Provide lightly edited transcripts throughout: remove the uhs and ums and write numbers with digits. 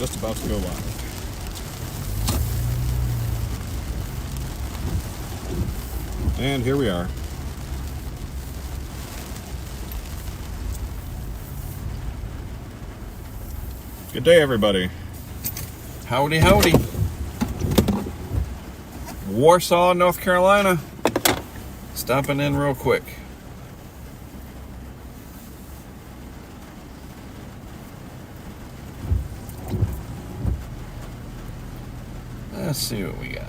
just about to go live. And here we are. Good day, everybody. Howdy, howdy. Warsaw, North Carolina. Stopping in real quick. Let's see what we got.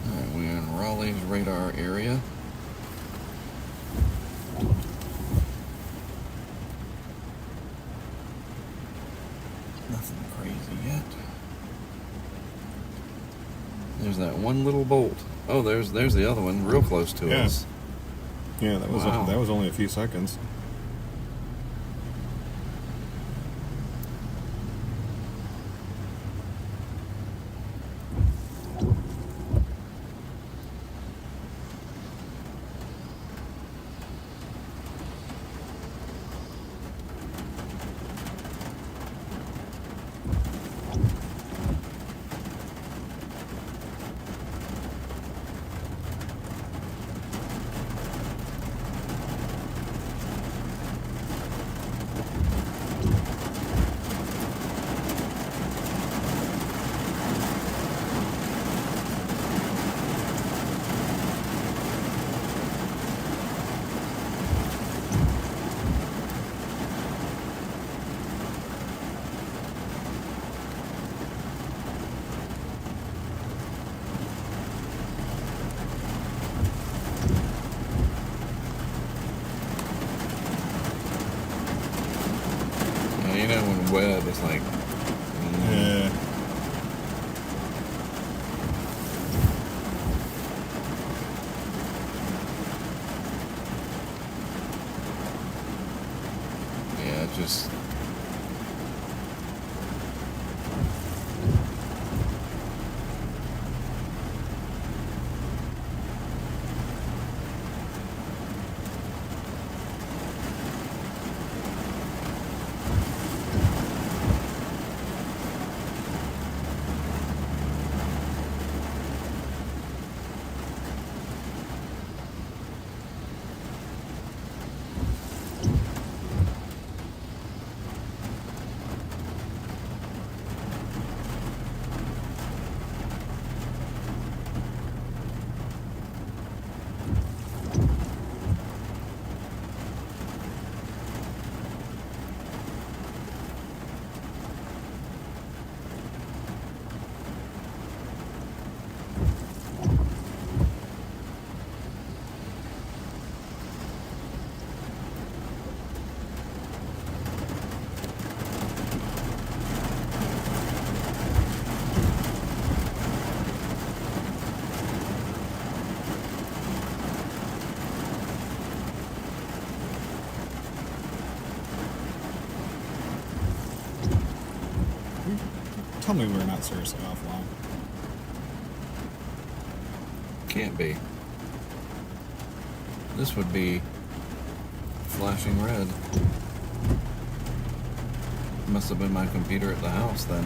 Alright, we're in Raleigh's radar area. Nothing crazy yet. There's that one little bolt. Oh, there's the other one, real close to us. Yeah, that was Wow. that was only a few seconds. You know when web is like... Yeah. Yeah, it just... Tell me we're not seriously offline. Can't be. This would be flashing red. Must have been my computer at the house then.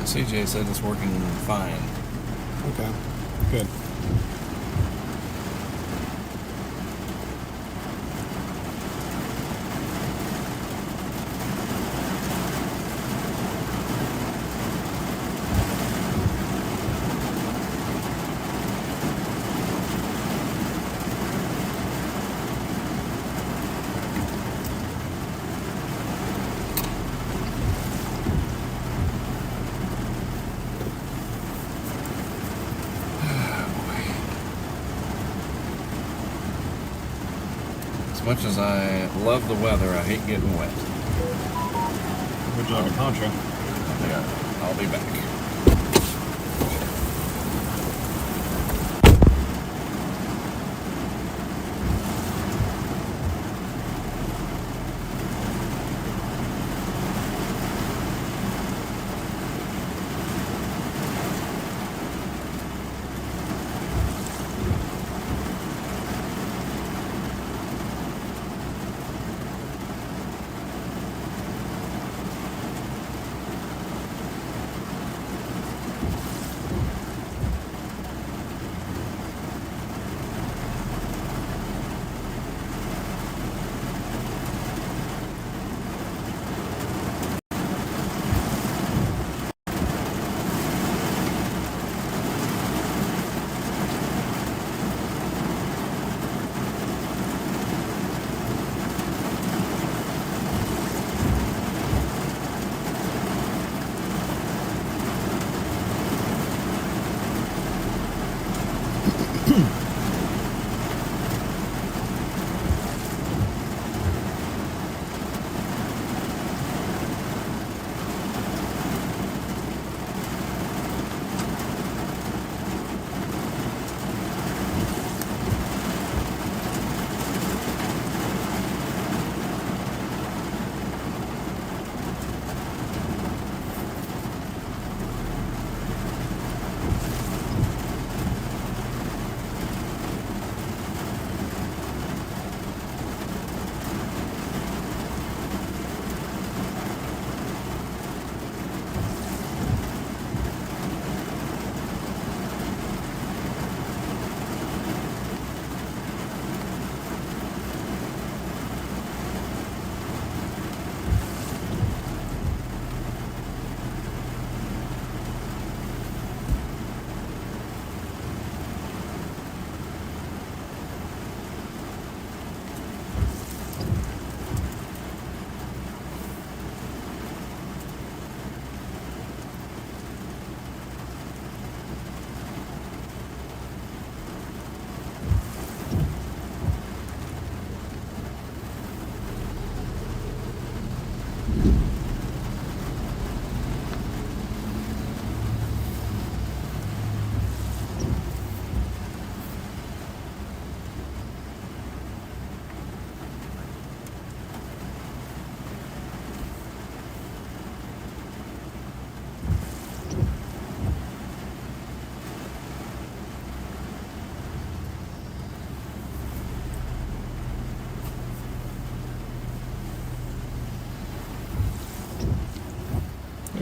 CJ said it's working fine. Okay, good. much as I love the weather, I hate getting wet. Would you like a poncho? Yeah, I'll be back.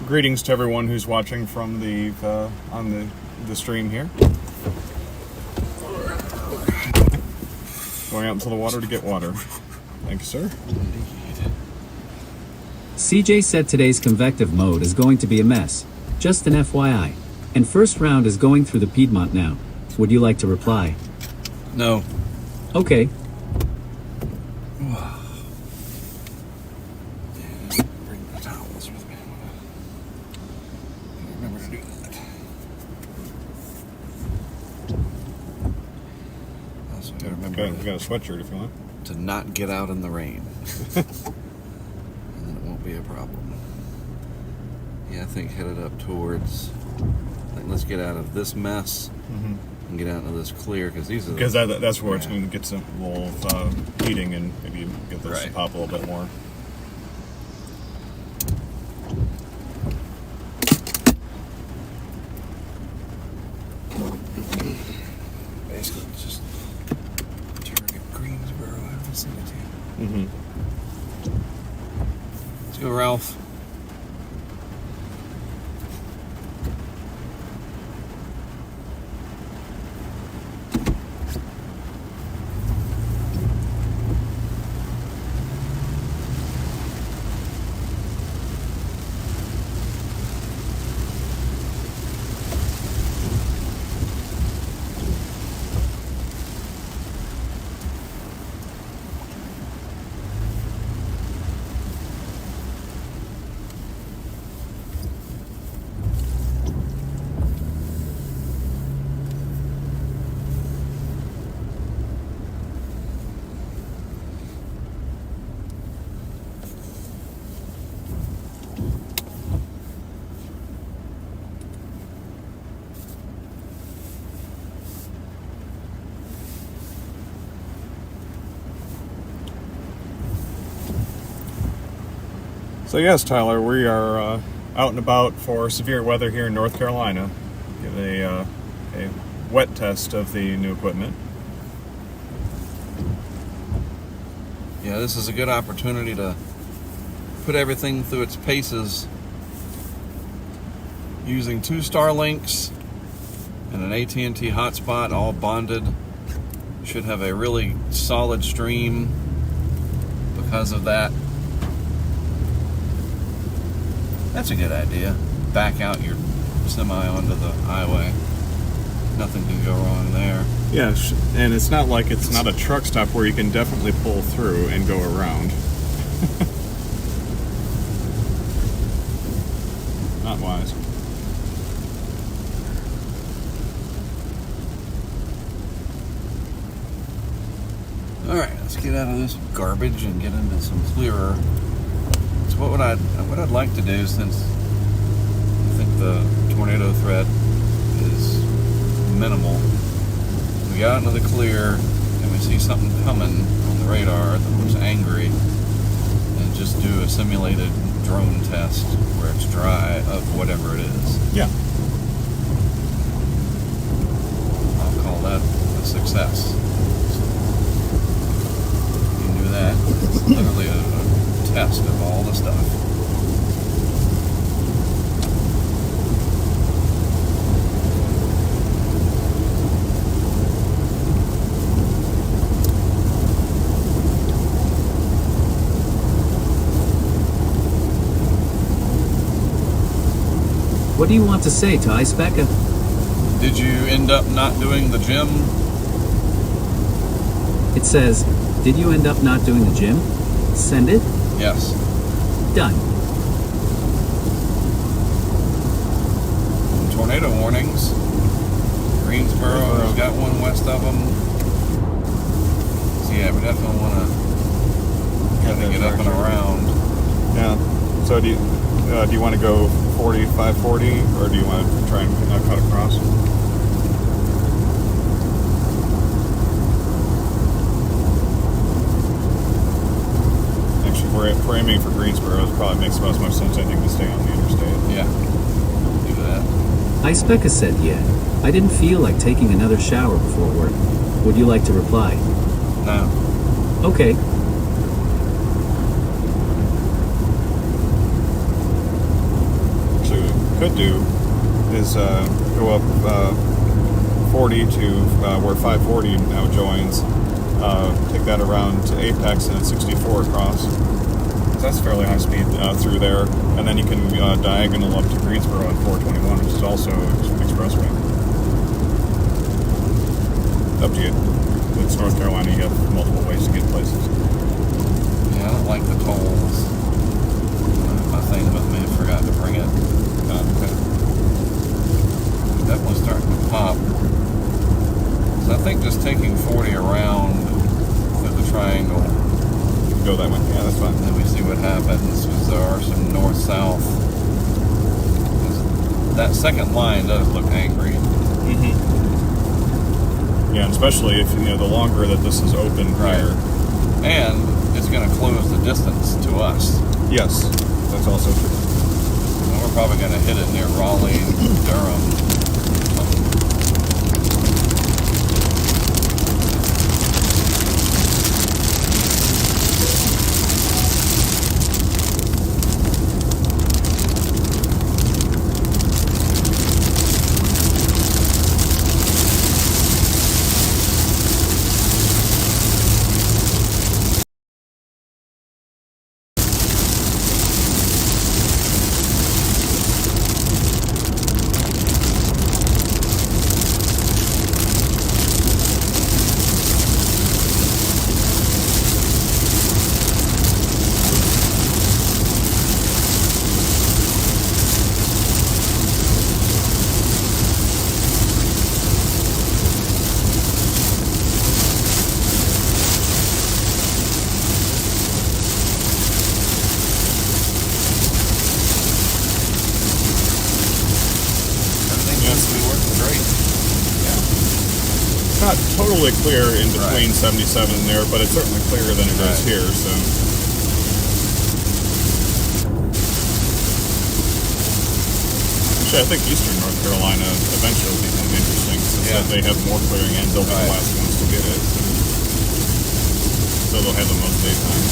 Greetings to everyone who's watching from the on the stream here. Going out into the water to get water. Thank you, sir. CJ said today's convective mode is going to be a mess. Just an FYI. And first round is going through the Piedmont now. Would you like to reply? No. Okay. Bring the towels with me. Remember to do that. Also, gotta remember You got a sweatshirt if you want. to not get out in the rain. And then it won't be a problem. Yeah, I think headed up towards, like, let's get out of this mess and get out into this clear, because these are the, Because that's where it's going to get some little heating and maybe get this to pop a little bit more. basically just target Greensboro. I haven't seen it yet. Let's go, Ralph. So yes, Tyler, we are out and about for severe weather here in North Carolina. Give a wet test of the new equipment. Yeah, this is a good opportunity to put everything through its paces using 2 Starlinks and an AT&T hotspot, all bonded. Should have a really solid stream because of that. That's a good idea. Back out your semi onto the highway. Nothing can go wrong there. Yeah, and it's not like it's not a truck stop where you can definitely pull through and go around. Not wise. Alright, let's get out of this garbage and get into some clearer. So what I'd like to do, since I think the tornado threat is minimal, we got into the clear and we see something coming on the radar that looks angry, and just do a simulated drone test where it's dry of whatever it is. Yeah. I'll call that a success. You can do that. It's literally a test of all the stuff. What do you want to say to Icebecca? Did you end up not doing the gym? It says, did you end up not doing the gym? Send it? Yes. Done. Tornado warnings. Greensboro's got one west of them. So yeah, we definitely want to try to get up and around. Yeah. So do you want to go 45-40, or do you want to try and cut across? Actually, we're aiming for Greensboro. It probably makes most sense, I think, to stay on the interstate. Yeah. Do that. Icebecca said, yeah. I didn't feel like taking another shower before work. Would you like to reply? No. Okay. Could do is go up 40 to where 540 now joins, take that around to Apex and then 64 across. So that's fairly high speed through there, and then you can diagonal up to Greensboro on 421, which is also expressway. Up to you. It's North Carolina, you have multiple ways to get places. Yeah, I don't like the tolls. My thing with me, I forgot to bring it. Okay. Definitely starting to pop. So I think just taking 40 around through the triangle. Go that way. Yeah, that's fine. And then we see what happens, because there are some north-south. That second line does look angry. Mm-hmm. Yeah, and especially if the longer that this is open here. And it's going to close the distance to us. Yes, that's also true. We're probably going to hit it near Raleigh, Durham. Not totally clear in between 77 and there, but it's certainly clearer than it is here. So Actually, I think Eastern North Carolina eventually will become interesting since Yeah. they have more clearing and they'll be Right. the last ones to get it. So they'll have the most daytime.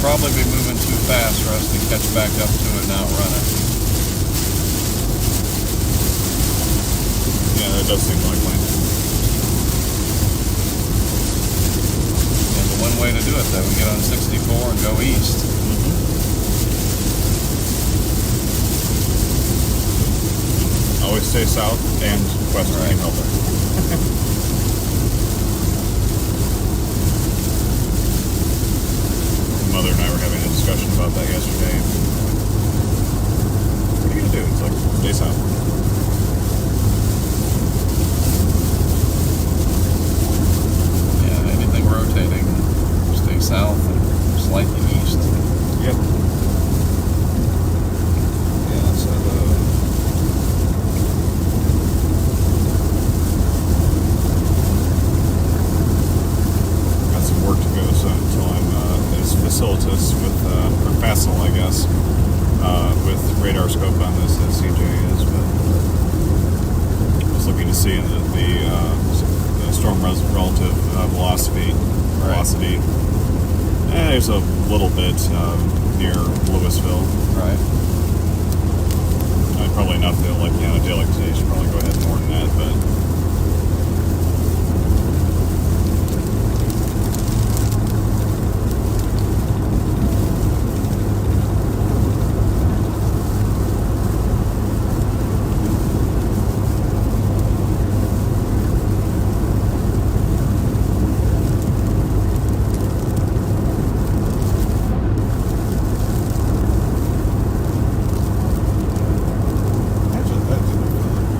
Probably be moving too fast for us to catch back up to it and outrun it. Yeah, that does seem likely. And the one way to do it, though, we get on 64 and go east. Always stay south and west when you can help it. Mother and I were having a discussion about that yesterday. What are you gonna do? It's like, stay south. Yeah, anything rotating, stay south and slightly east. Yep. Yeah, so got some work to go so until I'm as facilitus with, or facile, I guess, with radar scope on this as CJ is, but just looking to see the storm relative velocity. There's a little bit near Louisville. Right. Probably enough to, like, a day like today, you should probably go ahead more than that, but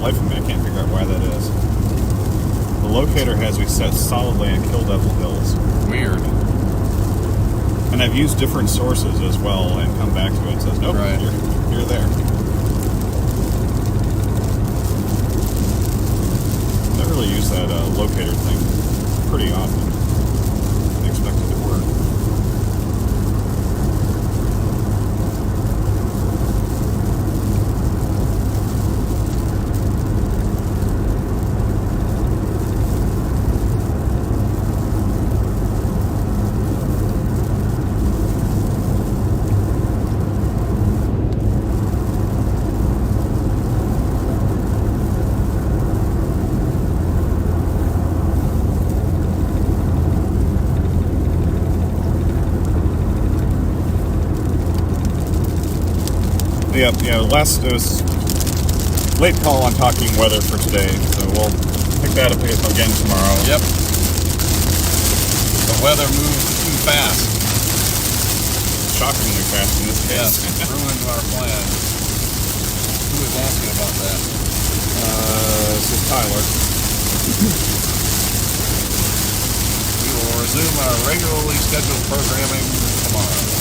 life of me, I can't figure out why that is. The locator has me set solidly in Kill Devil Hills. Weird. And I've used different sources as well and come back to it and says, nope, Right. you're there. I really use that locator thing pretty often. I expect it to work. Yep, yeah, it was late call on talking weather for today, so we'll pick that up again tomorrow. Yep. The weather moves too fast. Shockingly fast in this Yes, case. ruined our plan. Who was asking about that? This is Tyler. We will resume our regularly scheduled programming tomorrow.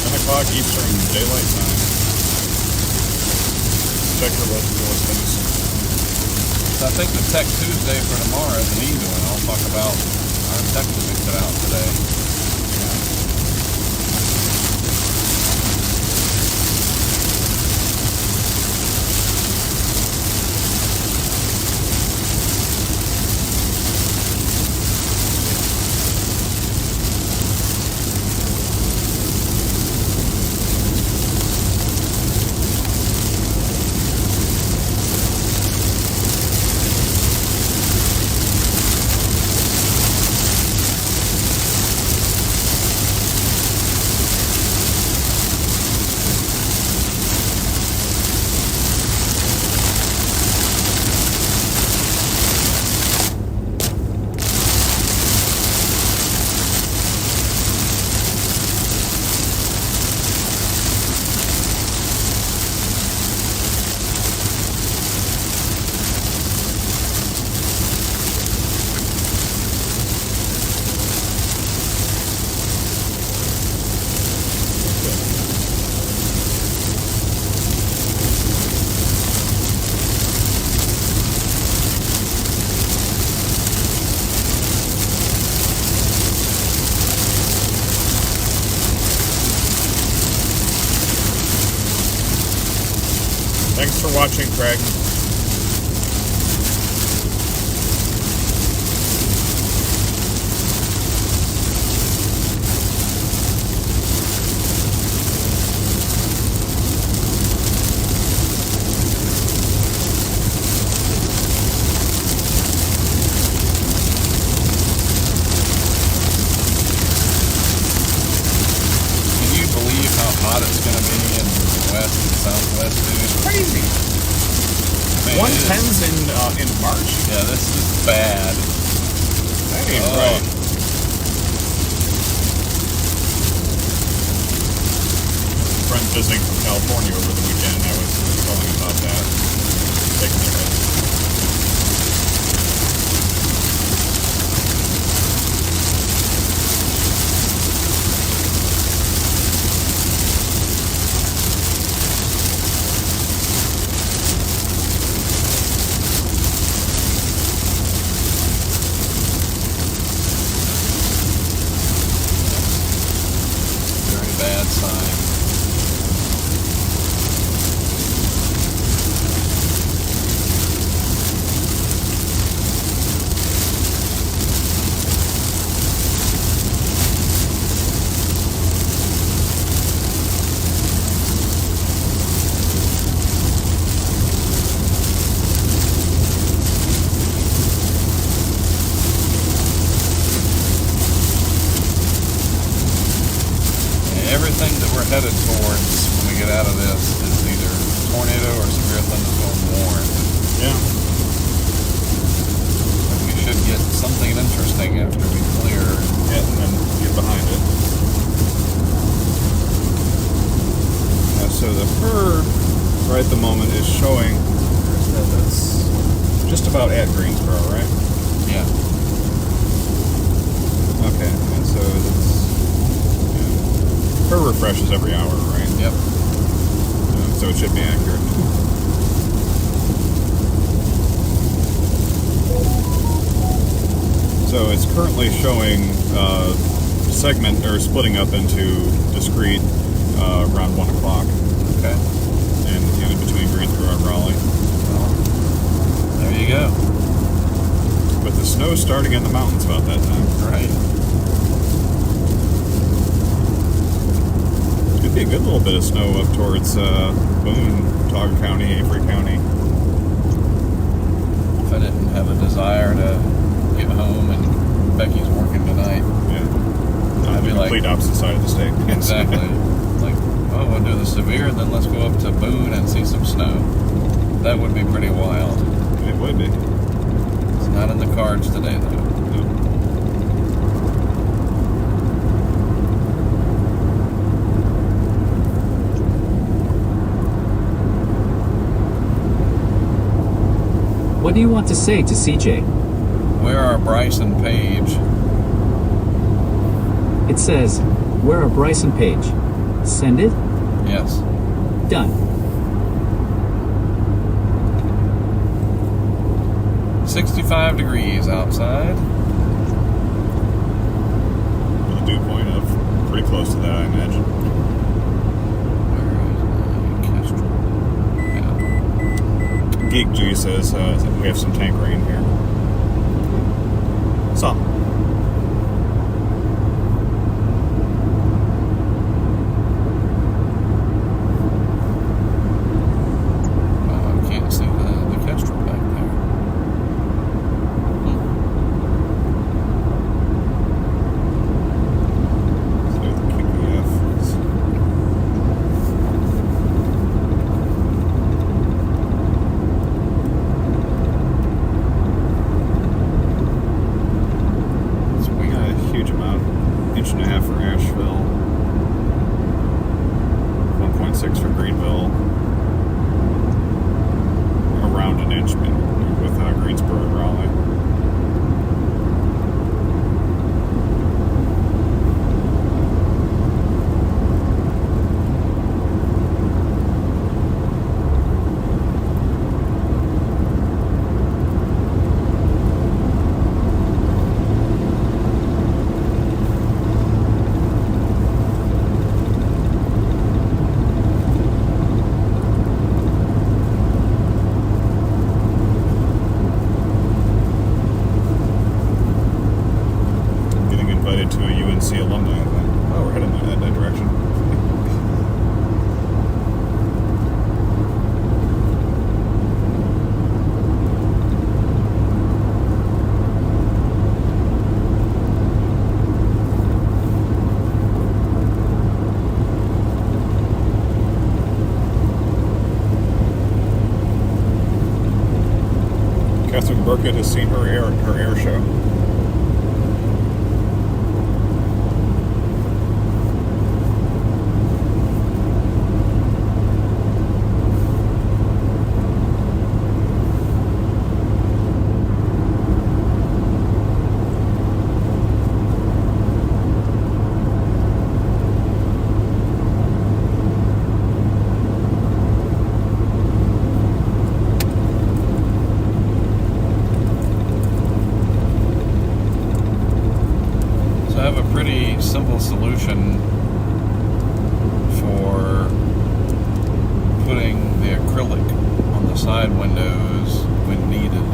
10 o'clock Eastern Daylight Time. Check your listings. So I think the Tech Tuesday for tomorrow is an e-doing. I'll talk about our tech that we put out today. Thanks for watching, Craig. Hot it's going to be in the west and southwest, dude. Crazy. Man, 110s in March. Yeah, this is bad. That ain't right. Friends visiting from California over the weekend. I was telling about that. Taking their hit. Bad sign. Everything that we're headed towards when we get out of this is either tornado or severe thunderstorm warned. Yeah. And we should get something interesting after we clear. Yeah, and then get behind it. So the herd right at the moment is showing that's just about at Greensboro, right? Yeah. Okay, and so it's her refreshes every hour, right? Yep. So it should be accurate. So it's currently showing segment or splitting up into discrete around 1 o'clock. Okay. And in between Greensboro and Raleigh. Well, there you go. With the snow starting in the mountains about that time. Right. Could be a good little bit of snow up towards Boone, Togga County, Avery County. If I didn't have a desire to get home and Becky's working tonight, Yeah. I'd be the like, complete opposite side of the state. exactly. Like, oh, we'll do the severe, and then let's go up to Boone and see some snow. That would be pretty wild. It would be. It's not in the cards today, though. What do you want to say to CJ? Where are Bryce and Paige? It says, where are Bryce and Paige? Send it? Yes. Done. 65 degrees outside. With a dew point of pretty close to that, I imagine. Where is my Kestrel? Yeah. Geek G says we have some tank rain here. Some. I can't see the Kestrel back there. So the QPF is went to a UNC alumni event. Oh, we're heading in that direction. Catherine Burkett has seen her air show. Simple solution for putting the acrylic on the side windows when needed.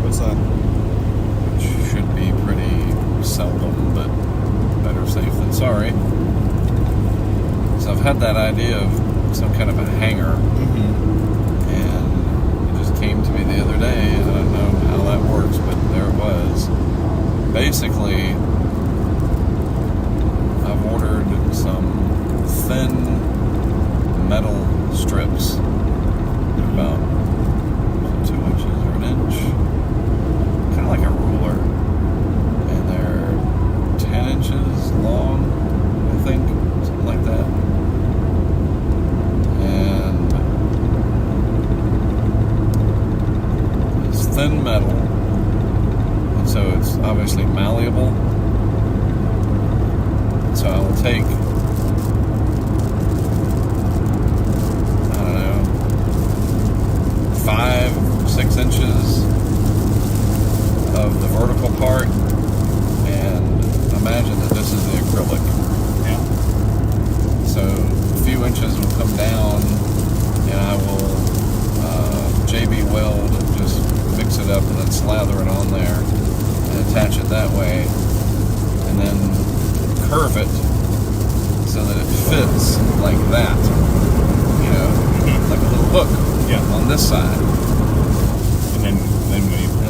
What's that? Which should be pretty seldom, but better safe than sorry. So I've had that idea of some kind of a hanger, and it just came to me the other day, and I don't know how that works, but there it was. Basically, I've ordered some thin metal strips, about 2 inches or an inch, kind of like a ruler, and they're 10 inches long, I think, something like that. And it's thin metal, and so it's obviously malleable. So I will take, I don't know, 5-6 inches of the vertical part, and imagine that this is the acrylic. Yeah. So a few inches will come down, and I will JB weld, just mix it up and then slather it on there and attach it that way, and then curve it so that it fits like that, you know, like a little hook on this side. And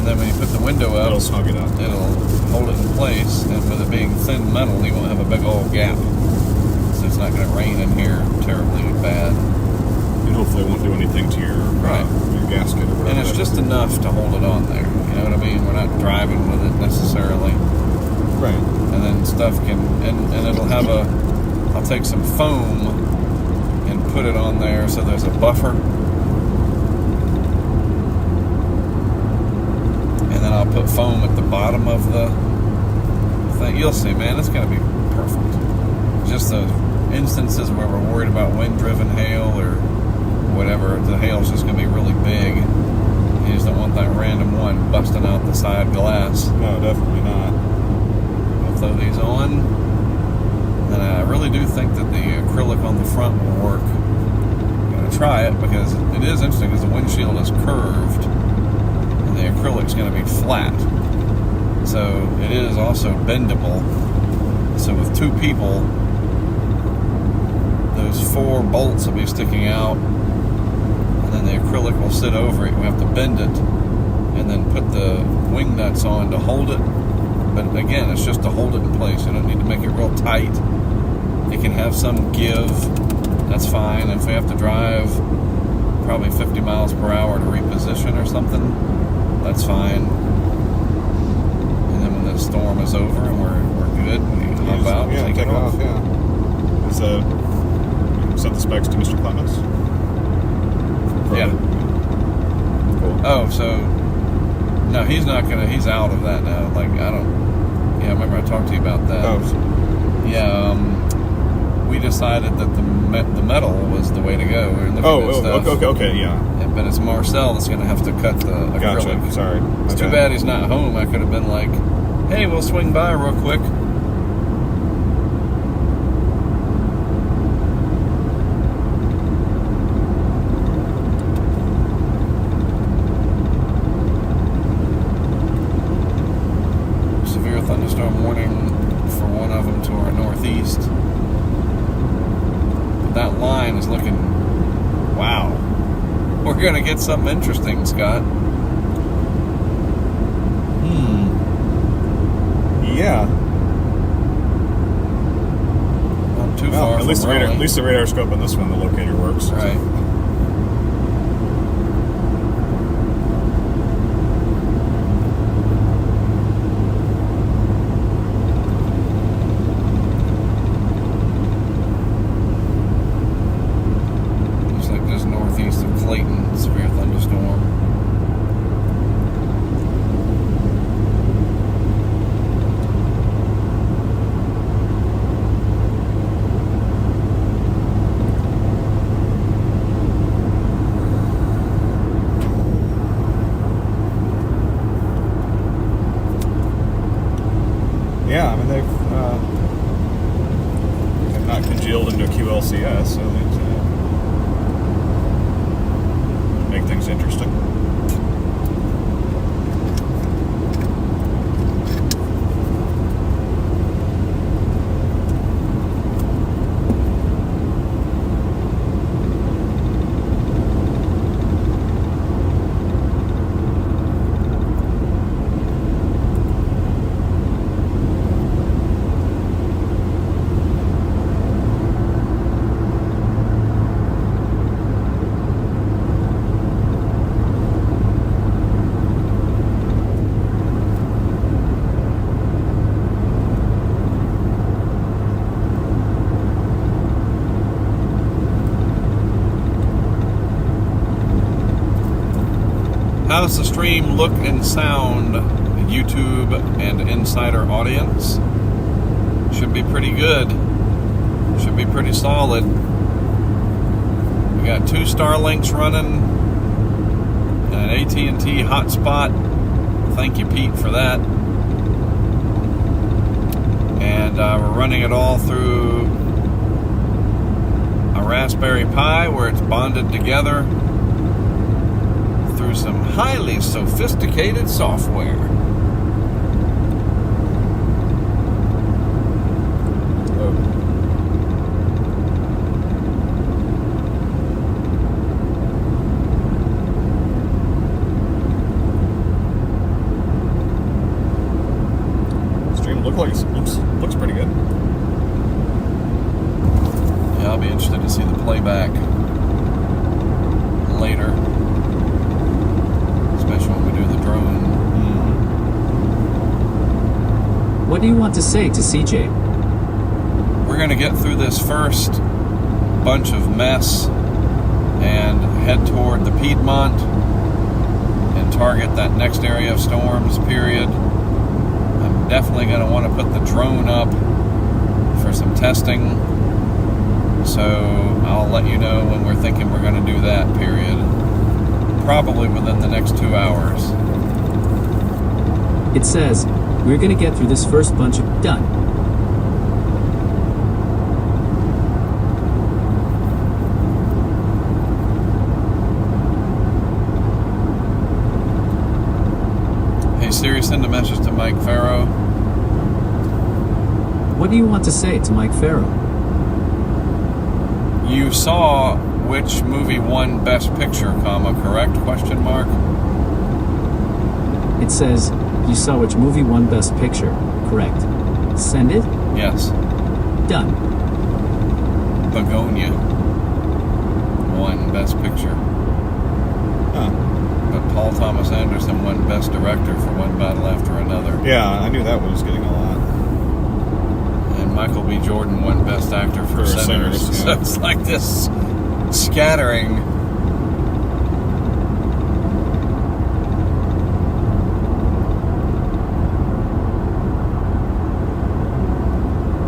then when you put the window up, it'll snug it up. It'll hold it in place, and with it being thin metal, you won't have a big old gap. So it's not going to rain in here terribly bad. And hopefully it won't do anything to your gasket or whatever. And it's just enough to hold it on there. You know what I mean? We're not driving with it necessarily. Right. And then stuff can, and it'll have I'll take some foam and put it on there so there's a buffer. And then I'll put foam at the bottom of the thing. You'll see, man, it's going to be perfect. Just those instances where we're worried about wind-driven hail or whatever, the hail's just going to be really big. You just don't want that random one busting out the side glass. No, definitely not. Throw these on, and I really do think that the acrylic on the front will work. I'm going to try it because it is interesting because the windshield is curved and the acrylic's going to be flat, so it is also bendable. So with 2 people, those 4 bolts will be sticking out, and then the acrylic will sit over it. We have to bend it and then put the wing nuts on to hold it. But again, it's just to hold it in place. You don't need to make it real tight. It can have some give. That's fine. If we have to drive probably 50 miles per hour to reposition or something, that's fine. And then when the storm is over and we're good, we hop out and take it off. Yeah. Sent the specs to Mr. Clements. Yeah. Cool. Oh, so no, he's not gonna. He's out of that now. Like I don't. Yeah, I remember I talked to you about that. Oh. Yeah. We decided that the metal was the way to go. We were looking at stuff. Okay, yeah. But it's Marcel that's going to have to cut the acrylic. Gotcha. Sorry. It's too bad he's not home. I could have been like, hey, we'll swing by real quick. Severe thunderstorm warning for one of them to our northeast. But that line is looking, wow. We're going to get something interesting, Scott. Yeah. Not too far At from least Raleigh. at least the radar scope on this one, the locator works. Right. Looks like just northeast of Clayton, severe thunderstorm. Yeah, I mean they've not congealed into QLCS, so they make things interesting. How's the stream look and sound, YouTube and Insider audience? Should be pretty good. Should be pretty solid. We got 2 Starlinks running and an AT&T hotspot. Thank you, Pete, for that. And we're running it all through a Raspberry Pi where it's bonded together through some highly sophisticated software. Stream looks pretty good. Yeah, I'll be interested to see the playback later. Especially when we do the drone. What do you want to say to CJ? We're going to get through this first bunch of mess and head toward the Piedmont and target that next area of storms, period. I'm definitely going to want to put the drone up for some testing. So I'll let you know when we're thinking we're going to do that, period. Probably within the next 2 hours. It says, we're gonna get through this first bunch of done. Hey Siri, send a message to Mike Farrow. What do you want to say to Mike Farrow? You saw which movie won Best Picture, correct? Question mark. It says, you saw which movie won Best Picture, correct? Send it? Yes. Done. Begonia won Best Picture. Huh. But Paul Thomas Anderson won Best Director for One Battle After Another. Yeah, I knew that one was getting a lot. And Michael B. Jordan won Best Actor for Sinners. Sinners, So yeah. it's like this scattering.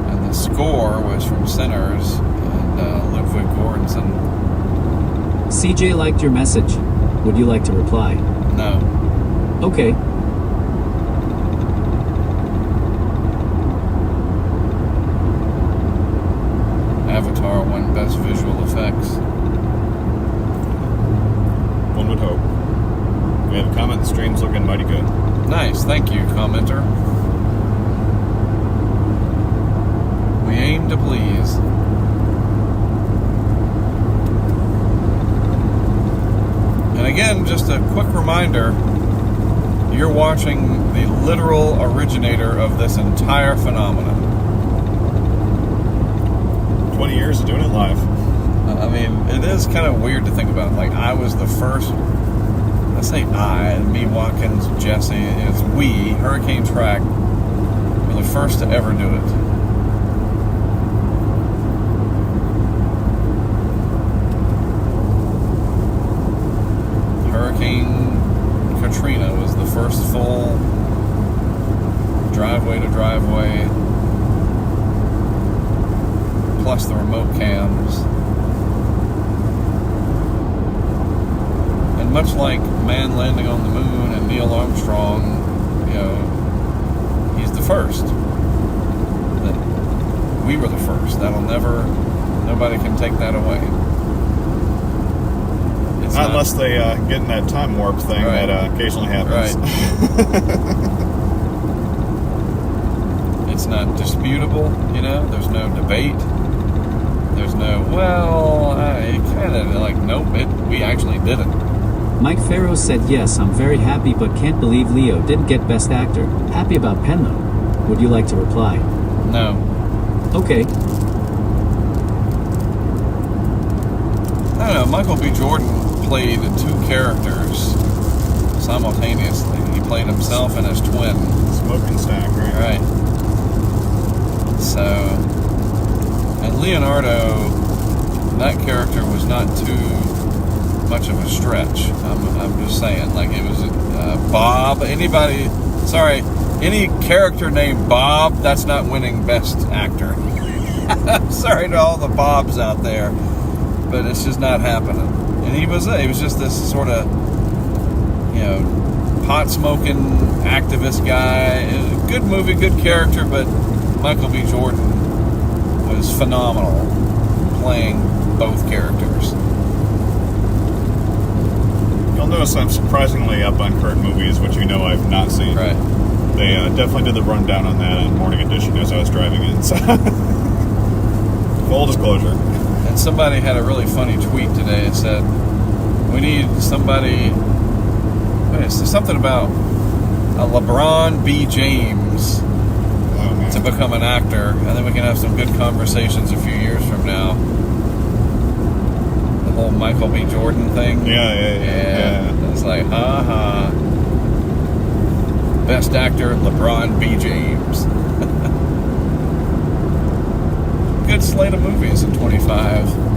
And the score was from Sinners and Ludwig Göransson. CJ liked your message. Would you like to reply? No. Okay. Avatar won Best Visual Effects. One would hope. We have a comment. The stream's looking mighty good. Nice, thank you, commenter. seem to please. And again, just a quick reminder, you're watching the literal originator of this entire phenomenon. 20 years of doing it live. I mean, it is kind of weird to think about. Like, I was the first, I say I, me, Watkins, Jesse, it's we, HurricaneTrack, were the first to ever do it. Hurricane Katrina was the first full driveway to driveway, plus the remote cams. And much like man landing on the moon and Neil Armstrong, he's the first. We were the first. Nobody can take that away. Not unless they get in that time warp thing that occasionally happens. Right. It's not disputable, there's no debate. There's no, nope, we actually did it. Mike Farrow said, yes, I'm very happy but can't believe Leo didn't get Best Actor. Happy about Penn though. Would you like to reply? No. Okay. I don't know, Michael B. Jordan played two characters simultaneously. He played himself and his twin. Smoking stack, right? Right. So, and Leonardo, that character was not too much of a stretch. I'm just saying, like, it was Bob. Any character named Bob, that's not winning Best Actor. I'm sorry to all the Bobs out there, but it's just not happening. And he was just this sort of, pot smoking activist guy. Good movie, good character, but Michael B. Jordan was phenomenal playing both characters. You'll notice I'm surprisingly up on current movies, which I've not seen. Right. They definitely did the rundown on that on Morning Edition as I was driving in. So full disclosure. And somebody had a really funny tweet today. It said, we need somebody, something about a LeBron B. James to become an actor, and then we can have some good conversations a few years from now. The whole Michael B. Jordan thing. Yeah. It's like, Best Actor, LeBron B. James. Good slate of movies in 25.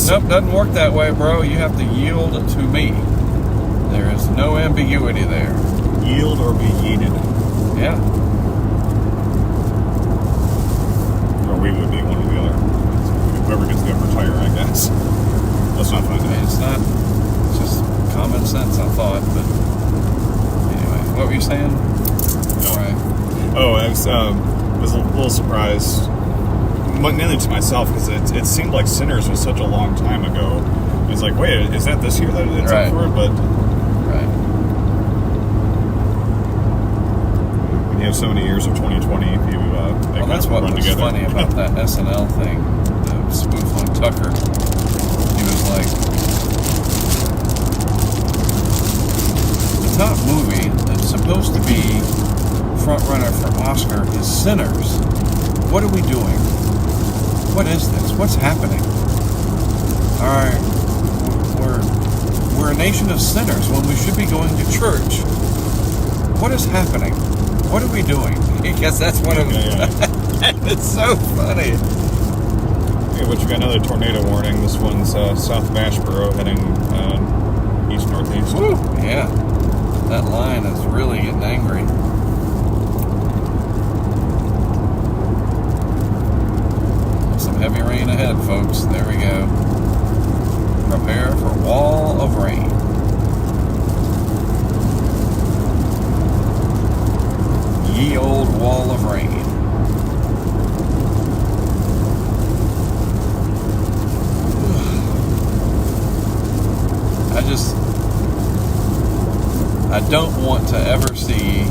Nope, doesn't work that way, bro. You have to yield to me. There is no ambiguity there. Yield or be yeeted. Yeah. Or we would be one or the other. Whoever gets the upper tire, I guess. Let's not find out. It's just common sense, I thought. But anyway, what were you saying? All right. Oh, I was a little surprised. Mainly to myself, because it seemed like Sinners was such a long time ago. It's like, wait, is that this year that it's up for it? But when you have so many years of 2020, you that's what was together. Funny about that SNL thing, the spoof on Tucker. He was like, the top movie that's supposed to be front runner for Oscar is Sinners. What are we doing? What is this? What's happening? We're a nation of sinners when we should be going to church. What is happening? What are we doing? Because that's what it was. It's so funny. Yeah, but you got another tornado warning. This one's South Bashboro heading east-northeast. Woo! Yeah. That line is really getting angry. Heavy rain ahead, folks. There we go. Prepare for wall of rain. Ye old wall of rain. don't want to ever see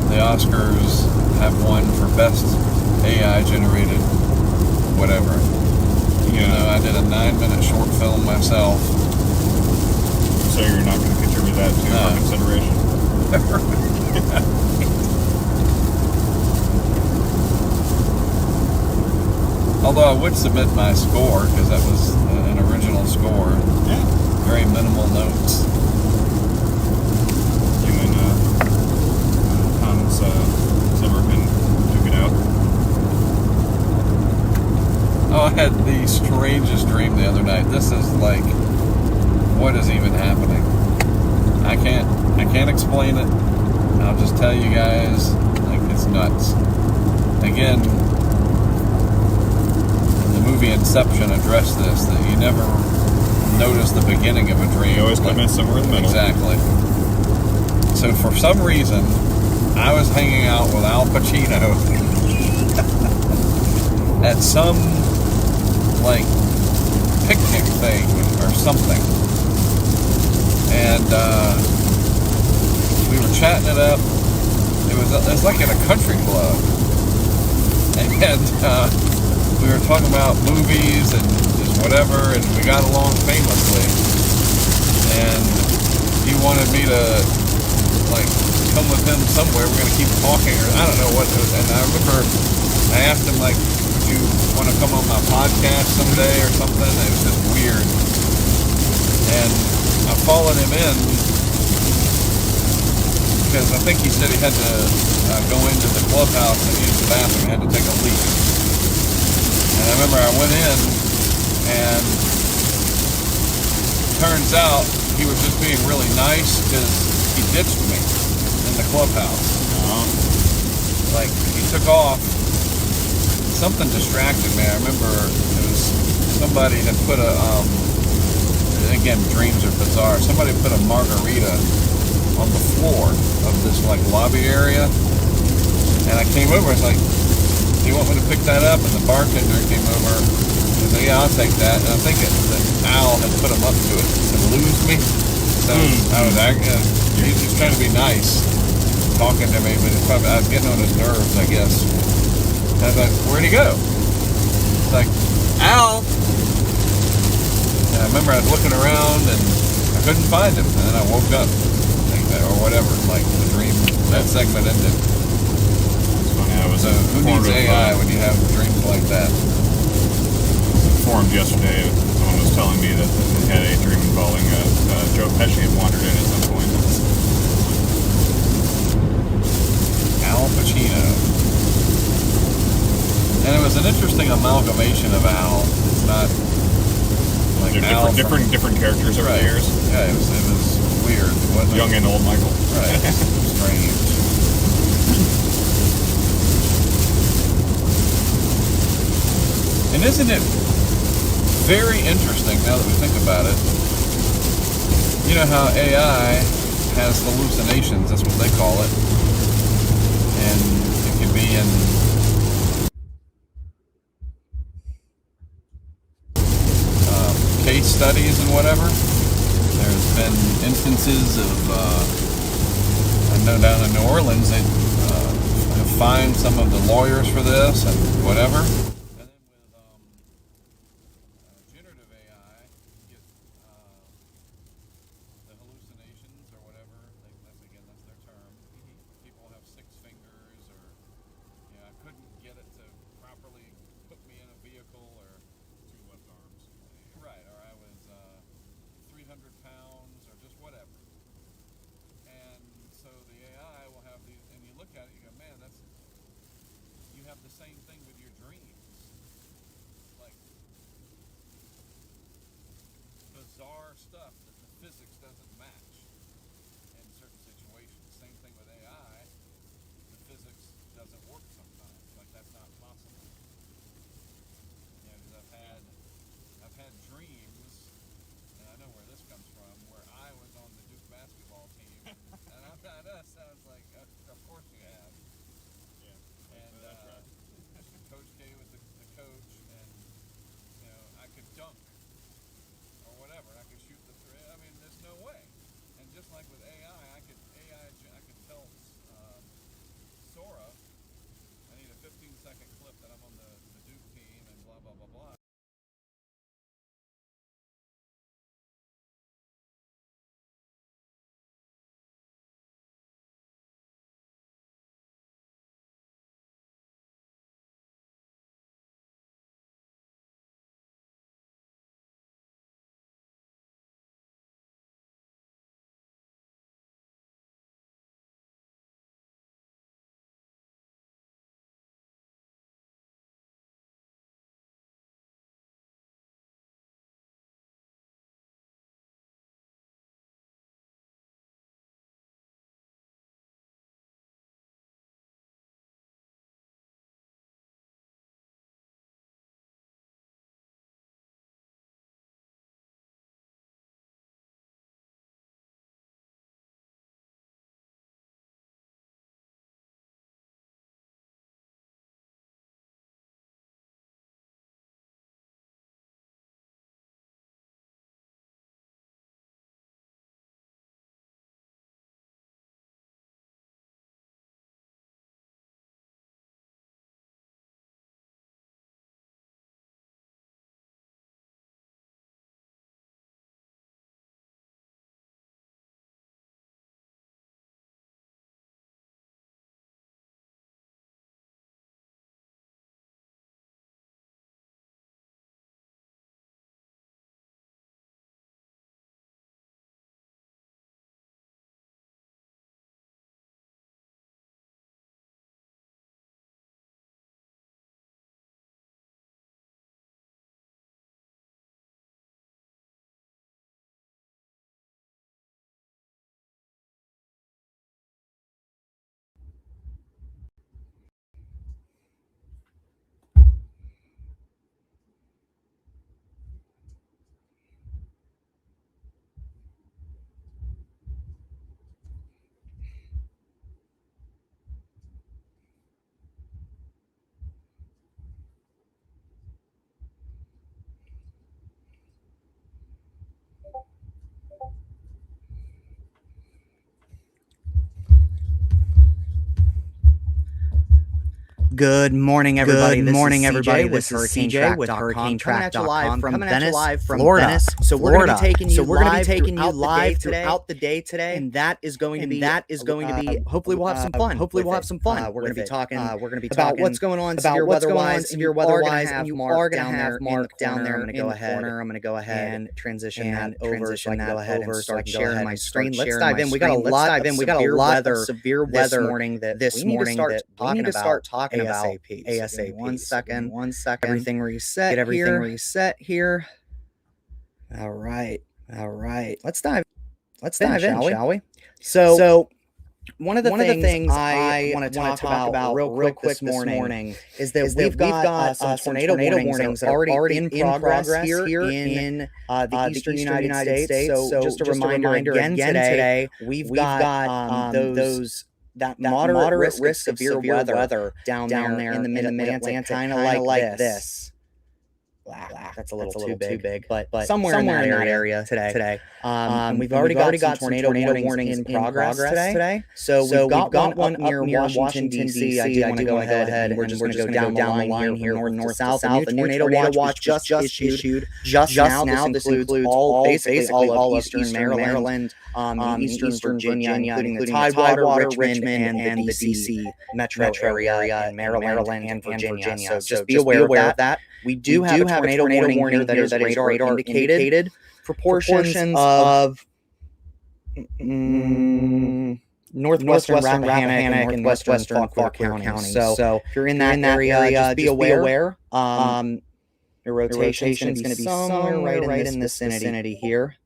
the Oscars have won for best AI generated whatever. You know, I did a 9-minute short film myself. So you're not going to contribute that to for consideration? Although I would submit my score, because that was an original score. Yeah. Very minimal notes. You and Hans Zimmerman took it out. Oh, I had the strangest dream the other night. This is like, what is even happening? I can't explain it. I'll just tell you guys, like, it's nuts. Again, the movie Inception addressed this, that you never notice the beginning of a dream. You always come in somewhere in the middle. Exactly. So for some reason, I was hanging out with Al Pacino at some, like, picnic thing or something. And we were chatting it up. It was like at a country club. And we were talking about movies and just whatever, and we got along famously. And he wanted me to, like, come with him somewhere. We're going to keep talking, or I don't know what it was. And I remember I asked him, like, would you want to come on my podcast someday or something? It was just weird. And I followed him in because I think he said he had to go into the clubhouse and use the bathroom. He had to take a leak. And I remember I went in, and turns out he was just being really nice because he ditched me in the clubhouse. Like, he took off. Something distracted me. I remember it was somebody had put a, again, dreams are bizarre. Somebody put a margarita on the floor of this, like, lobby area. And I came over, I was like, do you want me to pick that up? And the bartender came over and said, yeah, I'll take that. And I think that Al had put him up to it to lose me. So I was he's just trying to be nice, talking to me, but I was getting on his nerves, I guess. And I was like, where'd he go? It's like, Al! And I remember I was looking around and I couldn't find him. And then I woke up, or whatever, like the dream, that segment ended. It's funny, I was So who needs AI when you have dreams like that? Informed yesterday, someone was telling me that they had a dream involving Joe Pesci had wandered in at some point. Al Pacino. And it was an interesting amalgamation of Al. It's not like Al different characters over the years. Yeah, it was weird. Wasn't Young and old Michael. Right. Strange. And isn't it very interesting now that we think about it? You know how AI has hallucinations, that's what they call it. And it can be in case studies and whatever. There's been instances of, I know down in New Orleans, they have fined some of the lawyers for this and whatever. And then with generative AI, you get the hallucinations or whatever. That's their term. People have 6 fingers, or I couldn't get it to properly put me in a vehicle, or 2 left arms. Right, or I was 300 pounds, or just whatever. And so the AI will have these, and you look at it, you go, man, you have the same thing with your dreams. Like, bizarre stuff that the physics doesn't match in certain situations. Same thing with AI, the physics doesn't work sometimes. Like, that's not possible. Because I've had dreams, and I know where this comes from, where I was on the Duke basketball team, and that sounds like, of course you have. Yeah. And that's right. Coach K was the coach, and I could dunk or whatever. I could shoot the three. I mean, there's no way. Good morning, everybody. Good morning, everybody. This is CJ with HurricaneTrack.com, coming at you live from Florida. Venice. So we're going to be taking you live throughout the day today, and that is going to be hopefully we'll have some fun. Hopefully we'll have some fun. We're going to be talking about what's going on about what's going on severe weather-wise, and you are going to have Mark down there I'm going to go ahead. I'm going to go ahead and transition that over so I can go ahead and start sharing my screen. Let's dive in. We got a lot of severe weather this morning that we need to start talking about ASAP. One second. Everything reset. Get everything here. reset here. All right. Let's dive in, shall we? So one of the things I want to talk about real quick this morning is that we've got some tornado warnings that are already in progress here in the eastern United States. So just a reminder again today, we've got those that moderate risk of severe weather down there in the mid-Atlantic, kind of like this. That's a little too big, but somewhere in that area today. And we've already got some tornado warnings in progress today. So we've got one up near Washington, D.C. I do want to go ahead and we're just going to go down the line here from north to south. A new tornado watch just issued just now. This includes basically all of eastern Maryland, eastern Virginia, including the Tidewater, Richmond, and the D.C. metro area in Maryland and Virginia. So just be aware of that. We do have a tornado warning here that is radar indicated for portions of northwestern Rappahannock and northwestern Clark County. So if you're in that area, just be aware. Your rotation is going to be somewhere right in this vicinity here.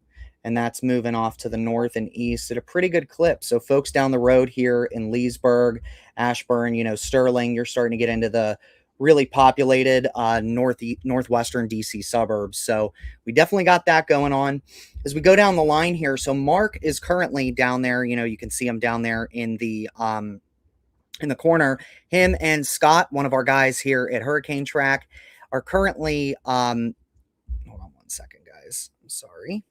And that's moving off to the north and east at a pretty good clip. So folks down the road here in Leesburg, Ashburn, Sterling, you're starting to get into the really populated northwestern DC suburbs. So we definitely got that going on. As we go down the line here, so Mark is currently down there. You can see him down there in the corner. Him and Scott, one of our guys here at HurricaneTrack, are currently hold on one second, guys. I'm sorry.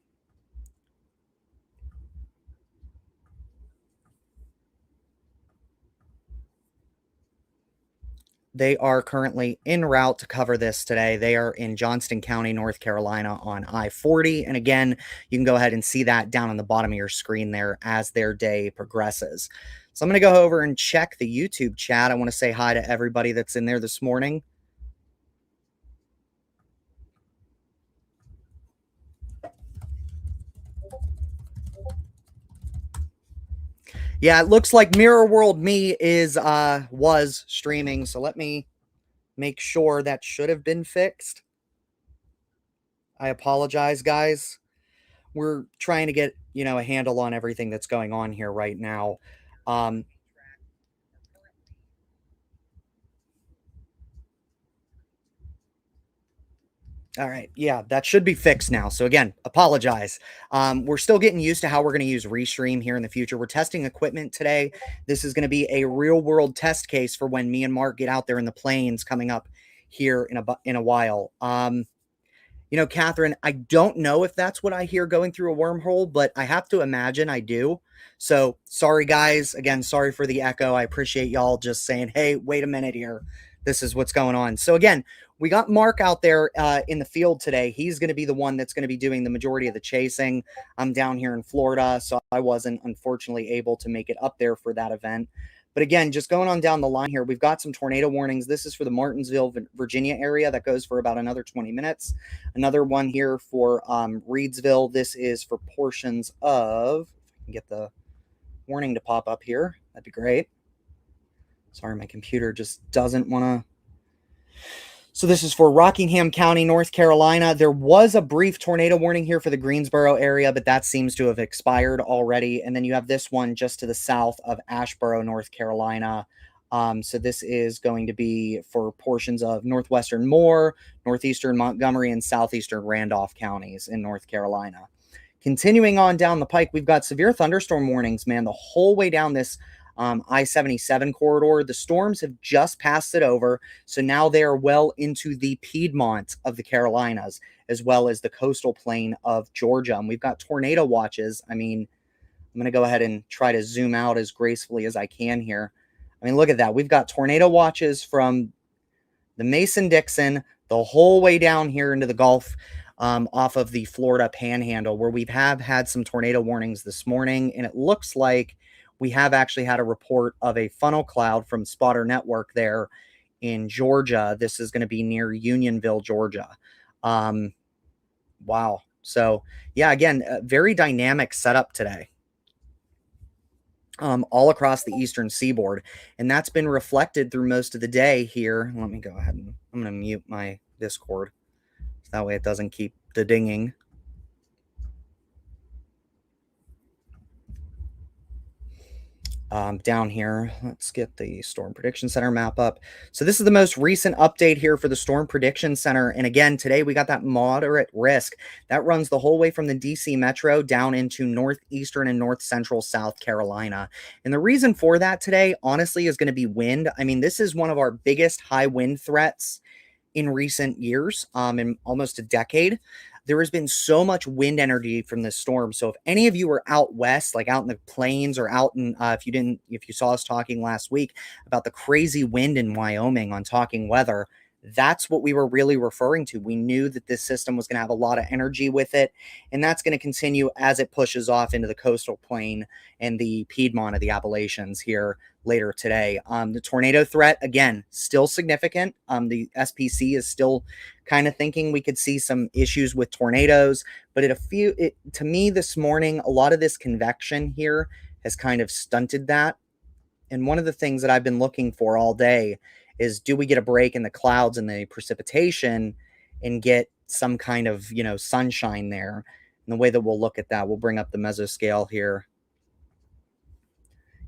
they are currently en route to cover this today. They are in Johnston County, North Carolina on I-40. And again, you can go ahead and see that down on the bottom of your screen there as their day progresses. So I'm going to go over and check the YouTube chat. I want to say hi to everybody that's in there this morning. Yeah, it looks like Mirror World Me was streaming, so let me make sure that should have been fixed. I apologize, guys. We're trying to get, a handle on everything that's going on here right now. All right. Yeah, that should be fixed now. So again, apologize. We're still getting used to how we're going to use Restream here in the future. We're testing equipment today. This is going to be a real world test case for when me and Mark get out there in the plains coming up here in a while. Catherine, I don't know if that's what I hear going through a wormhole, but I have to imagine I do. So sorry, guys. Again, sorry for the echo. I appreciate y'all just saying, hey, wait a minute here. This is what's going on. So again, we got Mark out there in the field today. He's going to be the one that's going to be doing the majority of the chasing. I'm down here in Florida, so I wasn't unfortunately able to make it up there for that event. But again, just going on down the line here, we've got some tornado warnings. This is for the Martinsville, Virginia area. That goes for about another 20 minutes. Another one here for Reedsville. This is for portions of, if I can get the warning to pop up here, that'd be great. Sorry, my computer just doesn't want to. So this is for Rockingham County, North Carolina. There was a brief tornado warning here for the Greensboro area, but that seems to have expired already. And then you have this one just to the south of Asheboro, North Carolina. So this is going to be for portions of northwestern Moore, northeastern Montgomery, and southeastern Randolph counties in North Carolina. Continuing on down the pike, we've got severe thunderstorm warnings, man, the whole way down this I-77 corridor. The storms have just passed it over, so now they are well into the Piedmont of the Carolinas, as well as the coastal plain of Georgia. And we've got tornado watches. I mean, I'm going to go ahead and try to zoom out as gracefully as I can here. I mean, look at that. We've got tornado watches from the Mason-Dixon the whole way down here into the Gulf, off of the Florida Panhandle, where we have had some tornado warnings this morning, and it looks like we have actually had a report of a funnel cloud from Spotter Network there in Georgia. This is going to be near Unionville, Georgia. Wow. So, yeah, again, a very dynamic setup today. All across the eastern seaboard. And that's been reflected through most of the day here. Let me go ahead and I'm going to mute my Discord. So that way it doesn't keep the dinging. Down here, let's get the Storm Prediction Center map up. So this is the most recent update here for the Storm Prediction Center. And again, today we got that moderate risk. That runs the whole way from the DC Metro down into northeastern and north central South Carolina. And the reason for that today, honestly, is going to be wind. I mean, this is one of our biggest high wind threats in recent years, in almost a decade. There has been so much wind energy from this storm. So if any of you are out west, like out in the plains or out in, if you saw us talking last week about the crazy wind in Wyoming on Talking Weather, that's what we were really referring to. We knew that this system was going to have a lot of energy with it, and that's going to continue as it pushes off into the coastal plain and the Piedmont of the Appalachians here later today. The tornado threat, again, still significant. The SPC is still kind of thinking we could see some issues with tornadoes, but to me this morning, a lot of this convection here has kind of stunted that. And one of the things that I've been looking for all day is, do we get a break in the clouds and the precipitation and get some kind of, sunshine there? And the way that we'll look at that, we'll bring up the mesoscale here.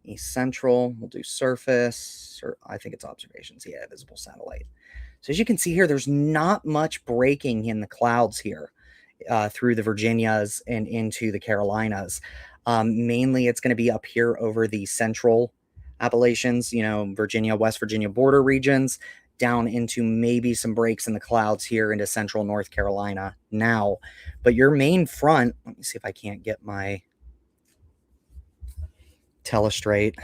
East Central, we'll do surface, or I think it's observations. Yeah, visible satellite. So as you can see here, there's not much breaking in the clouds here through the Virginias and into the Carolinas. Mainly it's going to be up here over the central Appalachians, Virginia, West Virginia border regions, down into maybe some breaks in the clouds here into central North Carolina now. But your main front, let me see if I can't get my telestrate.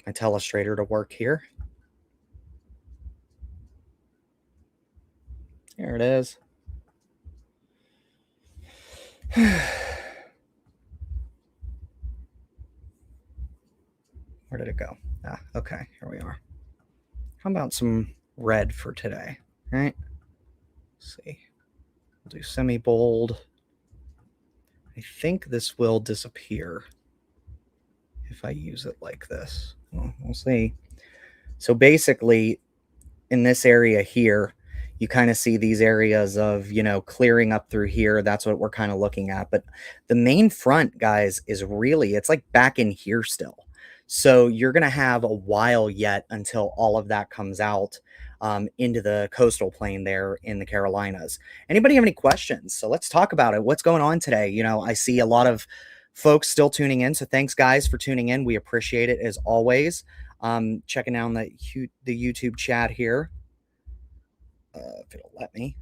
my telestrator to work here. There it is. Where did it go? Ah, okay, here we are. How about some red for today, right? Let's see. We'll do semi-bold. I think this will disappear if I use it like this. Well, we'll see. So basically, in this area here, you kind of see these areas of, you know, clearing up through here. That's what we're kind of looking at. But the main front, guys, is really, it's like back in here still. So you're going to have a while yet until all of that comes out into the coastal plain there in the Carolinas. Anybody have any questions? So let's talk about it. What's going on today? You know, I see a lot of folks still tuning in. So thanks, guys, for tuning in. We appreciate it as always. Checking down the YouTube chat here. If it'll let me.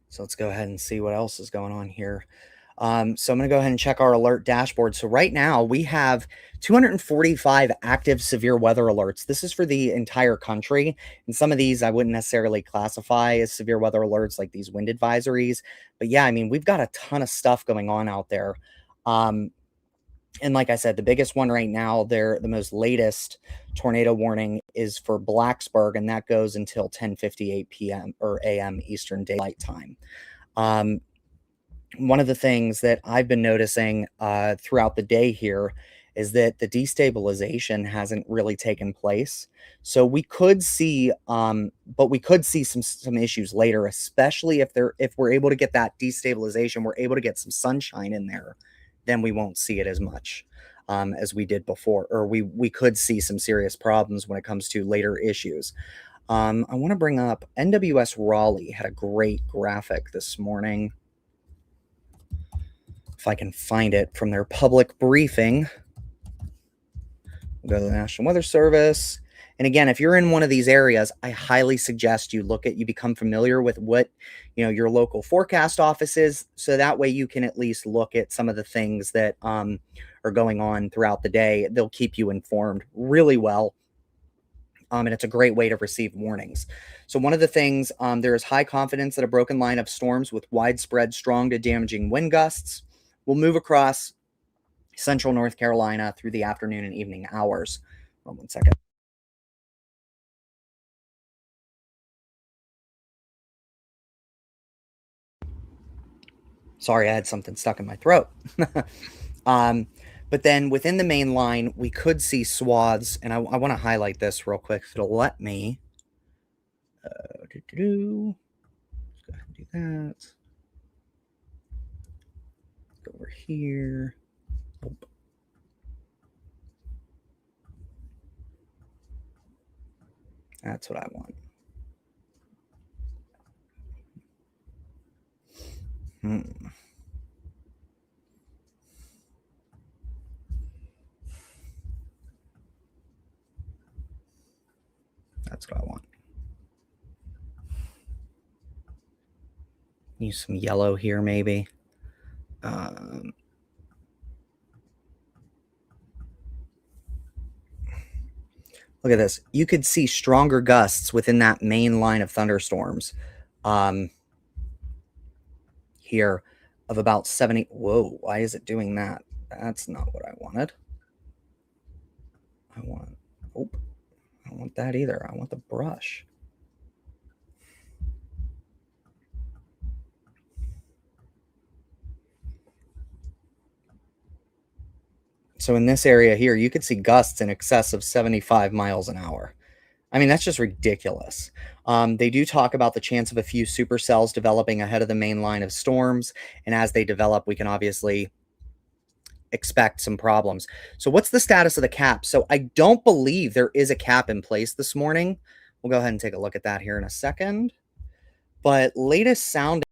So let's go ahead and see what else is going on here. So I'm going to go ahead and check our alert dashboard. So right now we have 245 active severe weather alerts. This is for the entire country. And some of these I wouldn't necessarily classify as severe weather alerts, like these wind advisories. But yeah, I mean, we've got a ton of stuff going on out there. And like I said, the biggest one right now, the most latest tornado warning is for Blacksburg, and that goes until 10:58 p.m. or a.m. Eastern Daylight Time. One of the things that I've been noticing throughout the day here is that the destabilization hasn't really taken place. So we could see, but we could see some issues later, especially if we're able to get that destabilization, we're able to get some sunshine in there. Then we won't see it as much as we did before, or we could see some serious problems when it comes to later issues. I want to bring up NWS Raleigh had a great graphic this morning. If I can find it from their public briefing. We'll go to the National Weather Service. And again, if you're in one of these areas, I highly suggest you become familiar with what, your local forecast office is. So that way you can at least look at some of the things that are going on throughout the day. They'll keep you informed really well. And it's a great way to receive warnings. So one of the things, there is high confidence that a broken line of storms with widespread strong to damaging wind gusts will move across central North Carolina through the afternoon and evening hours. Hold on 1 second. Sorry, I had something stuck in my throat. But then within the main line, we could see swaths, and I want to highlight this real quick if it'll let me. Let's go ahead and do that. Go over here. Nope. That's what I want. That's what I want. Use some yellow here, maybe. Look at this. You could see stronger gusts within that main line of thunderstorms. Here of about 70. Whoa, why is it doing that? That's not what I wanted. I don't want that either. I want the brush. So in this area here, you could see gusts in excess of 75 miles an hour. I mean, that's just ridiculous. They do talk about the chance of a few supercells developing ahead of the main line of storms. And as they develop, we can obviously expect some problems. So what's the status of the cap? So I don't believe there is a cap in place this morning. We'll go ahead and take a look at that here in a second. But latest soundings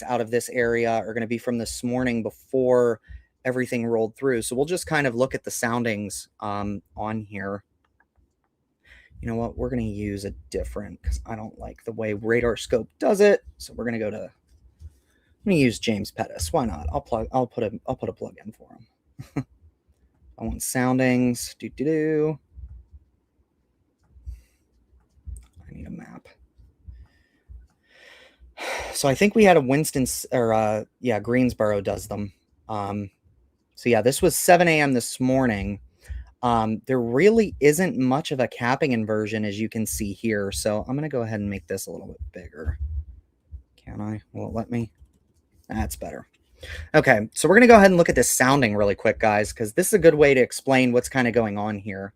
out of this area are going to be from this morning before everything rolled through. So we'll just kind of look at the soundings on here. You know what? We're going to use a different, because I don't like the way Radar Scope does it. So we're going to go to, I'm going to use James Pettis. Why not? I'll put a plug in for him. I want soundings. I need a map. So I think we had a Greensboro does them. So yeah, this was 7 a.m. this morning. There really isn't much of a capping inversion, as you can see here. So I'm going to go ahead and make this a little bit bigger. Can I? Will it let me? That's better. Okay, so we're going to go ahead and look at this sounding really quick, guys, because this is a good way to explain what's kind of going on here.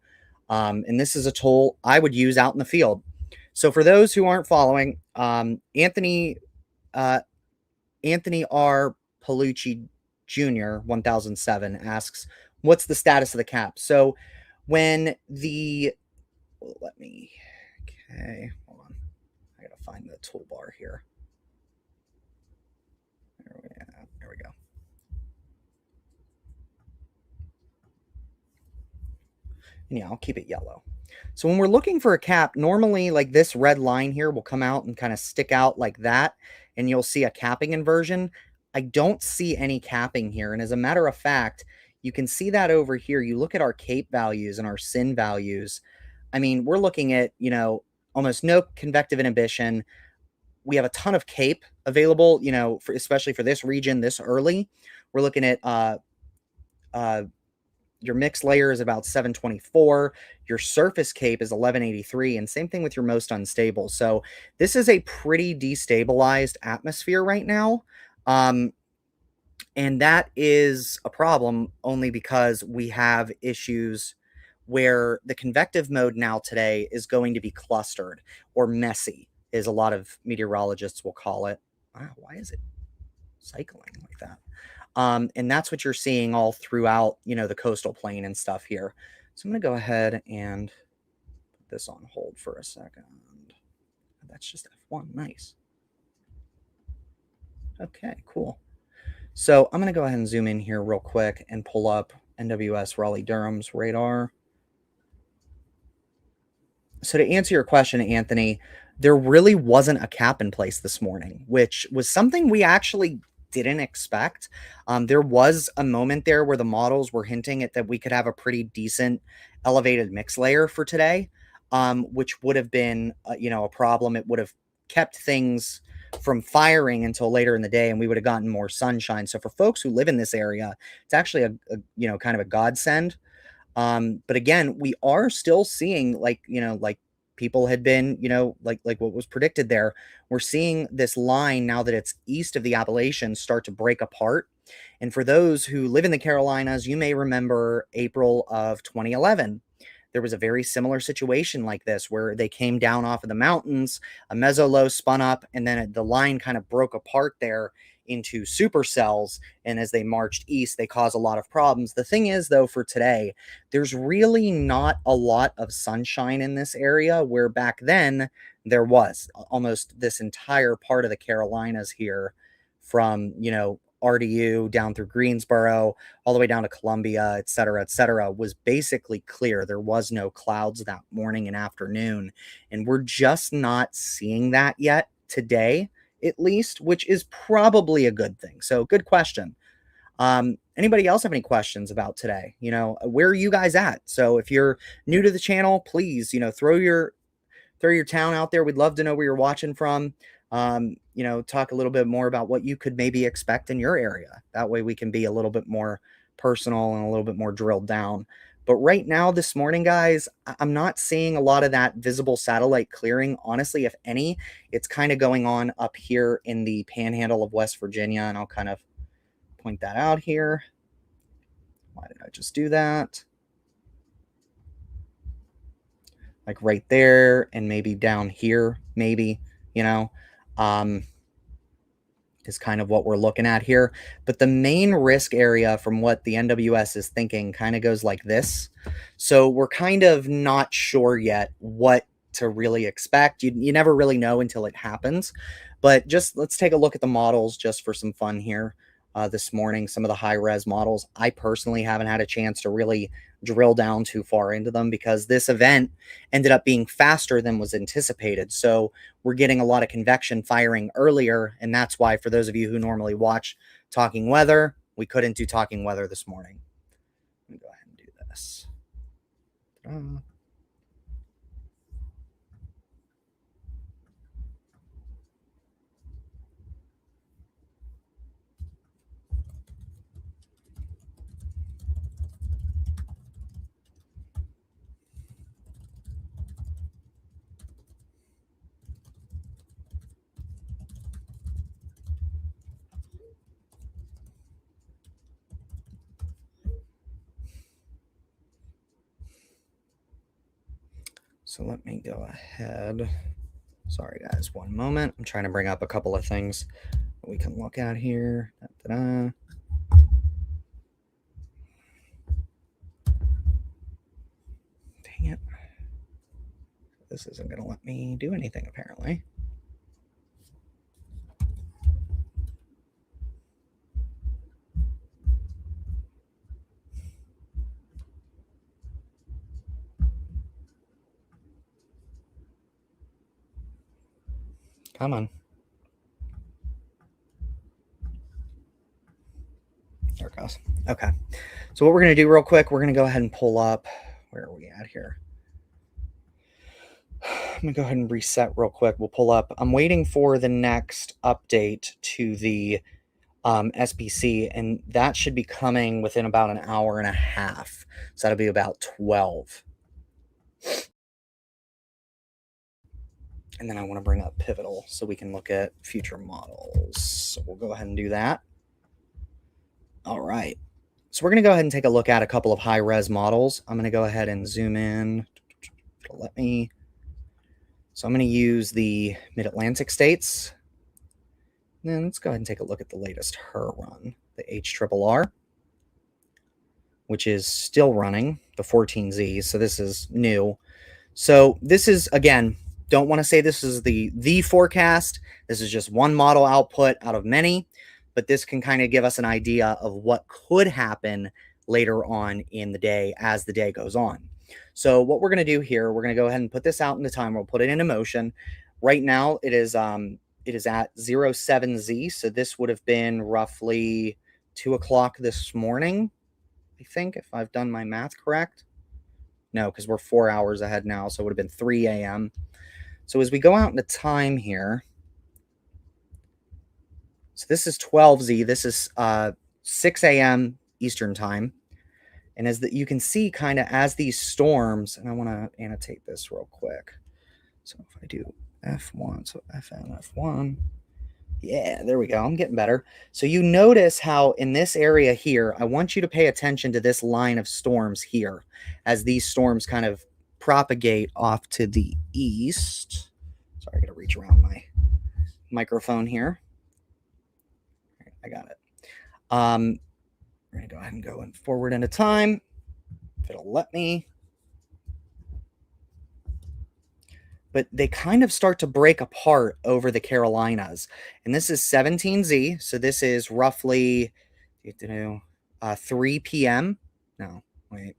And this is a tool I would use out in the field. So for those who aren't following, Anthony R. Palucci Jr., 1007, asks, what's the status of the cap? So when the, hold on. I got to find the toolbar here. There we go. And yeah, I'll keep it yellow. So when we're looking for a cap, normally like this red line here will come out and kind of stick out like that, and you'll see a capping inversion. I don't see any capping here. And as a matter of fact, you can see that over here. You look at our CAPE values and our SIN values. I mean, we're looking at, you know, almost no convective inhibition. We have a ton of CAPE available, you know, especially for this region this early. We're looking at your mixed layer is about 724. Your surface CAPE is 1183, and same thing with your most unstable. So this is a pretty destabilized atmosphere right now. And that is a problem only because we have issues where the convective mode now today is going to be clustered, or messy, as a lot of meteorologists will call it. Wow, why is it cycling like that? And that's what you're seeing all throughout, you know, the coastal plain and stuff here. So I'm going to go ahead and put this on hold for a second. That's just F1. Nice. Okay, cool. So I'm going to go ahead and zoom in here real quick and pull up NWS Raleigh-Durham's radar. So to answer your question, Anthony, there really wasn't a cap in place this morning, which was something we actually didn't expect. There was a moment there where the models were hinting at that we could have a pretty decent elevated mix layer for today, which would have been, you know, a problem. It would have kept things from firing until later in the day, and we would have gotten more sunshine. So for folks who live in this area, it's actually a you know, kind of a godsend. But again, we are still seeing, like, you know, like people had been, you know, like what was predicted there. We're seeing this line now that it's east of the Appalachians start to break apart. And for those who live in the Carolinas, you may remember April of 2011. There was a very similar situation like this where they came down off of the mountains, a mesolow spun up, and then the line kind of broke apart there into supercells. And as they marched east, they caused a lot of problems. The thing is, though, for today, there's really not a lot of sunshine in this area, where back then there was almost this entire part of the Carolinas here from, you know, RDU down through Greensboro, all the way down to Columbia, et cetera, was basically clear. There was no clouds that morning and afternoon. And we're just not seeing that yet today, at least, which is probably a good thing. So good question. Anybody else have any questions about today? You know, where are you guys at? So if you're new to the channel, please, you know, throw your town out there. We'd love to know where you're watching from. You know, talk a little bit more about what you could maybe expect in your area. That way we can be a little bit more personal and a little bit more drilled down. But right now, this morning, guys, I'm not seeing a lot of that visible satellite clearing. Honestly, if any, it's kind of going on up here in the panhandle of West Virginia. And I'll kind of point that out here. Why did I just do that? Like right there, and maybe down here, maybe, you know. is kind of what we're looking at here. But the main risk area from what the NWS is thinking kind of goes like this. So we're kind of not sure yet what to really expect. You never really know until it happens. But just let's take a look at the models just for some fun here this morning. Some of the high-res models. I personally haven't had a chance to really drill down too far into them because this event ended up being faster than was anticipated. So we're getting a lot of convection firing earlier, and that's why for those of you who normally watch Talking Weather, we couldn't do Talking Weather this morning. Let me go ahead and do this. Ta-da. So let me go ahead. Sorry, guys, one moment. I'm trying to bring up a couple of things that we can look at here. Da-da-da. Dang it. This isn't going to let me do anything, apparently. Come on. There it goes. Okay. So what we're going to do real quick, we're going to go ahead and pull up. Where are we at here? I'm going to go ahead and reset real quick. We'll pull up. I'm waiting for the next update to the SPC, and that should be coming within about an hour and a half. So that'll be about 12. And then I want to bring up Pivotal so we can look at future models. So we'll go ahead and do that. All right. So we're going to go ahead and take a look at a couple of high-res models. I'm going to go ahead and zoom in. It'll let me. So I'm going to use the Mid-Atlantic states. And then let's go ahead and take a look at the latest HUR run, the HRRR, which is still running, the 14Z. So this is new. So this is, again, don't want to say this is the forecast. This is just one model output out of many, but this can kind of give us an idea of what could happen later on in the day as the day goes on. So what we're going to do here, we're going to go ahead and put this out in the timer. We'll put it into motion. Right now it is at 07Z. So this would have been roughly 2 o'clock this morning, I think, if I've done my math correct. No, because we're 4 hours ahead now. So it would have been 3 a.m. So as we go out into time here, so this is 12Z. This is 6 a.m. Eastern time. And as you can see, kind of as these storms, and I want to annotate this real quick. So if I do F1, so FN F1, yeah, there we go. I'm getting better. So you notice how in this area here, I want you to pay attention to this line of storms here as these storms kind of propagate off to the east. Sorry, I got to reach around my microphone here. All right, I got it. We're going to go ahead and go forward into time, if it'll let me. But they kind of start to break apart over the Carolinas. And this is 17Z, so this is roughly 3 p.m. No, wait.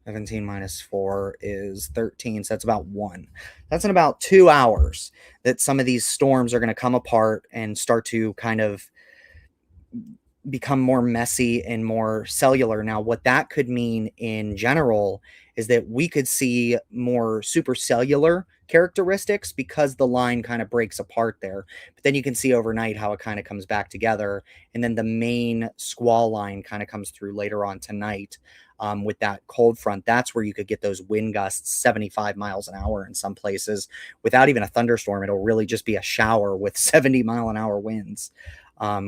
17 minus 4 is 13, so that's about 1. That's in about 2 hours that some of these storms are going to come apart and start to kind of become more messy and more cellular. Now, what that could mean in general is that we could see more supercellular characteristics because the line kind of breaks apart there. But then you can see overnight how it kind of comes back together. And then the main squall line kind of comes through later on tonight with that cold front. That's where you could get those wind gusts 75 miles an hour in some places without even a thunderstorm. It'll really just be a shower with 70 mile an hour winds,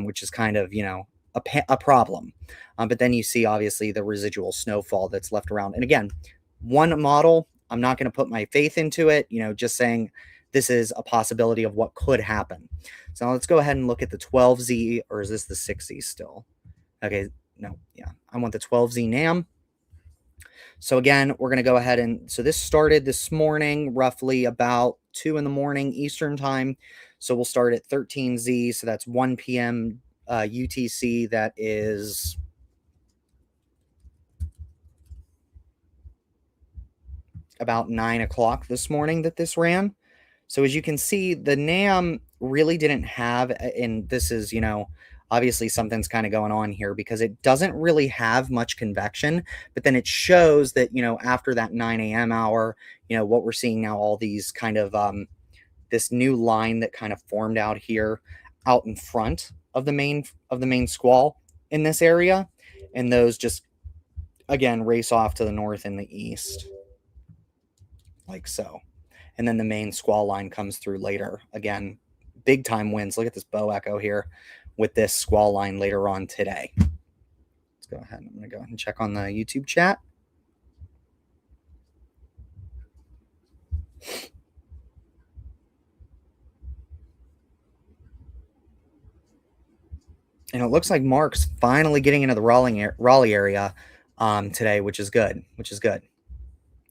which is kind of, a problem. But then you see obviously the residual snowfall that's left around. And again, one model, I'm not going to put my faith into it, just saying this is a possibility of what could happen. So now let's go ahead and look at the 12Z, or is this the 6Z still? Okay, no, yeah, I want the 12Z NAM. So again, we're going to go ahead and, so this started this morning, roughly about 2 in the morning Eastern time. So we'll start at 13Z. So that's 1 p.m. UTC. That is about 9 o'clock this morning that this ran. So as you can see, the NAM really didn't have, and this is, obviously something's kind of going on here because it doesn't really have much convection, but then it shows that, after that 9 a.m. hour, what we're seeing now, all these kind of, this new line that kind of formed out here out in front of the main squall in this area. And those just, again, race off to the north and the east like so. And then the main squall line comes through later. Again, big time winds. Look at this bow echo here with this squall line later on today. Let's go ahead. I'm going to go ahead and check on the YouTube chat. And it looks like Mark's finally getting into the Raleigh area today, which is good.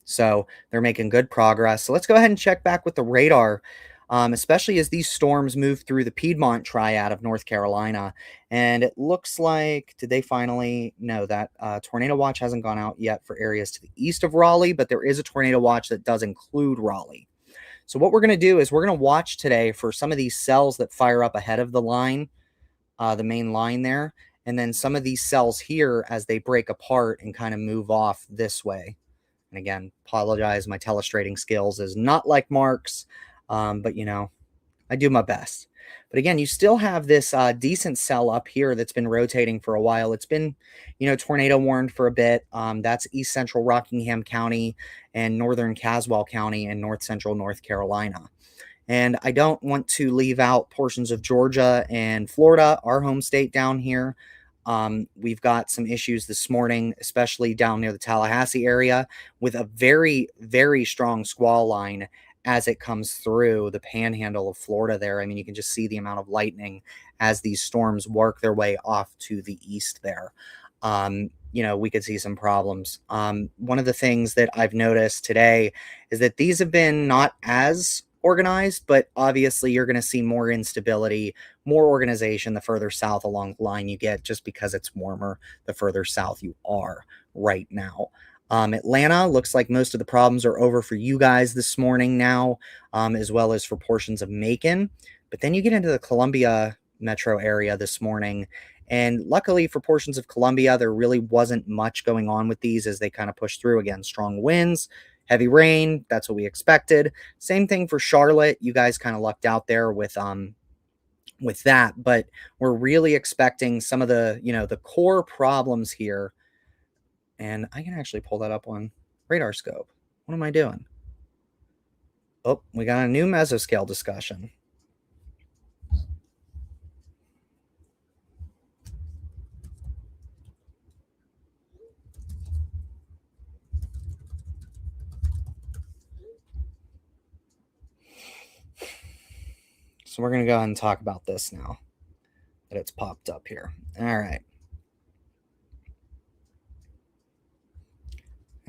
So they're making good progress. So let's go ahead and check back with the radar, especially as these storms move through the Piedmont Triad of North Carolina. And it looks like, did they finally? No, that tornado watch hasn't gone out yet for areas to the east of Raleigh, but there is a tornado watch that does include Raleigh. So what we're going to do is we're going to watch today for some of these cells that fire up ahead of the line, the main line there, and then some of these cells here as they break apart and kind of move off this way. And again, apologize, my telestrating skills is not like Mark's, but I do my best. But again, you still have this decent cell up here that's been rotating for a while. It's been, tornado warned for a bit. That's East Central Rockingham County and Northern Caswell County and North Central North Carolina. And I don't want to leave out portions of Georgia and Florida, our home state down here. We've got some issues this morning, especially down near the Tallahassee area, with a very, very strong squall line as it comes through the panhandle of Florida there. I mean, you can just see the amount of lightning as these storms work their way off to the east there. We could see some problems. One of the things that I've noticed today is that these have been not as organized, but obviously you're going to see more instability, more organization the further south along the line you get, just because it's warmer the further south you are right now. Atlanta looks like most of the problems are over for you guys this morning now, as well as for portions of Macon. But then you get into the Columbia metro area this morning. And luckily for portions of Columbia, there really wasn't much going on with these as they kind of push through. Again, strong winds, heavy rain. That's what we expected. Same thing for Charlotte. You guys kind of lucked out there with that. But we're really expecting some of the, the core problems here. And I can actually pull that up on radar scope. What am I doing? Oh, we got a new mesoscale discussion. So we're going to go ahead and talk about this now that it's popped up here. All right.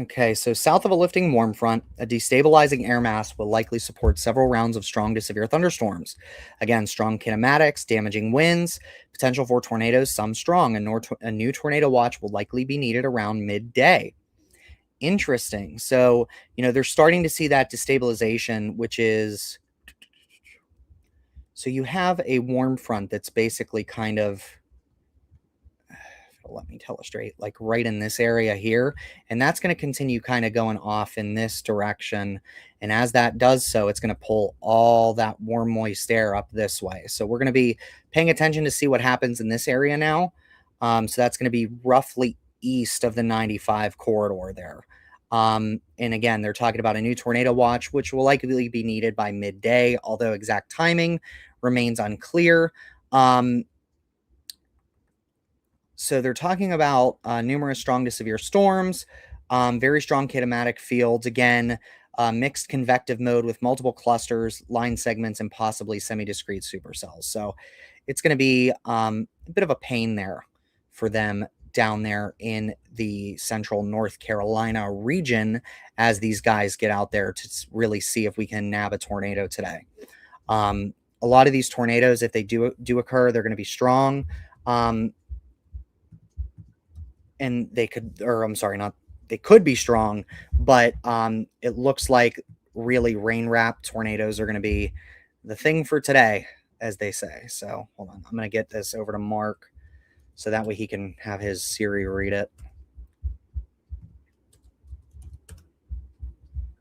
Okay, so south of a lifting warm front, a destabilizing air mass will likely support several rounds of strong to severe thunderstorms. Again, strong kinematics, damaging winds, potential for tornadoes, some strong. A new tornado watch will likely be needed around midday. Interesting. So, they're starting to see that destabilization, which is... So you have a warm front that's basically kind of... let me telestrate, like right in this area here. And that's going to continue kind of going off in this direction. And as that does so, it's going to pull all that warm, moist air up this way. So we're going to be paying attention to see what happens in this area now. So that's going to be roughly east of the 95 corridor there. And again, they're talking about a new tornado watch, which will likely be needed by midday, although exact timing remains unclear. So they're talking about numerous strong to severe storms, very strong kinematic fields. Again, mixed convective mode with multiple clusters, line segments, and possibly semi-discrete supercells. So it's going to be a bit of a pain there for them down there in the central North Carolina region as these guys get out there to really see if we can nab a tornado today. A lot of these tornadoes, if they do occur, they're going to be strong. And they could, or I'm sorry, not, they could be strong, but it looks like really rain-wrapped tornadoes are going to be the thing for today, as they say. So hold on, I'm going to get this over to Mark so that way he can have his Siri read it.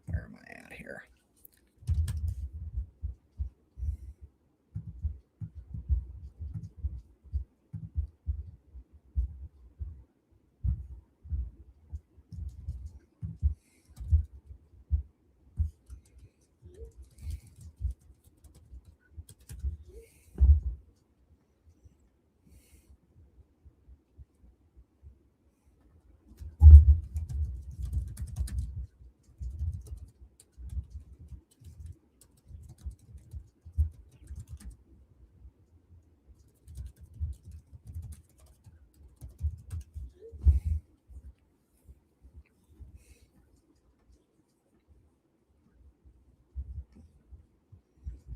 Where am I at here?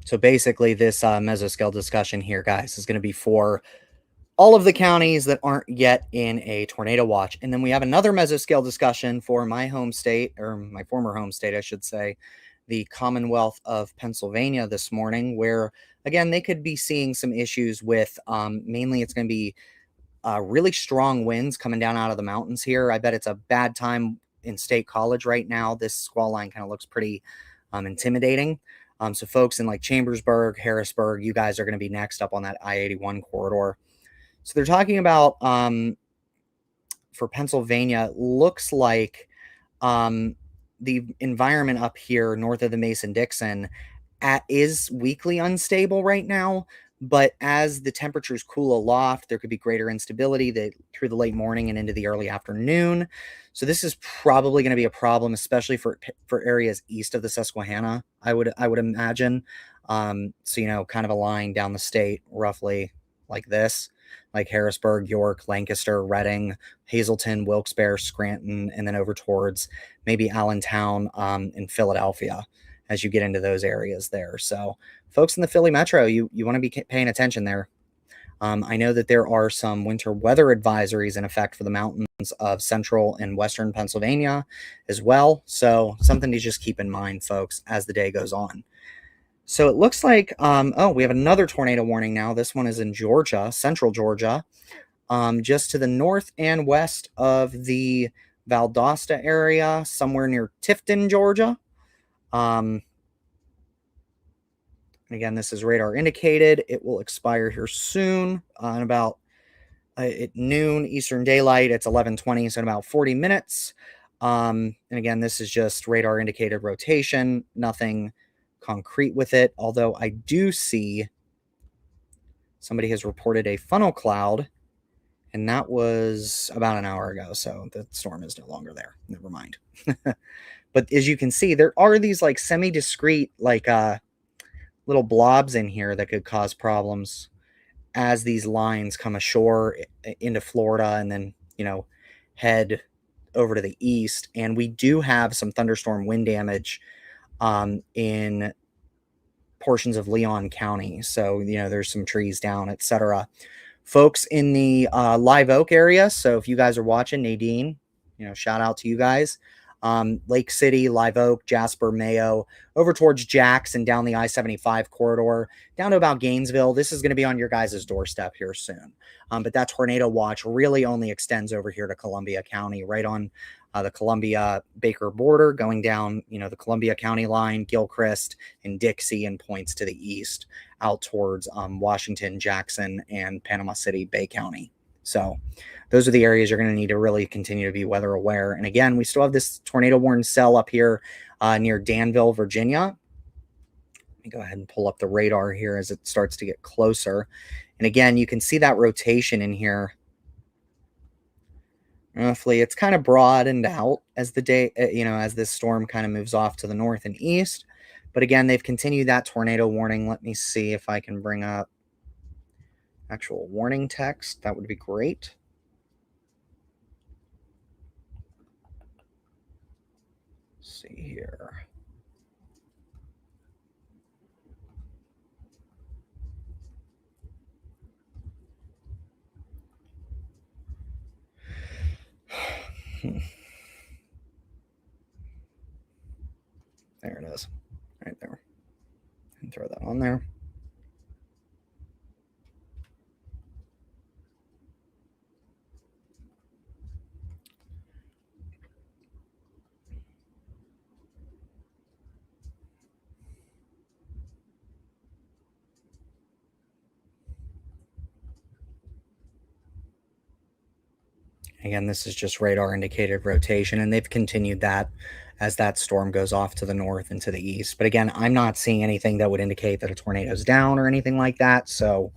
So basically, this mesoscale discussion here, guys, is going to be for all of the counties that aren't yet in a tornado watch. And then we have another mesoscale discussion for my home state, or my former home state, I should say, the Commonwealth of Pennsylvania this morning, where, again, they could be seeing some issues with, mainly it's going to be really strong winds coming down out of the mountains here. I bet it's a bad time in State College right now. This squall line kind of looks pretty intimidating. So folks in like Chambersburg, Harrisburg, you guys are going to be next up on that I-81 corridor. So they're talking about, for Pennsylvania, looks like the environment up here north of the Mason-Dixon is weakly unstable right now. But as the temperatures cool aloft, there could be greater instability through the late morning and into the early afternoon. So this is probably going to be a problem, especially for areas east of the Susquehanna, I would imagine. So, you know, kind of a line down the state, roughly like this, like Harrisburg, York, Lancaster, Reading, Hazleton, Wilkes-Barre, Scranton, and then over towards maybe Allentown and Philadelphia as you get into those areas there. So folks in the Philly metro, you want to be paying attention there. I know that there are some winter weather advisories in effect for the mountains of central and western Pennsylvania as well. So something to just keep in mind, folks, as the day goes on. So it looks like, we have another tornado warning now. This one is in Georgia, central Georgia, just to the north and west of the Valdosta area, somewhere near Tifton, Georgia. Again, this is radar indicated. It will expire here soon in about at noon Eastern Daylight. It's 11:20, so in about 40 minutes. And again, this is just radar indicated rotation, nothing concrete with it. Although I do see somebody has reported a funnel cloud, and that was about an hour ago. So the storm is no longer there. Never mind. But as you can see, there are these like semi-discrete, like little blobs in here that could cause problems as these lines come ashore into Florida and then, you know, head over to the east. And we do have some thunderstorm wind damage in portions of Leon County. So, you know, there's some trees down, etc. Folks in the Live Oak area. So if you guys are watching, Nadine, you know, shout out to you guys. Lake City, Live Oak, Jasper, Mayo, over towards Jackson, down the I-75 corridor, down to about Gainesville. This is going to be on your guys' doorstep here soon. But that tornado watch really only extends over here to Columbia County, right on the Columbia-Baker border, going down, you know, the Columbia County line, Gilchrist, and Dixie, and points to the east out towards Washington, Jackson, and Panama City, Bay County. So those are the areas you're going to need to really continue to be weather aware. And again, we still have this tornado warning cell up here near Danville, Virginia. Let me go ahead and pull up the radar here as it starts to get closer. And again, you can see that rotation in here Roughly, it's kind of broadened out as the day, as this storm kind of moves off to the north and east. But again, they've continued that tornado warning. Let me see if I can bring up actual warning text. That would be great. Let's see here. There it is, right there. And throw that on there. Again, this is just radar indicated rotation, and they've continued that as that storm goes off to the north and to the east. But again, I'm not seeing anything that would indicate that a tornado's down or anything like that. So,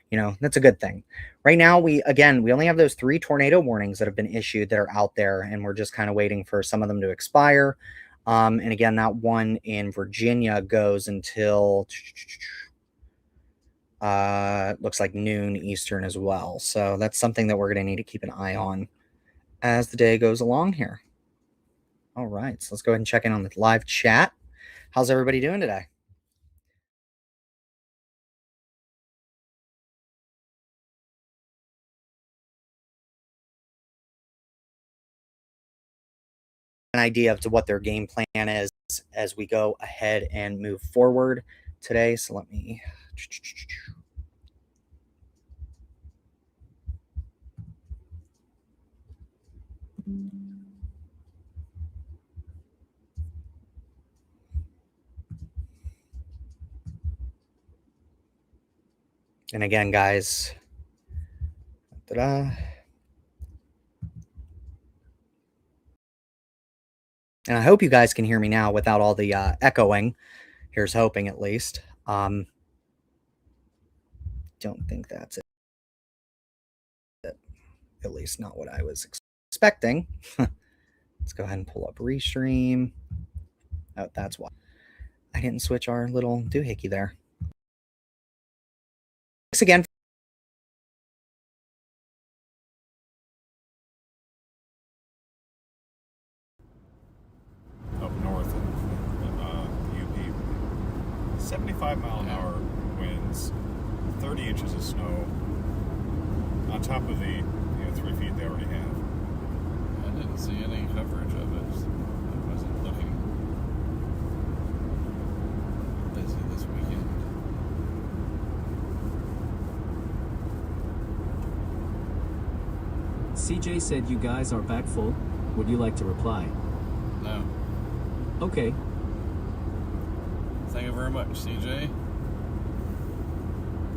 that's a good thing. Right now, we only have those 3 tornado warnings that have been issued that are out there, and we're just kind of waiting for some of them to expire. And again, that one in Virginia goes until looks like noon Eastern as well. So that's something that we're going to need to keep an eye on as the day goes along here. All right, so let's go ahead and check in on the live chat. How's everybody doing today? An idea of what their game plan is as we go ahead and move forward today. So let me... And again, guys, and I hope you guys can hear me now without all the echoing. Here's hoping, at least. Don't think that's it. At least not what I was expecting. Let's go ahead and pull up Restream. Oh, that's why. I didn't switch our little doohickey there. Thanks again. Up north in UP, 75-mile-an-hour winds, 30 inches of snow, on top of the 3 feet they already have. I didn't see any coverage of it. I wasn't looking. Busy this weekend. CJ said you guys are back full. Would you like to reply? No. Okay. Thank you very much, CJ.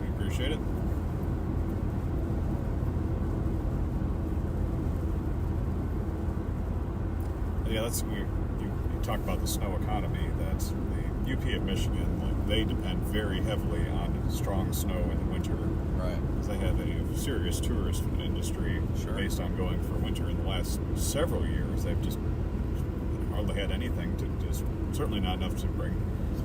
We appreciate it. Yeah, you talk about the snow economy. That's the UP of Michigan. They depend very heavily on strong snow in the winter. Right. Because they have a serious tourist industry based on going for winter. In the last several years, they've just hardly had anything certainly not enough to bring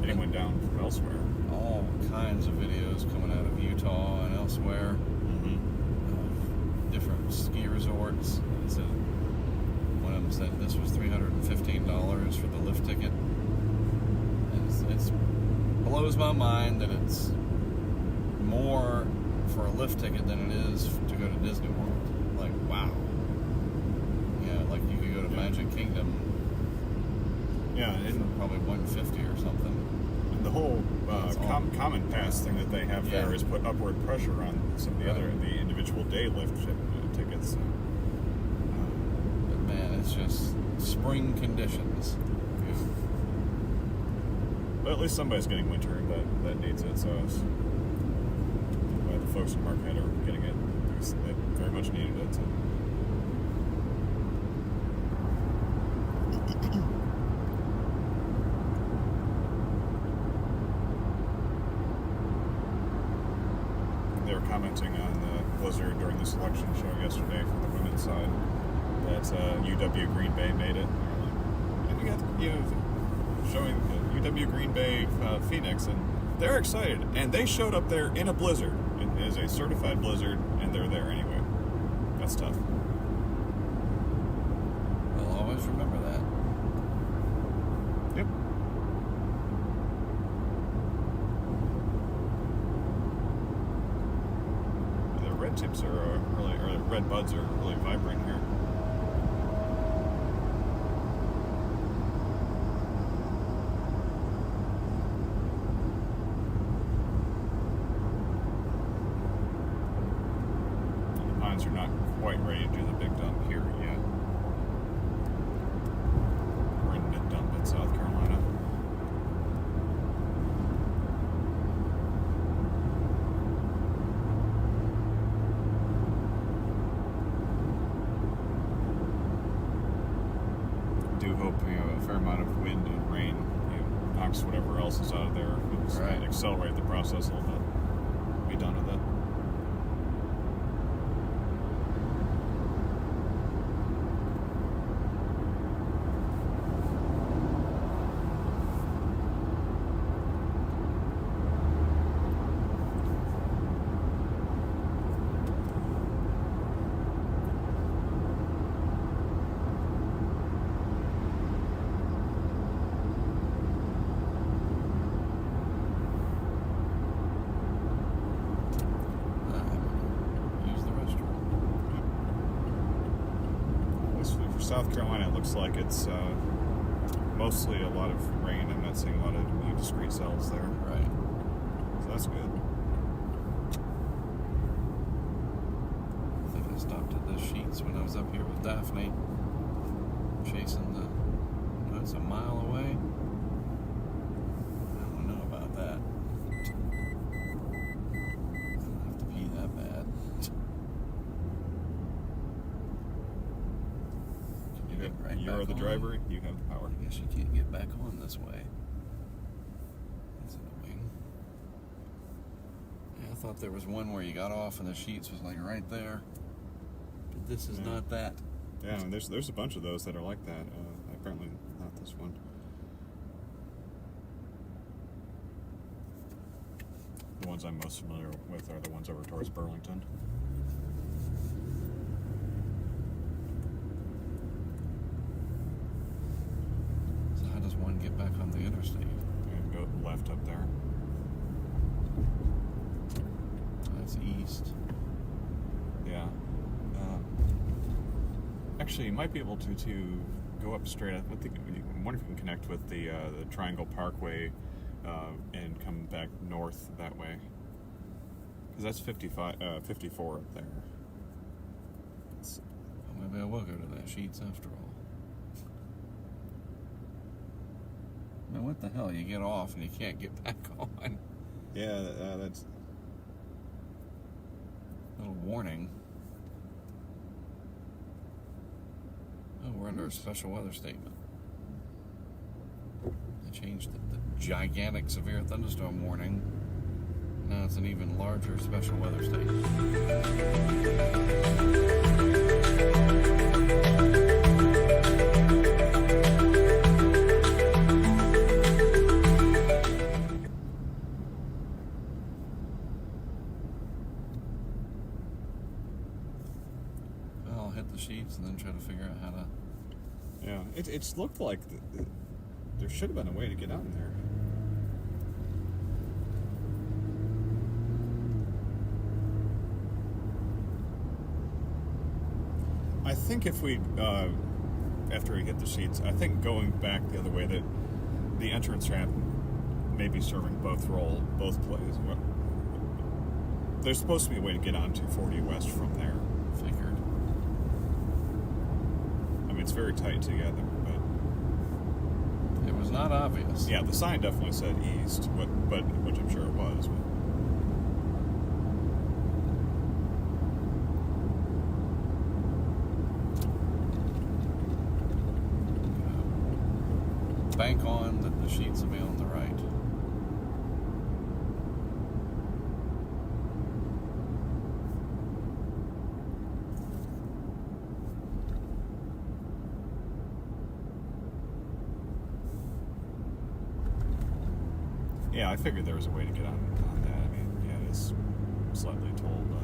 anyone down from elsewhere. All kinds of videos coming out of Utah and elsewhere. Different ski resorts. One of them said this was $315 for the lift ticket. And it blows my mind that it's more for a lift ticket than it is to go to Disney World. Like, wow. Yeah, like you could go to Magic Kingdom. Yeah, and probably $150 or something. And the whole common pass thing that they have there is put upward pressure on some of the individual day lift tickets. But man, it's just spring conditions. But at least somebody's getting winter that needs it. So it's glad the folks in Marquette are getting it. They very much needed it. So. They were commenting on the blizzard during the selection show yesterday for the women's side. that UW Green Bay made it. And you got showing UW Green Bay Phoenix, and they're excited, and they showed up there in a blizzard. It is a certified blizzard, and they're there anyway. That's tough. I'll always remember that. Yep. The red tips are really, or the red buds are really vibrant here. Are not quite ready to do the big dump here yet. We're in mid-dump in South Carolina. Do hope a fair amount of wind and rain knocks whatever else is out of there. Right. Accelerate the process a little bit. Be done with it. South Carolina, it looks like it's mostly a lot of rain. I'm not seeing a lot of new discrete cells there. Right. So that's good. I think I stopped at the sheets when I was up here with Daphne, chasing the. That's a mile away. I don't know about that. I don't have to pee that bad. You're the driver, you have the power. I guess you can't get back on this way. That's annoying. Yeah, I thought there was one where you got off and the sheets was like right there. But this is not that. Yeah, and there's a bunch of those that are like that. Apparently not this one. The ones I'm most familiar with are the ones over towards Burlington. One get back on the interstate. And go left up there. That's east. Yeah. Actually, you might be able to go up straight. I wonder if you can connect with the Triangle Parkway and come back north that way. Because that's 54 up there. Well, maybe I will go to that sheets after all. Now, what the hell? You get off and you can't get back on. Yeah, that's... Little warning. Oh, we're under a special weather statement. They changed the gigantic severe thunderstorm warning. Now it's an even larger special weather statement. I'll hit the sheets and then try to figure out how to... Yeah, it's looked like there should have been a way to get out in there. I think if we, after we hit the sheets, I think going back the other way, that the entrance ramp may be serving both plays. There's supposed to be a way to get on 240 west from there. Figured. I mean, it's very tight together, but... It was not obvious. Yeah, the sign definitely said east, but which I'm sure it was. But. Bank on that the sheets will be on the right. Yeah, I figured there was a way to get on that. I mean, yeah, it is slightly tall, but...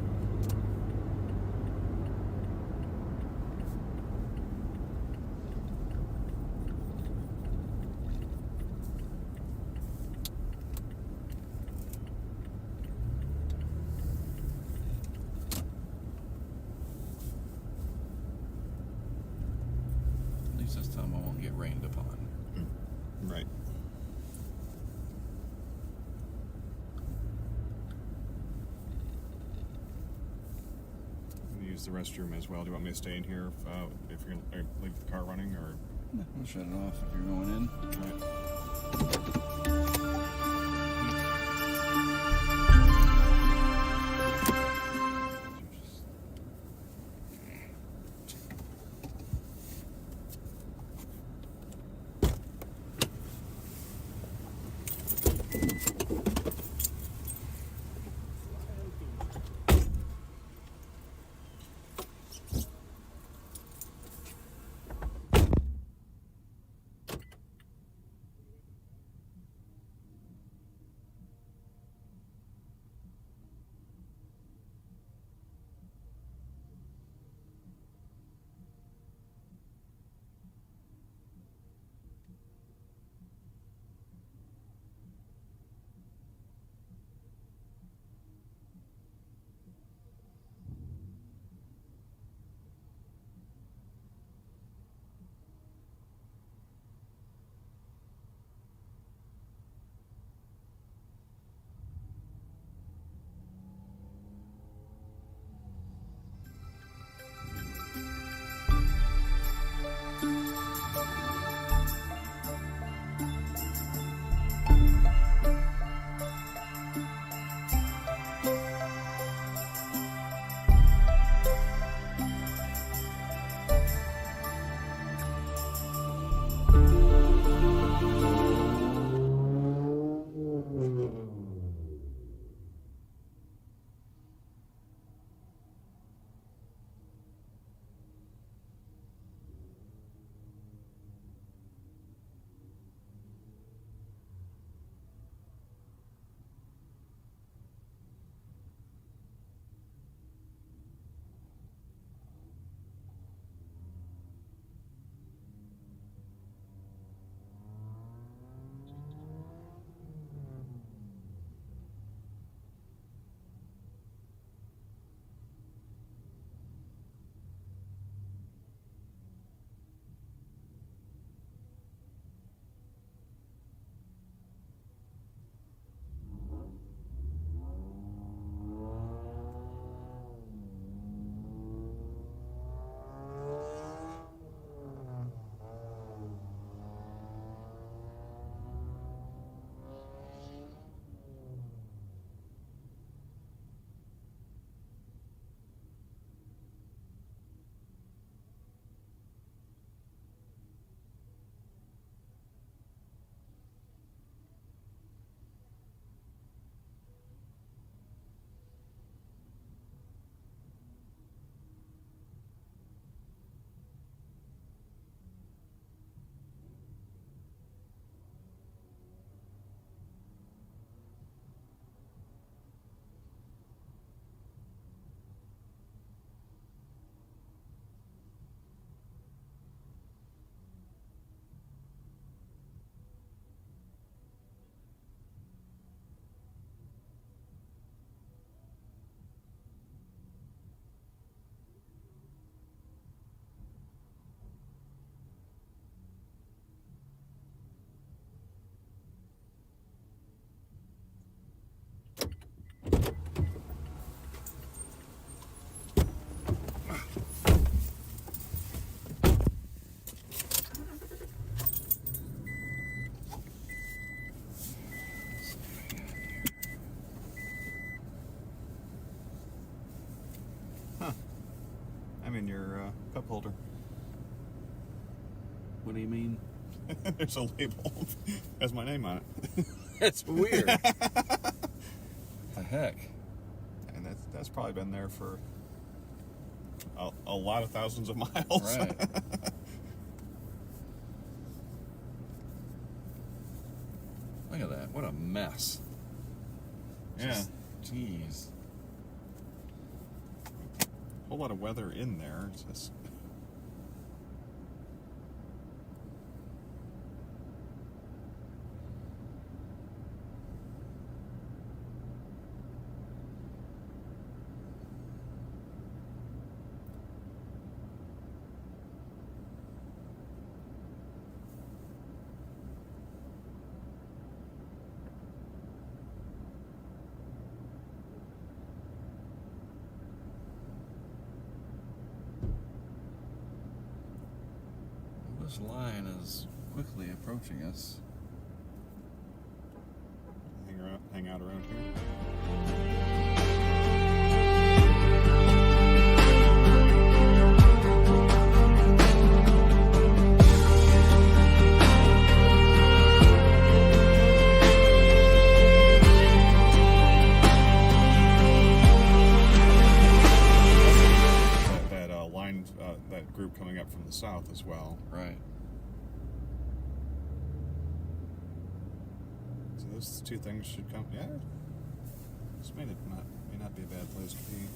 At least this time I won't get rained upon. Right. Use the restroom as well. Do you want me to stay in here if you're going to leave the car running, or? I'll shut it off if you're going in. All right. In your cup holder. What do you mean? There's a label. Has my name on it. That's weird. The heck? And that's probably been there for a lot of thousands of miles. Right. Look at that. What a mess. Yeah. Jeez. A whole lot of weather in there. It's just... This line is quickly approaching us. Hang out around here. That group coming up from the south as well. Right. So those two things should come. Yeah, this may not be a bad place to be.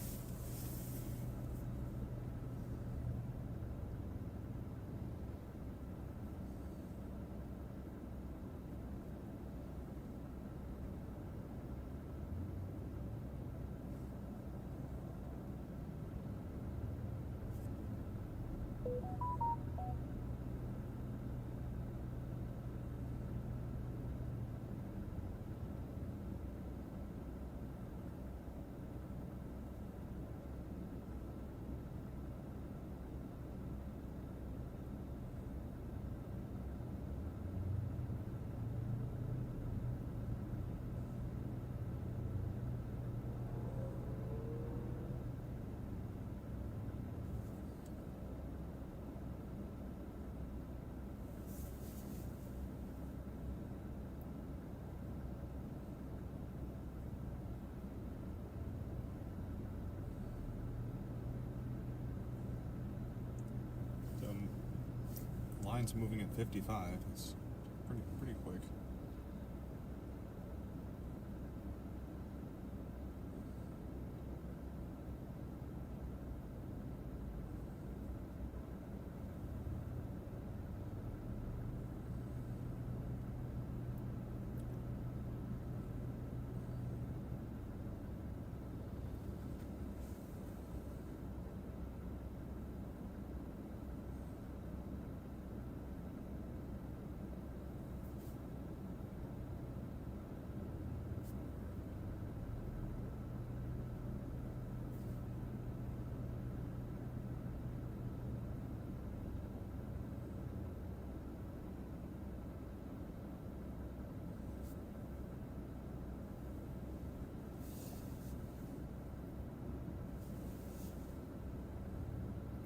Line's moving at 55. It's pretty quick.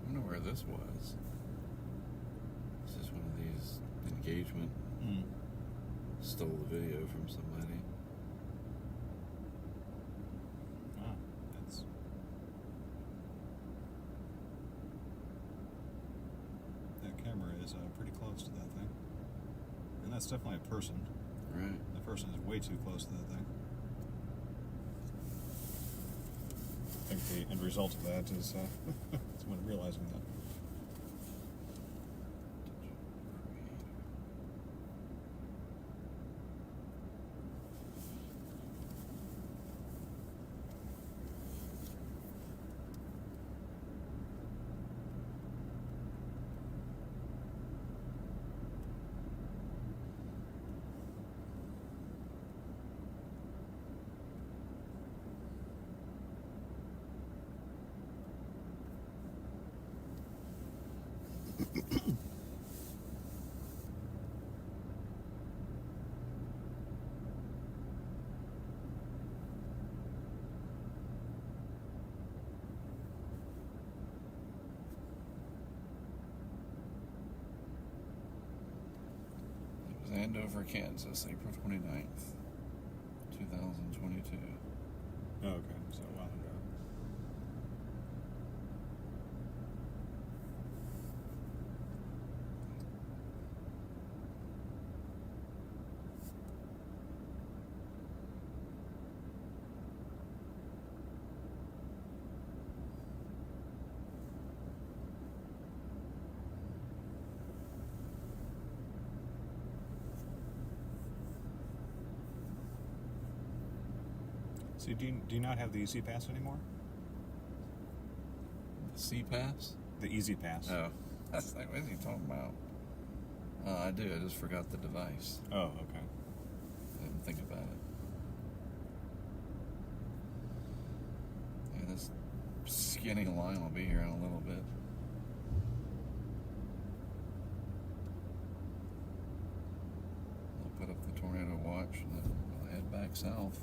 I wonder where this was. This is one of these engagement. Stole the video from somebody. Ah, that's... That camera is pretty close to that thing. And that's definitely a person. Right. The person is way too close to that thing. I think the end result of that is someone realizing that. Andover, Kansas, April 29th, 2022. Oh, okay, so a while ago. So do you not have the Easy Pass anymore? The C-Pass? The Easy Pass. Oh. That's like, what is he talking about? I do. I just forgot the device. Oh, okay. I didn't think about it. Yeah, this skinny line will be here in a little bit. I'll put up the tornado watch and then we'll head back south.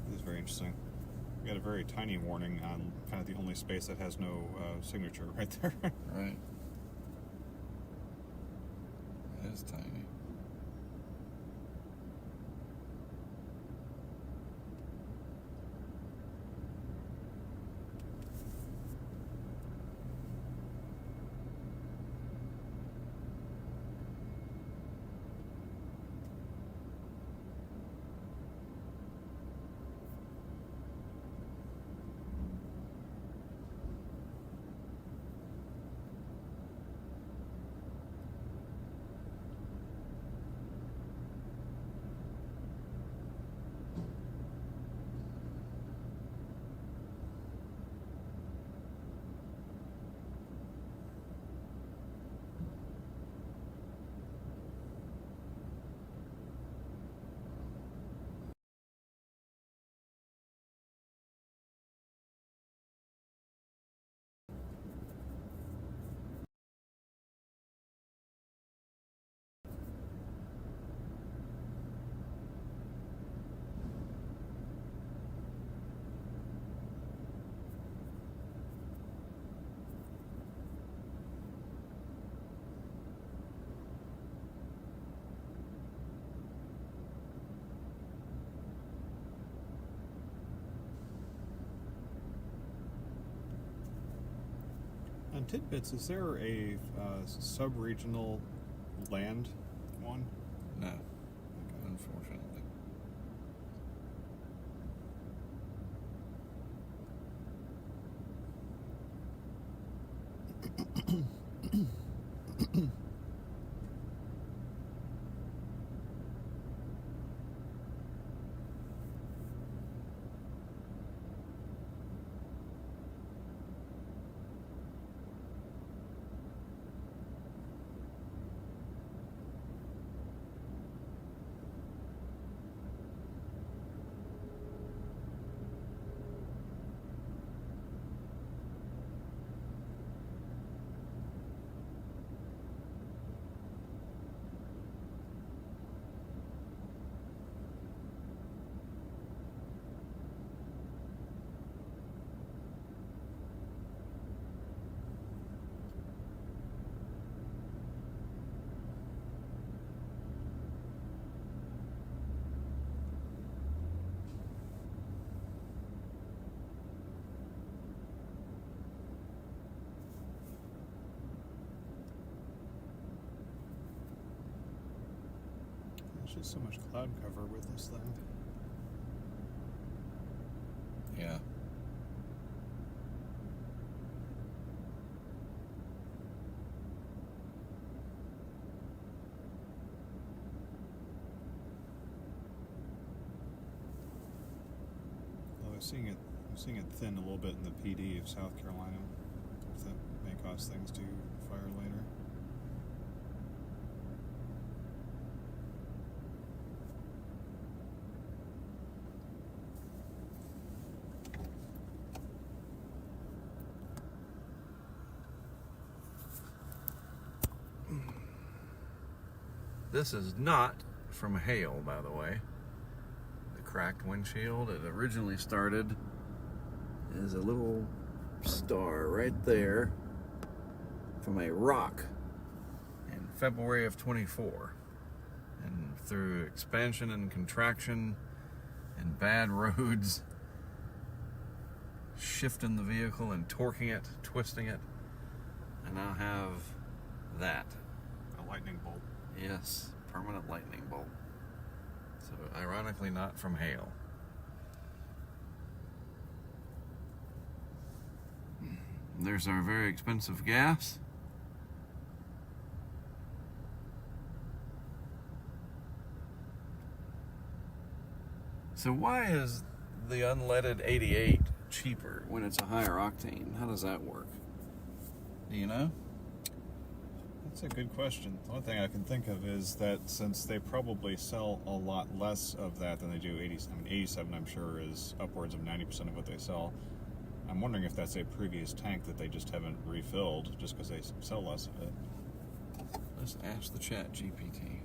This is very interesting. We got a very tiny warning on kind of the only space that has no signature right there. Right. It is tiny. On Tidbits, is there a sub-regional land one? No, unfortunately. There's just so much cloud cover with this thing. Yeah. Although I'm seeing it thin a little bit in the PD of South Carolina. If that may cause things to fire later. This is not from hail, by the way. The cracked windshield, it originally started as a little star right there from a rock in February of 24. And through expansion and contraction and bad roads, shifting the vehicle and torquing it, twisting it. I now have that. A lightning bolt. Yes, permanent lightning bolt. So ironically not from hail. There's our very expensive gas. So why is the unleaded 88 cheaper when it's a higher octane? How does that work? Do you know? That's a good question. The only thing I can think of is that since they probably sell a lot less of that than they do 87, 87 I'm sure is upwards of 90% of what they sell. I'm wondering if that's a previous tank that they just haven't refilled just because they sell less of it. Let's ask the chat GPT.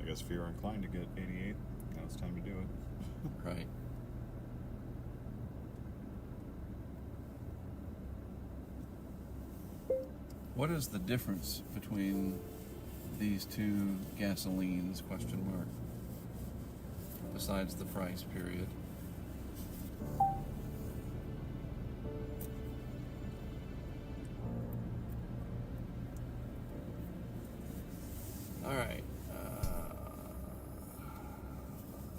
I guess if you're inclined to get 88, now it's time to do it. Right. What is the difference between these two gasolines, question mark, besides the price, period? All right.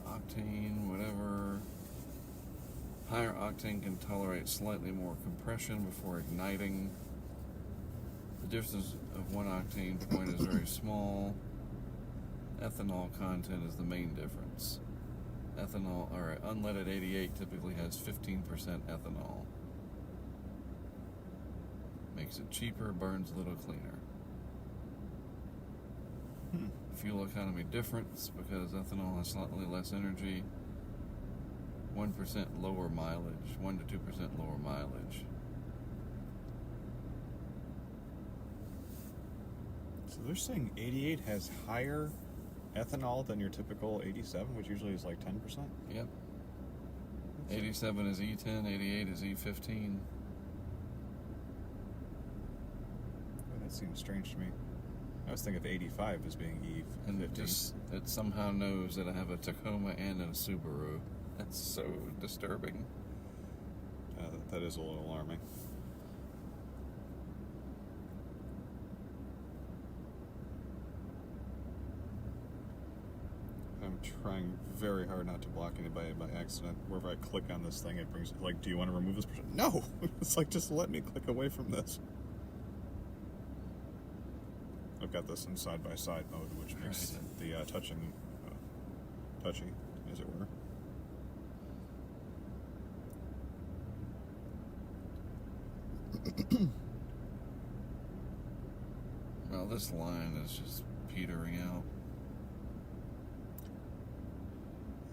Octane, whatever. Higher octane can tolerate slightly more compression before igniting. The difference of 1 octane point is very small. Ethanol content is the main difference. Ethanol, or unleaded 88 typically has 15% ethanol. Makes it cheaper, burns a little cleaner. Fuel economy difference because ethanol has slightly less energy. 1% lower mileage, 1 to 2% lower mileage. So they're saying 88 has higher ethanol than your typical 87, which usually is like 10%? Yep. 87 is E10, 88 is E15. Oh, that seems strange to me. I was thinking of 85 as being E15. And it somehow knows that I have a Tacoma and a Subaru. That's so disturbing. That is a little alarming. I'm trying very hard not to block anybody by accident. Wherever I click on this thing, it brings like, do you want to remove this person? No! It's like, just let me click away from this. I've got this in side-by-side mode, which makes the touching touchy, as it were. Well, this line is just petering out.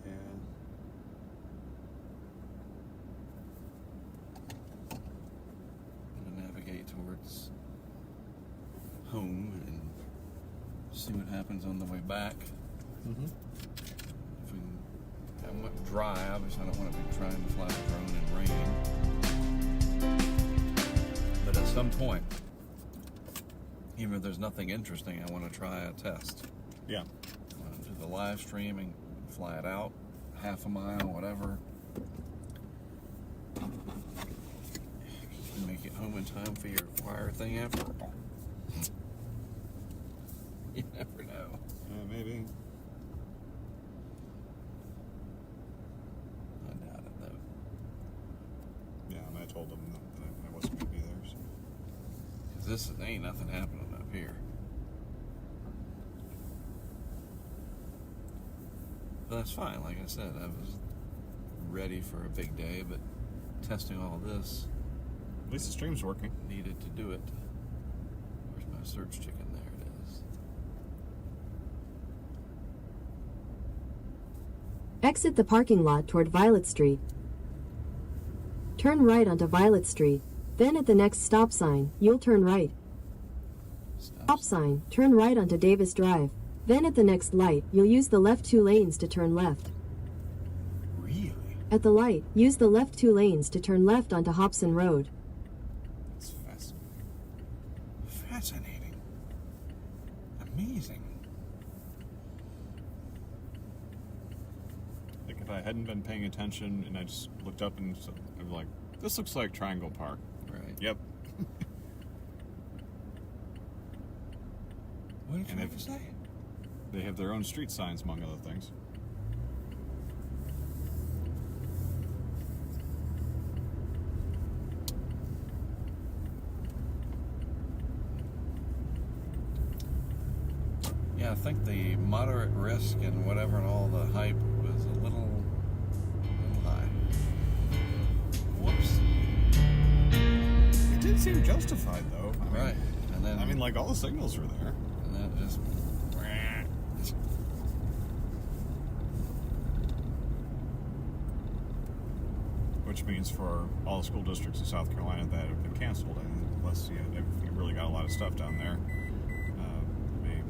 Yeah. I'm going to navigate towards home and see what happens on the way back. Mm-hmm. If we can, I'm dry, obviously I don't want to be trying to fly a drone in rain. But at some point, even if there's nothing interesting, I want to try a test. Yeah. I want to do the live stream and fly it out, half a mile, whatever. Make it home in time for your choir thing after all. You never know. Maybe. I doubt it, though. Yeah, and I told them that I wasn't going to be there. So. Because this ain't nothing happening up here. But that's fine. Like I said, I was ready for a big day, but testing all this, At least the stream's working. needed to do it. Where's my search chicken? There it is. Exit the parking lot toward Violet Street. Turn right onto Violet Street. Then at the next stop sign, you'll turn right. Stop sign, turn right onto Davis Drive. Then at the next light, you'll use the left 2 lanes to turn left. Really? At the light, use the left 2 lanes to turn left onto Hobson Road. It's fascinating. Amazing. Like if I hadn't been paying attention and I just looked up and I'm like, this looks like Triangle Park. Right. Yep. What did you And have if- to say? They have their own street signs, among other things. Yeah, I think the moderate risk and whatever and all the hype was a little high. Whoops. It did seem justified, though. I mean, Right. And then I mean, like all the signals were there. and then it just Which means for all the school districts in South Carolina that have been canceled, unless they've really got a lot of stuff down there, maybe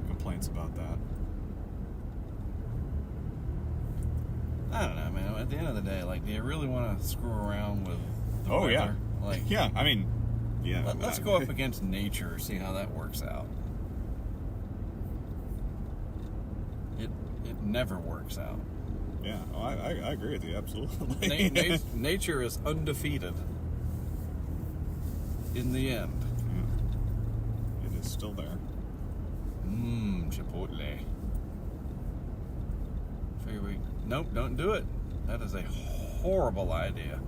complaints about that. I don't know, man. At the end of the day, like, do you really want to screw around with the weather? Yeah, Like, yeah. I mean, yeah. let's go up against nature, see how that works out. It never works out. Yeah, oh, I agree with you absolutely. Nature is undefeated in the end. Yeah. It is still there. Chipotle. Figure we... Nope, don't do it. That is a horrible idea.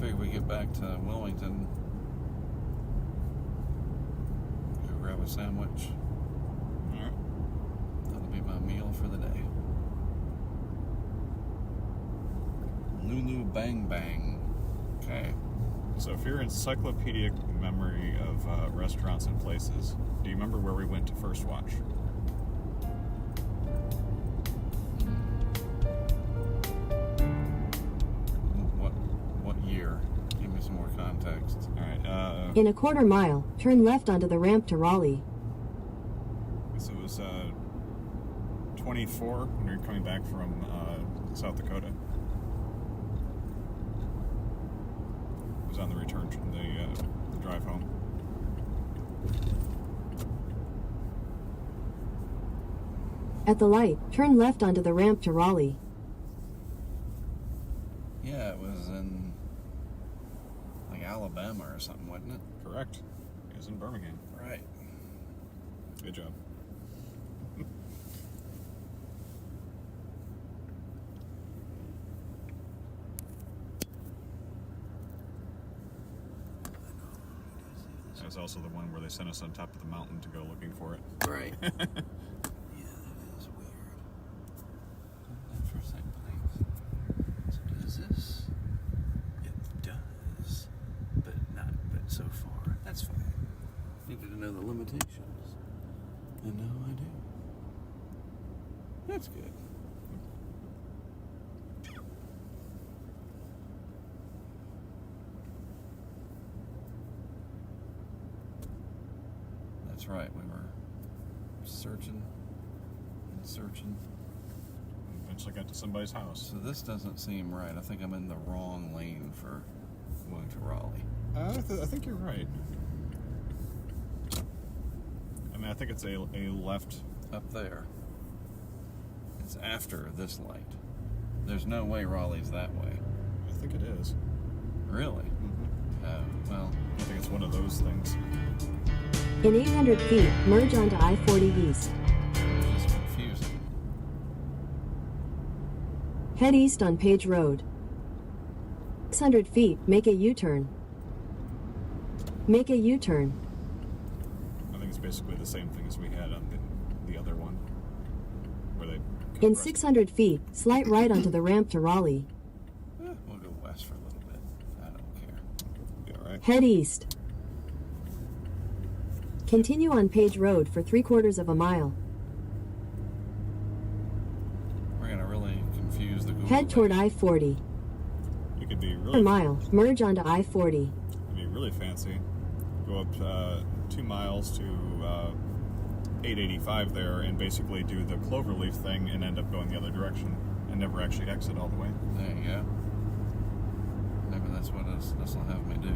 Figure we get back to Wilmington. Go grab a sandwich. All right. That'll be my meal for the day. Lulu Bang Bang. Okay. So, if your encyclopedic memory of restaurants and places, do you remember where we went to first watch? What year? Give me some more context. All right. In a quarter mile, turn left onto the ramp to Raleigh. So it was 24 when we were coming back from South Dakota. It was on the return, the drive home. At the light, turn left onto the ramp to Raleigh. Yeah, it was in like Alabama or something, wasn't it? Correct. It was in Birmingham. Right. Good job. That was also the one where they sent us on top of the mountain to go looking for it. Right. Yeah, that is weird. Hold that for a second, please. So does this? It does, but but so far. That's fine. Needed to know the limitations. And now I do. That's good. That's right, we were searching and searching. Eventually got to somebody's house. So this doesn't seem right. I think I'm in the wrong lane for going to Raleigh. I think you're right. I mean, I think it's a left. Up there. It's after this light. There's no way Raleigh's that way. I think it is. Really? Mm-hmm. Well, I think it's one of those things. In 800 feet, merge onto I-40 East. it's just confusing. Head east on Page Road. 600 feet, make a U-turn. Make a U-turn. I think it's basically the same thing as we had on the other one, where they. In 600 feet, slight right onto the ramp to Raleigh. We'll go west for a little bit. I don't care. Yeah, right. Head east. Continue on Page Road for 3/4 of a mile. We're gonna really confuse the Google. Head toward page. I-40. You could be Per really. mile, merge onto I-40. Could be really fancy. Go up 2 miles to 885 there and basically do the cloverleaf thing and end up going the other direction and never actually exit all the way. There you go. Maybe that's what this will have me do.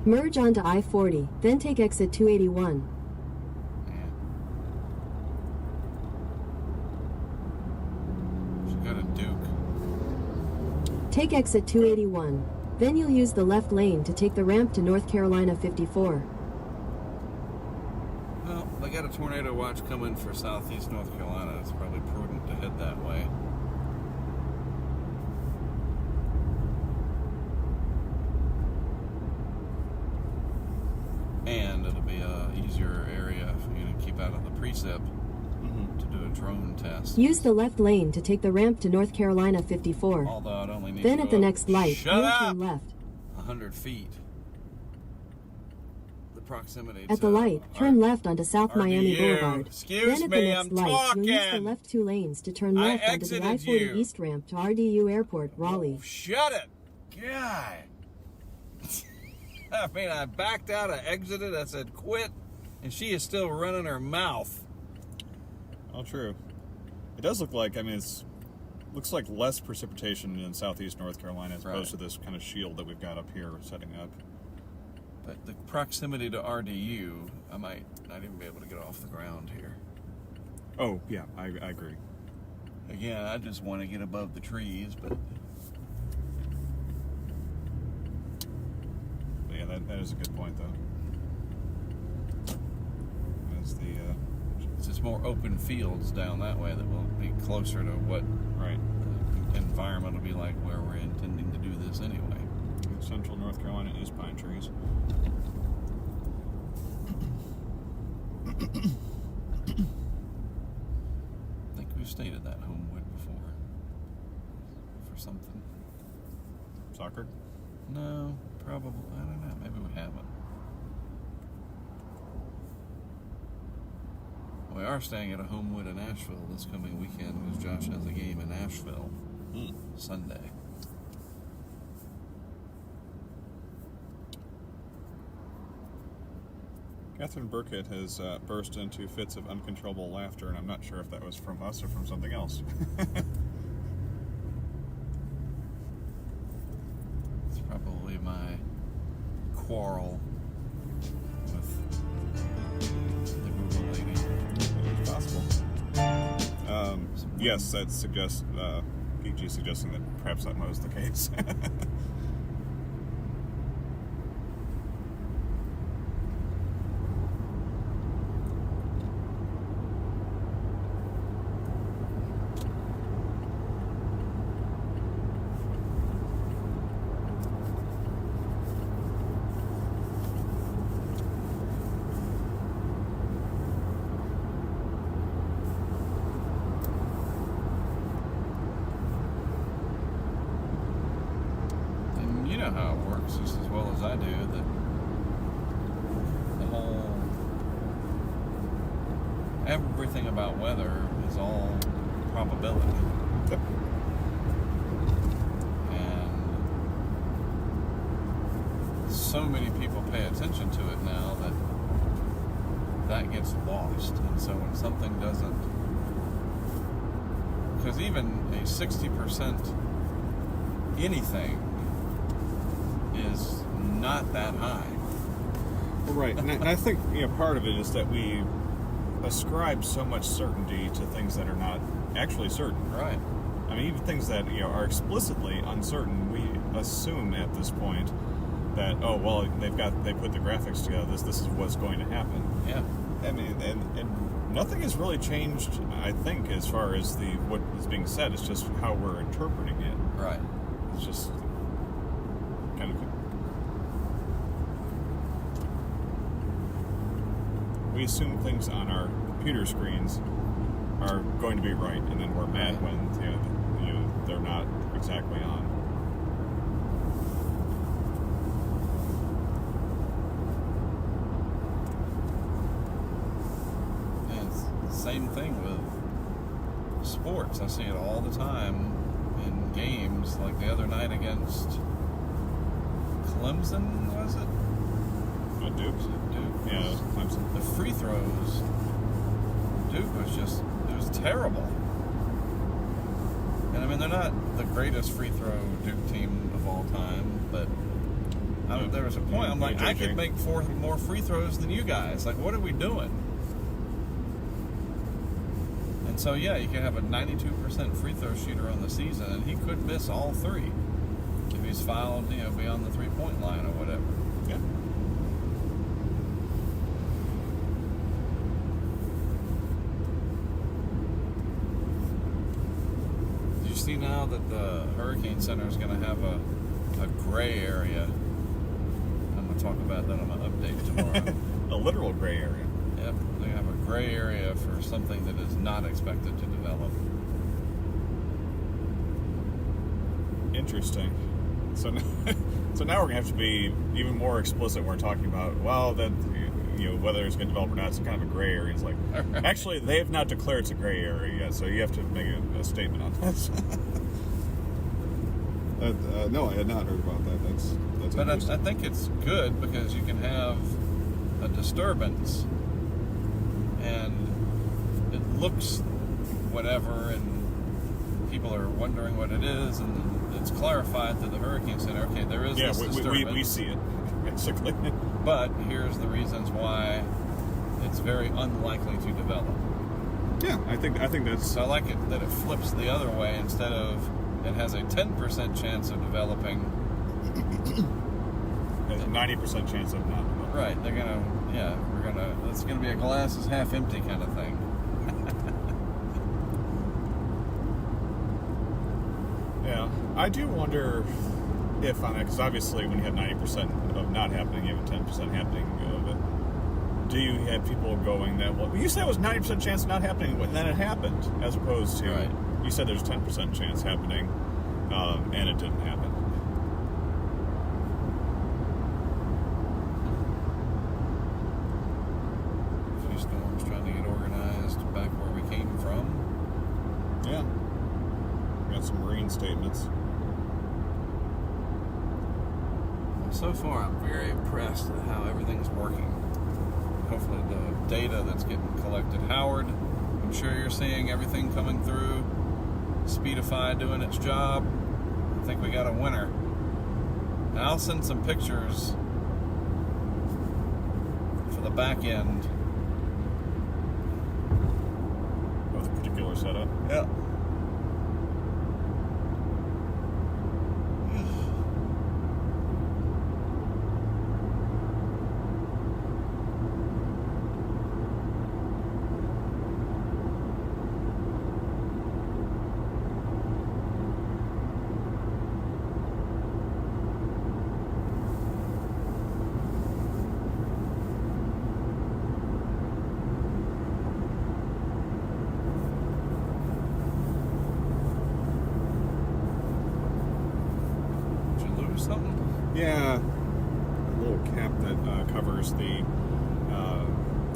Merge onto I-40, then take exit 281. Yeah. She got a Duke. Take exit 281. Then you'll use the left lane to take the ramp to North Carolina 54. Well, they got a tornado watch coming for southeast North Carolina. It's probably prudent to head that way. And it'll be a easier area for you to keep out of the precip to do a drone test. Use the left lane to take the ramp to North Carolina 54. Although I'd only need Then to at the go next light, Shut you'll up! turn left. 100 feet. The proximity At the light, turn left onto South Miami RDU. Boulevard. Excuse Then at me, the next I'm light, you'll use the talking. left 2 lanes to turn I left onto the exited I-40 you. East ramp to RDU Airport, Raleigh. Oh, shut it! God. I mean, I backed out, I exited, I said quit, and she is still running her mouth. Oh, true. It does look like, looks like less precipitation in southeast North Carolina as opposed to this kind of shield that we've got up here setting up. But the proximity to RDU, I might not even be able to get off the ground here. Oh, yeah, I agree. Again, I just want to get above the trees, but Yeah, that is a good point, though. As the it's just more open fields down that way that will be closer to what right the environment will be like where we're intending to do this anyway. central North Carolina is pine trees. I think we've stated that Homewood before for something. Soccer? No, probably. I don't know. Maybe we haven't. We are staying at a Homewood in Asheville this coming weekend because Josh has a game in Asheville Sunday. Catherine Burkett has burst into fits of uncontrollable laughter, and I'm not sure if that was from us or from something else. It's probably my quarrel with the Google lady. It's possible. Yes, that suggests PG suggesting that perhaps that was the case. You know how it works just as well as I do, that the whole everything about weather is all probability. Yep. And so many people pay attention to it now that gets lost. And so when something doesn't, because even a 60% anything is not that high. Right, and I think part of it is that we ascribe so much certainty to things that are not actually certain. Right. I mean, even things that are explicitly uncertain, we assume at this point that they put the graphics together. This is what's going to happen. Yeah. I mean, and nothing has really changed. I think as far as what is being said, it's just how we're interpreting it. Right. It's just kind of. We assume things on our computer screens are going to be right, and then we're mad when they're not exactly on. And it's the same thing with sports. I see it all the time in games, like the other night against Clemson, was it? What, Duke? Duke. Yeah, it was Clemson. The free throws, Duke it was terrible. And I mean, they're not the greatest free throw Duke team of all time, but there was a point, I'm like, I could make 4 more free throws than you guys. Like, what are we doing? And so, yeah, you can have a 92% free throw shooter on the season, and he could miss all 3 if he's fouled, beyond the 3-point line or whatever. Yeah. Do you see now that the Hurricane Center is going to have a gray area? I'm going to talk about that on my update tomorrow. A literal gray area. Yep, they have a gray area for something that is not expected to develop. Interesting. So now we're going to have to be even more explicit when we're talking about, well, that, whether it's going to develop or not, it's kind of a gray area. It's like, actually, they have not declared it's a gray area yet, so you have to make a statement on this. No, I had not heard about that. That's but interesting. I think it's good because you can have a disturbance and it looks whatever and people are wondering what it is and it's clarified to the Hurricane Center, okay, there is this disturbance. We see it, basically. But here's the reasons why it's very unlikely to develop. Yeah, I think that's... So I like it that it flips the other way. Instead of it has a 10% chance of developing, a 90% chance of not developing. Right, it's gonna be a glass is half empty kind of thing. Yeah, I do wonder if on it, because obviously when you have 90% of not happening, you have a 10% happening of it. Do you have people going that, well, you said it was 90% chance of not happening, and then it happened, as opposed to, right. You said there's 10% chance happening, and it didn't happen. A few storms trying to get organized back where we came from. Yeah. Got some marine statements. Well, so far I'm very impressed at how everything's working. Hopefully the data that's getting collected. Howard, I'm sure you're seeing everything coming through. Speedify doing its job. I think we got a winner. And I'll send some pictures for the back end. Of the particular setup? Yeah. Yeah, a little cap that covers the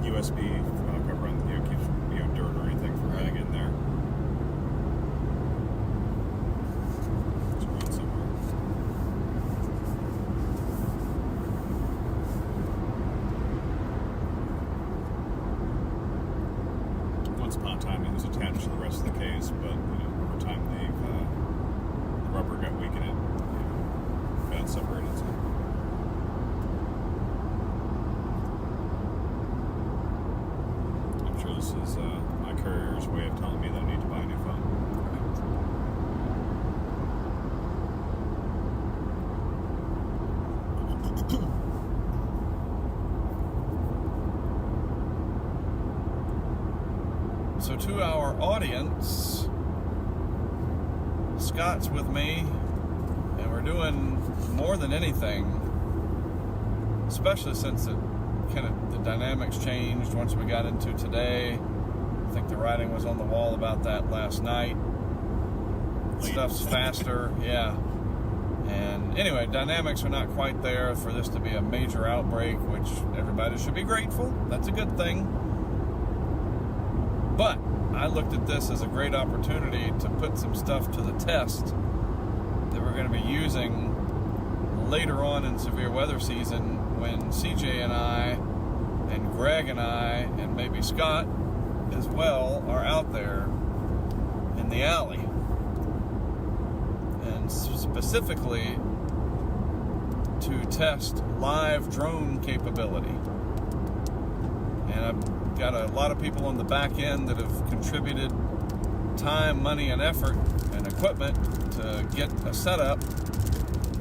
USB cover on keeps dirt or anything from getting in there. It's around somewhere. Once upon a time, it was attached to the rest of the case, but over time, the rubber got weak and it got separated. So. I'm sure this is my courier's way of telling me that I need to buy a new phone. So to our audience, Scott's with me, and we're doing more than anything, especially since the dynamics changed once we got into today. I think the writing was on the wall about that last night. Stuff's faster, yeah. And anyway, dynamics are not quite there for this to be a major outbreak, which everybody should be grateful. That's a good thing. But I looked at this as a great opportunity to put some stuff to the test that we're going to be using later on in severe weather season when CJ and I and Greg and I and maybe Scott as well are out there in the alley. And specifically to test live drone capability. And I've got a lot of people on the back end that have contributed time, money, and effort and equipment to get a setup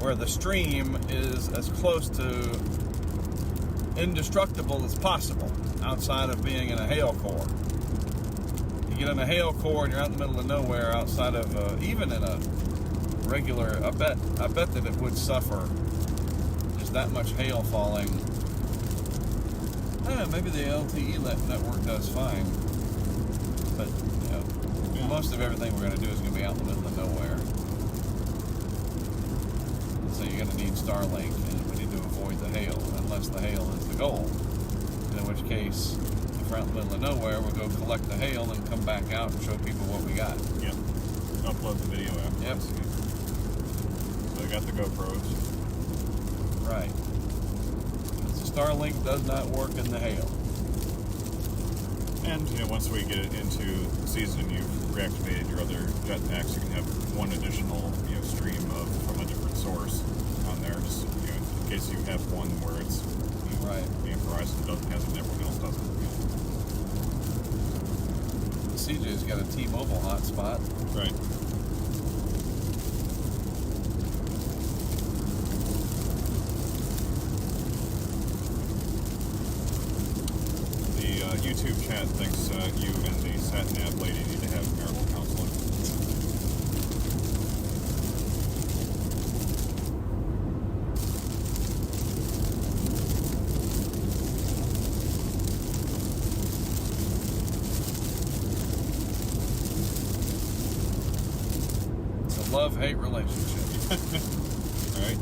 where the stream is as close to indestructible as possible outside of being in a hail core. You get in a hail core and you're out in the middle of nowhere outside of even in a regular, I bet that it would suffer just that much hail falling. I don't know, maybe the LTE network does fine, but most of everything we're going to do is going to be out in the middle of nowhere. So you're going to need Starlink, and we need to avoid the hail, unless the hail is the goal. In which case, if we're out in the middle of nowhere, we'll go collect the hail and come back out and show people what we got. Yep. Upload the video after. Yep. So I got the GoPros. Right. So Starlink does not work in the hail. And once we get it into season, you've reactivated your other jetpacks. You can have one additional stream from a different source on there, just in case you have one where it's right. Verizon doesn't have it, and everyone else doesn't. CJ's got a T-Mobile hotspot. Right. YouTube chat thinks you and the sat-nav lady need to have marital counseling. It's a love-hate relationship. All right.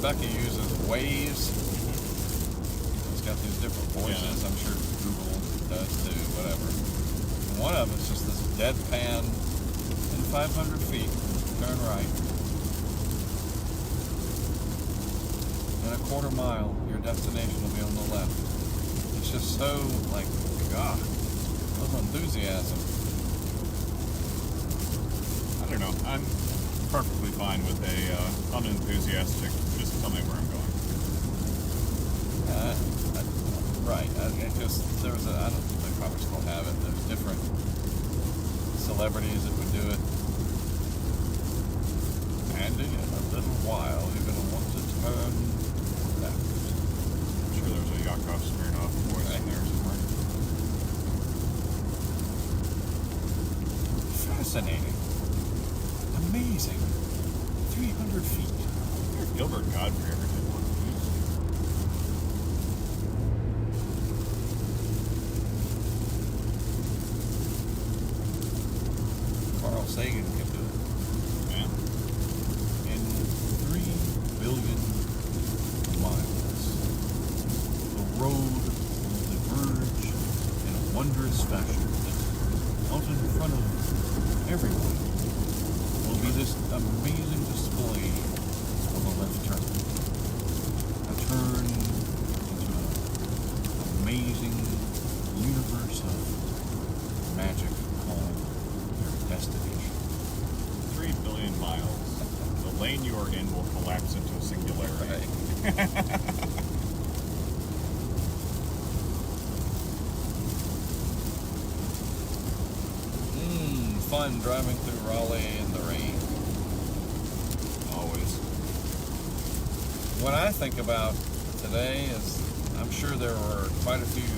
Rebecca uses Waves. It's got these different voices. Yeah. I'm sure Google does too, whatever. And one of them is just this deadpan in 500 feet. Turn right. In a quarter mile, your destination will be on the left. It's just so, God, little enthusiasm. I don't know. I'm perfectly fine with a unenthusiastic, just tell me where I'm going. Right. I don't, they probably still have it. There's different celebrities that would do it. And in a little while, you're going to want to turn left. I'm sure there's a Yakov Smirnoff voice in there somewhere. Fascinating. Amazing. 300 feet. I wonder if Gilbert Godfrey ever did one of these. Carl Sagan can do it. Yeah. In 3 billion miles, the road will diverge in a wondrous fashion. Out in front of everyone will be this amazing display of a left turn. A turn into an amazing universe of magic called your destination. 3 billion miles. The lane you are in will collapse into a singularity. Fun driving through Raleigh in the rain. Always. What I think about today is I'm sure there were quite a few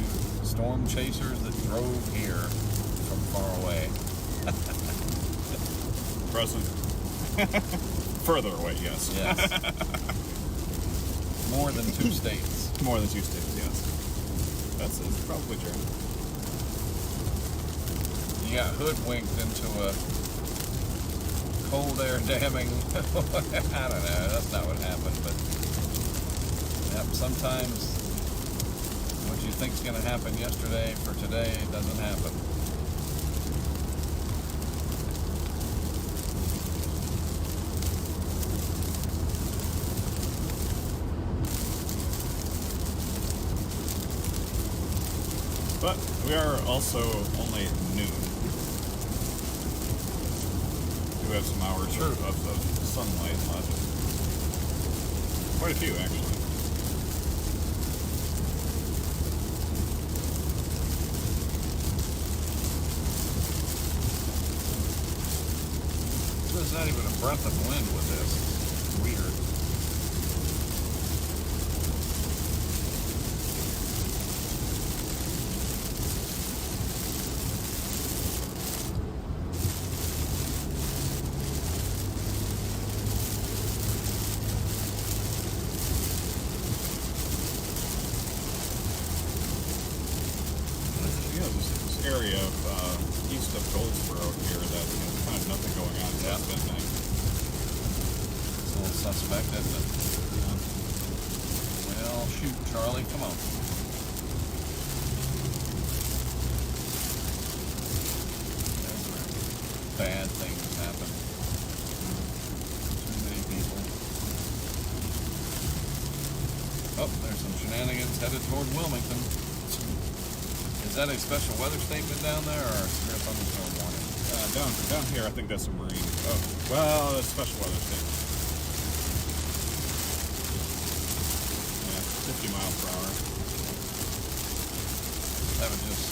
storm chasers that drove here from far away. Present. Further away, yes. Yes. More than 2 states. More than 2 states, yes. That's probably true. You got hoodwinked into a cold air damming. I don't know. That's not what happened, but yep, sometimes what you think's going to happen yesterday for today doesn't happen. But we are also only at noon. We have some hours of the sunlight left. Quite a few, actually. There's not even a breath of wind with this. It's weird. This area of east of Goldsboro here that there's kind of nothing going on past midnight. It's a little suspect, isn't it? Well, shoot, Charlie, come on. That's where bad things happen. Too many people. Oh, there's some shenanigans headed toward Wilmington. Is that a special weather statement down there, or a severe thunderstorm warning? Down here, I think that's a marine. Oh, well, that's a special weather statement. Yeah, 50 miles per hour. That was just...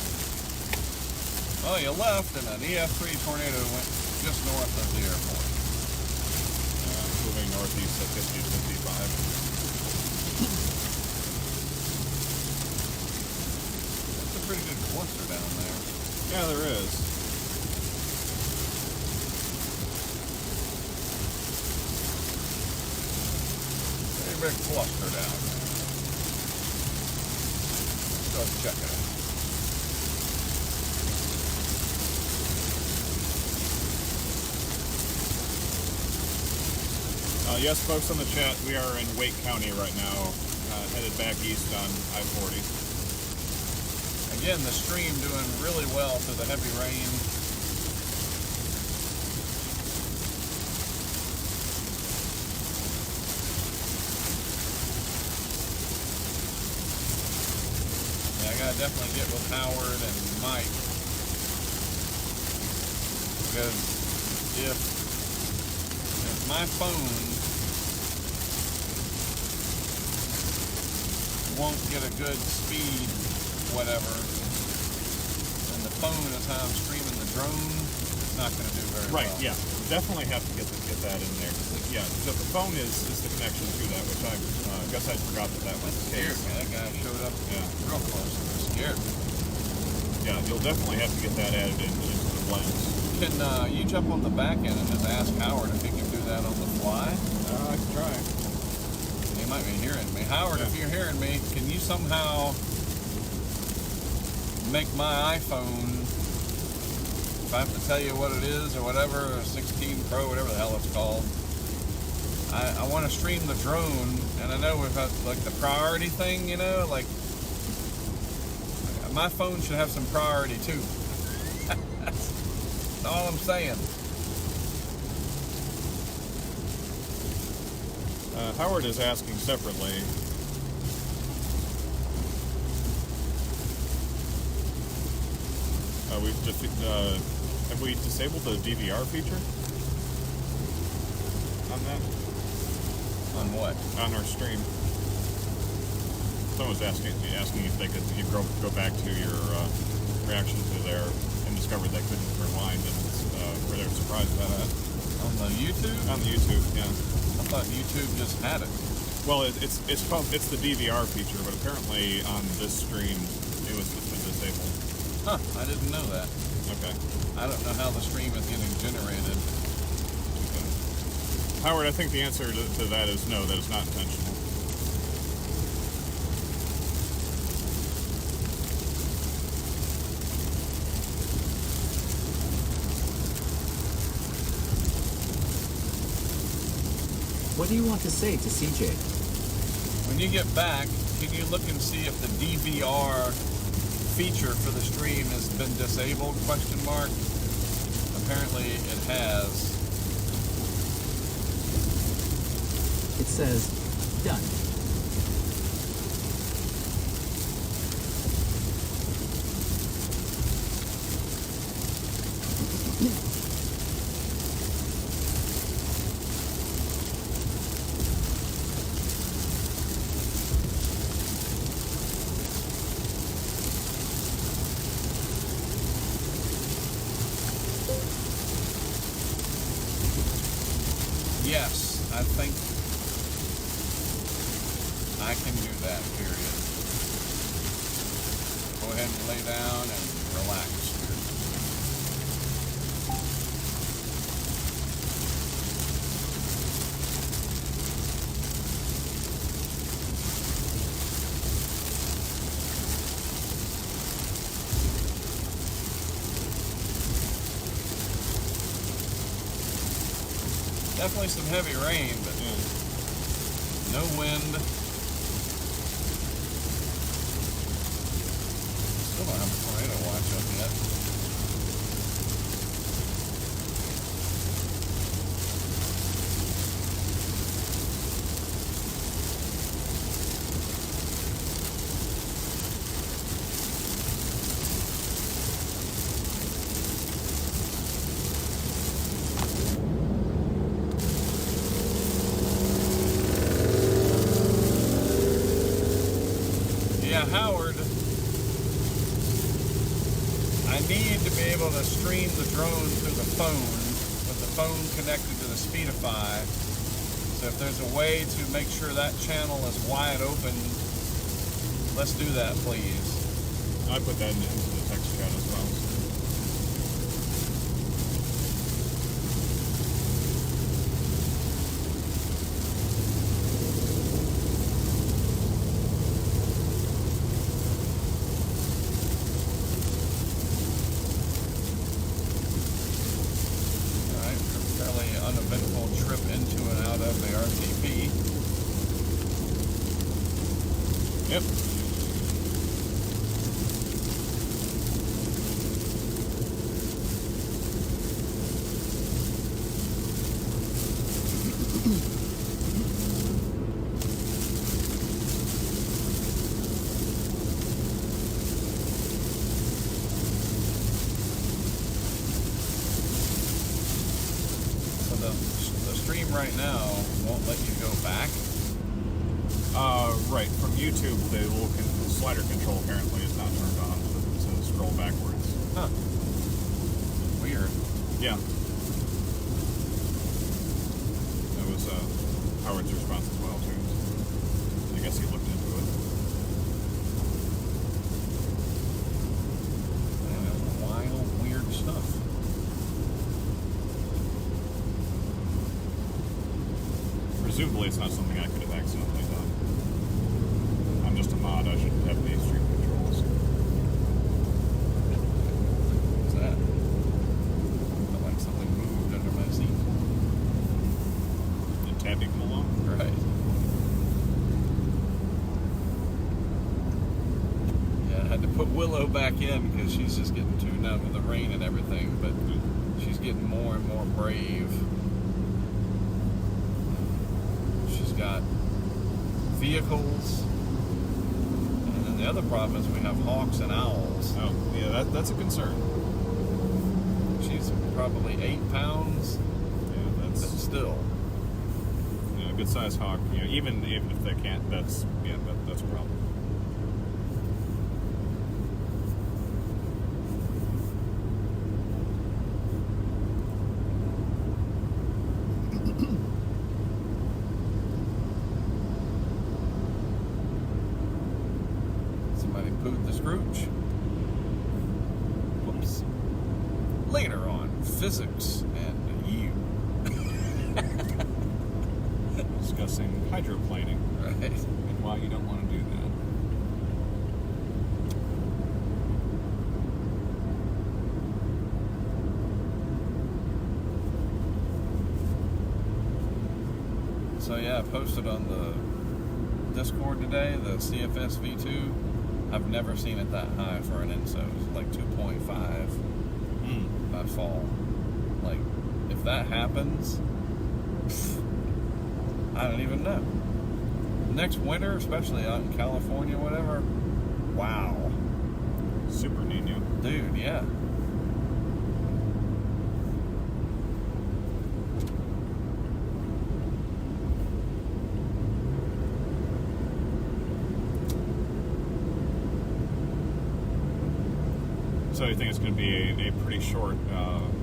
Well, you left, and an EF3 tornado went just north of the airport. Moving northeast at 50 to 55. Pretty good cluster down there. Yeah, there is. Pretty big cluster down there. Let's go check it out. Yes, folks on the chat, we are in Wake County right now, headed back east on I-40. Again, the stream doing really well through the heavy rain. Yeah, I gotta definitely get with Howard and Mike, because if my phone won't get a good speed, whatever, and the phone is how I'm streaming the drone, it's not going to do very well. Right, yeah. Definitely have to get that in there. Yeah, so the phone is the connection to that, which I guess I forgot that was the case. Scared me. That guy showed up real close. It scared me. Yeah, you'll definitely have to get that added into the lens. Can you jump on the back end and just ask Howard if he can do that on the fly? I can try. He might be hearing me. Howard, if you're hearing me, can you somehow make my iPhone, if I have to tell you what it is or whatever, or 16 Pro, whatever the hell it's called, I want to stream the drone, and I know we've had like the priority thing, you know, like my phone should have some priority too. That's all I'm saying. Howard is asking separately. Have we disabled the DVR feature on that? On what? On our stream. Someone was asking if they could go back to your reaction to there and discovered they couldn't rewind, and were they surprised by that? On the YouTube? On the YouTube, yeah. I thought YouTube just had it. Well, it's the DVR feature, but apparently on this stream it's been disabled. Huh, I didn't know that. Okay. I don't know how the stream is getting generated. Okay. Howard, I think the answer to that is no, that is not intentional. What do you want to say to CJ? When you get back, can you look and see if the DVR feature for the stream has been disabled? Question mark. Apparently it has. It says, done. Yes, I think I can do that, period. Go ahead and lay down and relax. Definitely some heavy rain, but no wind. Still don't have a tornado watch up yet. Yeah, Howard, I need to be able to stream the drone through the phone with the phone connected to the Speedify. So if there's a way to make sure that channel is wide open, let's do that, please. I put that into the text chat as well. Uneventful trip into and out of the RTP. Yep. The stream right now won't let you go back. Right. From YouTube, the little slider control apparently is not turned on, so scroll backwards. Huh. Weird. Yeah. That was Howard's response as well, too. I guess he looked into it. Wild, weird stuff. Presumably it's not something I could have accidentally done. I'm just a mod, I shouldn't have these stream controls. What's that? Felt like something moved under my seat. And tapping them along? Right. Yeah, I had to put Willow back in because she's just getting too numb with the rain and everything, but she's getting more and more brave. Got vehicles, and then the other problem is we have hawks and owls. Oh, yeah, that's a concern. She's probably 8 pounds. Yeah, But still, a good sized hawk. Even if they can't, that's a problem. the Scrooge. Whoops. Later on, physics and you. Discussing hydroplaning. Right. And why you don't want to do that. So yeah, I posted on the Discord today, the CFS V2. I've never seen it that high for an INSO. It's like 2.5 by fall. Like, if that happens, I don't even know. Next winter, especially out in California, whatever, wow. Super Nino. Dude, yeah. So you think it's going to be a pretty short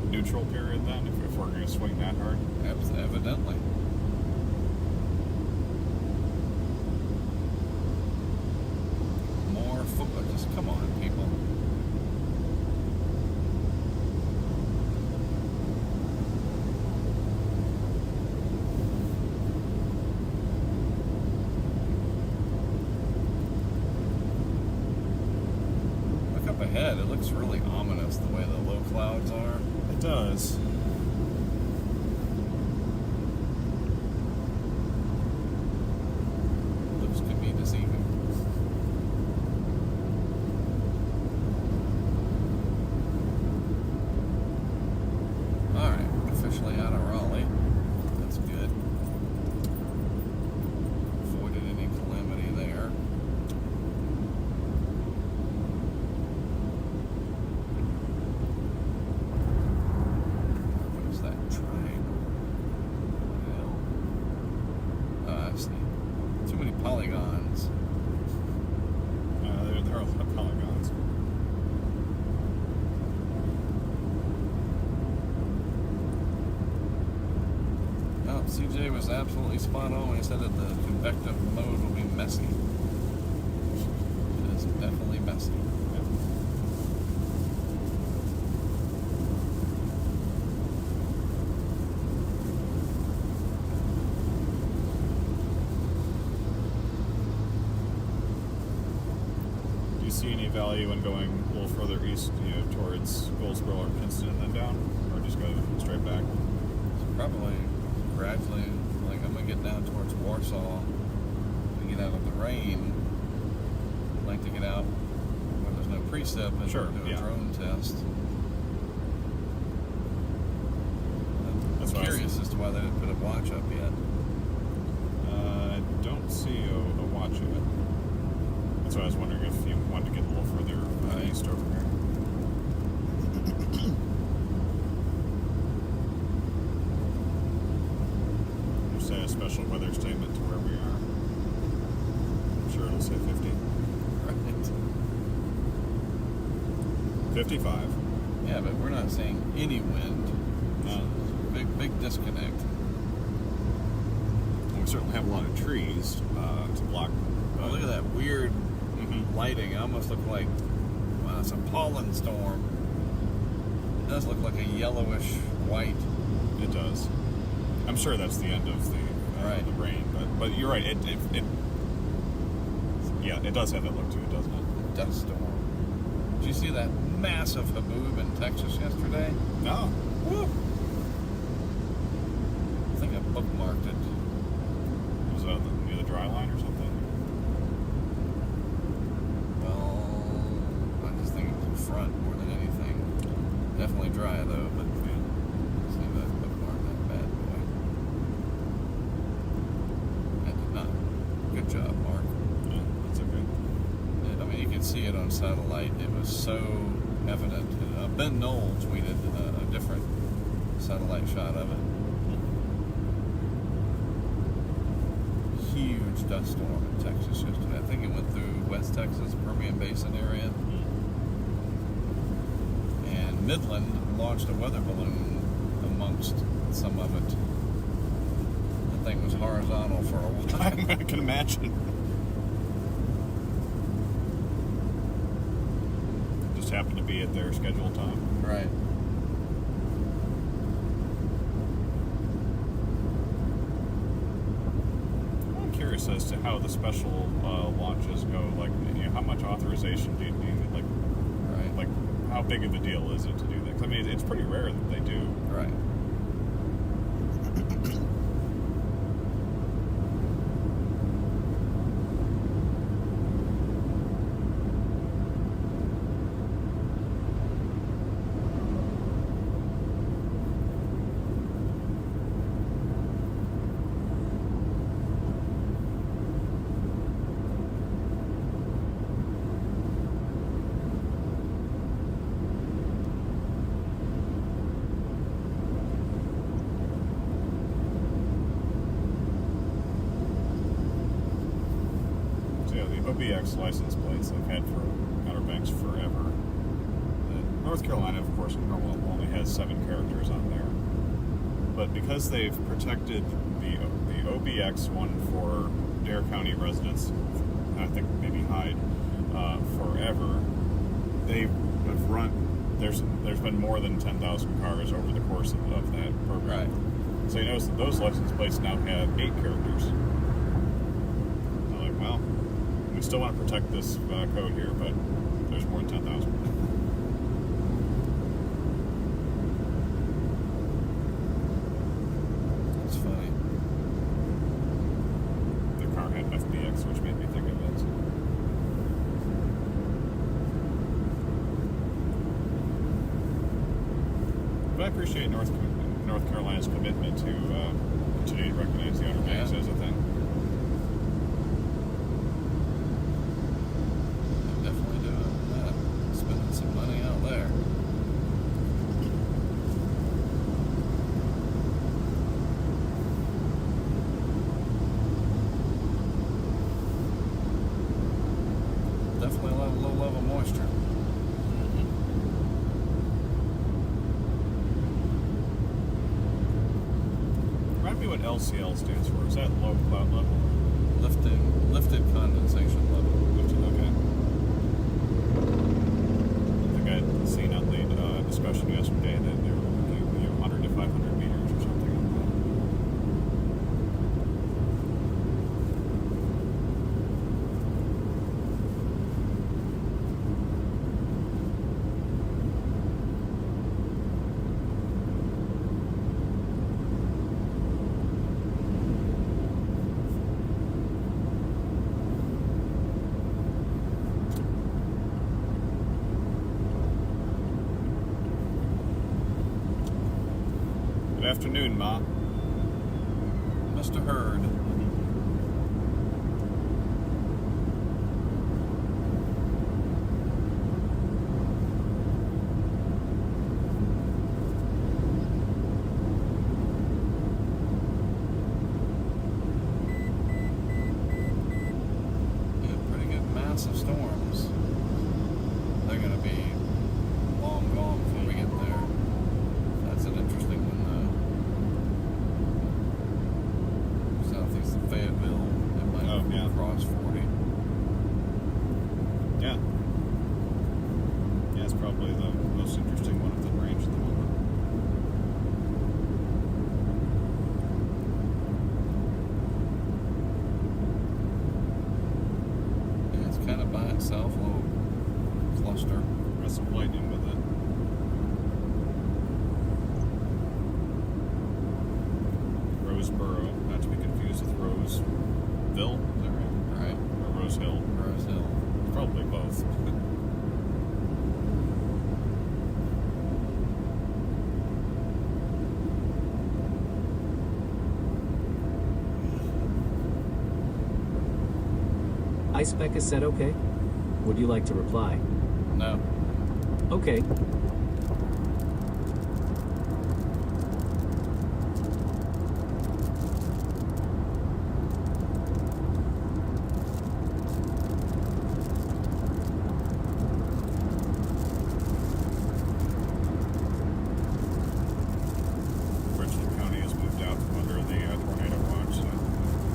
neutral period then, if we're going to swing that hard? Evidently. More football. Just come on, people. Look up ahead. It looks really ominous the way the low clouds are. It does. Looks could be deceiving. Alright, officially out of Raleigh. That's good. Avoided any calamity there. What is that triangle? What the hell? I see. Too many polygons. There are a lot of polygons. Oh, CJ was absolutely spot on when he said that the convective mode will be messy. It is definitely messy. Do you see any value in going a little further east, towards Goldsboro or Kinston and then down? Or just go straight back? Probably gradually, like I'm gonna get down towards Warsaw to get out of the rain. I'd like to get out where there's no precip and Sure, do a yeah. drone test. That's I'm what I was- curious as to why they didn't put a watch up yet. I don't see a watch of it. That's why I was wondering if you wanted to get a little further east over here. Say a special weather statement to where we are. I'm sure it'll say 50. Right. 55. Yeah, but we're not seeing any wind. No. Big disconnect. We certainly have a lot of trees to block. Oh, look at that weird lighting. It almost looked like it's a pollen storm. It does look like a yellowish white. It does. I'm sure that's the end of the Right. the rain, but you're right. It yeah, it does have that look to it, doesn't it? Dust storm. Did you see that massive haboob in Texas yesterday? No. Woo! I think I bookmarked it. Was that near the dry line or something? Well, I just think it was in front more than anything. Definitely dry though, but see if I bookmark that bad boy. I did not. Good job, Mark. Yeah, that's okay. I mean, you could see it on satellite. It was so evident. Ben Knoll tweeted a different satellite shot of it. Huge dust storm in Texas yesterday. I think it went through West Texas, Permian Basin area. And Midland launched a weather balloon amongst some of it. The thing was horizontal for a while. I can imagine. Just happened to be at their scheduled time. Right. I'm curious as to how the special launches go. Like, how much authorization do you need? Right. Like, how big of a deal is it to do that? 'Cause, I mean, it's pretty rare that they do. Right. OBX license plates they've had for Outer Banks forever. North Carolina, of course, only has 7 characters on there. But because they've protected the OBX one for Dare County residents, I think maybe Hyde, forever, they have run. There's been more than 10,000 cars over the course of that program. Right. So you notice that those license plates now have 8 characters. I'm like, well, we still want to protect this code here, but there's more than 10,000. That's funny. The car had FBX, which made me think of it. But I appreciate North Carolina's commitment to continue to recognize the Outer Banks as a thing. They're definitely doing that. Spending some money out there. Definitely a lot of low level moisture. Remind me what LCL stands for. Is that low cloud level? Lifted condensation level. Okay. I think I had seen on the discussion yesterday that they were looking at 100 to 500 meters or something like that. Good afternoon, Ma. Mr. Hurd. Yeah, pretty good massive storms. They're going to be long gone before we get there. That's an interesting one, though. Southeast of Fayetteville, it might cross 40. Yeah. Yeah, it's probably the most interesting one within range at the moment. Yeah, it's kind of by itself, a little cluster. Got some lightning with it. Roseboro, not to be confused with Roseville, is that right? Right. Or Rose Hill. Rose Hill. Probably both. iSpec is said okay. Would you like to reply? No. Okay. Richland County has moved out from under the tornado watch, so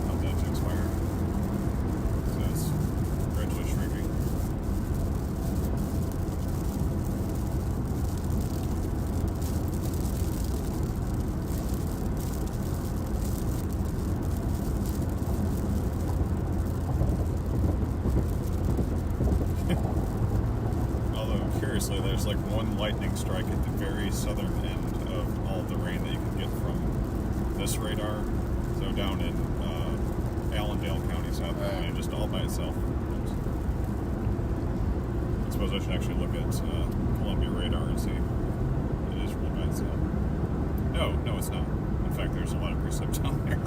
how's that to expire? So it's gradually shrinking. Although, curiously, there's like one lightning strike at the very southern end of all the rain that you can get from this radar. So down in Allendale County, South Carolina, just all by itself. I suppose I should actually look at Columbia radar and see if it is really by itself. No, it's not. In fact, there's a lot of precip down there.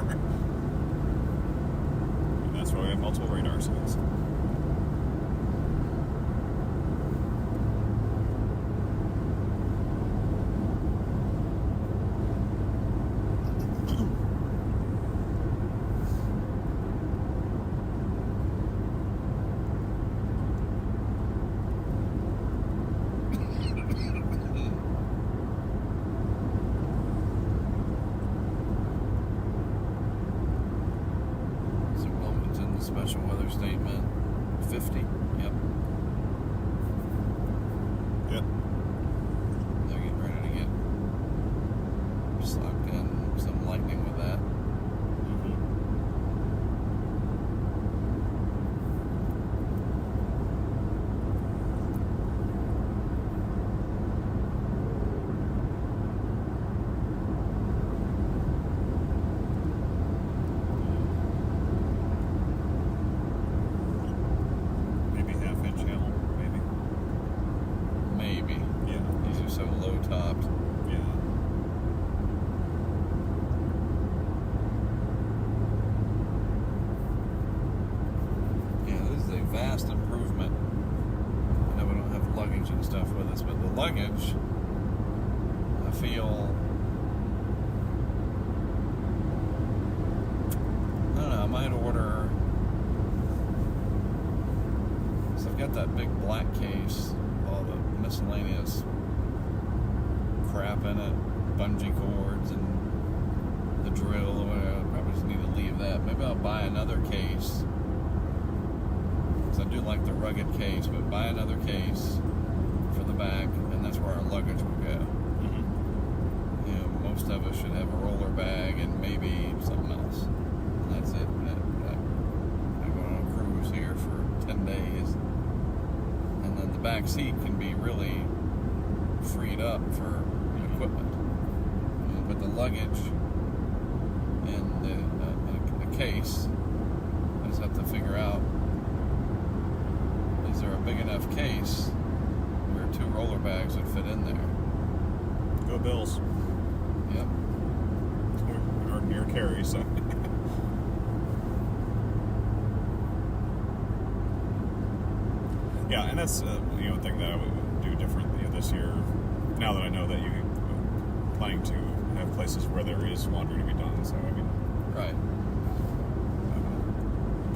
And that's why we have multiple radar sites. Special weather statement 50. Yep. Yep. They're getting ready to get sucked in some lightning with that. Maybe half-inch hail, maybe. Maybe. Yeah. These are so low topped. Yeah. Yeah, this is a vast improvement. I know we don't have luggage and stuff with us, but the luggage, I feel, I don't know, I might order, so I've got that big black case, all the miscellaneous crap in it, bungee cords and the drill or whatever. I probably just need to leave that. Maybe I'll buy another case. I do like the rugged case, but buy another case for the back, and that's where our luggage will go. You know, most of us should have a roller bag and maybe something else. And that's it. I'm going on a cruise here for 10 days, and then the back seat can be really freed up for equipment. But the luggage in the case, I just have to figure out, is there a big enough case where 2 roller bags would fit in there? Go Bills. Yep. Or near carry, so. Yeah, and that's one thing that I would do different this year. Now that I know that you're planning to have places where there is laundry to be done, so I mean, Right.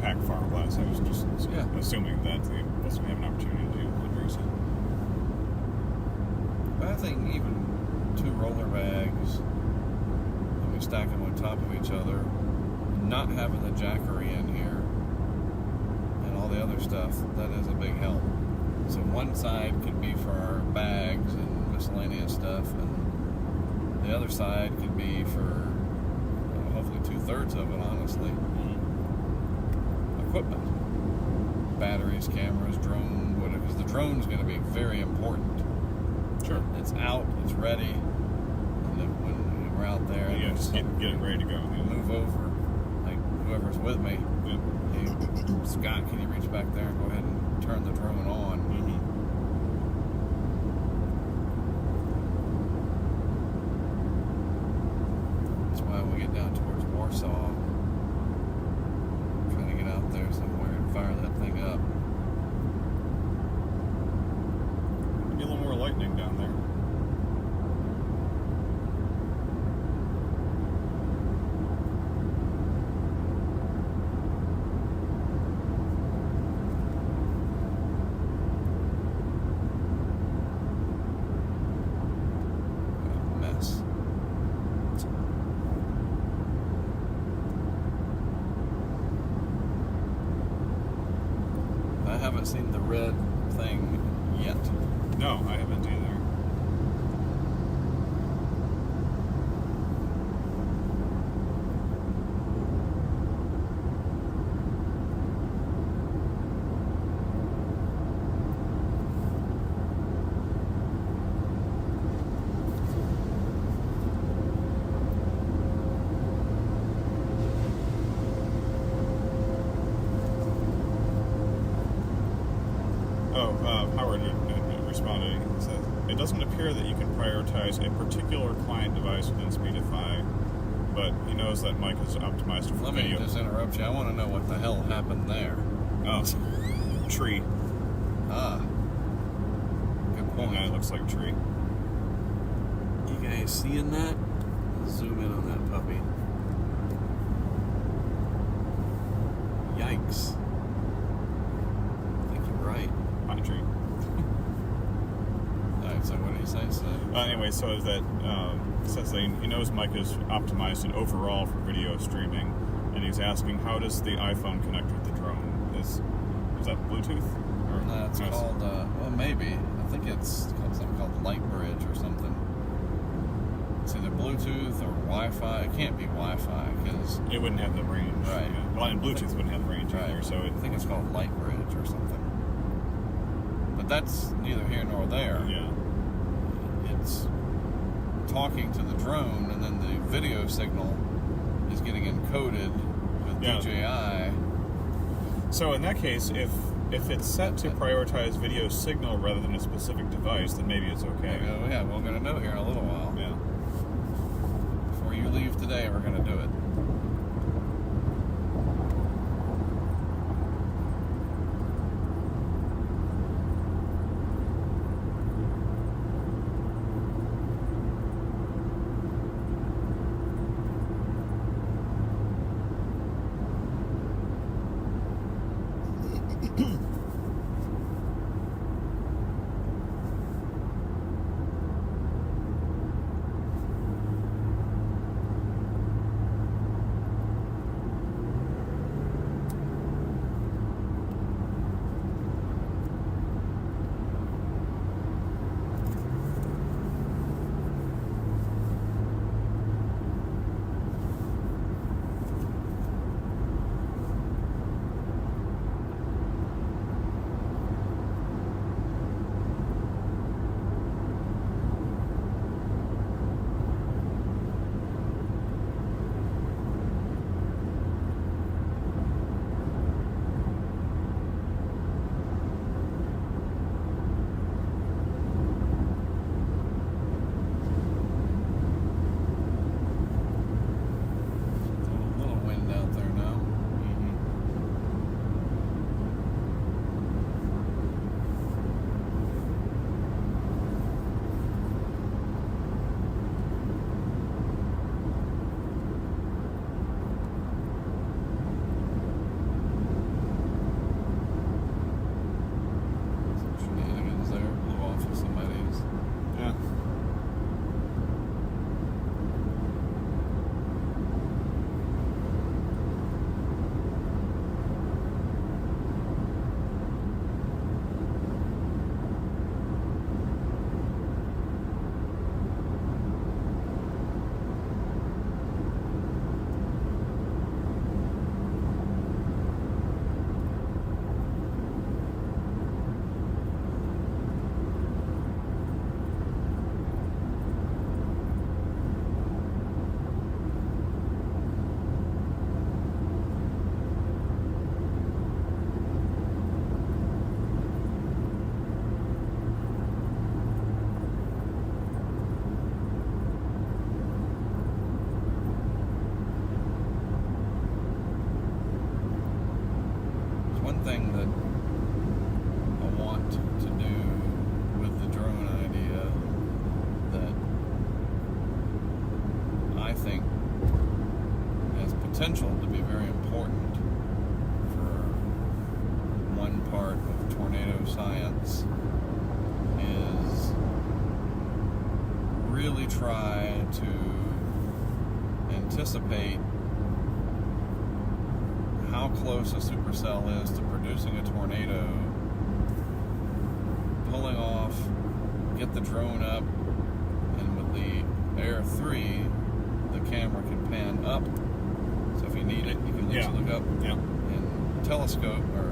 pack far less. I was just Yeah. assuming that they wasn't have an opportunity to do laundry. So. But I think even 2 roller bags, and we stack them on top of each other, not having the jackery in here and all the other stuff, that is a big help. So one side could be for our bags and miscellaneous stuff, and the other side could be for hopefully 2/3 of it, honestly. Equipment, batteries, cameras, drone, whatever. Because the drone's going to be very important. Sure. It's out, it's ready, and then when we're out there, Yeah, just get it ready to go. move over. Like whoever's with me, Yeah. hey, Scott, can you reach back there and go ahead and turn the drone on? That's why when we get down towards Warsaw, trying to get out there somewhere and fire that thing up. Maybe a little more lightning down there. Mess. I haven't seen the red thing yet. No, I haven't either. Howard responded. He says, "It doesn't appear that you can prioritize a particular client device within Speedify, but he knows that Mike is optimized for Let me video." just interrupt you. I want to know what the hell happened there. Oh, tree. Ah. Good Oh, point. that looks like a tree. You guys seeing that? Zoom in on that puppy. Yikes. I think you're right. Pine tree. Alright, so what did he say? Anyway, so that says that he knows Mike is optimized it overall for video streaming, and and he's asking, how does the iPhone connect with the drone? Is that Bluetooth? Or It's called, well, maybe. I think it's called something called Lightbridge or something. It's either Bluetooth or Wi-Fi. It can't be Wi-Fi because it wouldn't have the range. Right. Yeah. Well, and Bluetooth wouldn't have the range either. So I think it's called Lightbridge or something. But that's neither here nor there. Yeah. It's talking to the drone, and then the video signal is getting encoded with DJI. So in that case, if it's set to prioritize video signal rather than a specific device, then maybe it's okay. Yeah, we're going to know here in a little while. Yeah. Before you leave today, we're going to do it. potential to be very important for one part of tornado science is really try to anticipate how close a supercell is to producing a tornado, pulling off, get the drone up, and with the Air 3, the camera can pan up. So if you need it, you can at least look up and telescope or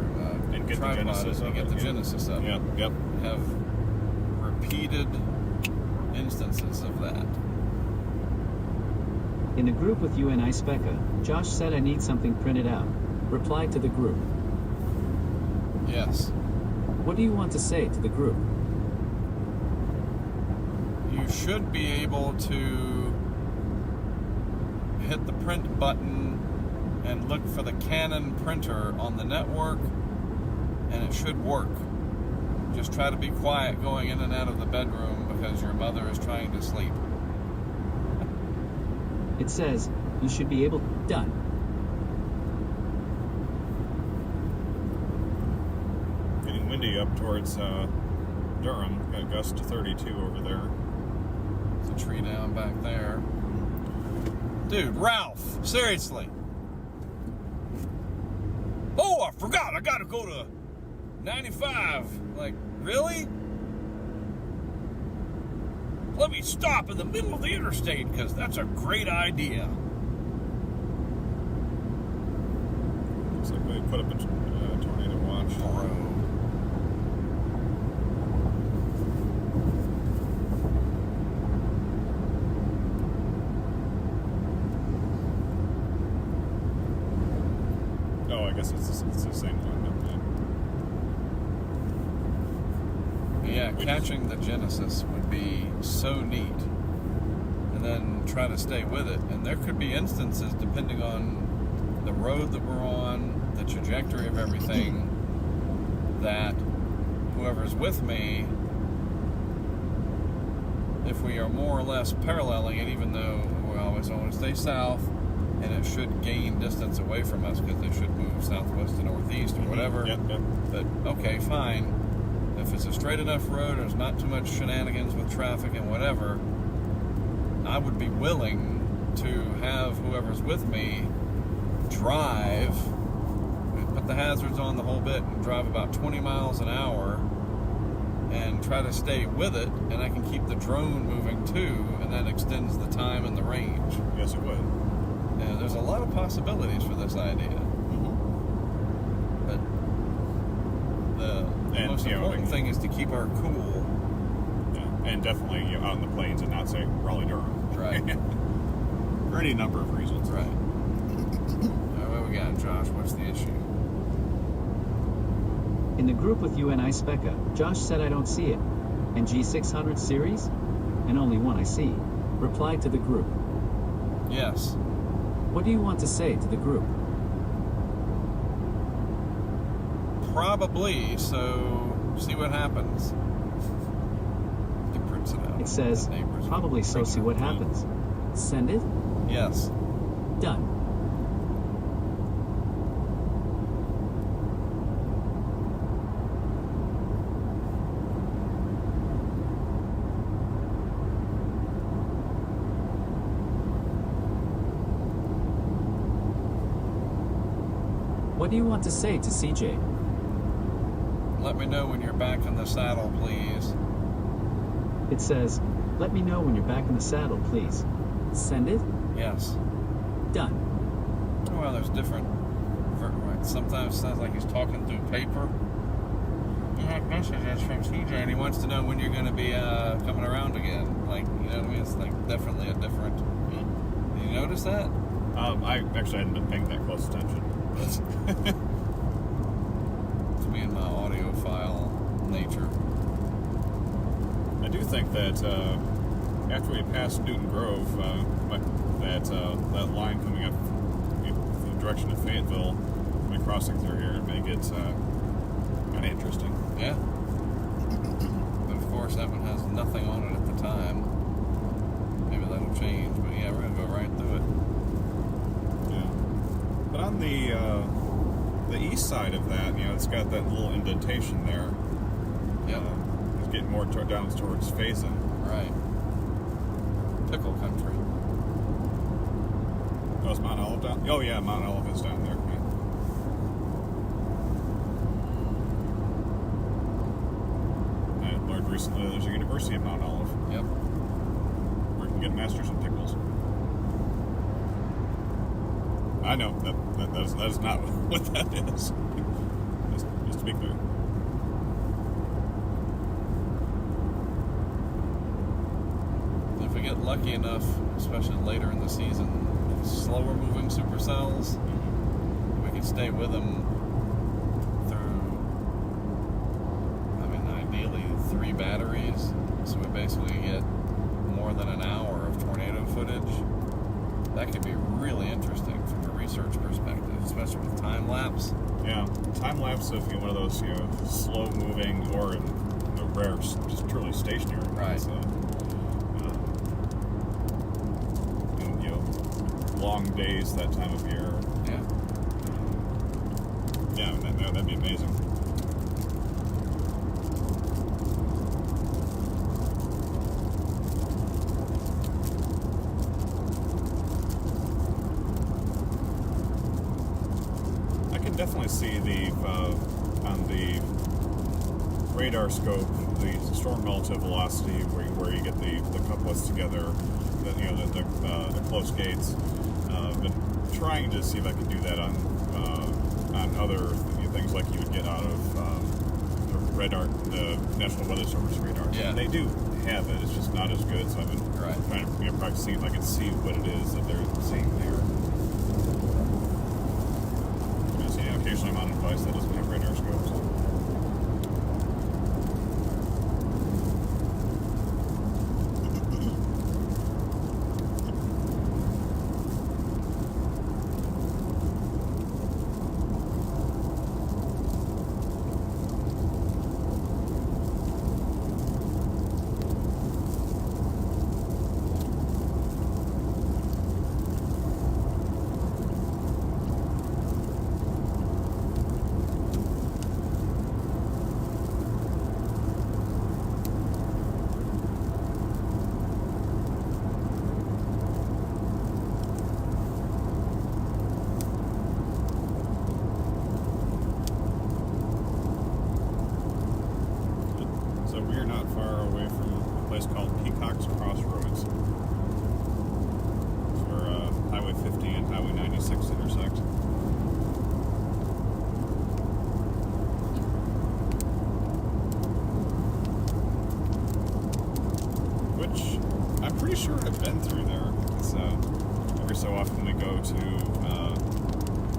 and get tripod the genesis and get the genesis of it. Yep. Have repeated instances of that. In the group with you and Ispecca, Josh said I need something printed out. Reply to the group. Yes. What do you want to say to the group? You should be able to hit the print button and look for the Canon printer on the network, and it should work. Just try to be quiet going in and out of the bedroom because your mother is trying to sleep. It says, you should be able... Done. Getting windy up towards Durham. Got a gust to 32 over there. There's a tree down back there. Dude, Ralph! Seriously! God, I gotta go to 95. Like, really? Let me stop in the middle of the interstate because that's a great idea. Looks like they put up a tornado watch. Oh, I guess it's the same one. Yeah, catching the Genesis would be so neat. And then try to stay with it. And there could be instances, depending on the road that we're on, the trajectory of everything, that whoever's with me, if we are more or less paralleling it, even though we always want to stay south, and it should gain distance away from us because they should move southwest to northeast or whatever. Yep. But, okay, fine. If it's a straight enough road, there's not too much shenanigans with traffic and whatever, I would be willing to have whoever's with me drive, put the hazards on the whole bit, and drive about 20 miles an hour and try to stay with it, and I can keep the drone moving too, and that extends the time and the range. Yes, it would. And there's a lot of possibilities for this idea. But the most important thing is to keep our cool. Yeah, and definitely out in the plains and not say Raleigh Durham. Right. For any number of reasons. Right. What we got, Josh? What's the issue? In the group with you and I Specca, Josh said I don't see it. And G600 series? And only one I see. Replied to the group. Yes. What do you want to say to the group? Probably, so see what happens. You print it out. It says, probably so see what happens. Send it? Yes. Done. What do you want to say to CJ? Let me know when you're back in the saddle, please. It says, let me know when you're back in the saddle, please. Send it? Yes. Done. Well, there's different. Sometimes it sounds like he's talking through paper. You have messages from CJ, and he wants to know when you're going to be coming around again. Like, you know what I mean? It's like definitely a different. Did you notice that? I actually hadn't been paying that close attention. It's me and my audiophile nature. I do think that after we pass Newton Grove, that line coming up in the direction of Fayetteville, when crossing through here, it may get kind of interesting. Yeah. But of course, that one has nothing on it at the time. Maybe that'll change, but yeah, we're going to go right through it. Yeah. But on the east side of that, it's got that little indentation there. Yep. It's getting more down towards Faison. Right. Pickle country. Oh, is Mount Olive down? Oh, yeah, Mount Olive is down there. Yeah. I learned recently there's a university in Mount Olive. Yep. Where you can get a master's in pickles. I know that is not what that is. Just to be clear. If we get lucky enough, especially later in the season, slower moving supercells, we can stay with them through, ideally 3 batteries, so we basically get more than an hour of tornado footage. That could be really interesting from a research perspective, especially with time lapse. Yeah, time lapse of one of those slow moving or in the rare, just truly stationary. Right. So, long days that time of year. Yeah. Yeah, that'd be amazing. can definitely see the on the radar scope the storm relative velocity where you get the couplets together, the close gates. Been trying to see if I can do that on other things like you would get out of the radar, the National Weather Service radar. Yeah. They do have it. It's just not as good. So I've been trying to practice seeing if I can see what it is that they're seeing there. Occasionally I'm on a device that doesn't have radar scopes.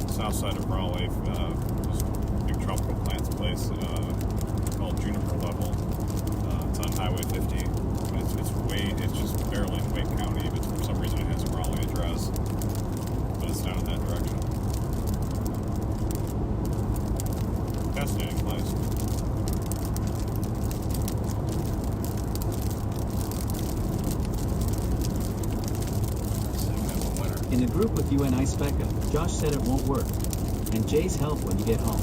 South side of Raleigh, this big tropical plants place called Juniper Level. It's on Highway 50. It's just barely in Wake County, but for some reason it has a Raleigh address. But it's down in that direction. Fascinating place. In the group with you and I Specca, Josh said it won't work. And Jay's help when you get home.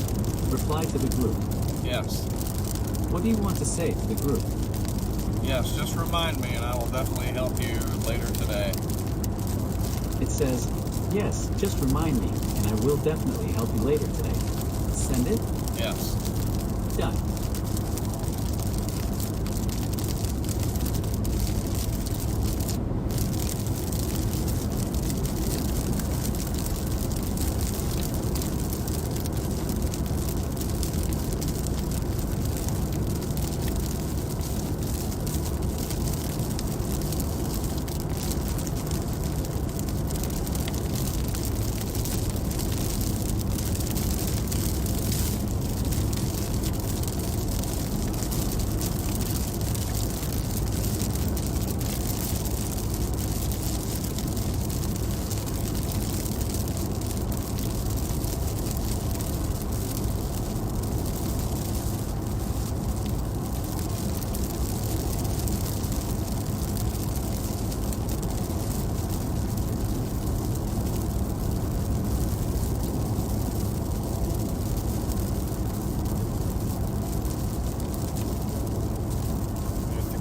Reply to the group. Yes. What do you want to say to the group? Yes, just remind me and I will definitely help you later today. It says, yes, just remind me and I will definitely help you later today. Send it? Yes. Done.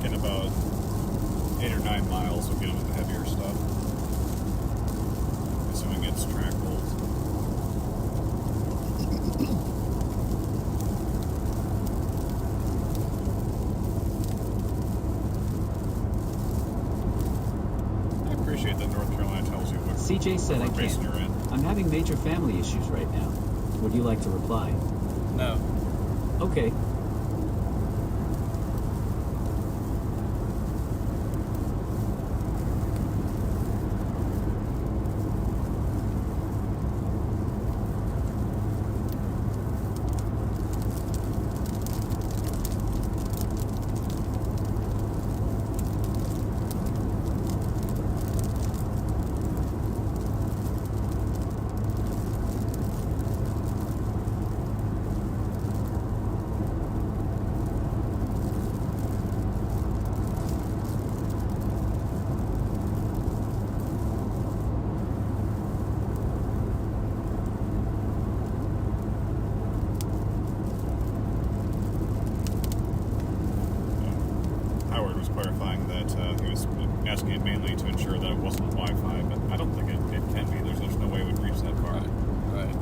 About 8 or 9 miles will get into the heavier stuff. Assuming it's track holes. I appreciate that North Carolina tells you what CJ said I basin you're in. can't. I'm having major family issues right now. Would you like to reply? No. Okay. Clarifying that he was asking it mainly to ensure that it wasn't Wi-Fi, but I don't think it can be. There's no way it would reach that far. Right.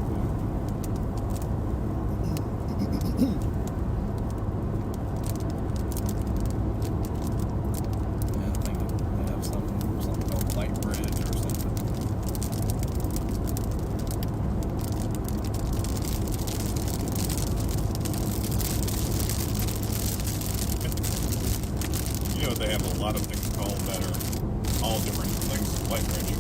but they have a lot of things called that are all different things light range.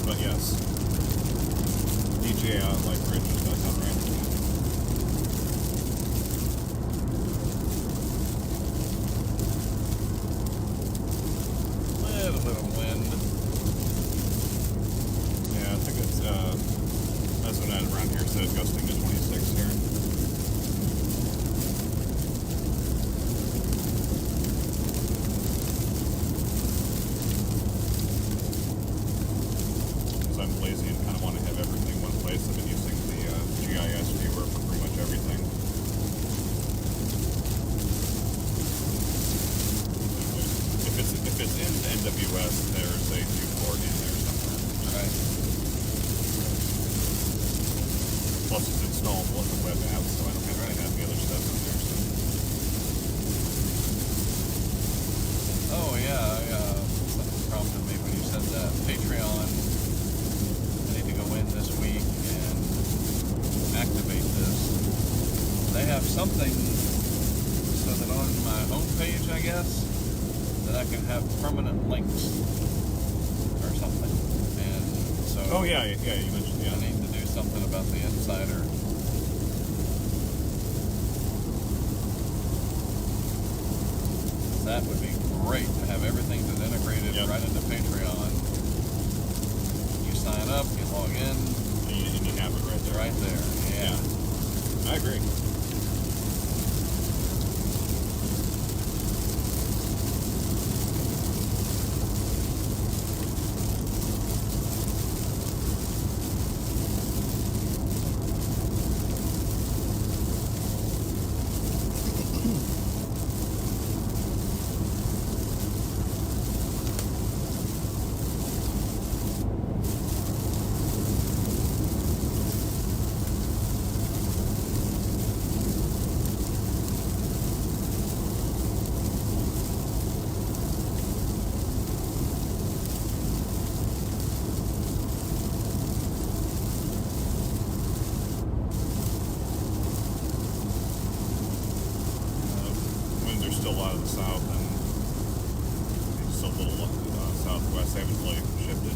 But yes, DJI light range does have range. A little wind. Yeah, I think it's, that's what around here said gusting to 26 here. Because I'm lazy and kind of want to have everything in one place. I've been using the GIS viewer for pretty much everything. If it's in NWS, there's a viewport in there somewhere. Right. Plus it's installable as a web app, so I don't have to have the other stuff in there. So. Oh yeah, something prompted me when you said that. Patreon, I need to go in this week and activate this. They have something so that on my homepage, I guess, that I can have permanent links or something. And so Oh yeah, you mentioned, yeah. I need to do something about the Insider. That would be great to have everything that's integrated right into Patreon. You sign up, you log in, And you have it right there. right there. Yeah. I agree. Winds are still out of the south and it's still a little southwest. They haven't really shifted.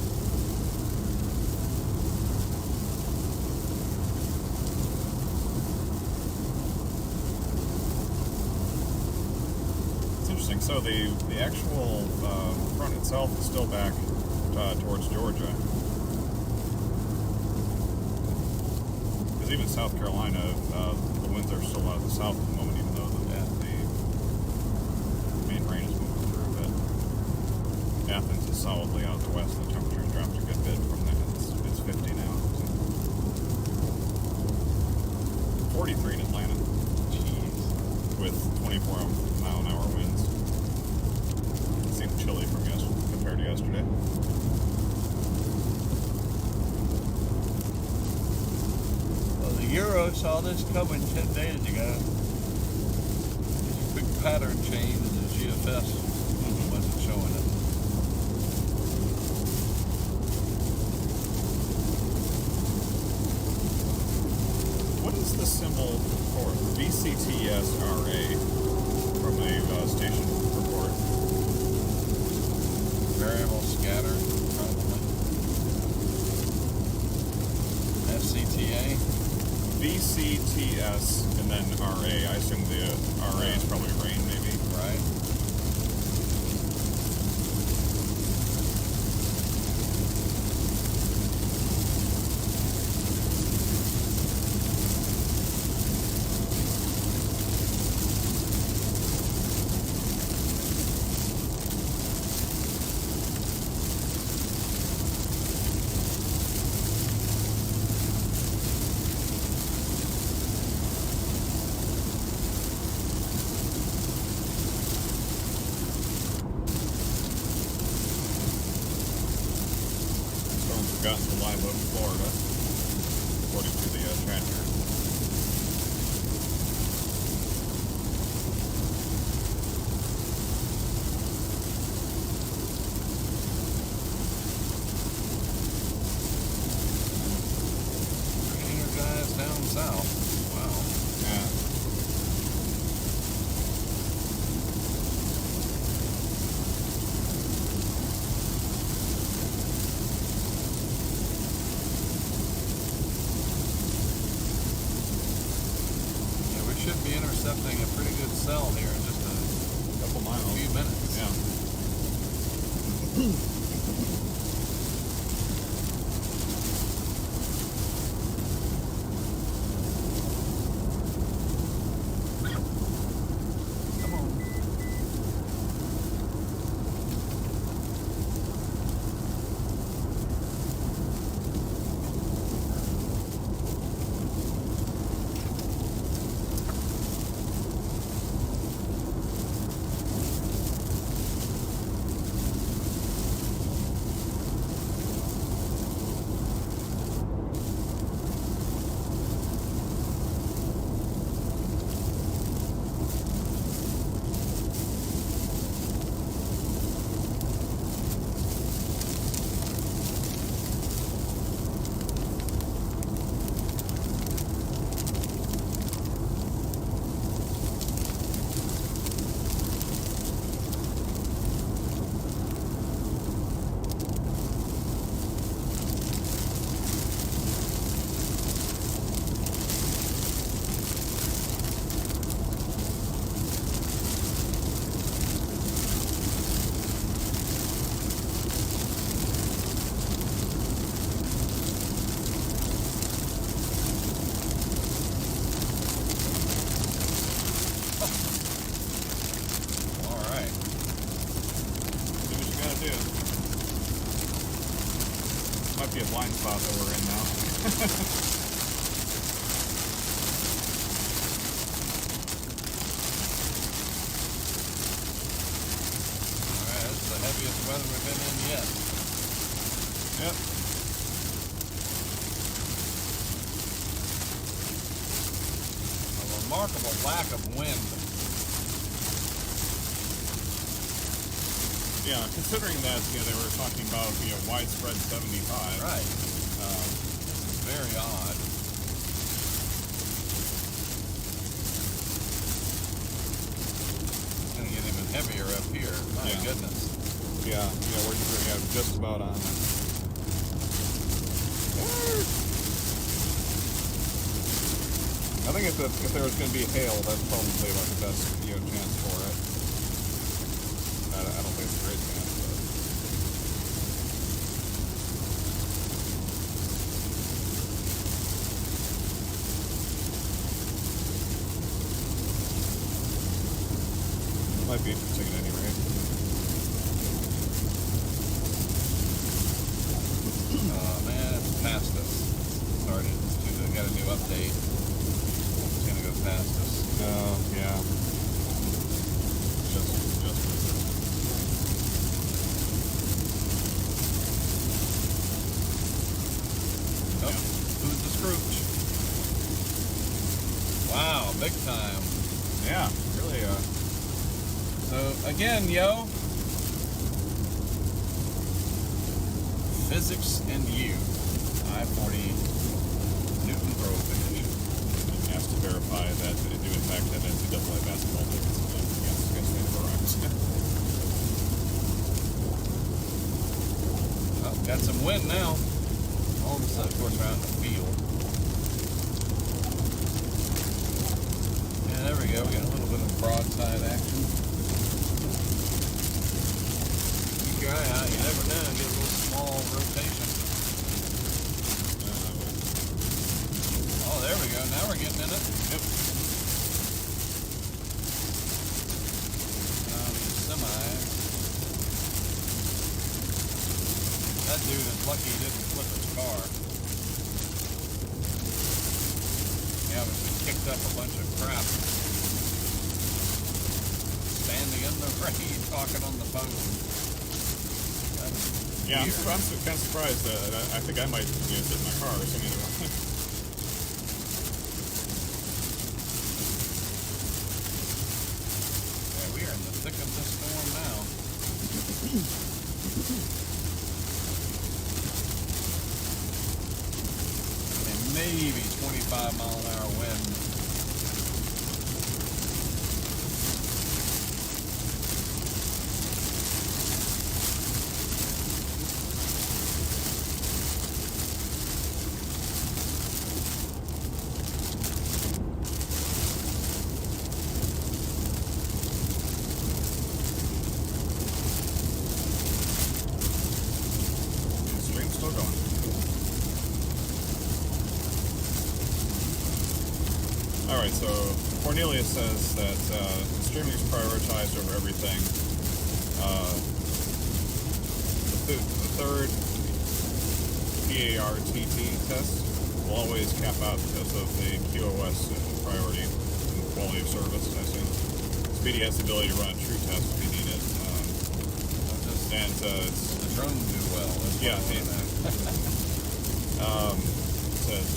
It's interesting. So the actual front itself is still back towards Georgia. Because even South Carolina, the winds are still out of the south at the moment, even though the main rain is moving through. But Athens is solidly out of the west. The temperature's dropped a good bit from that. It's 50 now. So. 43 in Atlanta. Jeez. With 24-mile-an-hour winds. It seemed chilly from compared to yesterday. Well, the Euro saw this coming 10 days ago. Big pattern change in the GFS wasn't showing it. What is the symbol for VCTS-RA from the station report? Variable scatter, probably. FCTA. VCTS and then RA. I assume the RA is probably rain, maybe. Right. Gotten to Live Oak, Florida, according to the tracker. cell here in just a Couple miles. few minutes. Yeah. Come on. All right. Do what you gotta do. Might be a blind spot that we're in now. All right. This is the heaviest weather we've been in yet. Yep. A remarkable lack of wind. Yeah, considering that, they were talking about, widespread 75. Right. This is very odd. It's going to get even heavier up here. My Yeah. goodness. Yeah, we're just about on it. I think if there was going to be hail, that's probably like the best chance for it. I don't think it's a great chance, but might be interesting at any rate. Man, it's past us. Started. As soon as I got a new update, it's going to go past us. Oh, yeah. Just. Oh, who's the Scrooge? Wow, big time. Yeah, really. So, again, yo. Physics and you. I-40 Newton prohibition. Asked to verify that they do in fact have NCAA basketball tickets. Yes, correct. Oh, got some wind now. All of a sudden, of course, we're out in the field. Yeah, there we go. We got a little bit of broadside action. Keep your eye out. You never know. Get a little small rotation. Oh, there we go. Now we're getting in it. Yep. Semi. That dude is lucky he didn't flip his car. He obviously kicked up a bunch of crap. Standing in the rain, talking on the phone. Yeah, I'm kind of surprised. I think I might sit in my car or something. Yeah, we are in the thick of this storm now. And maybe 25 mile an hour wind. Cornelius says that streaming is prioritized over everything. The third PARTT test will always cap out because of the QoS priority and quality of service, I assume. Speedy has the ability to run a true test if you need it. And The drone do well. That's yeah,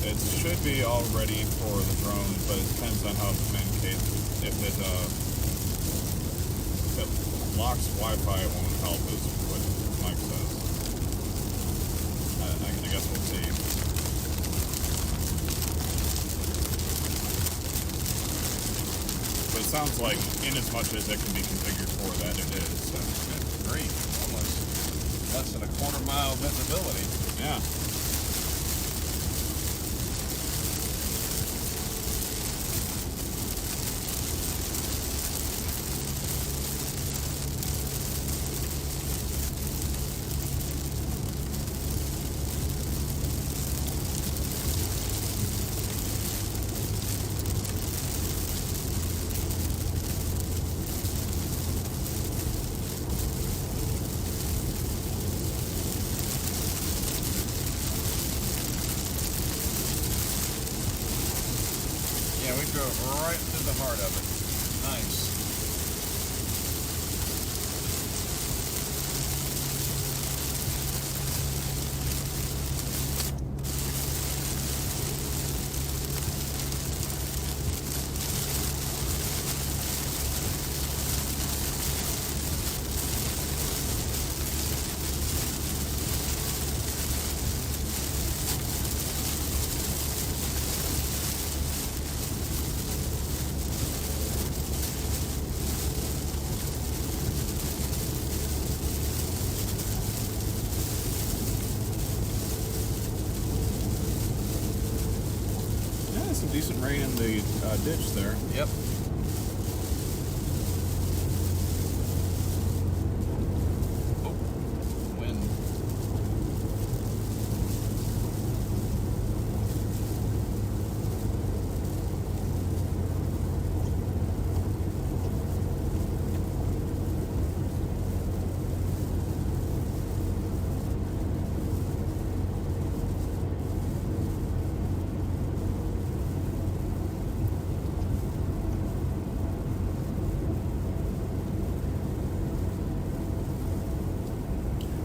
it should be all ready for the drone, but it depends on how the communicate. If it locks Wi-Fi, it won't help, is what Mike says. I guess we'll see. But it sounds like, in as much as it can be configured for that, it is. So. Great. Almost less than a quarter-mile visibility. Yeah. Yeah, we drove right to the heart of it. Nice. Some decent rain in the ditch there. Yep. Oh, wind.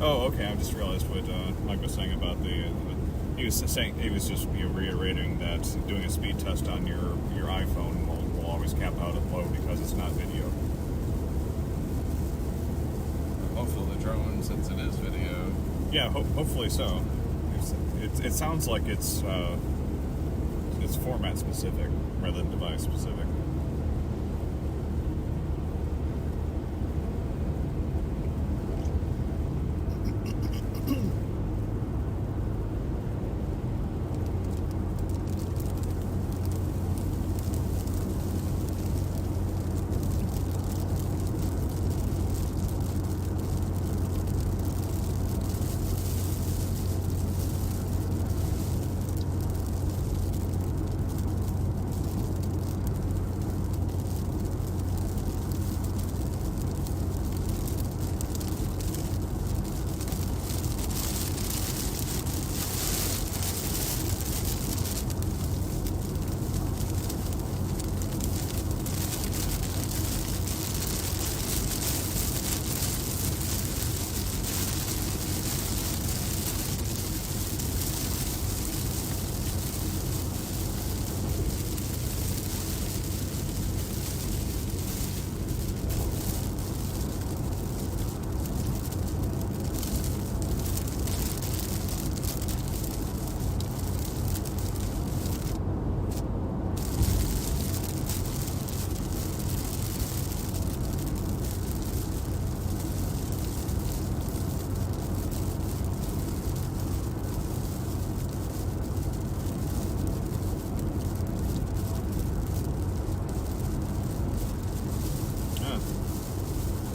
Oh, okay. I just realized what Mike was saying about he was just reiterating that doing a speed test on your iPhone will always cap out at low because it's not video. Hopefully the drone, since it is video. Yeah, hopefully so. It sounds like it's format specific rather than device specific.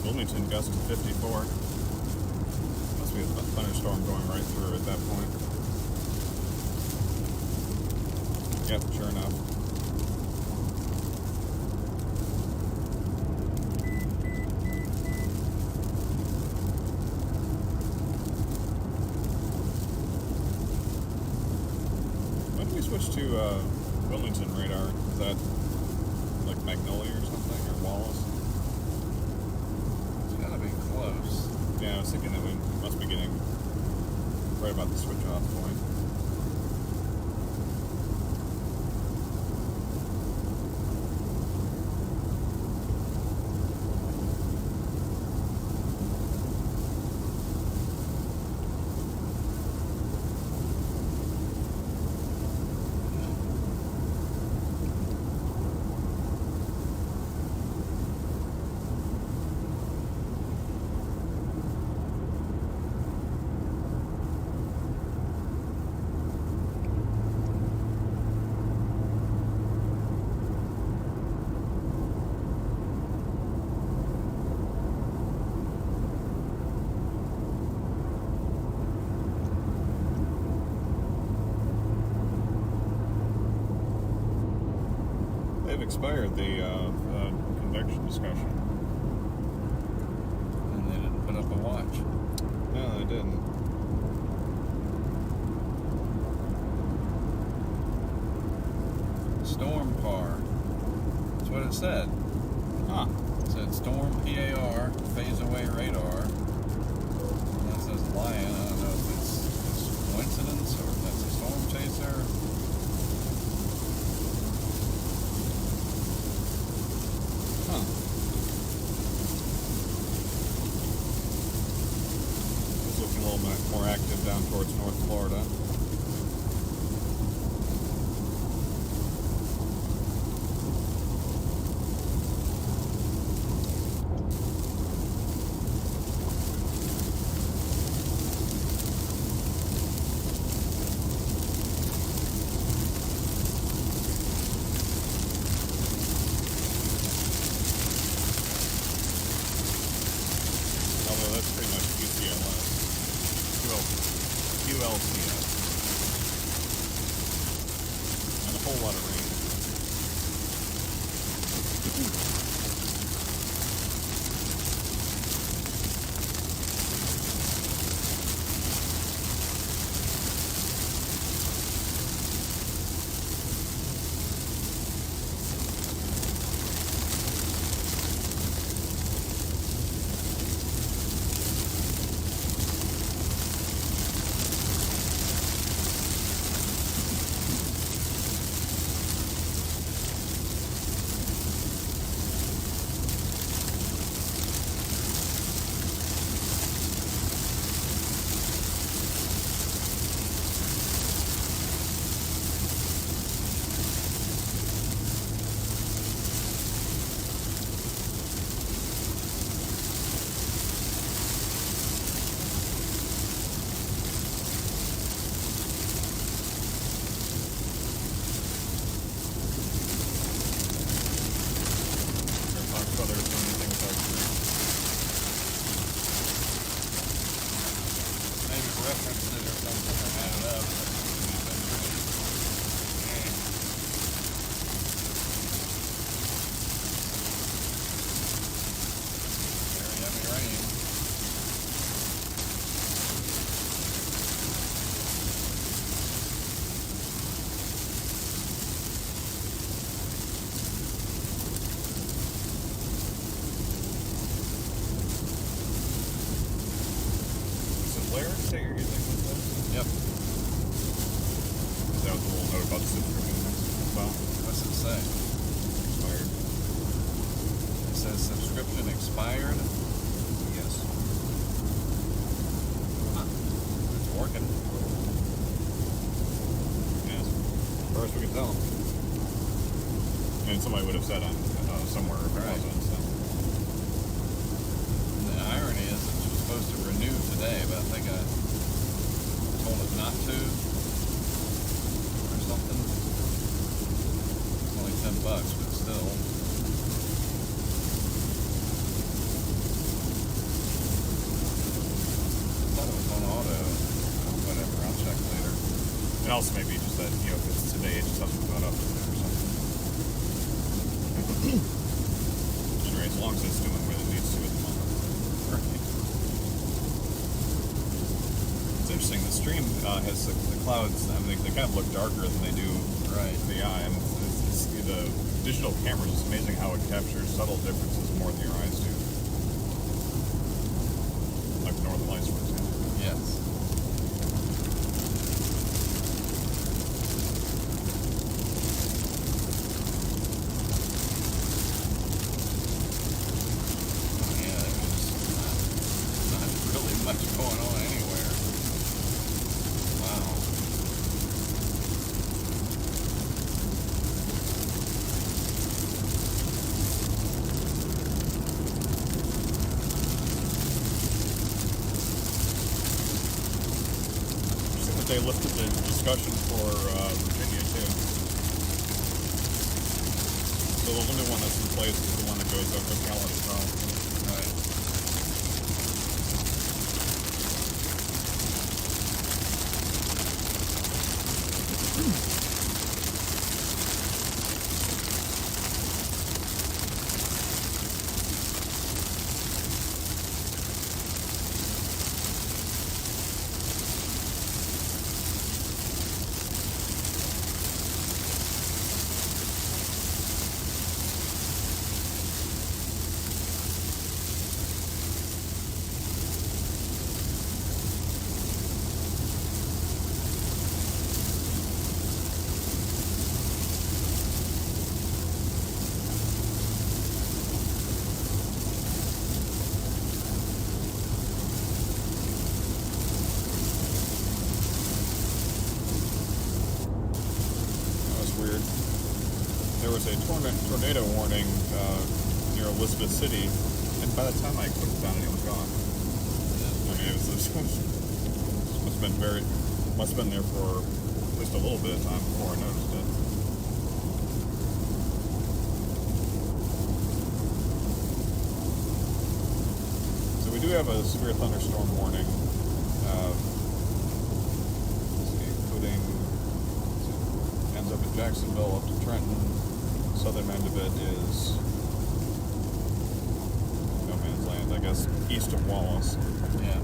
Wilmington gust of 54. Must be a thunderstorm going right through at that point. Yep, sure enough. Wilmington radar. Is that like Magnolia or something, or Wallace? It's gotta be close. Yeah, I was thinking that we must be getting right about the switch off point. They've expired the convection discussion. And they didn't put up a watch. No, they didn't. Storm par. That's what it said. Huh. It said storm PAR, phase away radar. And that says Lion. I don't know if it's coincidence or if that's a storm chaser. Huh. It's looking a little bit more active down towards North Florida. Although that's pretty much QCLS. QLCS. And a whole lot of rain. Referenced it or something and had it up. Very heavy rain. Lyrics that you're using with this? Yep. Is that what the little note about the subscription is about? What's it say? Expired. It says subscription expired. Yes. It's working. Yes. As far as we can tell. And somebody would have said on somewhere if it Right. wasn't. So. And the irony is it was supposed to renew today, but I think I told it not to or something. It's only $10, but still. I thought it was on auto. Whatever, I'll check later. And also maybe just that, you know, if it's today, it just hasn't gone up today or something. Anyway, as long as it's doing what it needs to at the moment. Right. It's interesting. The stream has the clouds. I mean, they kind of look darker than they do Right. the eye. And the digital camera is amazing how it captures subtle differences more than your eyes do. Like northern lights, for example. Yes. Yeah, there's not really much going on anywhere. Wow. They lifted the discussion for Virginia too. So the only one that's in place is the one that goes over Calais itself. Right. There was a tornado warning near Elizabeth City, and by the time I clicked down, it was gone. I mean, it was must have been there for at least a little bit of time before I noticed it. So we do have a severe thunderstorm warning. Let's see, including ends up at Jacksonville up to Trenton. Southern end of it is no man's land, I guess, east of Wallace. Yeah.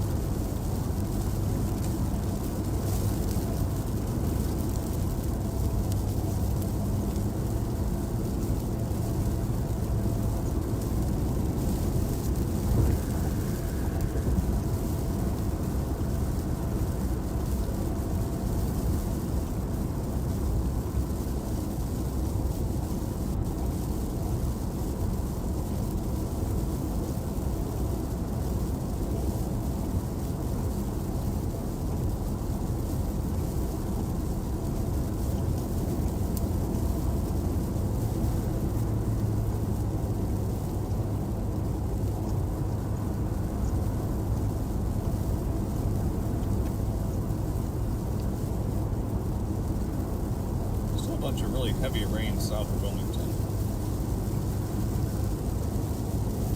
Heavy rain south of Wilmington.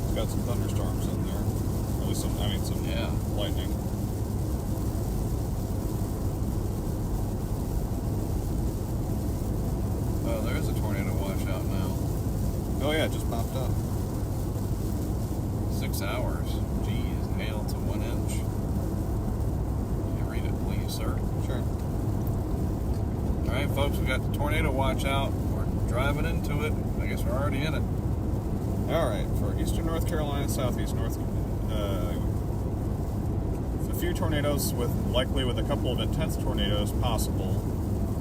It's got some thunderstorms in there. At least some lightning. Oh, there is a tornado washout now. Oh yeah, it just popped up. 6 hours. Geez, hail to 1 inch. Can you read it, please, sir? Sure. All right, folks, we got the tornado watch out. We're driving into it. I guess we're already in it. All right, for eastern North Carolina, southeast North, a few tornadoes likely with a couple of intense tornadoes possible.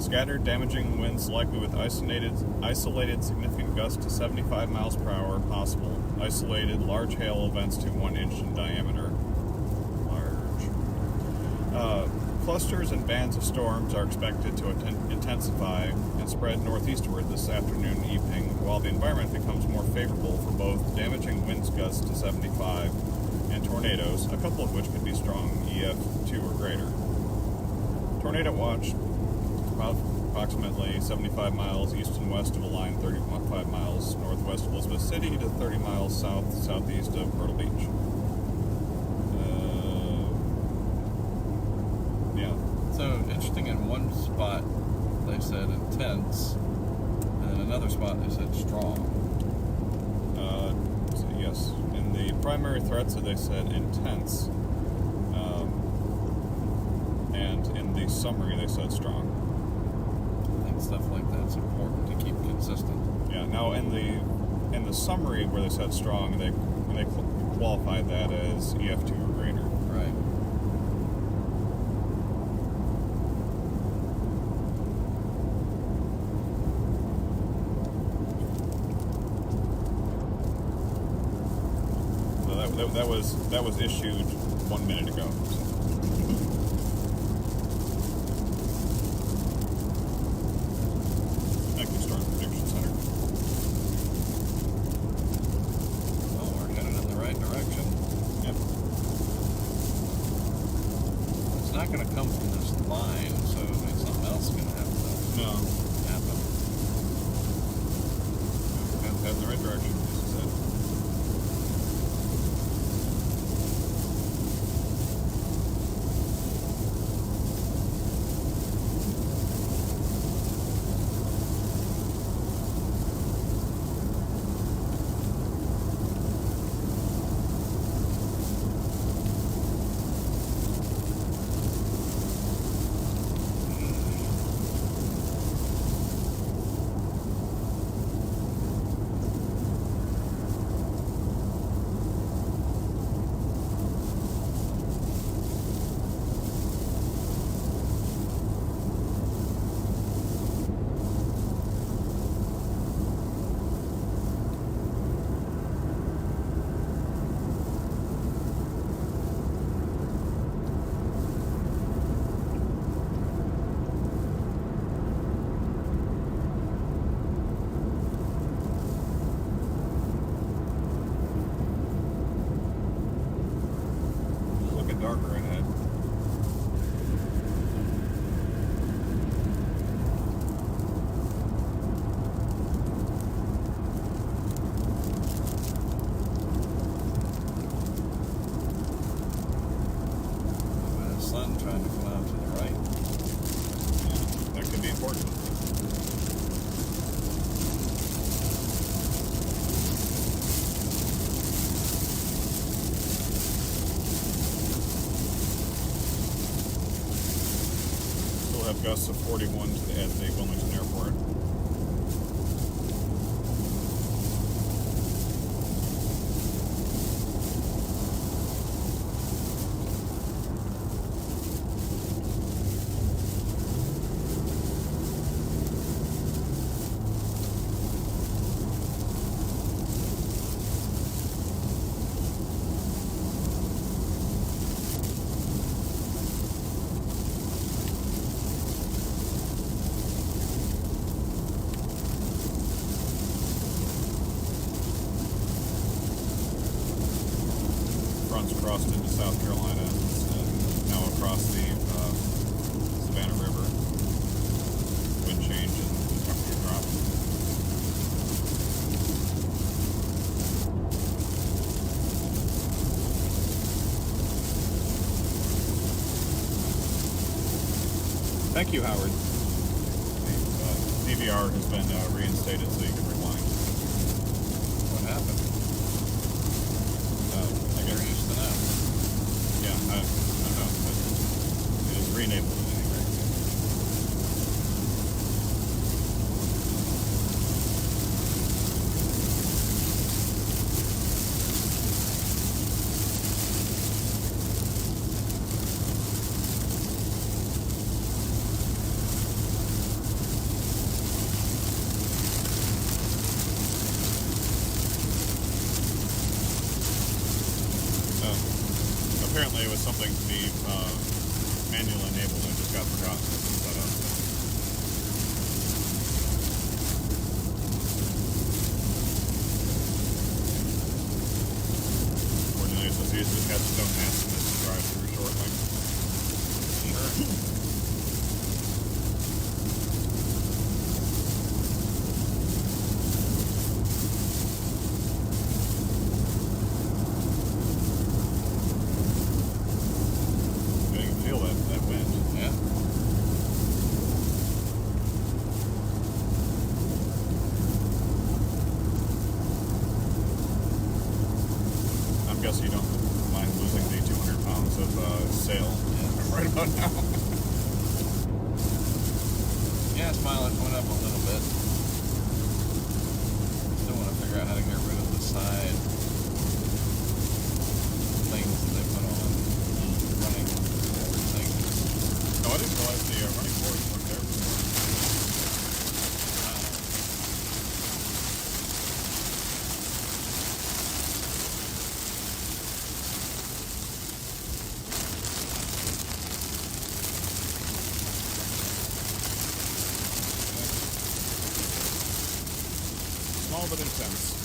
Scattered, damaging winds likely with isolated significant gusts to 75 miles per hour possible. Isolated large hail events to 1 inch in diameter. Clusters and bands of storms are expected to intensify and spread northeastward this afternoon and evening, while the environment becomes more favorable for both damaging winds gusts to 75 and tornadoes, a couple of which could be strong EF2 or greater. Tornado watch, about approximately 75 miles east and west of a line 35 miles northwest of Elizabeth City to 30 miles southeast of Myrtle Beach. So interesting, in one spot they said intense, and in another spot they said strong. So yes, in the primary threats they said intense, and in the summary they said strong. I think stuff like that's important to keep consistent. Yeah. Now in the summary where they said strong, they qualified that as EF2 or greater. Right. So that was issued 1 minute ago. So. Thank you, Storm Prediction Center. Well, we're headed in the right direction. Yep. It's not going to come from this line, so something else is going to have to happen. Head in the right direction, as you said. Darker ahead. The sun trying to come out to the right. Yeah, that could be important. Have gusts of 41 at the Wilmington Airport. Crossed into South Carolina and now across the Savannah River. Wind change and temperature drop. Thank you, Howard. The DVR has been reinstated so you can rewind. What happened? I guess. You're used to that. Yeah, I don't know, but it is re-enabled at any rate. Apparently it was something to be manually enabled and just got forgotten to set up. Cornelius has his own estimate to drive through shortly. Sure. That wind. Yeah. I'm guessing you don't mind losing the 200 pounds of sail right about now. Gas mileage went up a little bit. gotta get rid of the side things that they put on running everything. No, I didn't realize the running boards weren't there before. Small but intense.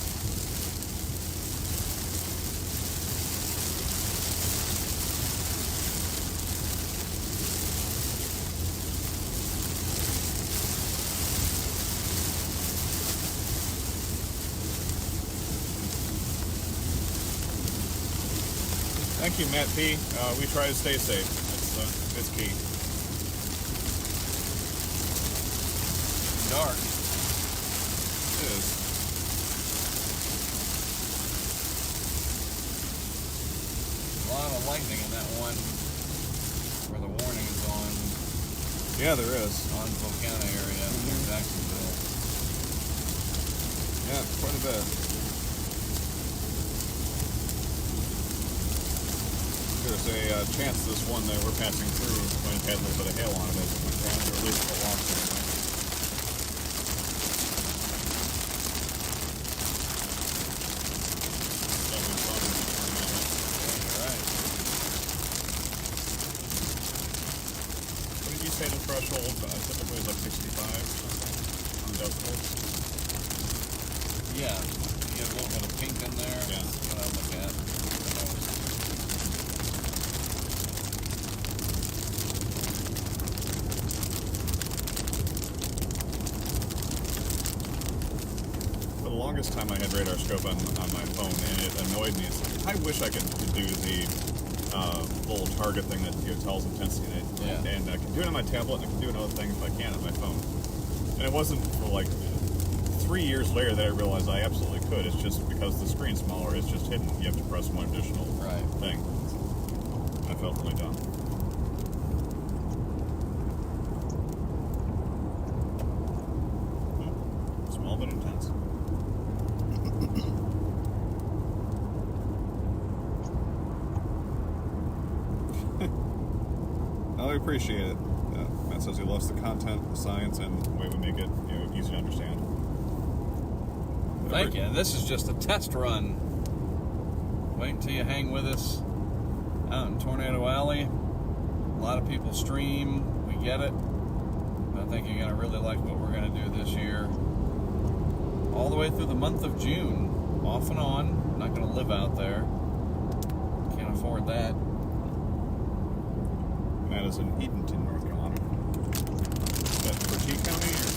Thank you, Matt P. We try to stay safe. It's key. Dark. It is. A lot of lightning in that one where the warning is on Yeah, there is. Volcano area in Jacksonville. Yeah, quite a bit. There's a chance this one that we're passing through when it had a little bit of hail on it as it went down, or at least a long time. What did you say the threshold typically is like 65 on decibels? Yeah, you get a little bit of pink in there. Yeah. That's what I look at. For the longest time, I had radar scope on my phone, and it annoyed me. It's like, I wish I could do the little target thing that tells intensity, and I can do it on my tablet, and I can do another thing if I can't on my phone. And it wasn't for like 3 years later that I realized I absolutely could. It's just because the screen's smaller, it's just hidden. You have to press one additional thing. I felt really dumb. Small but intense. I appreciate it. Matt says he loves the content, the science, and the way we make it easy to understand. Thank you. This is just a test run. Wait until you hang with us out in Tornado Alley. A lot of people stream. We get it. I think you're going to really like what we're going to do this year. All the way through the month of June. Off and on. Not going to live out there. Can't afford that. That is in Edenton, North Carolina. Is that Bertie County or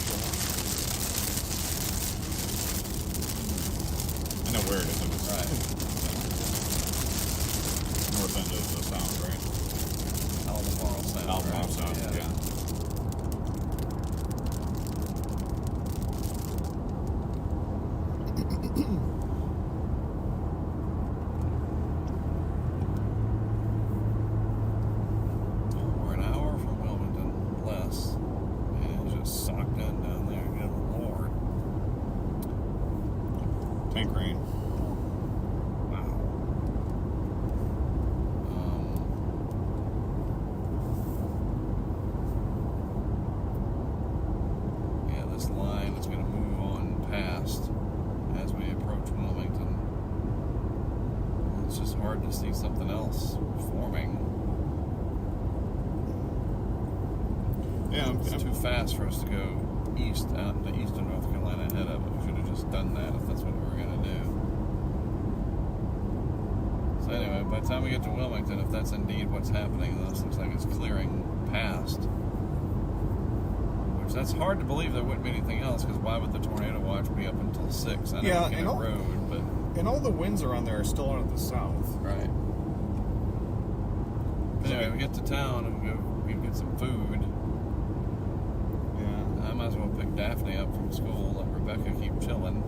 I know where it is. Right. North end of the Sound, right? Albemarle Sound. Albemarle Sound, yeah. We're an hour from Wilmington, less. And it's just socked in down there. Good Lord. Tank rain. Wow. Yeah, this line is going to move on past as we approach Wilmington. It's just hard to see something else forming. Yeah, It's too fast for us to go east out into eastern North Carolina ahead of it. We should have just done that if that's what we were going to do. So anyway, by the time we get to Wilmington, if that's indeed what's happening, this looks like it's clearing past. Which that's hard to believe there wouldn't be anything else, because why would the tornado watch be up until 6? I know Yeah, we can and all- road, but and all the winds around there are still out of the south. right. But anyway, we get to town and we get some food. Yeah. I might as well pick Daphne up from school, let Rebecca keep chilling.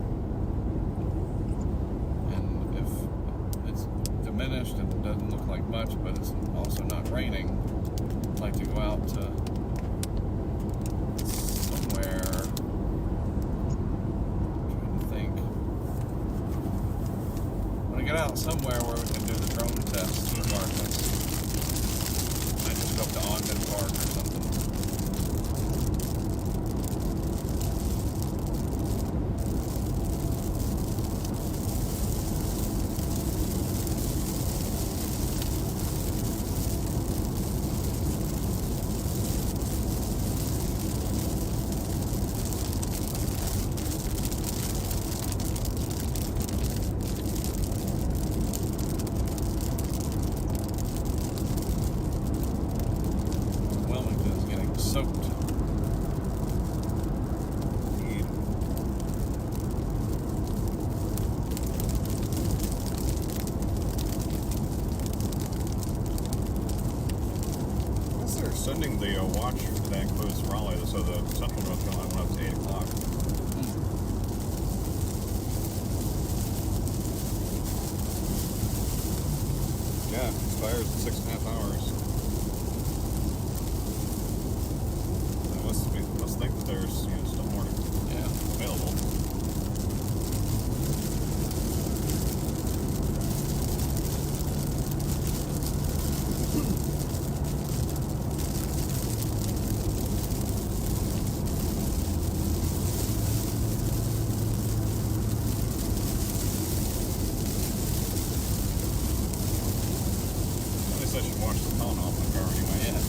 And if it's diminished and it doesn't look like much, but it's also not raining, I'd like to go out to somewhere. I'm trying to think. out somewhere where we can do the drone test regardless. I just go up to Ogden Park or something. Wilmington's getting soaked. I guess they're sending the watch that includes Raleigh, so the Central North Carolina went up to 8 o'clock. Yeah, expires in 6.5 hours. Must think that there's still more available. At least I should watch the phone off my car anyway. Yeah.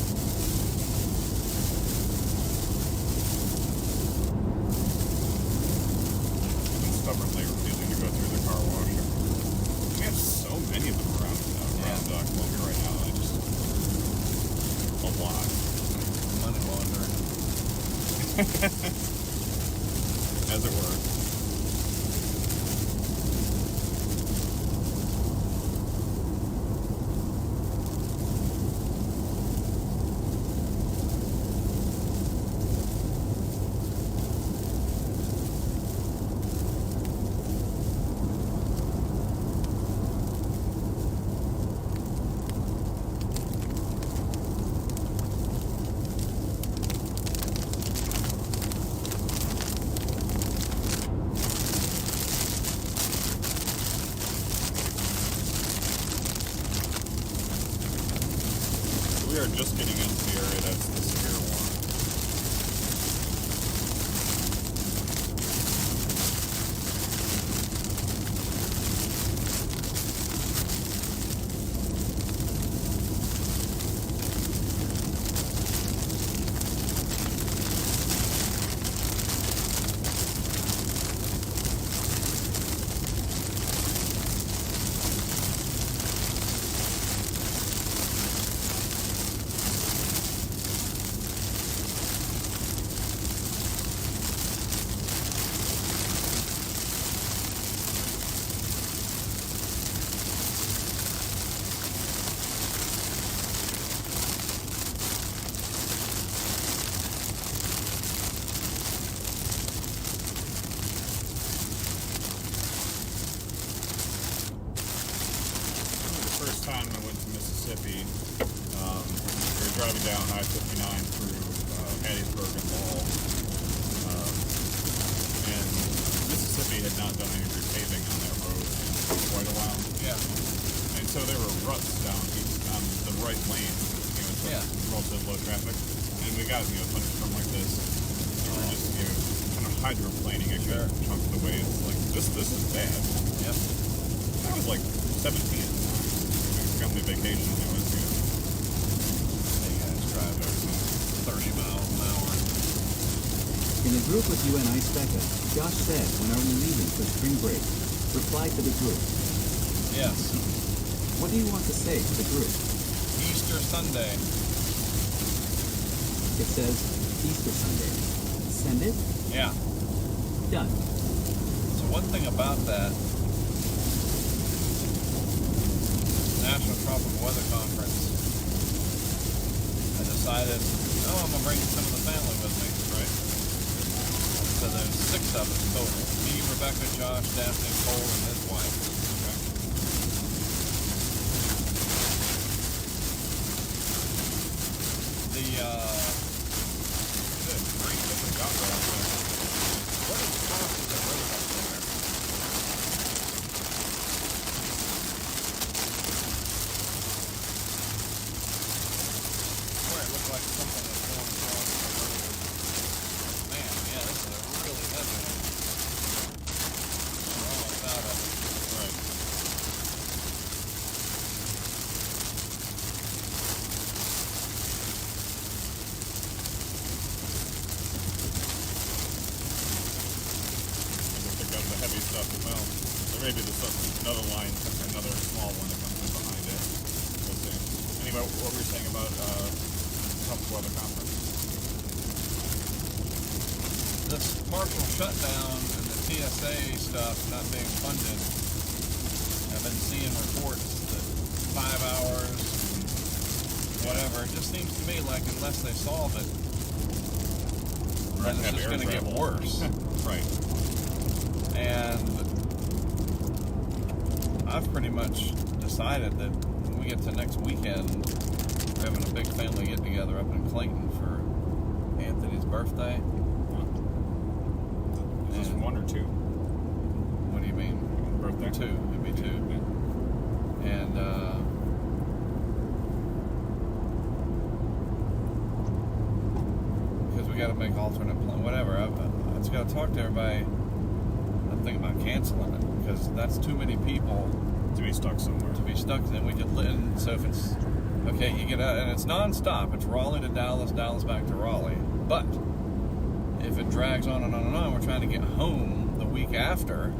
Stubbornly refusing to go through the car wash. We have so many of them around Columbia right now. A lot. Money laundering. As it were. We are just getting into the area that's the severe one. First time I went to Mississippi, we were driving down I-59 through Hattiesburg and Lowell, and Mississippi had not done any repaving on that road in quite a while. Yeah. And so there were ruts down on the right lane, it's relatively low traffic, and we got a thunderstorm like this, and we were just kind of hydroplaning a good chunk of the way. It's like this is bad. Yep. I was like 17. Family vacation, it was good. You guys drive over 30 miles an hour. In a group with you and Icebecca, Josh said, "When are we leaving for spring break?" Reply to the group. Yes. What do you want to say to the group? Easter Sunday. It says Easter Sunday. Send it? Yeah. Done. So one thing about that, National Tropical Weather Conference, I decided, I'm going to bring some of the family with me, right? So there's 6 of us total. Me, Rebecca, Josh, Daphne, Cole, and his wife. Okay. Good great that we got right there. What is cost of the rate up there? maybe there's another line, another small one that comes in behind it. We'll see. Anyway, what were you saying about Trump's weather conference? This partial shutdown and the TSA stuff not being funded, I've been seeing reports that 5 hours, whatever. It just seems to me like unless they solve it, then it's just going to get worse. Right. And I've pretty much decided that when we get to next weekend, we're having a big family get together up in Clayton for Anthony's birthday. Is this one or two? What do you mean? Birthday? Two. It'd be two. Yeah. And because we got to make alternate plan, whatever. I just got to talk to everybody. I'm thinking about canceling it because that's too many people To be stuck somewhere. to be stuck. Then we could live. So if it's okay, you get out, and it's nonstop. It's Raleigh to Dallas, Dallas back to Raleigh. But if it drags on and on and on, we're trying to get home the week after,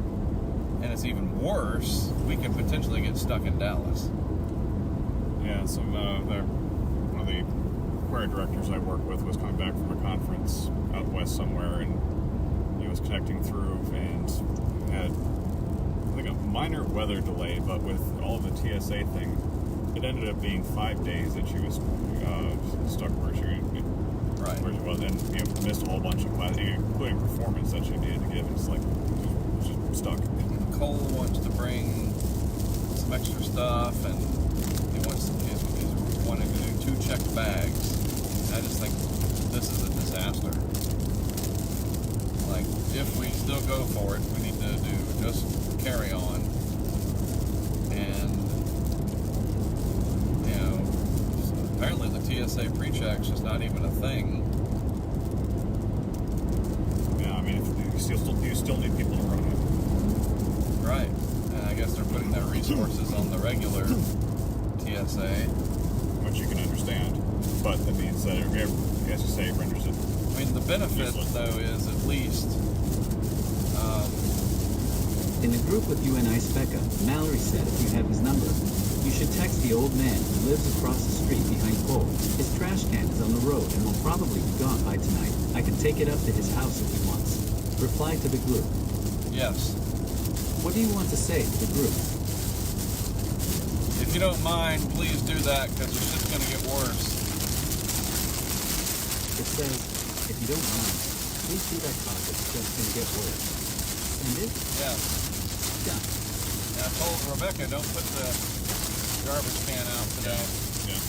and it's even worse. We could potentially get stuck in Dallas. Yeah, one of the choir directors I work with was coming back from a conference out west somewhere, and he was connecting through and had, I think, a minor weather delay, but with all of the TSA thing, it ended up being 5 days that she was stuck where she was, and missed a whole bunch of classes, including performance that she needed to give, and it's like, just stuck. Cole wants to bring some extra stuff, and he's wanting to do 2 checked bags. I just think this is a disaster. Like, if we still go for it, we need to do just carry on. And, apparently the TSA pre-check's just not even a thing. Yeah, I mean, you still need people to run it. Right. And I guess they're putting their resources on the regular TSA. Which you can understand, but that means that, as you say, it renders it. I mean, the benefit, though, is at least... In the group with you and I, Specca, Mallory said if you have his number, you should text the old man who lives across the street behind Cole. His trash can is on the road and will probably be gone by tonight. I can take it up to his house if he wants. Reply to the group. Yes. What do you want to say to the group? If you don't mind, please do that, because it's just going to get worse. It says, if you don't mind, please do that cause it's just going to get worse. Send it? Yes. Done. And I told Rebecca, don't put the garbage can out today. Yeah.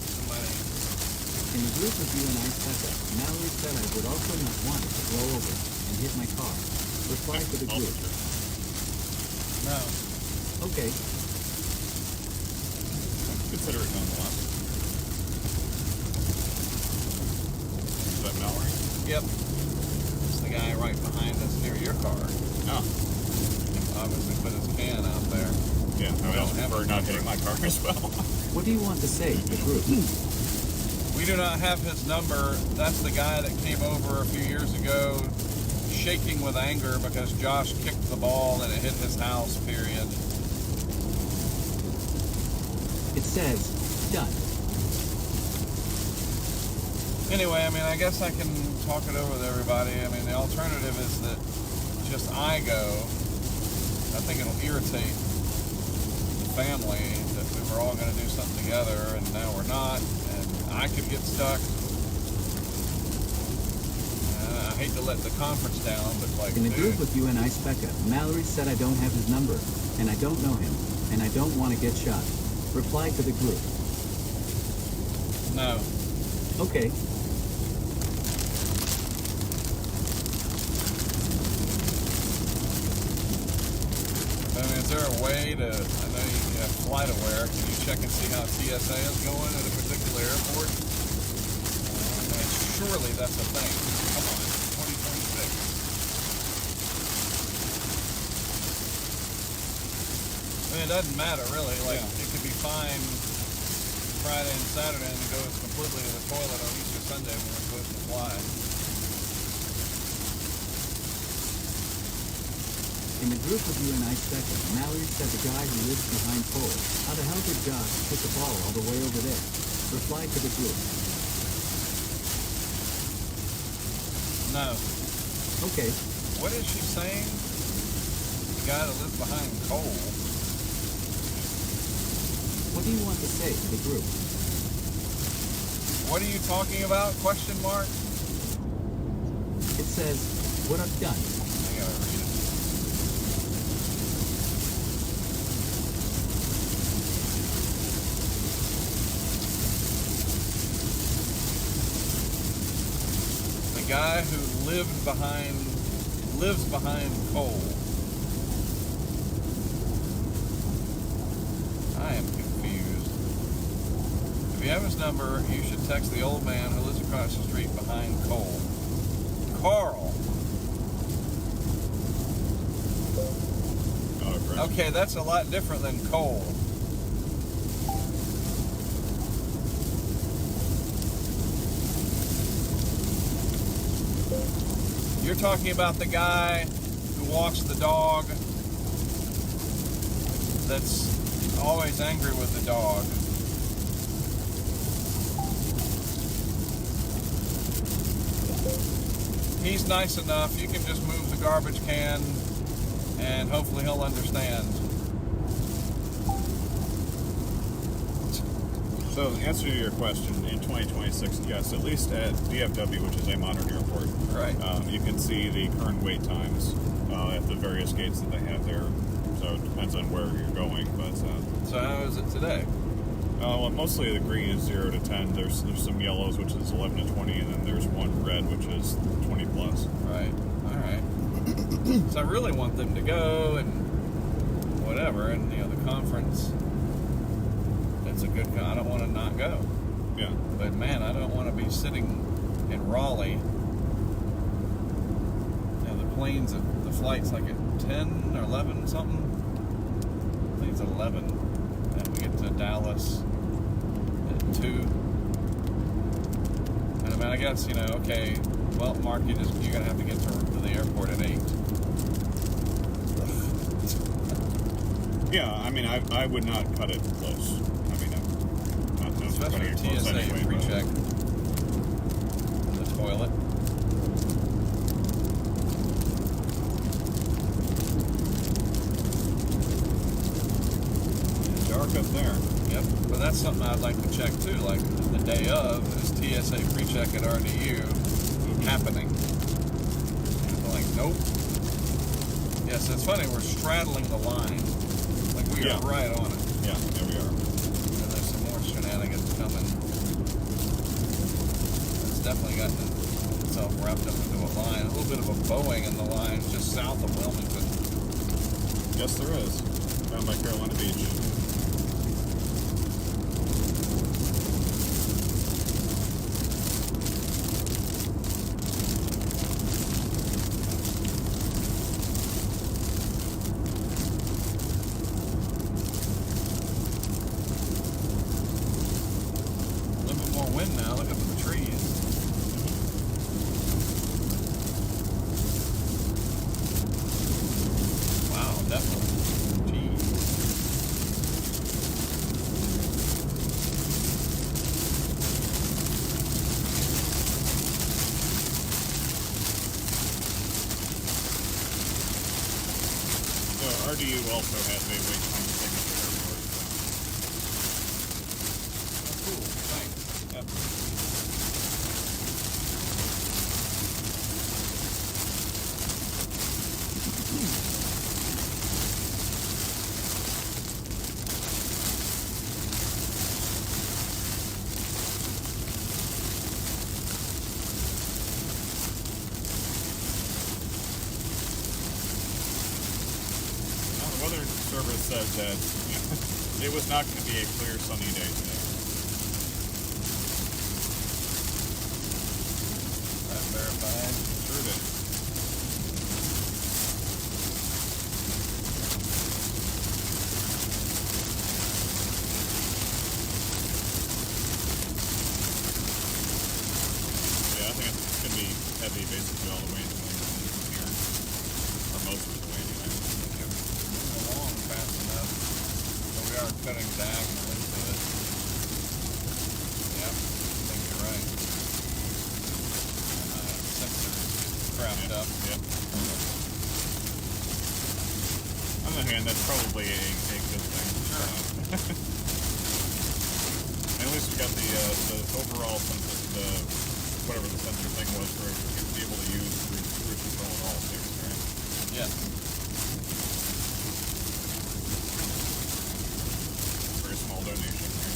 Somebody... In the group with you and I, Specca, Mallory said I would also not want it to blow over and hit my car. Reply to the group. No. Okay. Consider it nonetheless. Is that Mallory? Yep. It's the guy right behind us near your car. Oh. Obviously put his can out there. Yeah, I would prefer not hitting my car as well. What do you want to say to the group? We do not have his number. That's the guy that came over a few years ago shaking with anger because Josh kicked the ball and it hit his house, period. It says, done. Anyway, I mean, I guess I can talk it over with everybody. I mean, the alternative is that just I go. I think it'll irritate the family that we were all going to do something together and now we're not, and I could get stuck. I hate to let the conference down, but like, In the group with you and I, Specca, Mallory said I don't have his number, and I don't know him, and I don't want to get shot. Reply to the group. no. Okay. I mean, is there a way to, I know you have FlightAware, can you check and see how TSA is going at a particular airport? I mean, surely that's a thing. Come on, 2026. I mean, it doesn't matter really. Like, it could be fine Friday and Saturday and it goes completely to the toilet on Easter Sunday when we're supposed to fly. In the group with you and I Specca, Mallory said the guy who lives behind pole. How the hell did Josh put the ball all the way over there? Reply to the group. No. Okay. What is she saying? The guy that lives behind Cole. What do you want to say to the group? What are you talking about? Question mark? It says, what I've done. I gotta read it. The guy who lives behind Cole. I am confused. If you have his number, you should text the old man who lives across the street behind Cole. Carl. Oh, great. Okay, that's a lot different than Cole. You're talking about the guy who walks the dog that's always angry with the dog. He's nice enough, you can just move the garbage can and hopefully he'll understand. So, the answer to your question, in 2026, yes, at least at DFW, which is a modern airport, Right. You can see the current wait times at the various gates that they have there. So, it depends on where you're going, but... So how is it today? well, mostly the green is 0 to 10. There's some yellows, which is 11 to 20, and then there's one red, which is 20 plus. Right. Alright. So I really want them to go and whatever, and the conference, it's a good I don't want to not go. Yeah. But man, I don't want to be sitting in Raleigh. The planes, the flight's like at 10 or 11 something. I think it's 11. And we get to Dallas at 2. And I mean, I guess, okay, well, Mark, you're gonna have to get to the airport at 8. Yeah, I mean, I would not cut it close. I mean, not Especially cutting it close TSA anyway, pre-check. The toilet. It's dark up there. Yep, but that's something I'd like to check too. Like the day of, is TSA pre-check at RDU happening? And I'm like, nope. Yes, it's funny. We're straddling the line. Like we are right on it. Yeah, there we are. And there's some more shenanigans coming. It's definitely gotten itself wrapped up into a line. A little bit of a Boeing in the line just south of Wilmington. Yes, there is. Down by Carolina Beach. Wind now, look up at the trees. Wow, definitely. Jeez. So RDU also has a wait time signature airport. Oh, cool. Thanks. Yep. The weather service said that it was not going to be a clear, sunny day today. That's verified. Sure it is. Yeah, I think it's going to be heavy basically all the way until here. Or most of the way anyway. cutting diagonal into it. Yep, I think you're right. Sensor crapped up. Yep. On the other hand, that's probably a good thing. Sure. At least we got the overall sensor, whatever the sensor thing was, for to be able to use cruise control in all states, right? Yeah. Very small donation, right?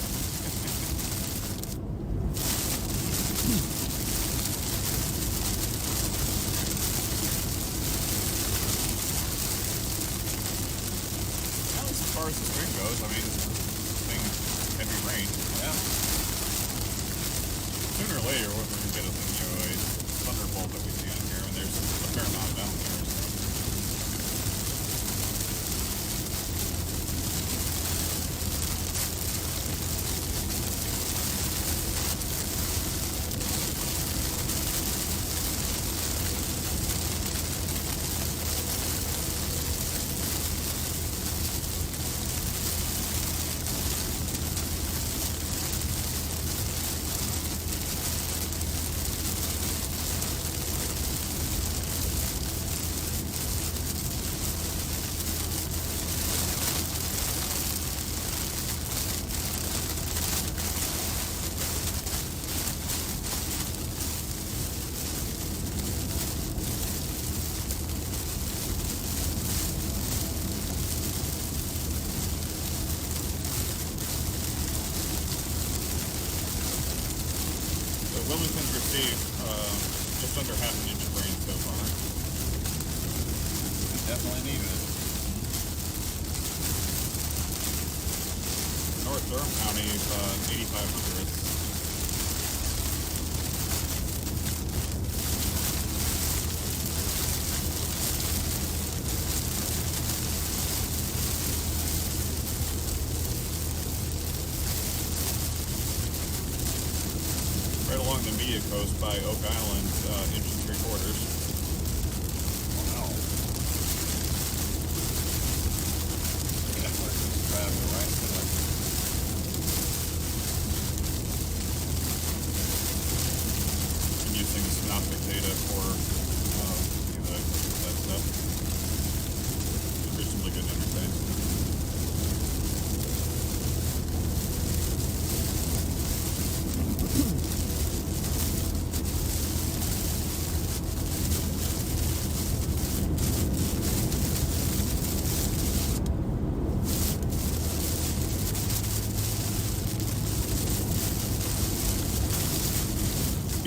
Well, as far as the string goes, I mean, this thing can be rain. Yeah. Sooner or later, we're going to get a thunderbolt that we see on here, and there's a fair amount down there. So. Wilmington's received just under half an inch of rain so far. Definitely needed it. North Durham County, 8,500. Right along the Media Coast by Oak Island, inch and 3/4. Wow. Definitely just driving right to the... I'm using synoptic data for that stuff. Reasonably good interface.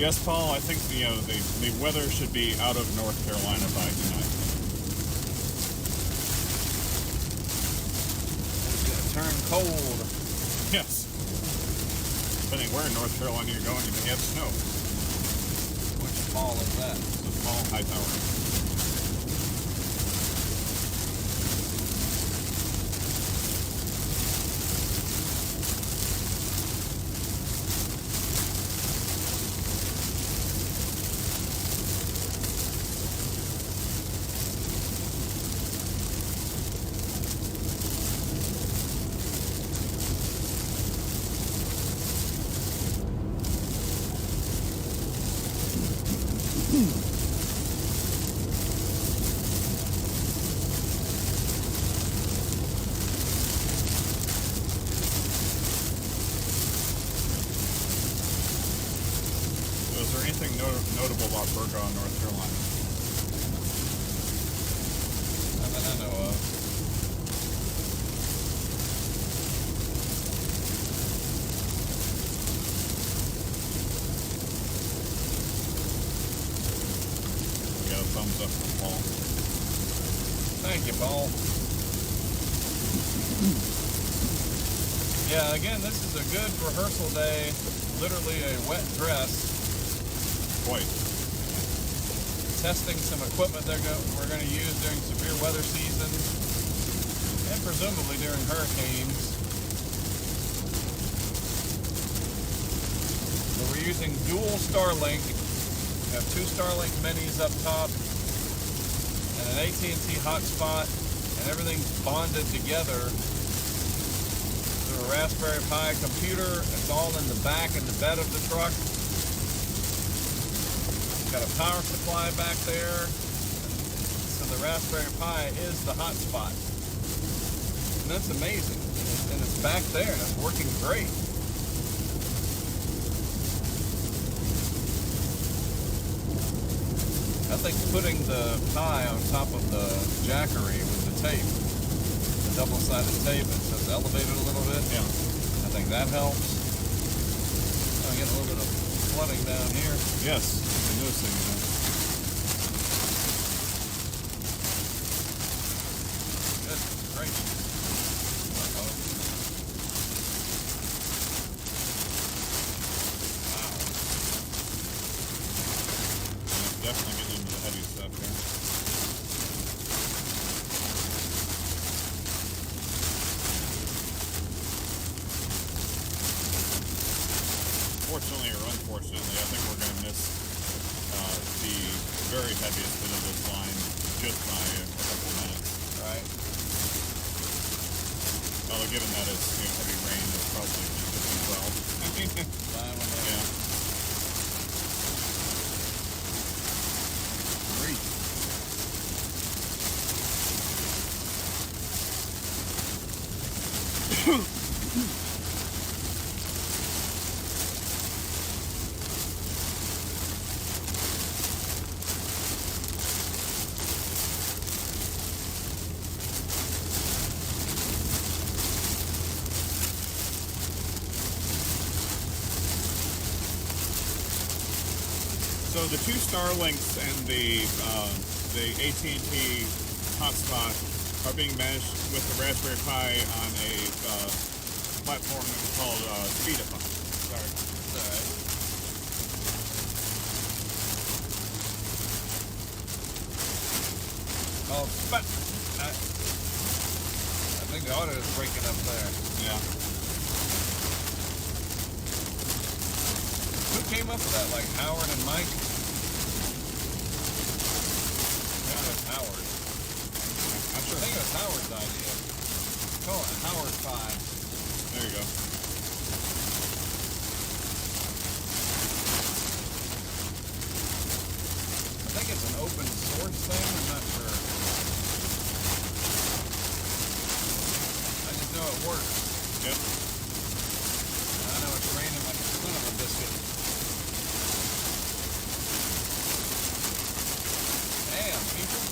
Yes, Paul, I think the weather should be out of North Carolina by tonight. It's going to turn cold. Yes. Depending where in North Carolina you're going, you may have snow. Which fall is that? It's a small high tower. Is there anything notable about Burgaw, North Carolina? Not that I know of. We got a thumbs up from Paul. Thank you, Paul. Yeah, again, this is a good rehearsal day. Literally a wet dress. Quite. Testing some equipment we're going to use during severe weather season and presumably during hurricanes. So we're using dual Starlink. We have two Starlink minis up top and an AT&T hotspot, and everything's bonded together a Raspberry Pi computer. It's all in the back and the bed of the truck. Got a power supply back there. So the Raspberry Pi is the hotspot. And that's amazing. And it's back there and it's working great. I think putting the Pi on top of the Jackery with the tape, the double-sided tape, it says elevated a little bit. Yeah. I think that helps. I'm getting a little bit of flooding down here. Yes, I'm noticing that. Goodness gracious. Uh-oh. Wow. Yeah, definitely getting into the heavy stuff here. Fortunately or unfortunately, I think we're going to miss the very heaviest bit of this line just by a couple minutes. Right. Although given that it's heavy rain, it's probably just as well. Fine with that. Yeah. Great. So the two Starlinks and the AT&T hotspot are being managed with the Raspberry Pi on a platform called Speedify. Sorry. Alright. Oh, but I think the audio is breaking up there. Yeah. Who came up with that? Like Howard and Mike? I think it was Howard. I'm sure. I think it was Howard's idea. Call it Howard Pi. There you go. I think it's an open source thing. I'm not sure. I just know it works. Yep. I know it's raining like a son of a biscuit. Damn, people.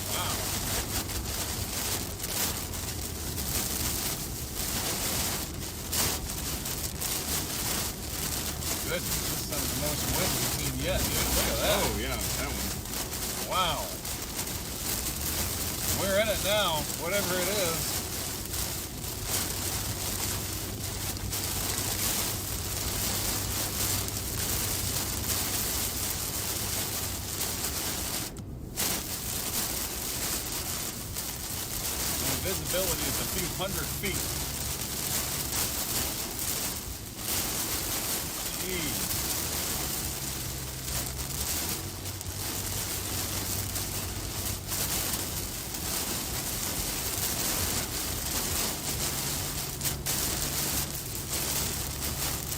Wow. Goodness, this is the most wind we've seen yet, dude. Look at that. Oh yeah, that one. Wow. We're in it now, whatever it is. Visibility is a few hundred feet. Jeez.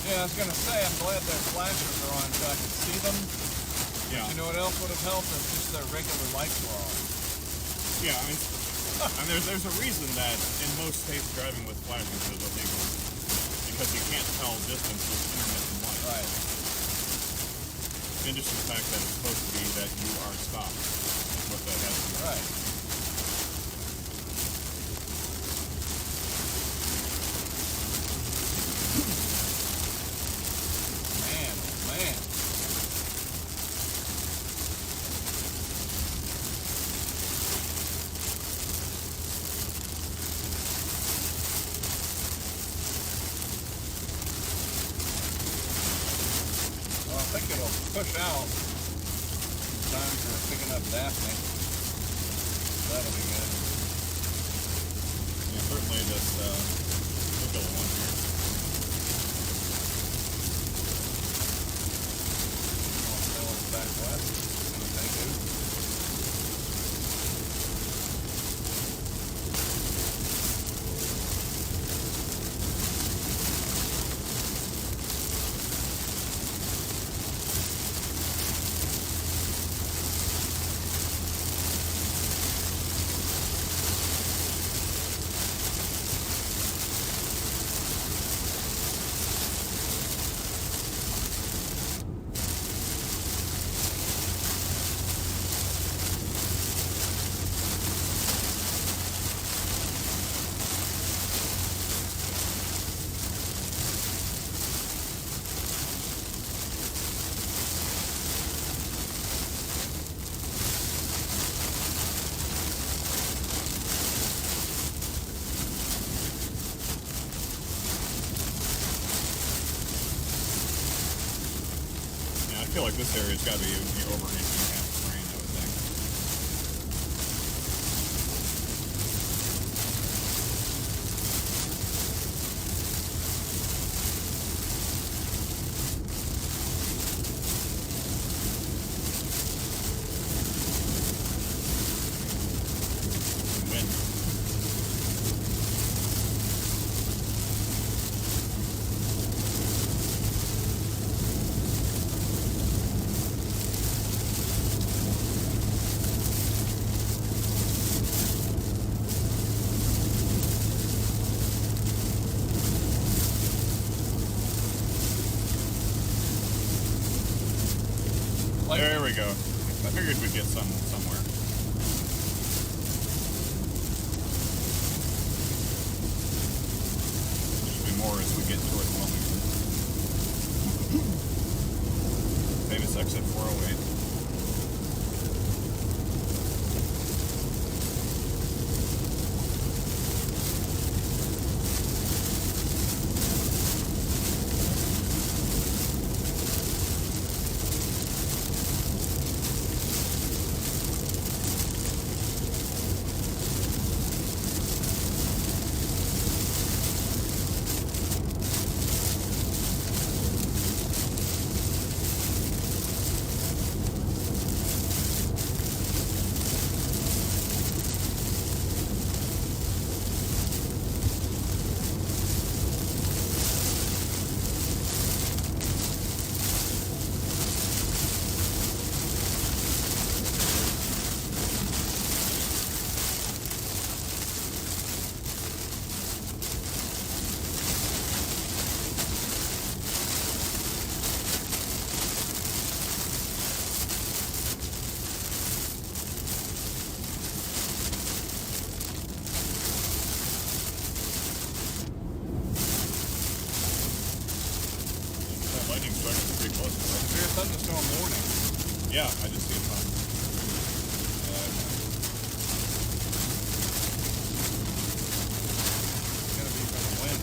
Yeah, I was gonna say, I'm glad their flashers are on so I can see them. Yeah. You know what else would have helped if just their regular lights were on? Yeah, I mean, and there's a reason that in most states driving with flashers is illegal, because you can't tell distance with intermittent light. Right. And just the fact that it's supposed to be that you are stopped is what that has to do. Right. Man, oh man. Well, I think it'll push out in time for picking up Daphne. That'll be good. Yeah, certainly this particular one here. I'll sail us back west. See what they do. feel like this area's got to be over an inch and a half of rain, I would think. Wind. There we go. I figured we'd get somewhere. Should be more as we get towards Wilmington. Famous exit 408. Lightning strike is pretty close to us. Is there a thunderstorm warning? Yeah, I just see a ton. It's gonna be from the wind.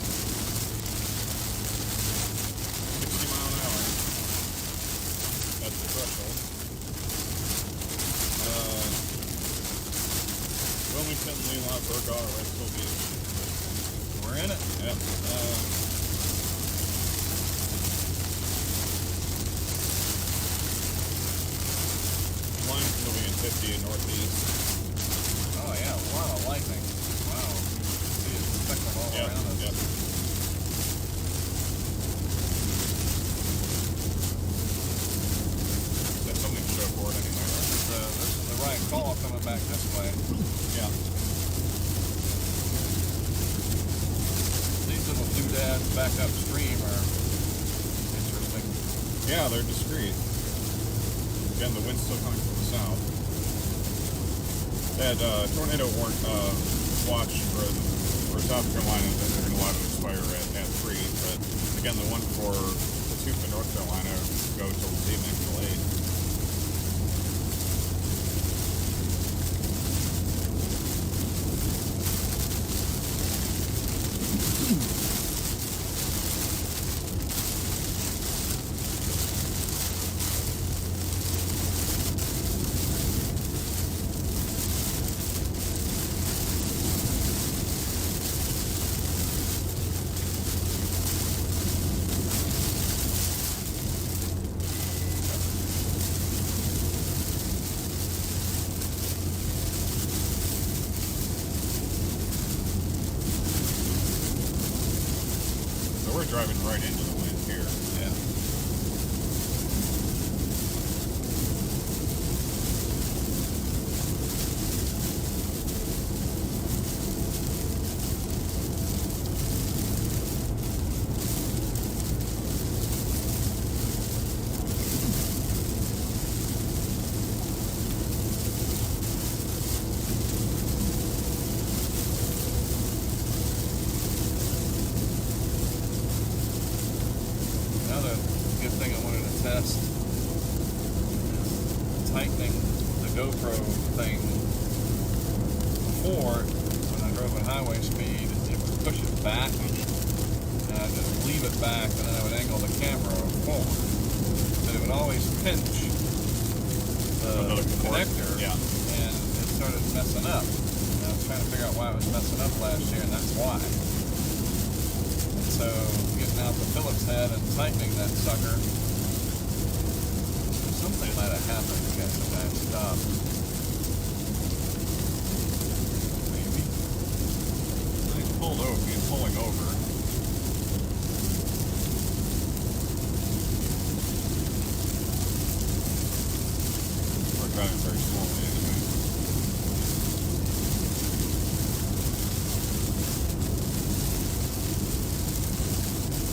60 mile an hour. That's the threshold. Wilmington, Leland, Burgaw, Redstone Beach. We're in it. Yep. Line's moving in 50 in northeast. Oh yeah, a lot of lightning. Wow. See it speckled all Yep, around us. yep. That's something to show for it anyway, right? This is the right call coming back this way. Yeah. These little doodads back upstream are interesting. Yeah, they're discreet. Again, the wind's still coming from the south. That tornado warrant watch for South Carolina, they're going to allow it to expire at 3. But again, the one for Sudduth in North Carolina go till this evening till 8. We're driving right into the wind here. Yeah. Another good thing I wanted to test is tightening the GoPro thing. Before, when I drove at highway speed, it would push it back, and I'd just leave it back, and then I would angle the camera forward. But it would always pinch the connector, Yeah. and it started messing up. And I was trying to figure out why it was messing up last year, and that's why. And so, getting out the Phillips head and tightening that sucker, something might have happened. You got some guy stop. Maybe. He's pulled over. He's pulling over. We're driving very slowly anyway.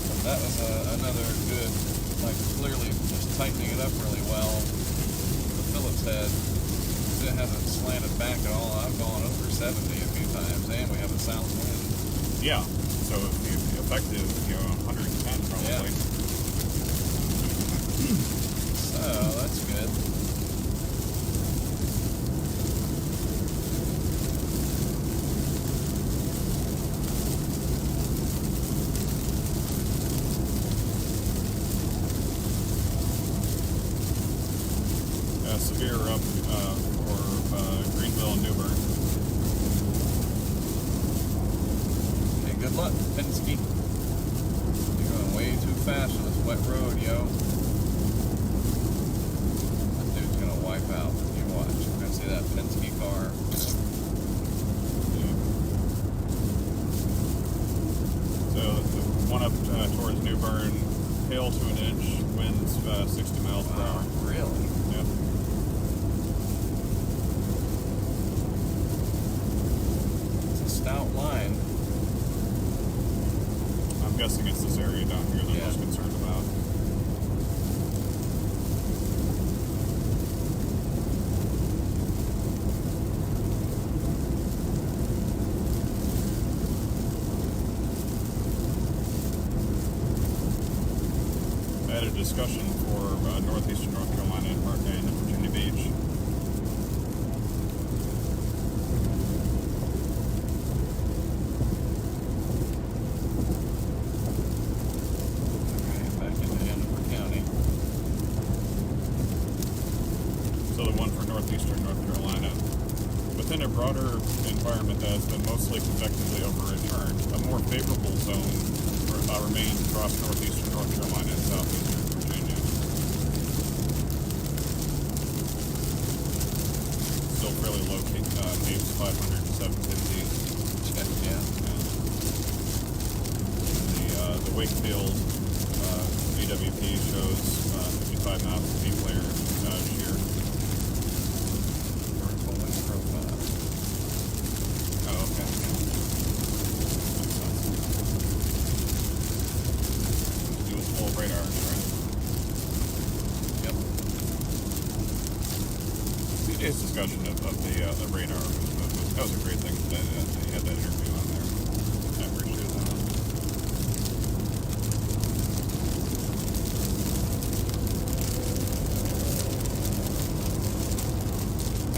But that was another good, like clearly just tightening it up really well. The Phillips head, it hasn't slanted back at all. I've gone over 70 a few times, and we have a south wind. Yeah. So the effective, 110 probably. Yeah. So that's good. Severe up for Greenville and New Bern. Okay, good luck, Penske. You're going way too fast on this wet road, yo. That dude's gonna wipe out. You watch. You're gonna see that Penske car. So the one up towards New Bern, hail to an inch, winds 60 miles per hour. Really? Yep. It's a stout line. I'm guessing it's this area down here that I'm most concerned about. I had a discussion for northeastern North Carolina and Virginia Beach. Back into Hanover County. So the one for northeastern North Carolina. Within a broader environment that has been mostly convectively overturned, a more favorable zone remains across northeastern North Carolina and southeastern Virginia. Still fairly low, Caves 500 to 750. Yeah. The Wakefield VWP shows 55 knots of V-flare shear. Profile. Oh, okay. Makes sense. Do with full radar, right? Yep. CJ's discussion of the radar that was a great thing that he had that interview on there. I appreciate that.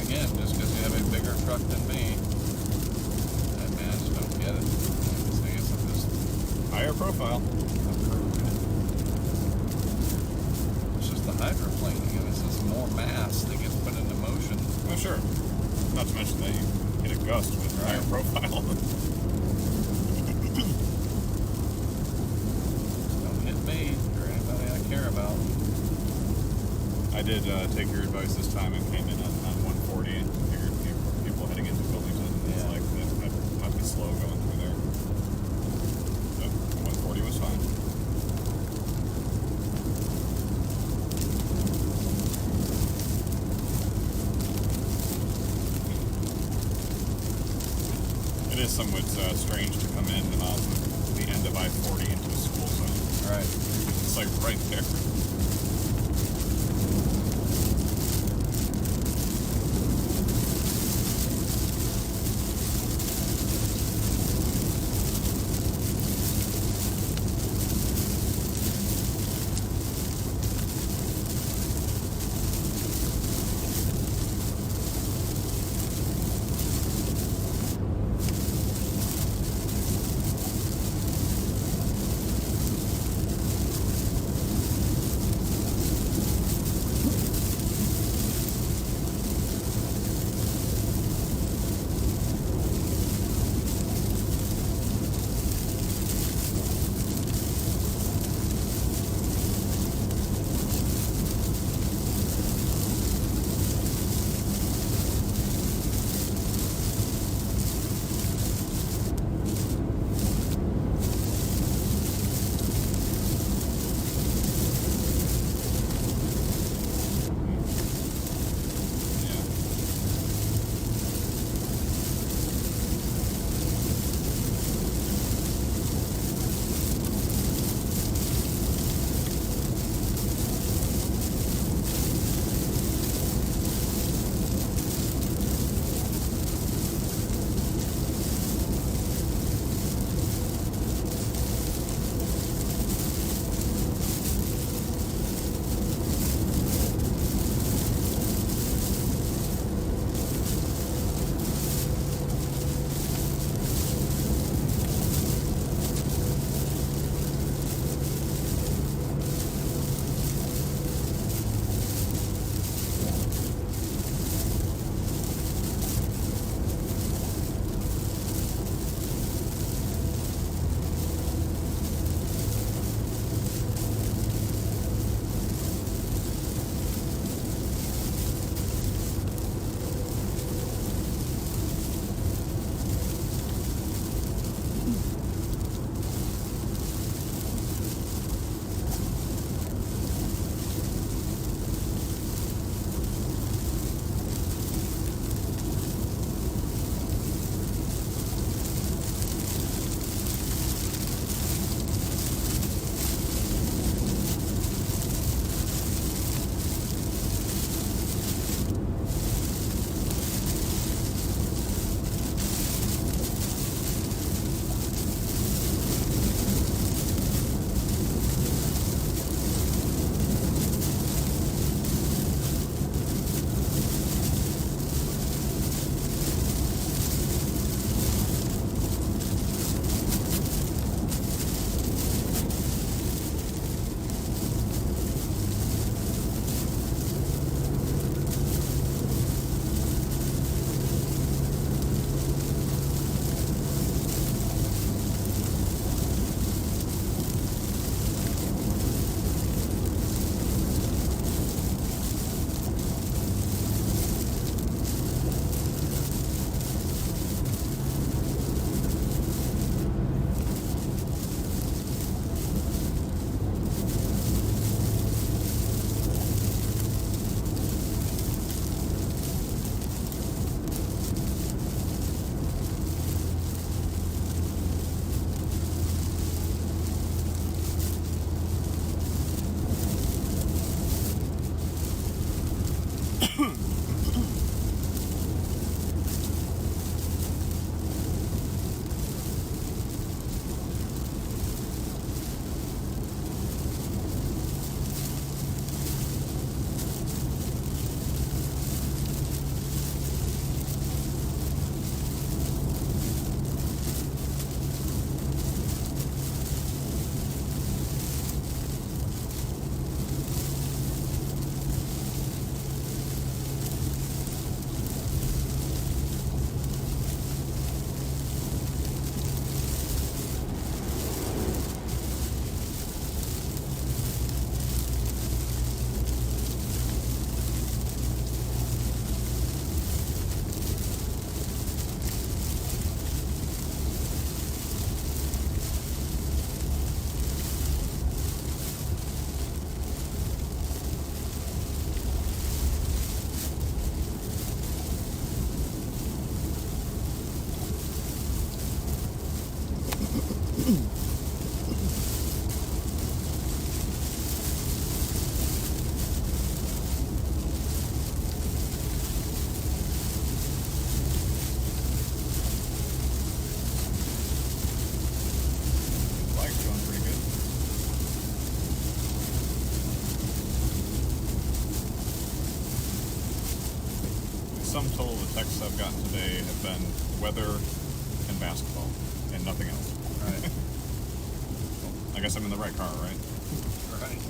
Again, just because you have a bigger truck than me, I just don't get it. I guess I'm just Higher profile. approved. It's just the hydroplaning, and it's just more mass that gets put into motion. Oh, sure. Not to mention that you get a gust with Right. higher profile. Don't hit me or anybody I care about. I did take your advice this time and came in on 140 and figured people heading into Wilmington, it's like that might be slow going through there. So 140 was fine. It is somewhat strange to come in the end of I-40 into a school zone. Right. It's like right there. Bike's going pretty good. The sum total of the texts I've gotten today have been weather and basketball, and nothing else. Right. I guess I'm in the right car, right? Right.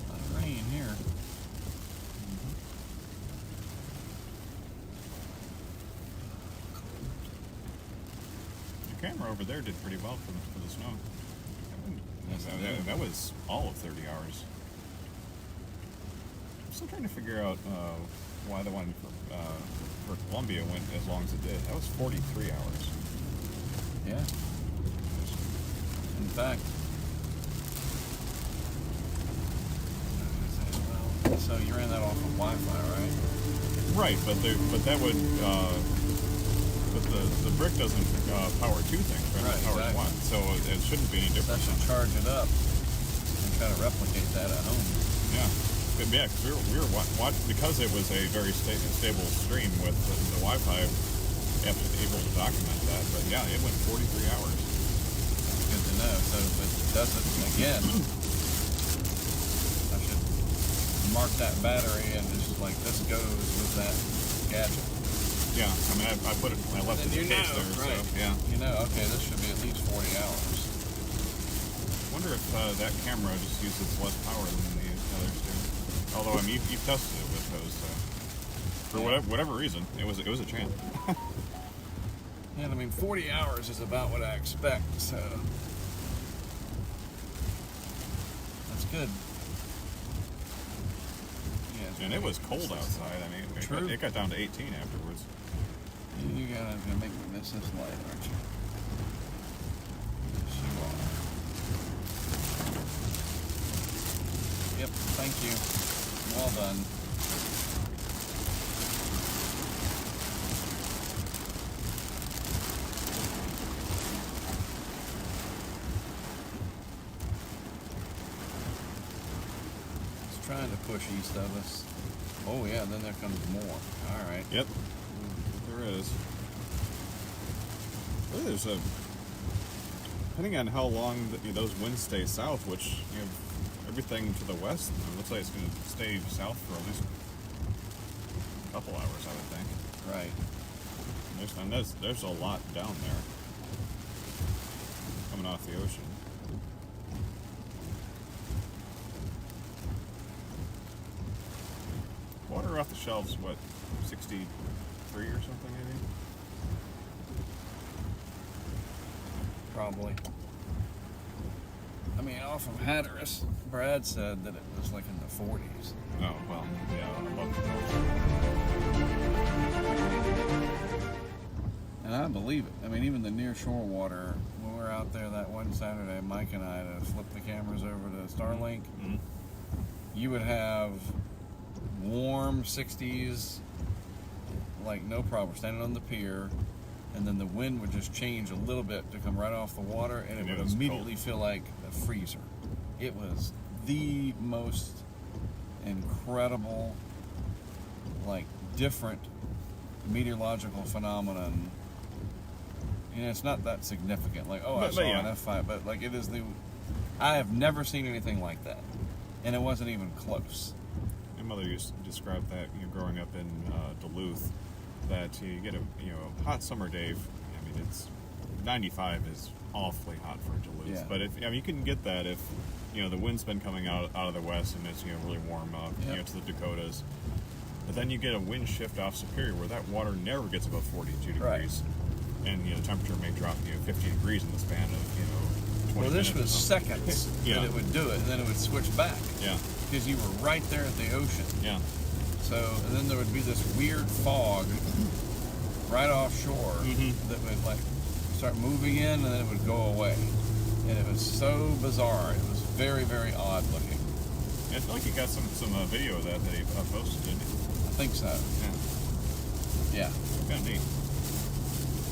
A lot of rain here. The camera over there did pretty well for the snow. That was all of 30 hours. I'm still trying to figure out why the one for Columbia went as long as it did. That was 43 hours. Yeah. In fact, well, so you ran that off of Wi-Fi, right? Right, but that would. But the brick doesn't power two things, right? Right, It powers exactly. one, so it shouldn't be any That different. should charge it up and try to replicate that at home. Yeah, because we were watching, because it was a very stable stream with the Wi-Fi. Able to document that, but yeah, it went 43 hours. That's good to know. So if it does it again, I should mark that battery and just like this goes with that gadget. Yeah, I mean, I put it, I left it in the case there, right? so yeah. You know, okay, this should be at least 40 hours. I wonder if that camera just uses less power than the others do. Although, I mean, you've tested it with those, so for whatever reason, it was a champ. Yeah, I mean, 40 hours is about what I expect, so that's good. Yeah, And it was cold outside. I mean, True. it got down to 18 afterwards. You gotta make me miss this light, aren't you? Yes, you are. Yep, thank you. Well done. It's trying to push east of us. Oh yeah, then there comes more. All right. Yep, there is. Really, there's a, depending on how long those winds stay south, which, you know, everything to the west, it looks like it's going to stay south for at least a couple hours, I would think. Right. There's a lot down there coming off the ocean. Water off the shelves, what, 63 or something, maybe? Probably. I mean, off of Hatteras, Brad said that it was like in the 40s. Oh, well, yeah, above the And I believe it. I mean, even the near shore water, when we were out there that one Saturday, Mike and I to flip the cameras over to Starlink, Mm-hmm. you would have warm 60s, like no problem, standing on the pier, and then the wind would just change a little bit to come right off the water, and it it would was immediately cold. feel like a freezer. It was the most incredible, like different meteorological phenomenon. You know, it's not that significant. Like, oh, I saw an F5, but like it is I have never seen anything like that, and it wasn't even close. My mother used to describe that, you know, growing up in Duluth, that you get a hot summer day. I mean, it's 95 is awfully hot for Duluth, Yeah. but you can get that if the wind's been coming out of the west and it's really warm up Yep. to the Dakotas. But then you get a wind shift off Superior where that water never gets above 42 degrees, and the temperature may drop 50 degrees in the span of 20 Well, this minutes or was something. seconds Yeah. that it would do it, and then it would switch back Yeah, because you were right there at the ocean. yeah. So, and then there would be this weird fog right offshore Mhm. that would like start moving in, and then it would go away. And it was so bizarre. It was very, very odd looking. I feel like you got some video of that he posted, didn't you? I think so. Yeah. Kind of neat.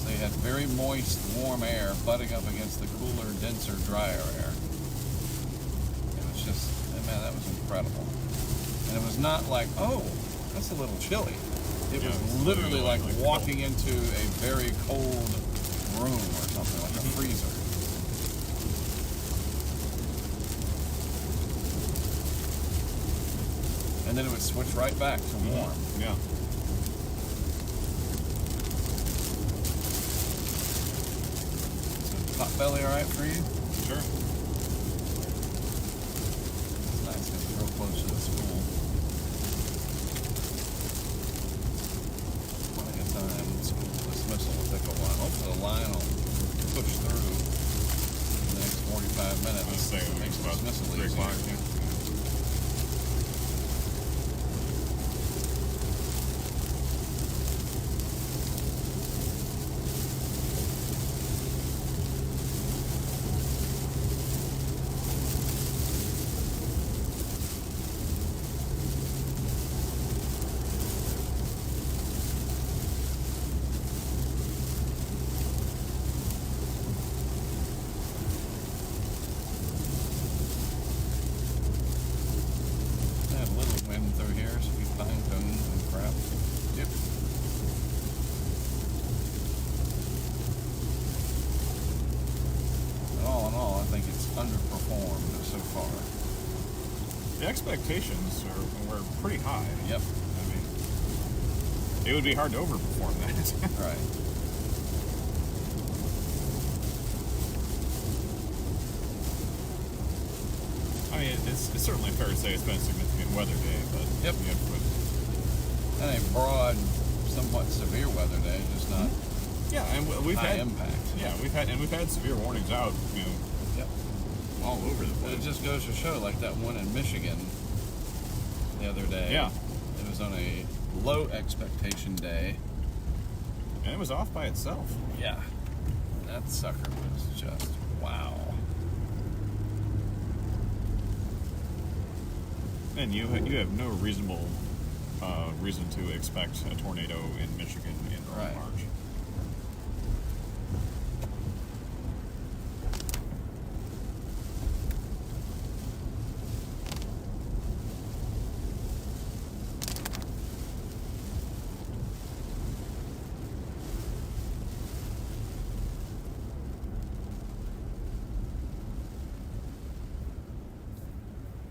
So you had very moist, warm air butting up against the cooler, denser, drier air. It was just, man, that was incredible. And it was not like, oh, that's a little chilly. It was literally like walking into a very cold room or something, like a freezer. And then it would switch right back to warm. Yeah. So Potbelly all right for you? Sure. It's nice because it's real close to the school. Plenty of time. School dismissal will take a while. Hopefully the line will push through in the next 45 minutes. Let's say it makes about dismissal 3 o'clock. easier. Yeah. I have a little wind through here, so we pine cones and crap. Yep. But all in all, I think it's underperformed so far. The expectations were pretty high. Yep. I mean, it would be hard to overperform that. Right. I mean, it's certainly fair to say it's been a significant weather day, but Yep. you have to put, And a broad, somewhat severe weather day, just not yeah, and we've high had impact. yeah, we've had severe warnings out, Yep. all over the But place. it just goes to show, like that one in Michigan the other day. Yeah. It was on a low expectation day. And it was off by itself. Yeah. That sucker was just wow. And you have no reasonable reason to expect a tornado in Michigan in early Right. March.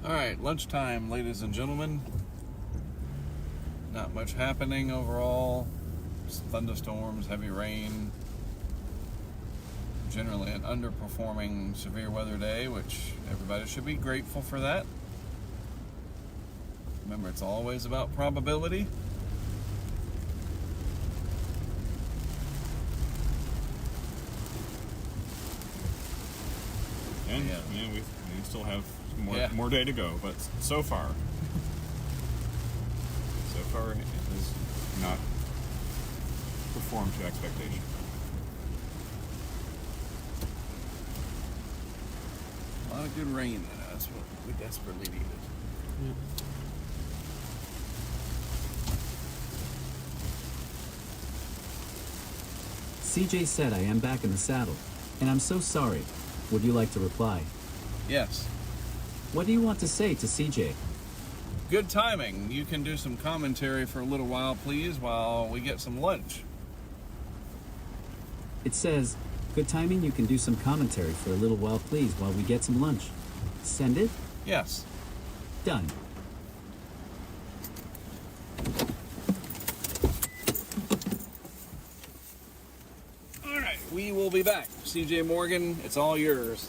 All right, lunchtime, ladies and gentlemen. Not much happening overall. Just thunderstorms, heavy rain. Generally an underperforming severe weather day, which everybody should be grateful for that. Remember, it's always about probability. And Yeah. we still have Yeah. more day to go, but so far it has not performed to expectation. A lot of good rain in it. That's what we desperately needed. CJ said I am back in the saddle, and I'm so sorry. Would you like to reply? Yes. What do you want to say to CJ? Good timing. You can do some commentary for a little while, please, while we get some lunch. It says, good timing, you can do some commentary for a little while, please, while we get some lunch. Send it? Yes. Done. All right, we will be back. CJ Morgan, it's all yours.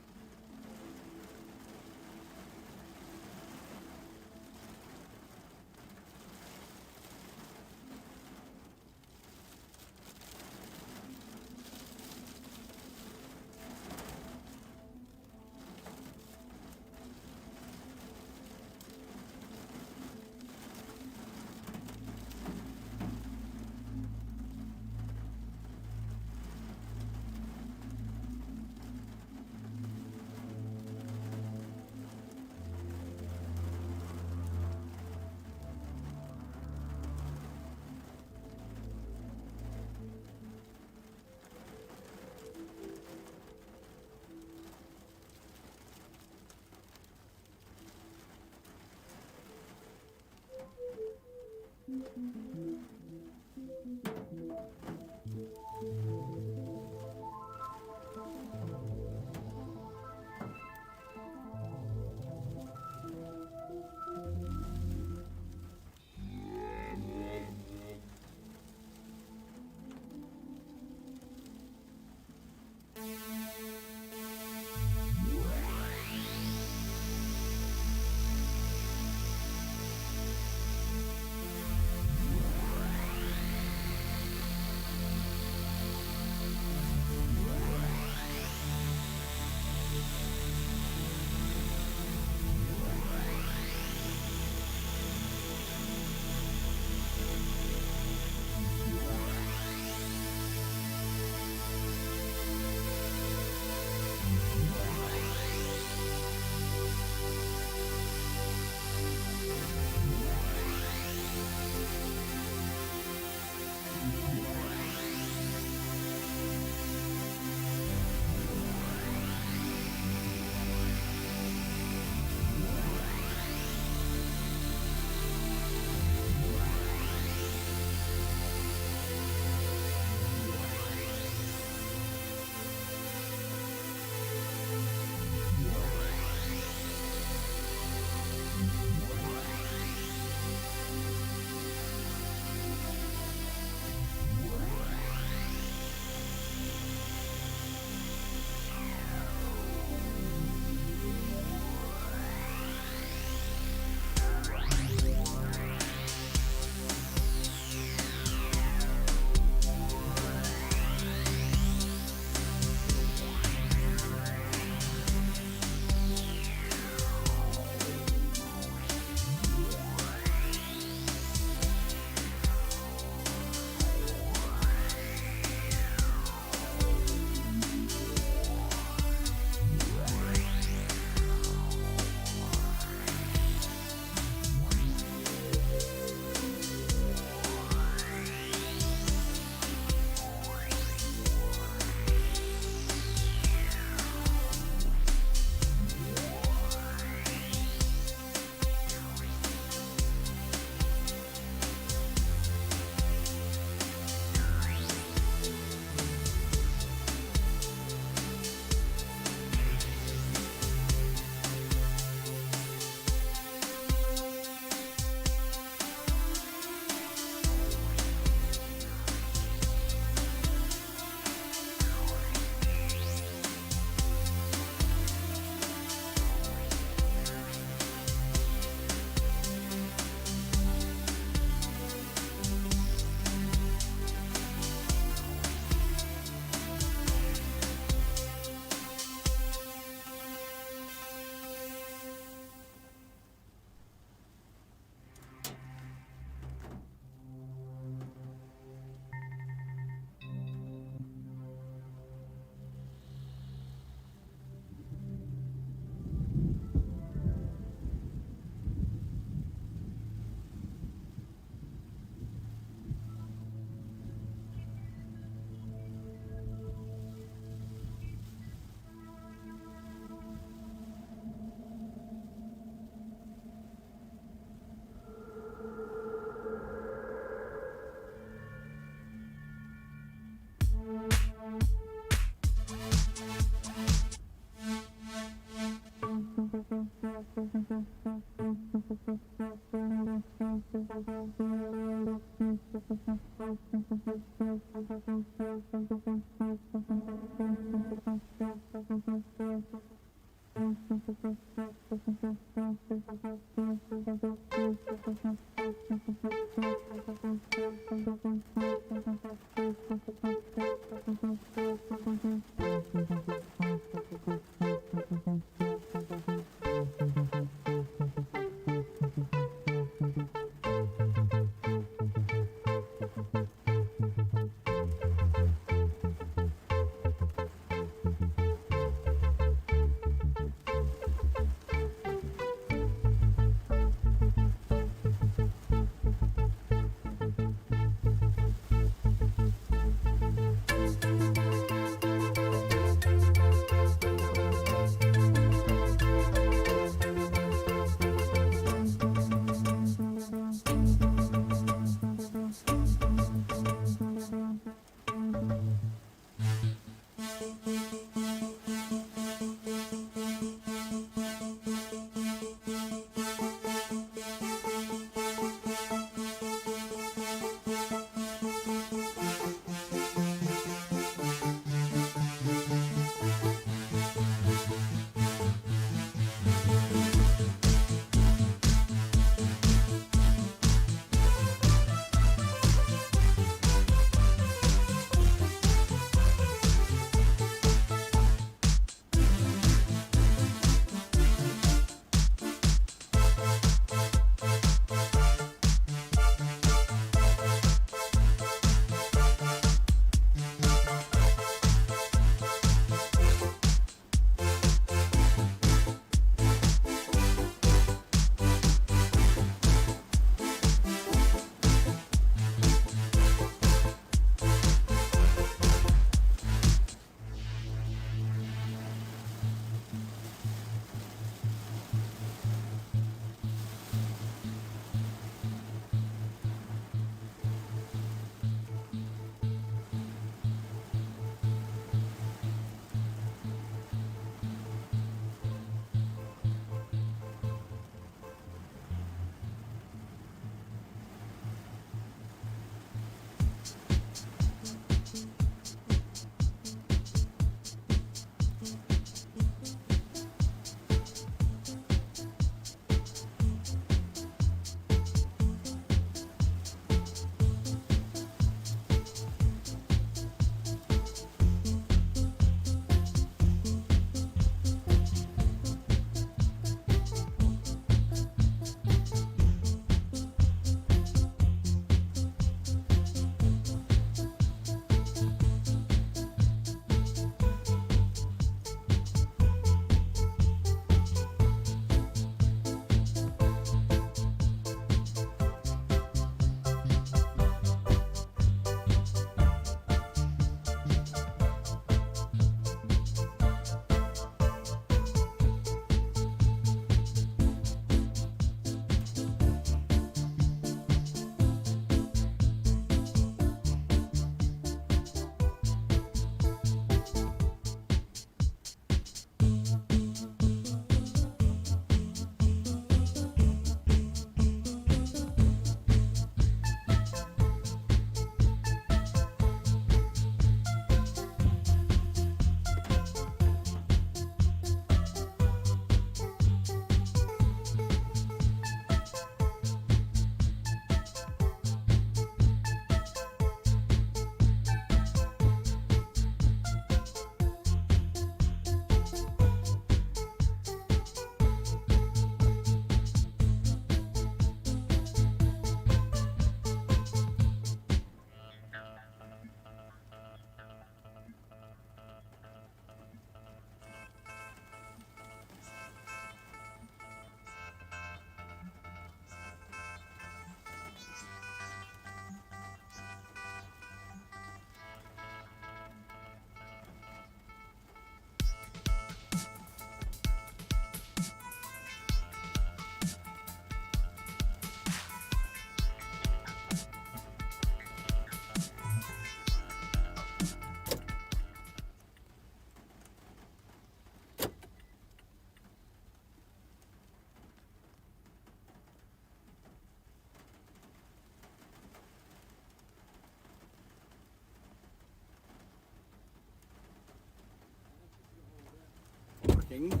working.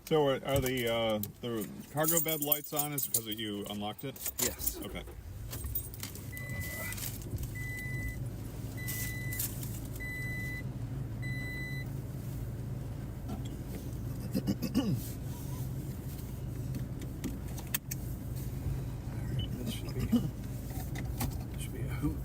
So are the cargo bed lights on? Is because you unlocked it? Yes. Okay. This should be a hoot.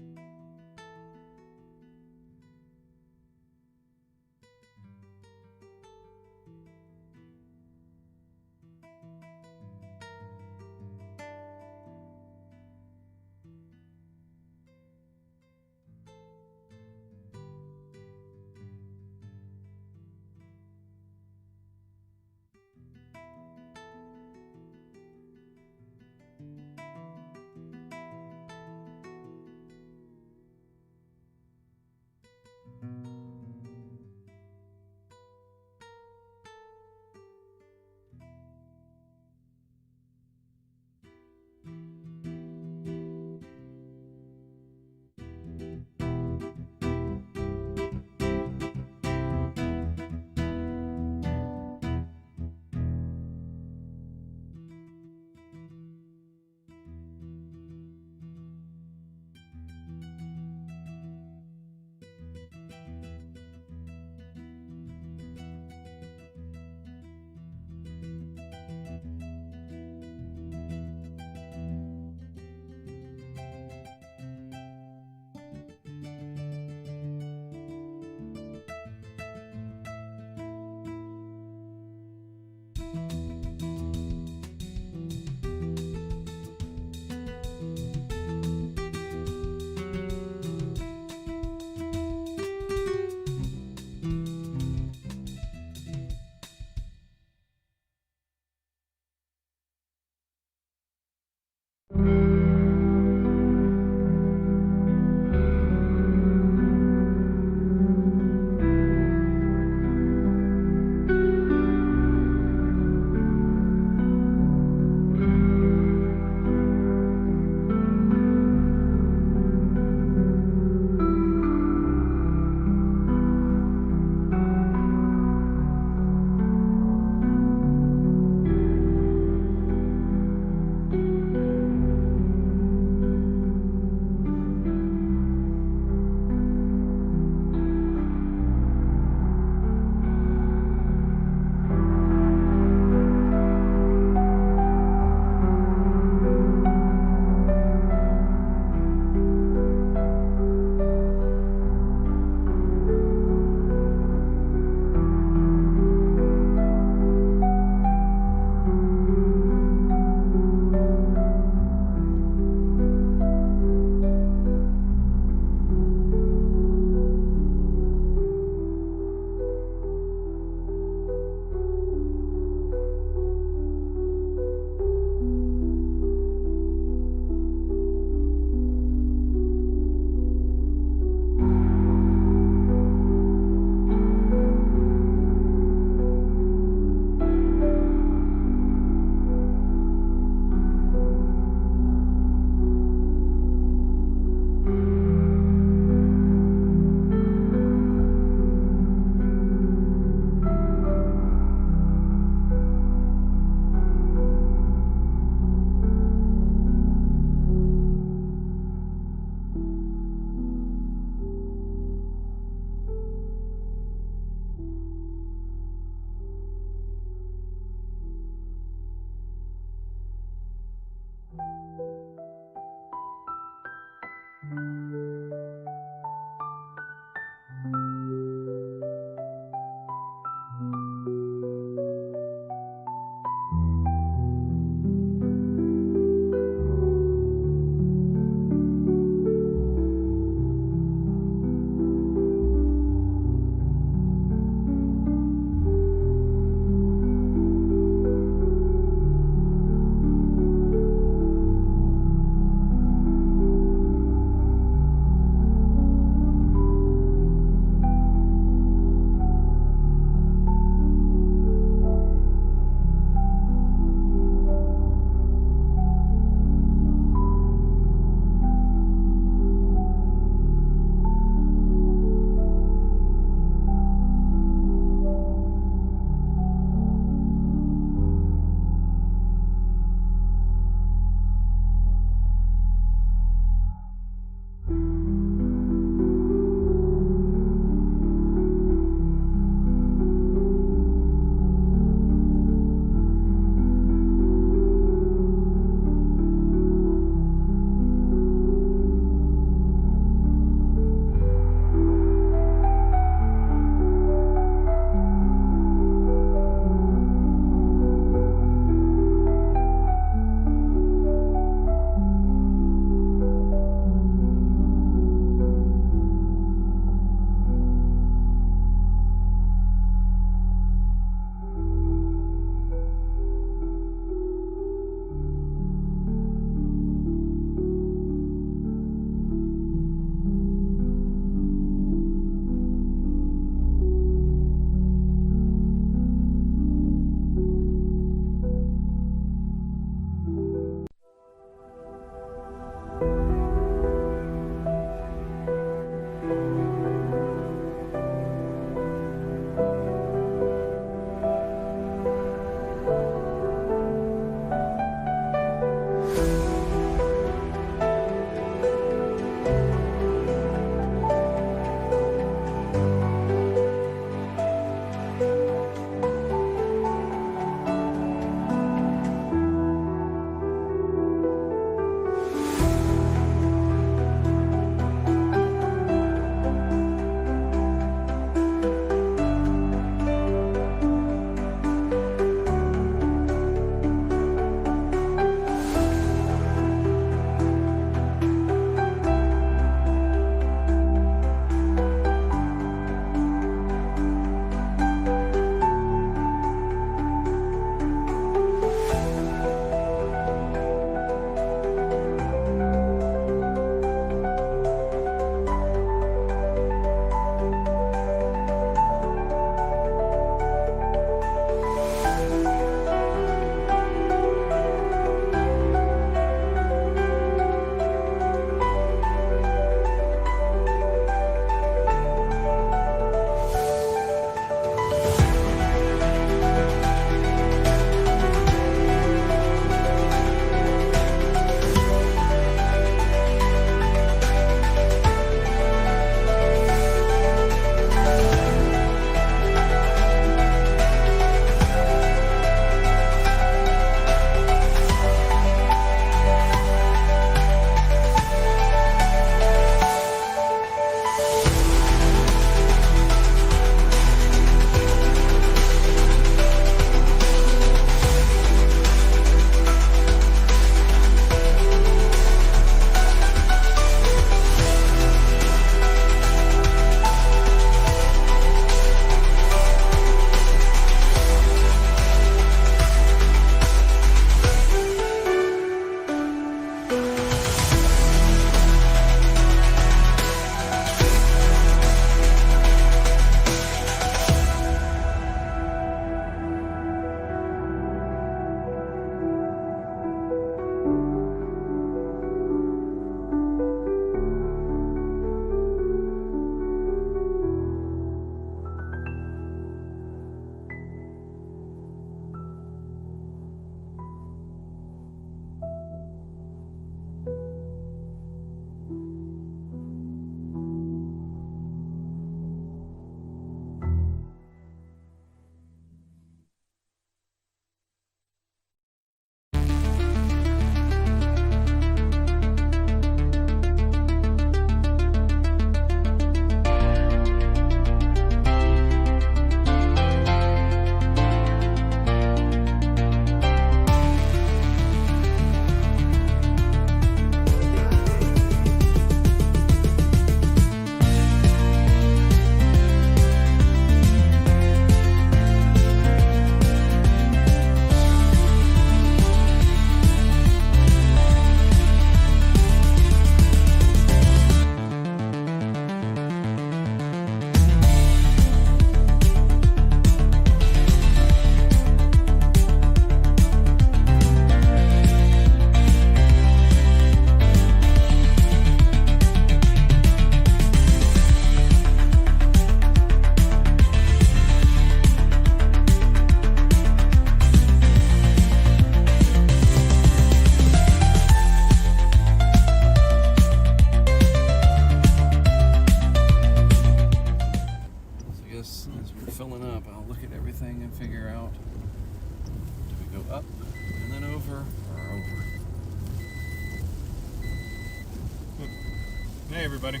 Hey, everybody.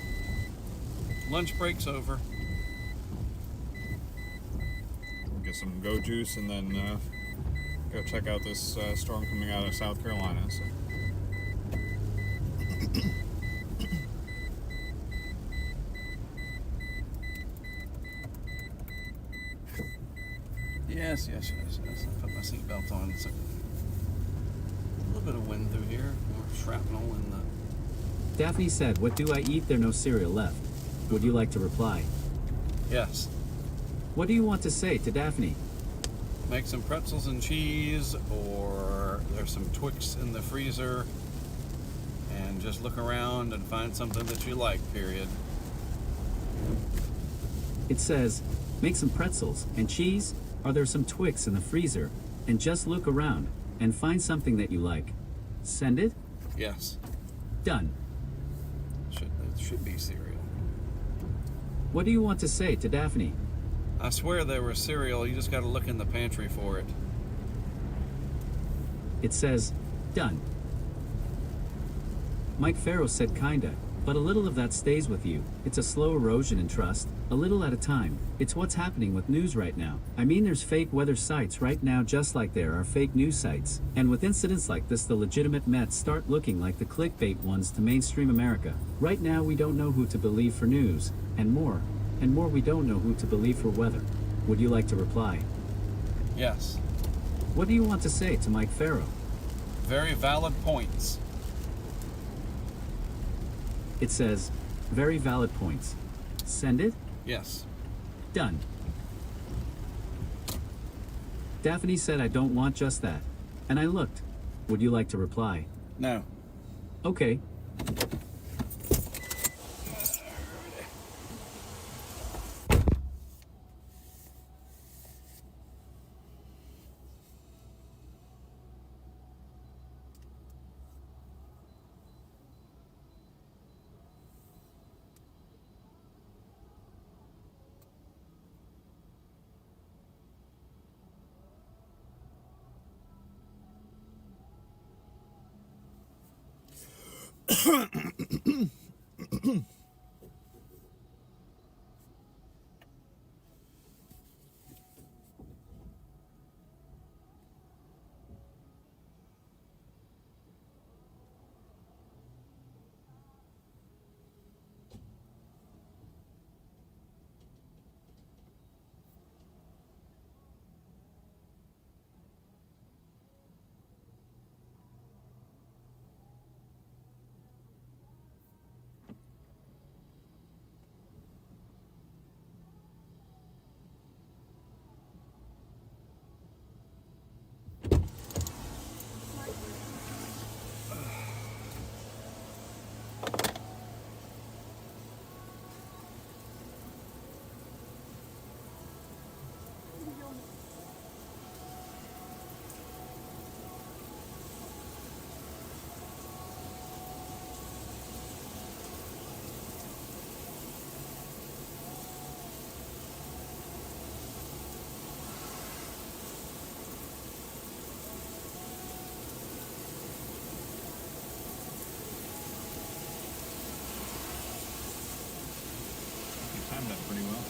Lunch break's over. Get some go juice and then go check out this storm coming out of South Carolina. So. Yes. I put my seatbelt on. So a little bit of wind through here. More shrapnel in the... Daphne said, "What do I eat? There's no cereal left." Would you like to reply? Yes. What do you want to say to Daphne? Make some pretzels and cheese, or there's some Twix in the freezer, and just look around and find something that you like, period. It says, "Make some pretzels and cheese. Are there some Twix in the freezer? And just look around and find something that you like." Send it? Yes. Done. It should be cereal. What do you want to say to Daphne? I swear there was cereal. You just got to look in the pantry for it. It says, done. Mike Farrow said kinda, but a little of that stays with you. It's a slow erosion in trust, a little at a time. It's what's happening with news right now. I mean, there's fake weather sites right now just like there are fake news sites. And with incidents like this, the legitimate Mets start looking like the clickbait ones to mainstream America. Right now, we don't know who to believe for news, and more we don't know who to believe for weather. Would you like to reply? Yes. What do you want to say to Mike Farrow? Very valid points. It says, very valid points. Send it? Yes. Done. Daphne said I don't want just that. And I looked. Would you like to reply? No. Okay. Timed that pretty well.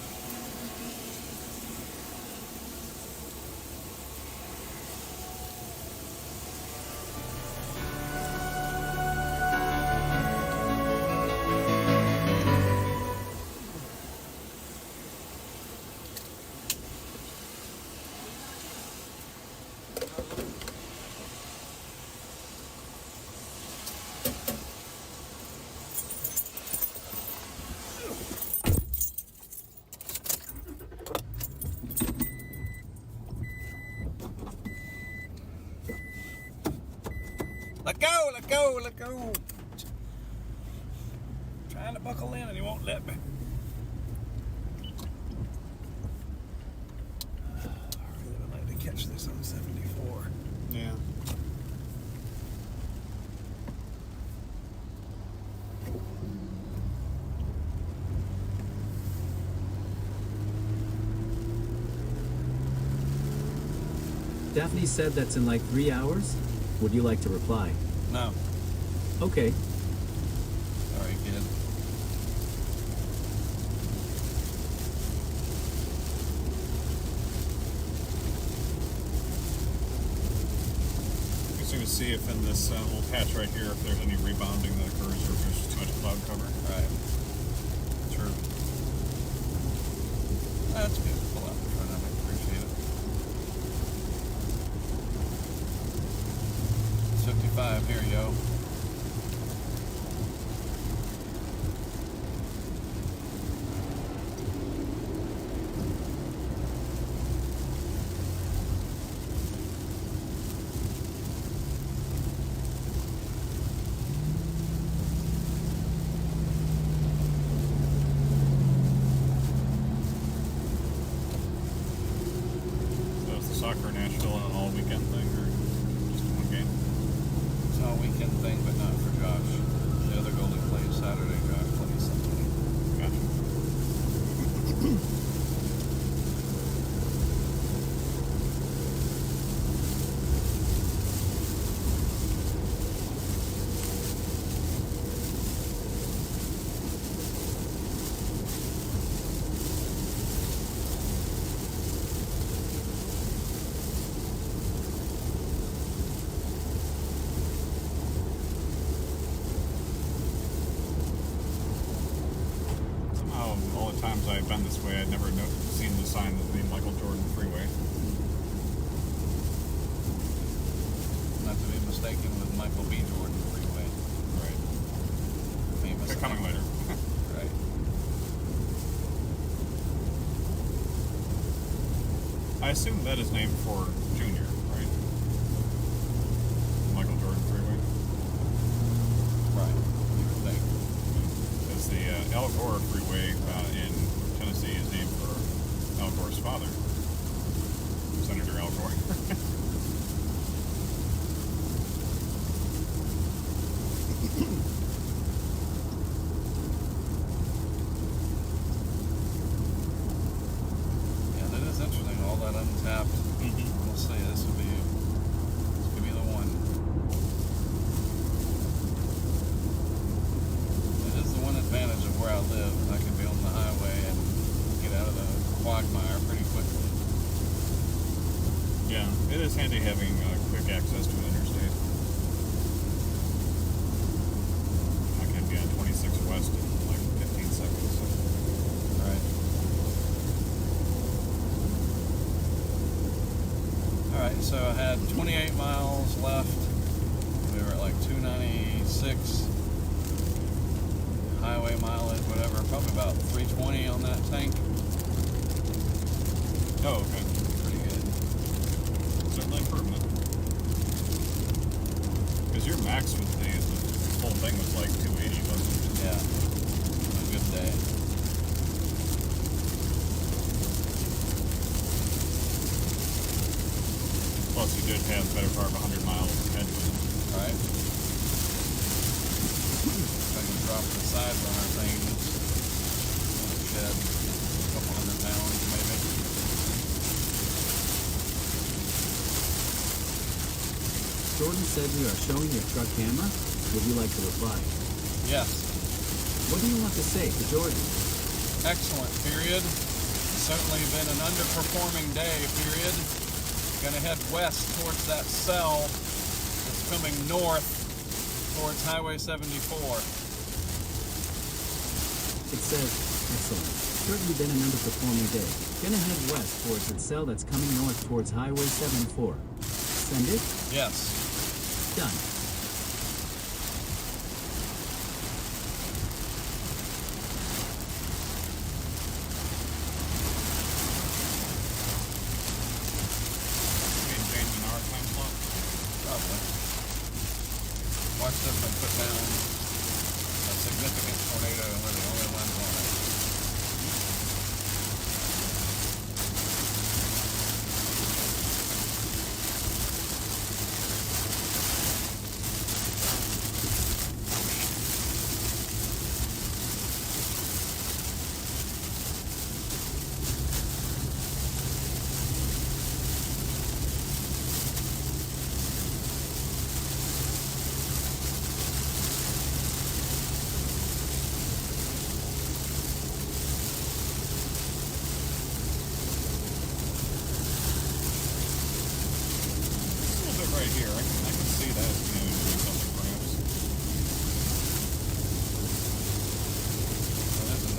Let go. Trying to buckle in and he won't let me. I really would like to catch this on 74. Yeah. Daphne said that's in like 3 hours? Would you like to reply? No. Okay. Sorry, kid. interesting to see if in this little patch right here, if there's any rebounding that occurs or if there's just too much cloud cover. Right. True. That's good. Pull out the front of it. Appreciate it. 55 here, yo. Soccer national and an all weekend thing, or just one game? It's all weekend thing, but not for Josh. The other goalie plays Saturday, Josh plays Sunday. Gotcha. All the times I've been this way, I'd never seen the sign of the Michael Jordan Freeway. Not to be mistaken with Michael B. Jordan Freeway. Right. Famous. They're coming later. Right. I assume that is named for Junior, right? Michael Jordan Freeway. Right. You would think. Because the Al Gore Freeway in Tennessee is named for Al Gore's father, Senator Al Gore. Yeah, that is interesting. All that untapped. We'll see. This could be the one. It is the one advantage of where I live. I can be on the highway and get out of the quagmire pretty quickly. Yeah, it is handy having quick access to an interstate. I can be on 26 West in like 15 seconds. Right. Alright, so I had 28 miles left. We were at like 296 highway mileage, whatever. Probably about 320 on that tank. Oh, okay. Pretty good. Certainly improvement. Because your max with the whole thing was like 280, wasn't it? Yeah. A good day. Plus, you did have the better part of 100 miles ahead with it. Right? If I can drop the side runner thing, shed a couple hundred pounds maybe. Jordan said we are showing your truck camera. Would you like to reply? Yes. What do you want to say to Jordan? Excellent, period. Certainly been an underperforming day, period. Gonna head west towards that cell that's coming north towards Highway 74. It says, excellent. Certainly been an underperforming day. Gonna head west towards that cell that's coming north towards Highway 74. Send it? Yes. Done. Changing our time slot. Probably. Watch this one put down a significant tornado and we're the only ones on it.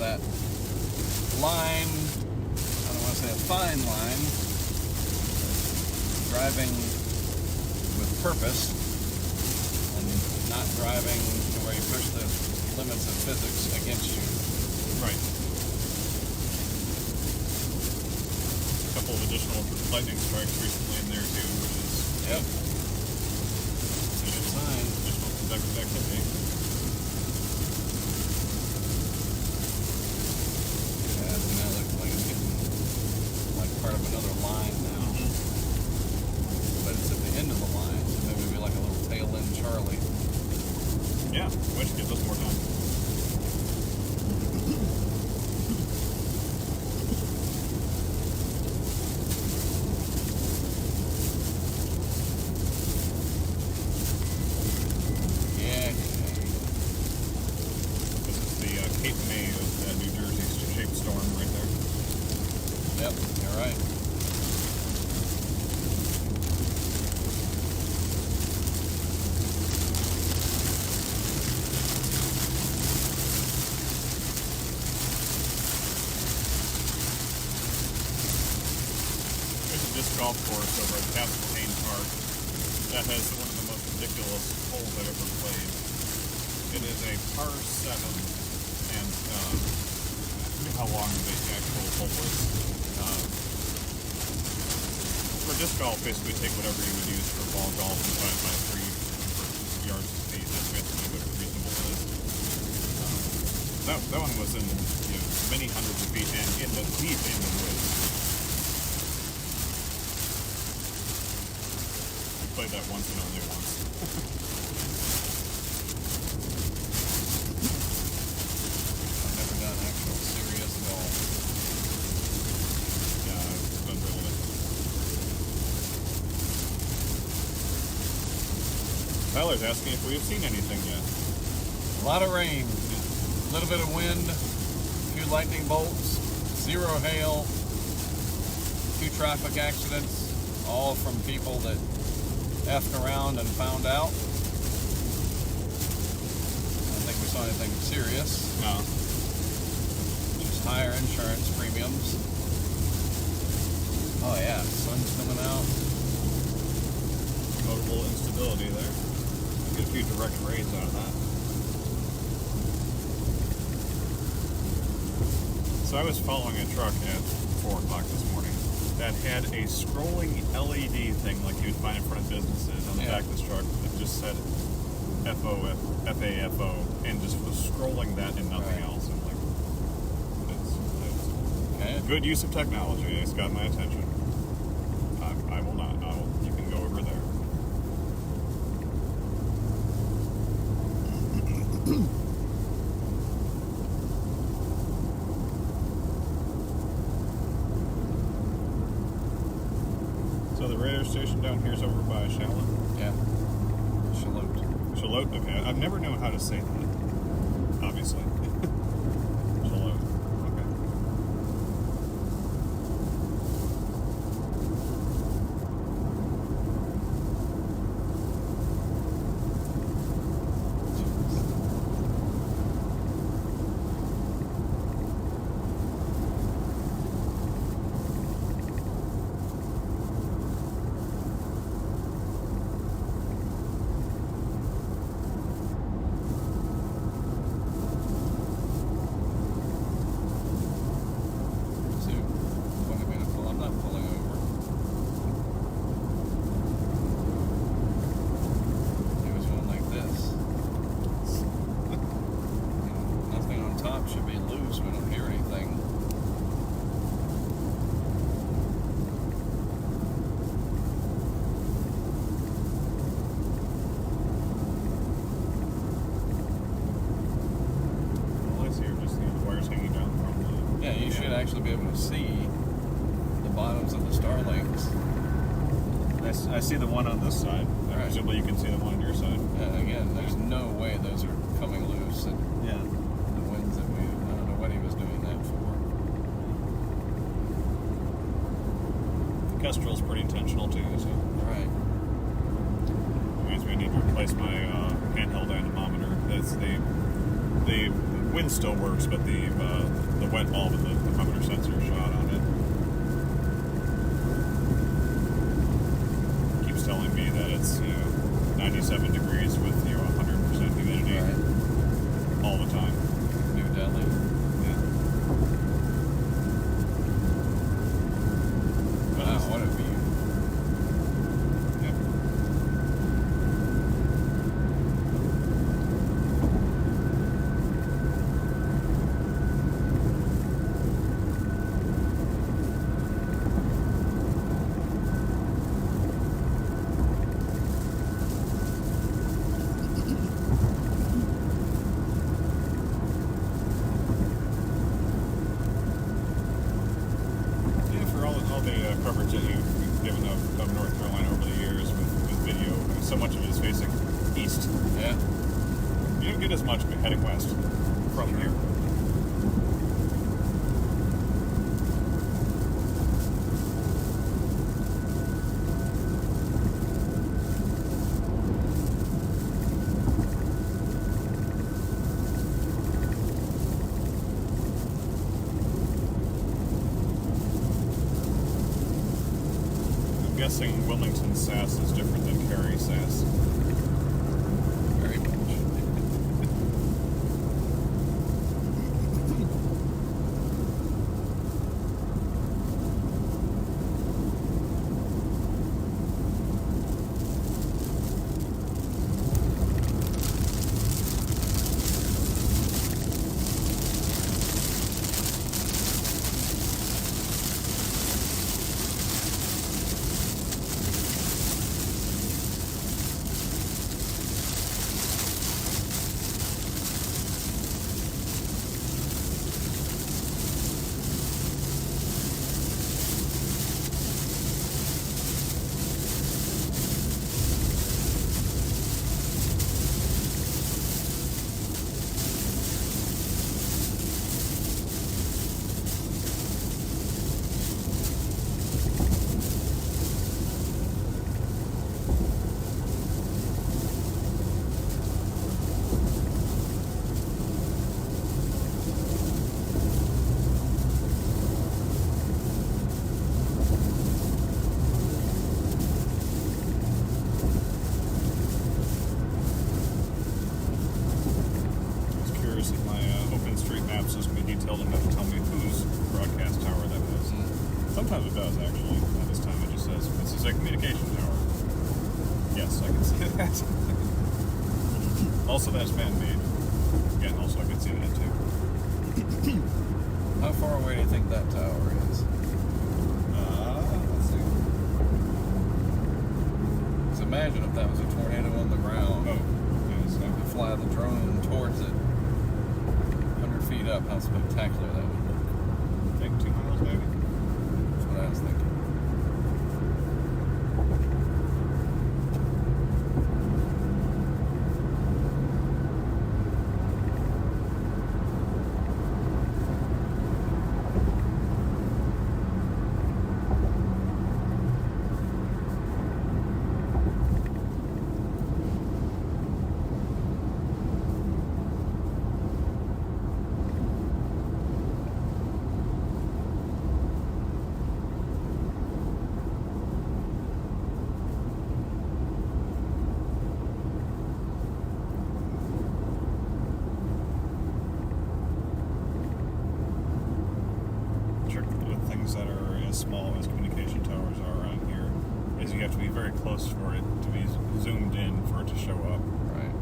that line, I don't want to say a fine line, driving with purpose and not driving to where you push the limits of physics against you. Right. A couple of additional lightning strikes recently in there too, which is Yep. Good sign. Additional convective activity. Yeah, it now looks like it's getting like part of another line now. But it's at the end of the line, so maybe it'll be like a little tail end Charlie. Yeah, which gives us more time. Yeah. This is the Cape May of New Jersey shaped storm right there. Yep, you're right. There's a disc golf course over at Caseman Park that has one of the most ridiculous holes I've ever played. It is a par 7, and I forget how long the actual hole is. For disc golf, basically take whatever you would use for ball golf and divide by 3 for yards of feet. That's basically what reasonable is. That one was in many hundreds of feet and deep in the woods. We played that once and only once. I've never done actual serious golf. Yeah, I've done real life. Tyler's asking if we've seen anything yet. A lot of rain, a little bit of wind, a few lightning bolts, 0 hail, 2 traffic accidents, all from people that effed around and found out. I don't think we saw anything serious. No. Just higher insurance premiums. Oh yeah, sun's coming out. Notable instability there. Get a few direct rays out of that. So I was following a truck at 4 o'clock this morning that had a scrolling LED thing like you would find in front of businesses on the back of this truck that just said FAFO and just was scrolling that and nothing else. I'm like, it's Okay. good use of technology. It's got my attention. I will not. You can go over there. So the radio station down here is over by Shallot. Yeah. Salute. Shallot. Okay, I've never known how to say that. Obviously. Shallot. Okay. Actually be able to see the bottoms of the Starlinks. I see the one on this side. Right. Presumably you can see the one on your side. Yeah, again, there's no way those are coming loose. And Yeah. the winds that I don't know what he was doing that for. The Kestrel's pretty intentional too, so. Right. Reminds me I need to replace my handheld anemometer. That's the wind still works, but the wet bulb and the thermometer sensor shot on it. Keeps telling me that it's 97 degrees with 100% humidity all the time. New Delhi. Yeah. Wow, what a view. Yep. Coverage that you've given of North Carolina over the years with video. So much of it is facing east. Yeah. You don't get as much heading west from here. I'm guessing Wilmington SAS is different than Cary SAS. Very much. detailed enough to tell me whose broadcast tower that was. Sometimes it does, actually. This time it just says, this is a communication tower. Yes, I can see that. Also, that's man-made. Again, also I can see that, too. How far away do you think that tower is? Let's see. Because imagine if that was a tornado on the ground. Oh, yeah, so. To fly the drone towards it 100 feet up, how spectacular that would look. I think 2 miles, maybe. That's what I was thinking. That are as small as communication towers are around here is you have to be very close for it to be zoomed in for it to show up. Right.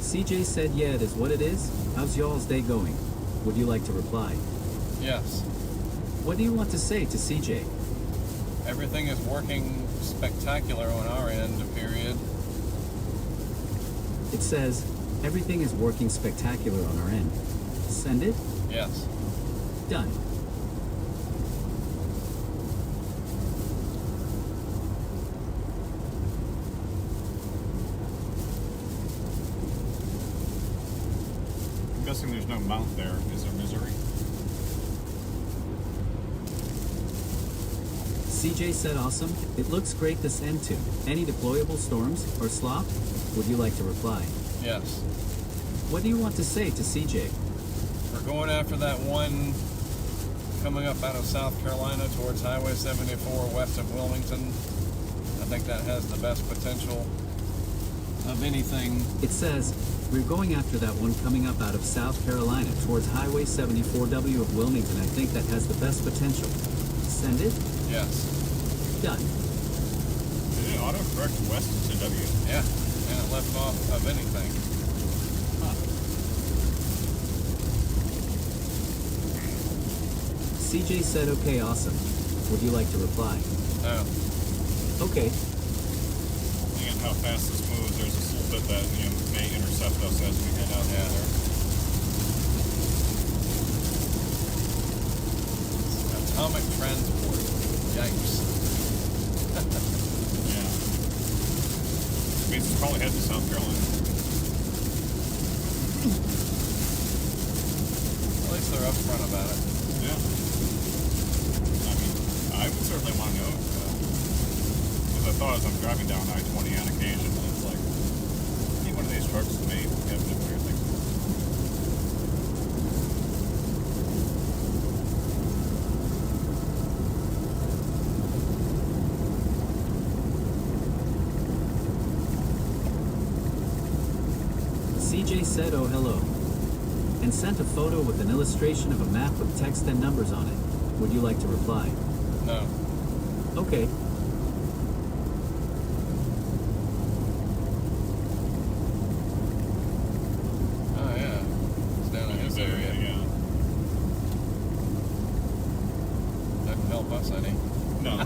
CJ said, yeah, it is what it is. How's y'all's day going? Would you like to reply? Yes. What do you want to say to CJ? Everything is working spectacular on our end, period. It says, everything is working spectacular on our end. Send it? Yes. Done. I'm guessing there's no mount there. Is there Missouri? CJ said awesome. It looks great this end too. Any deployable storms or slop? Would you like to reply? Yes. What do you want to say to CJ? We're going after that one coming up out of South Carolina towards Highway 74 west of Wilmington. I think that has the best potential of anything. It says, we're going after that one coming up out of South Carolina towards Highway 74W of Wilmington. I think that has the best potential. Send it? Yes. Done. Did it autocorrect west to W? Yeah. And it left off of anything. CJ said, okay, awesome. Would you like to reply? No. Okay. Depending on how fast this moves, there's a little bit that may intercept us as we head out there. Atomic transport. Yikes. Yeah. Means it's probably headed to South Carolina. At least they're upfront about it. Yeah. I mean, I would certainly want to know. Because I thought as I'm driving down I-20 on occasion, and it's like, any one of these trucks may have nuclear things. CJ said, oh, hello. And sent a photo with an illustration of a map with text and numbers on it. Would you like to reply? No. Okay. Oh, yeah. It's down in his area. Yeah. Doesn't help us any. No.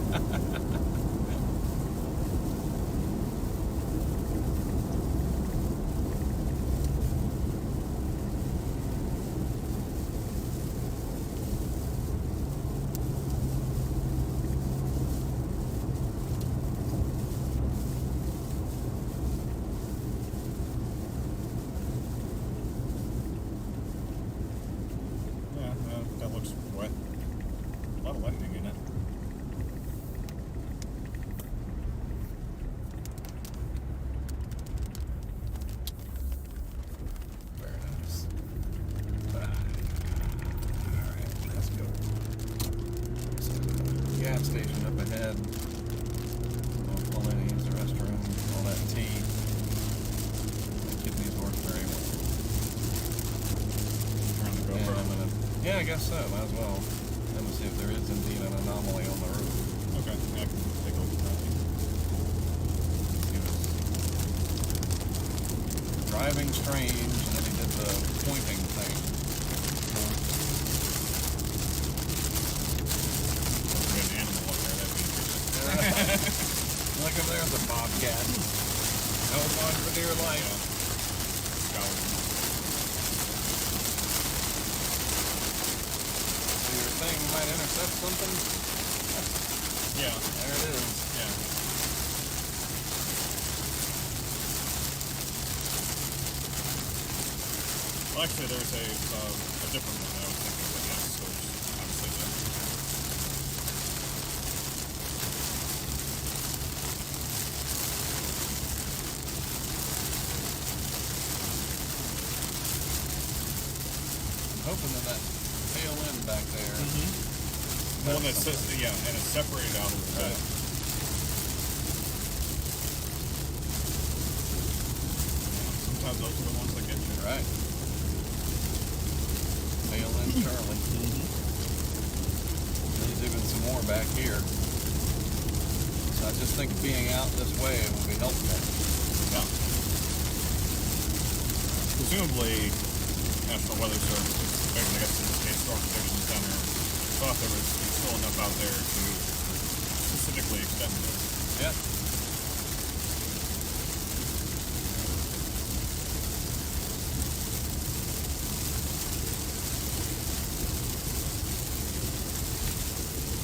That looks wet. A lot of lightning in it. Very nice. Alright, let's go. Gas station up ahead. I'll pull in and use the restroom. All that tea. The kidneys work very well. Turn the And GoPro. I'm gonna, yeah, I guess so. Might as well. Let me see if there is indeed an anomaly on the roof. Okay, yeah, I can take a look at that. He was driving strange, and then he did the pointing thing. There's an animal up there. That'd be interesting. Look over there, the bobcat. Held on for dear life. Scouting. So you're saying you might intercept something? Yeah. There it is. Yeah. Well, actually, there's a different one I was thinking, but yes, so obviously that. I'm hoping that tail end back there. The one that says, yeah, and it's separated out a little bit. Sometimes those are the ones that get you. Right. Tail end Charlie. There's even some more back here. So I just think being out this way will be helpful. Yeah. presumably National Weather Service, I guess in this case Storm Prediction Center, thought there was still enough out there to specifically extend this. Yeah.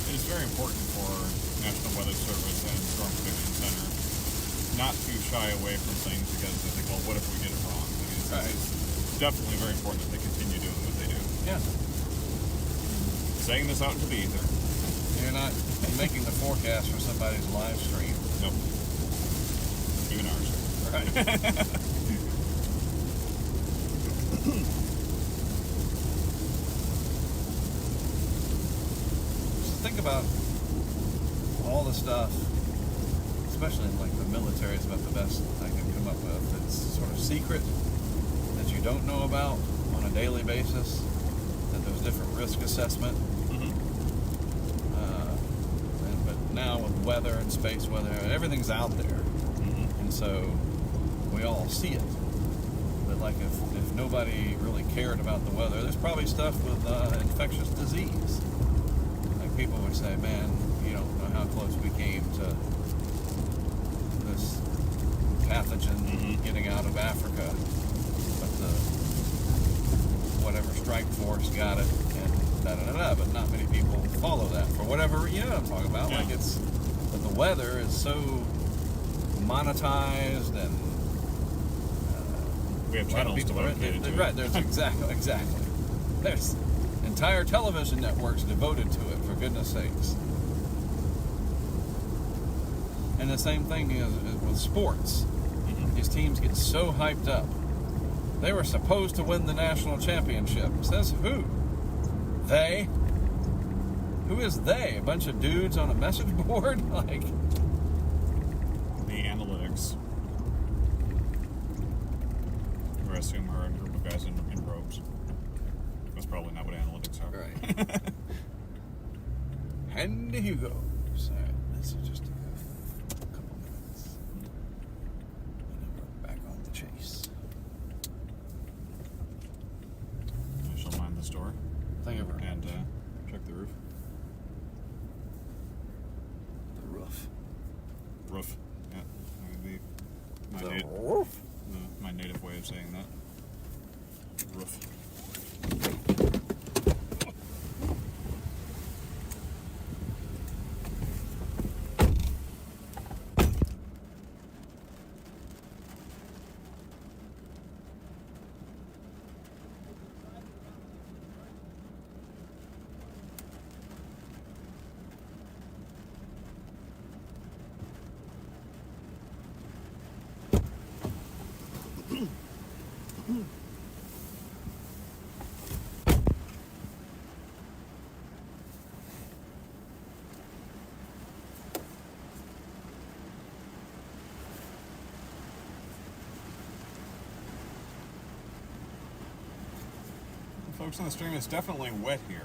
It is very important for National Weather Service and Storm Prediction Center not to shy away from things because they think, well, what if we get it wrong? I mean, it's definitely very important that they continue doing what they do. Yeah. Saying this out into the ether. You're not making the forecast for somebody's live stream. Nope. Even ours. Right. Just think about all the stuff, especially in like the military, is about the best I can come up with. It's sort of secret that you don't know about on a daily basis. That there's different risk assessment. But now with weather and space weather, everything's out there, and so we all see it. But like if nobody really cared about the weather, there's probably stuff with infectious disease. Like people would say, man, you don't know how close we came to this pathogen getting out of Africa, but the whatever strike force got it, and da-da-da-da, but not many people follow that for whatever, you know what I'm talking about. Yeah. Like but the weather is so monetized, and We have channels dedicated to it. right, there's exactly. There's entire television networks devoted to it, for goodness sakes. And the same thing is with sports. These teams get so hyped up. They were supposed to win the national championship. Says who? They? Who is they? A bunch of dudes on a message board? Like, The analytics. Who I assume are a group of guys in robes. That's probably not what analytics are. right. And here you go. So, this is just a couple minutes. And then we're back on the chase. I shall mind the store Thank you very and much. check the roof. The roof. Roof. Yeah, that would be my, The native, roof? my native way of saying that. Roof. Folks on the stream, it's definitely wet here.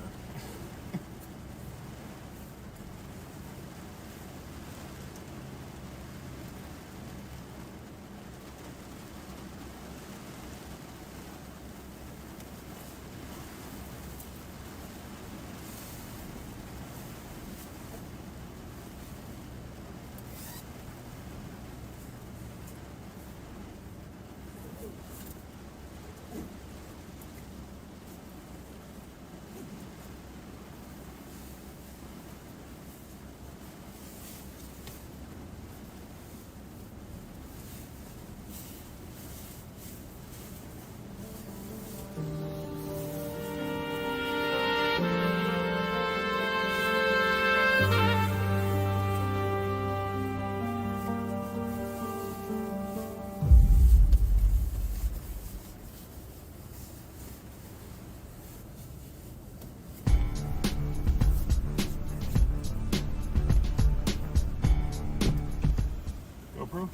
GoPro?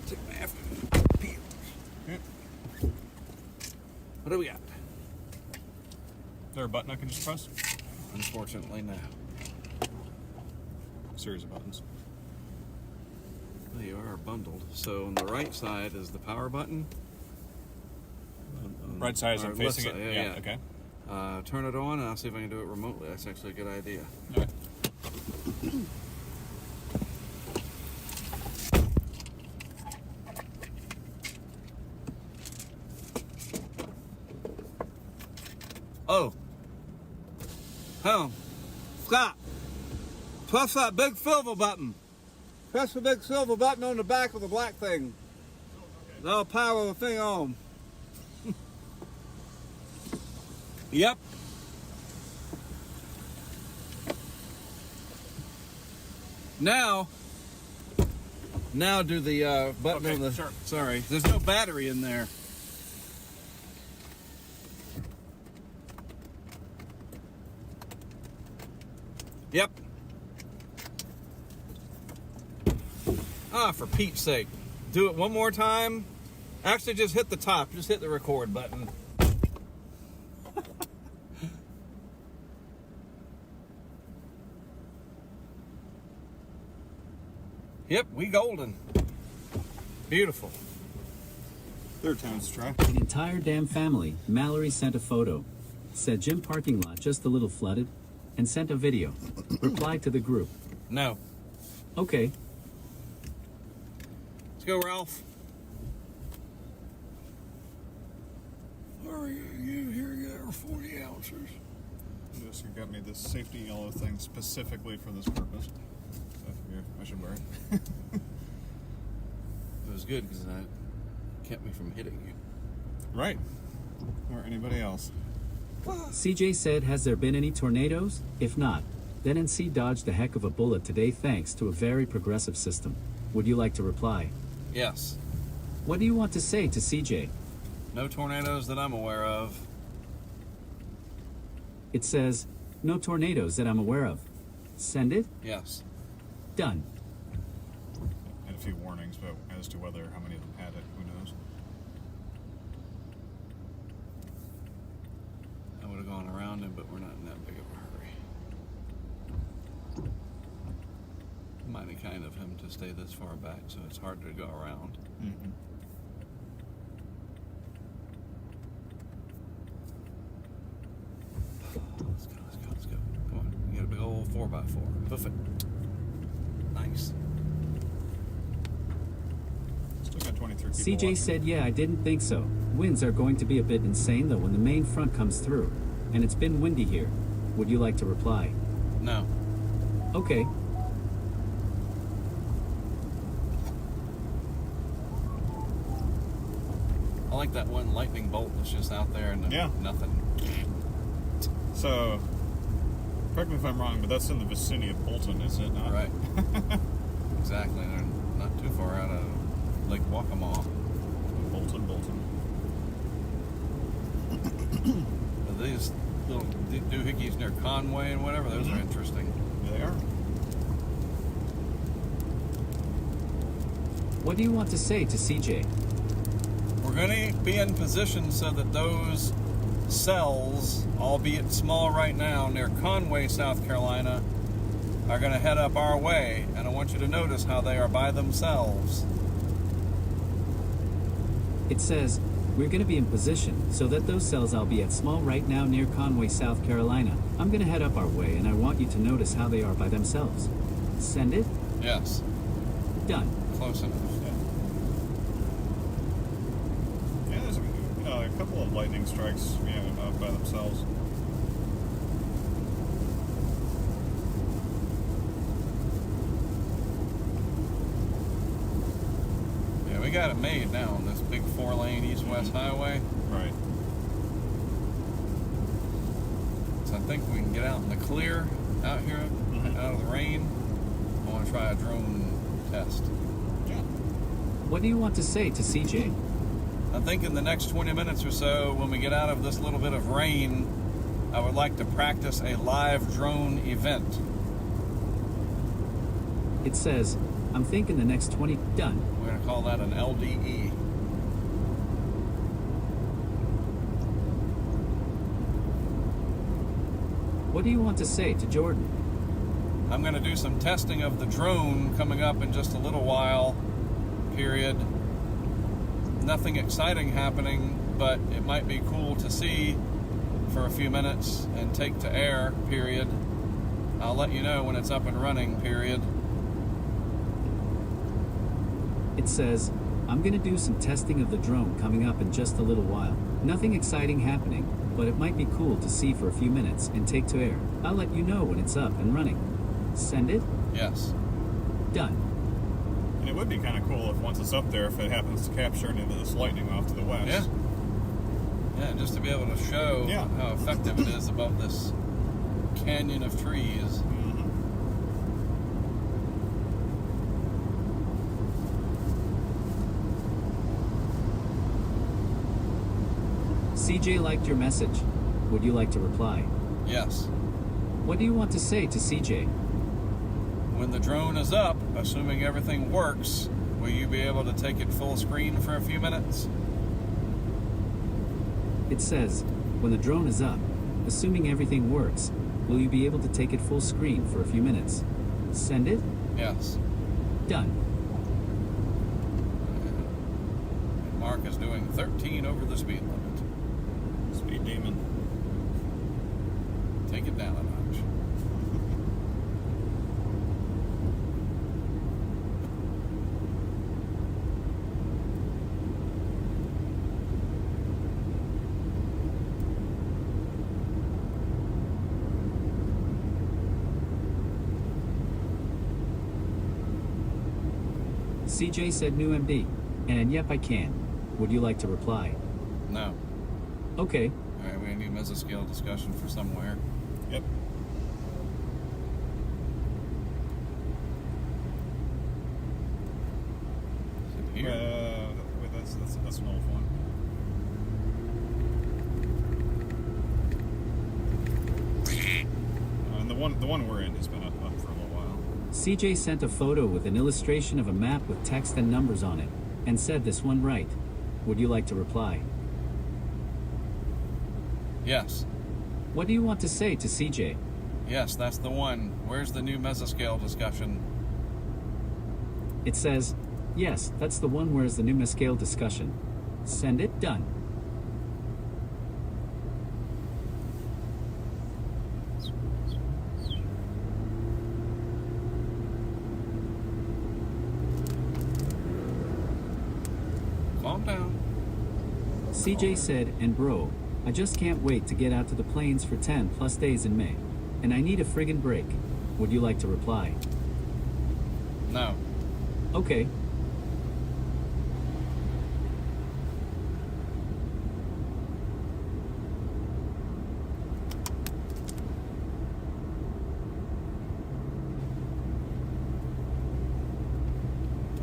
Take my afternoon peel. Yeah. What do we got? Is there a button I can just press? Unfortunately, no. A series of buttons. they are bundled. So on the right side is the power button. Right side is or facing left it? side, Okay. Turn it on and I'll see if I can do it remotely. That's actually a good idea. All right. Oh. Scott. Press that big silver button. Press the big silver button on the back of the black thing. That'll power the thing on. Yep. Now do the button Okay, on the... sure. Sorry, there's no battery in there. Yep. Ah, for Pete's sake. Do it one more time. Actually, just hit the top. Just hit the record button. Yep, we golden. Beautiful. Third time's a try. The entire damn family. Mallory sent a photo. Said gym parking lot just a little flooded. And sent a video. Replied to the group. No. Okay. Let's go, Ralph. Here you go, 40 ounces. Jessica got me this safety yellow thing specifically for this purpose. So I figure I should wear it. It was good because that kept me from hitting you. Right. Or anybody else. CJ said, has there been any tornadoes? If not, then NC dodged a heck of a bullet today thanks to a very progressive system. Would you like to reply? Yes. What do you want to say to CJ? No tornadoes that I'm aware of. It says, no tornadoes that I'm aware of. Send it? Yes. Done. And a few warnings, but as to whether how many of them had it, who knows. I would have gone around him, but we're not in that big of a hurry. Mighty kind of him to stay this far back, so it's hard to go around. Mm-hmm. Let's go. Come on. You got a big old 4x4. Hoof it. Nice. Still got 23 people CJ watching. said, yeah, I didn't think so. Winds are going to be a bit insane though when the main front comes through. And it's been windy here. Would you like to reply? No. Okay. I like that one lightning bolt that's just out there and nothing. So, correct me if I'm wrong, but that's in the vicinity of Bolton, is it not? Right. Exactly. They're not too far out of Lake Waccamaw. Bolton. But these little doohickeys near Conway and whatever, those are interesting. Yeah, they are. What do you want to say to CJ? We're going to be in position so that those cells, albeit small right now, near Conway, South Carolina, are going to head up our way. And I want you to notice how they are by themselves. It says, we're going to be in position so that those cells albeit small right now near Conway, South Carolina. I'm going to head up our way and I want you to notice how they are by themselves. Send it? Yes. Done. Close enough. Yeah, there's a couple of lightning strikes by themselves. Yeah, we got it made now on this big 4-lane east-west highway. Right. So I think we can get out in the clear out here, out of the rain. I want to try a drone test. Yeah. What do you want to say to CJ? I think in the next 20 minutes or so, when we get out of this little bit of rain, I would like to practice a live drone event. It says, I'm thinking the next 20... Done. We're going to call that an LDE. What do you want to say to Jordan? I'm going to do some testing of the drone coming up in just a little while period. Nothing exciting happening, but it might be cool to see for a few minutes and take to air, period. I'll let you know when it's up and running, period. It says, I'm going to do some testing of the drone coming up in just a little while. Nothing exciting happening, but it might be cool to see for a few minutes and take to air. I'll let you know when it's up and running. Send it? Yes. Done. And it would be kind of cool if once it's up there, if it happens to capture any of this lightning off to the west. Yeah. Yeah, just to be able to show how effective it is above this canyon of trees. CJ liked your message. Would you like to reply? Yes. What do you want to say to CJ? When the drone is up, assuming everything works, will you be able to take it full screen for a few minutes? It says, when the drone is up, assuming everything works, will you be able to take it full screen for a few minutes? Send it? Yes. Done. And Mark is doing 13 over the speed limit. Speed demon. Take it down a notch. CJ said new MD, and yep, I can. Would you like to reply? No. Okay. All right, we need a mesoscale discussion for somewhere. Yep. Is it here? Wait, that's an old one. And the one we're in has been up for a little while. CJ sent a photo with an illustration of a map with text and numbers on it, and said this one right. Would you like to reply? Yes. What do you want to say to CJ? Yes, that's the one. Where's the new mesoscale discussion? It says, yes, that's the one where's the new mesoscale discussion. Send it? Done. Calm down. CJ said, and bro, I just can't wait to get out to the plains for 10 plus days in May. And I need a friggin' break. Would you like to reply? No. Okay.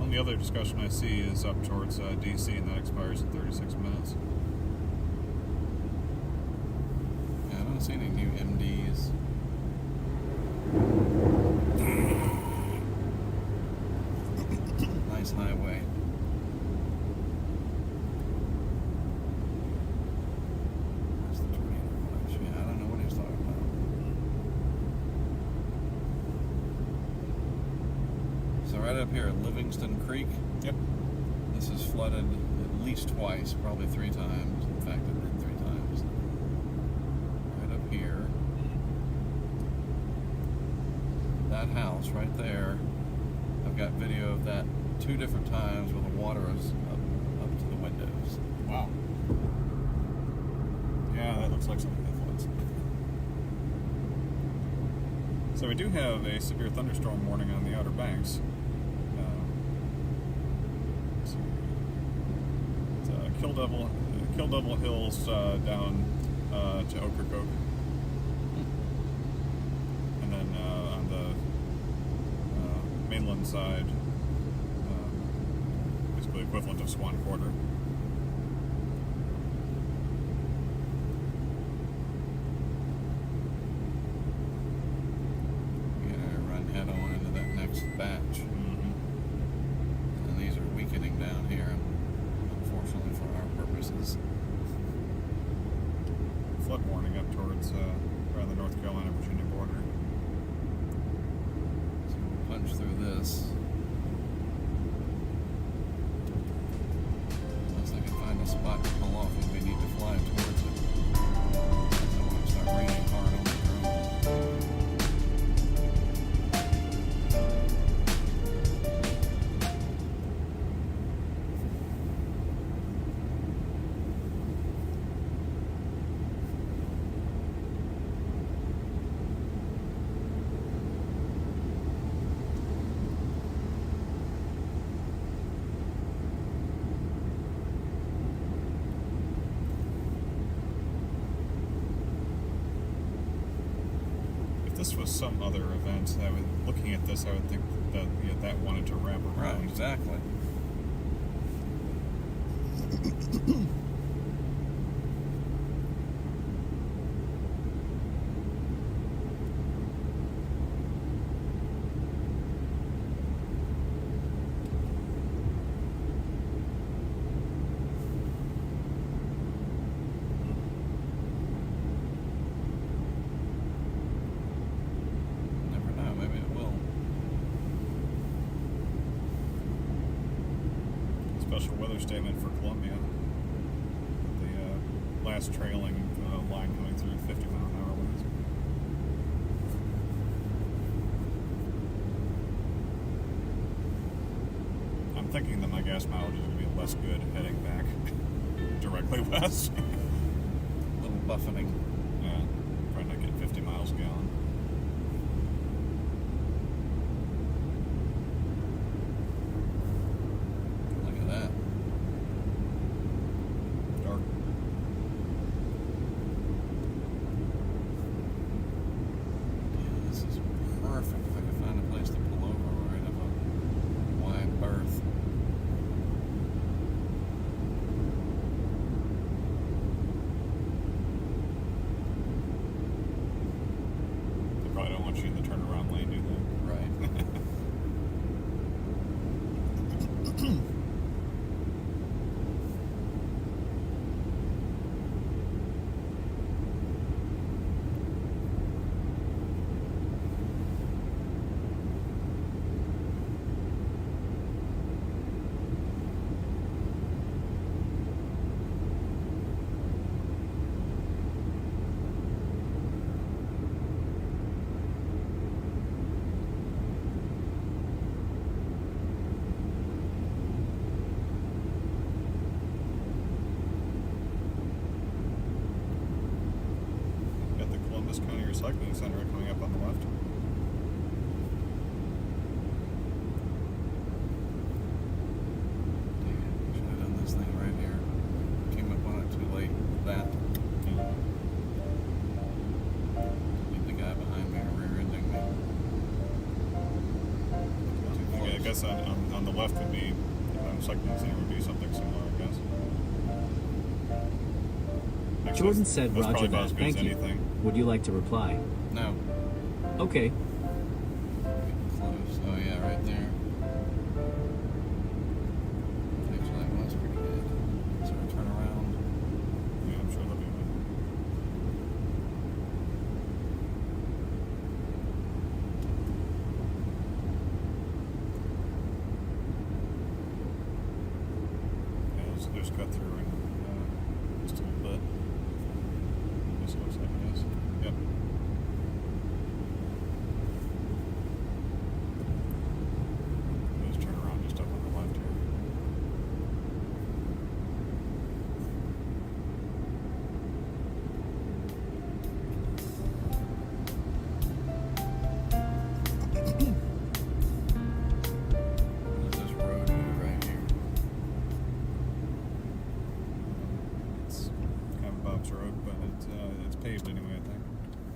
The other discussion I see is up towards DC, and that expires in 36 minutes. Yeah, I don't see any new MDs. Nice highway. That's the tornado watch. Yeah, I don't know what he's talking about. So right up here at Livingston Creek. Yep. This is flooded at least twice, probably 3 times. In fact, it did 3 times. Right up here. That house right there. I've got video of that 2 different times where the water is up to the windows. Wow. Yeah, that looks like something that floods. So we do have a severe thunderstorm warning on the Outer Banks. Kill Devil Hills down to Ocracoke. And then on the mainland side, basically equivalent of Swan Quarter. We're gonna run head on into that next batch. And these are weakening down here, unfortunately for our purposes. Flood warning up towards around the North Carolina-Virginia border. So we'll punch through this. this was some other event, looking at this, I would think that that wanted to wrap around. Right, exactly. Never know, maybe it will. Special weather statement for Columbia. The last trailing line going through 50-mile-an-hour winds. I'm thinking that my gas mileage is going to be less good heading back directly west. A little buffeting. Yeah, trying to get 50 miles a gallon. Look at that. Dark. Yeah, this is perfect. If I could find a place to pull over where I'd have a wide berth. They probably don't want you in the turnaround lane, do they? Right. Got the Columbus County Recycling Center coming up on the left. Should have done this thing right here. Came up on it too late. That. Leave the guy behind me rear-ending me. I guess on the left would be recycling center would be something similar, I guess. Actually, Jordan said that's roger probably about that. as good as Thank you. anything. Would you like to reply? No. Okay. Getting close. Oh yeah, right there. Actually, that was pretty good. So I turn around. Yeah, I'm sure they'll be good. Yeah, there's cut through in just a little bit. This looks like it is. Yep. Let's turn around just up on the left here. What is this road right here? It's kind of Bob's Road, but it's paved anyway, I think.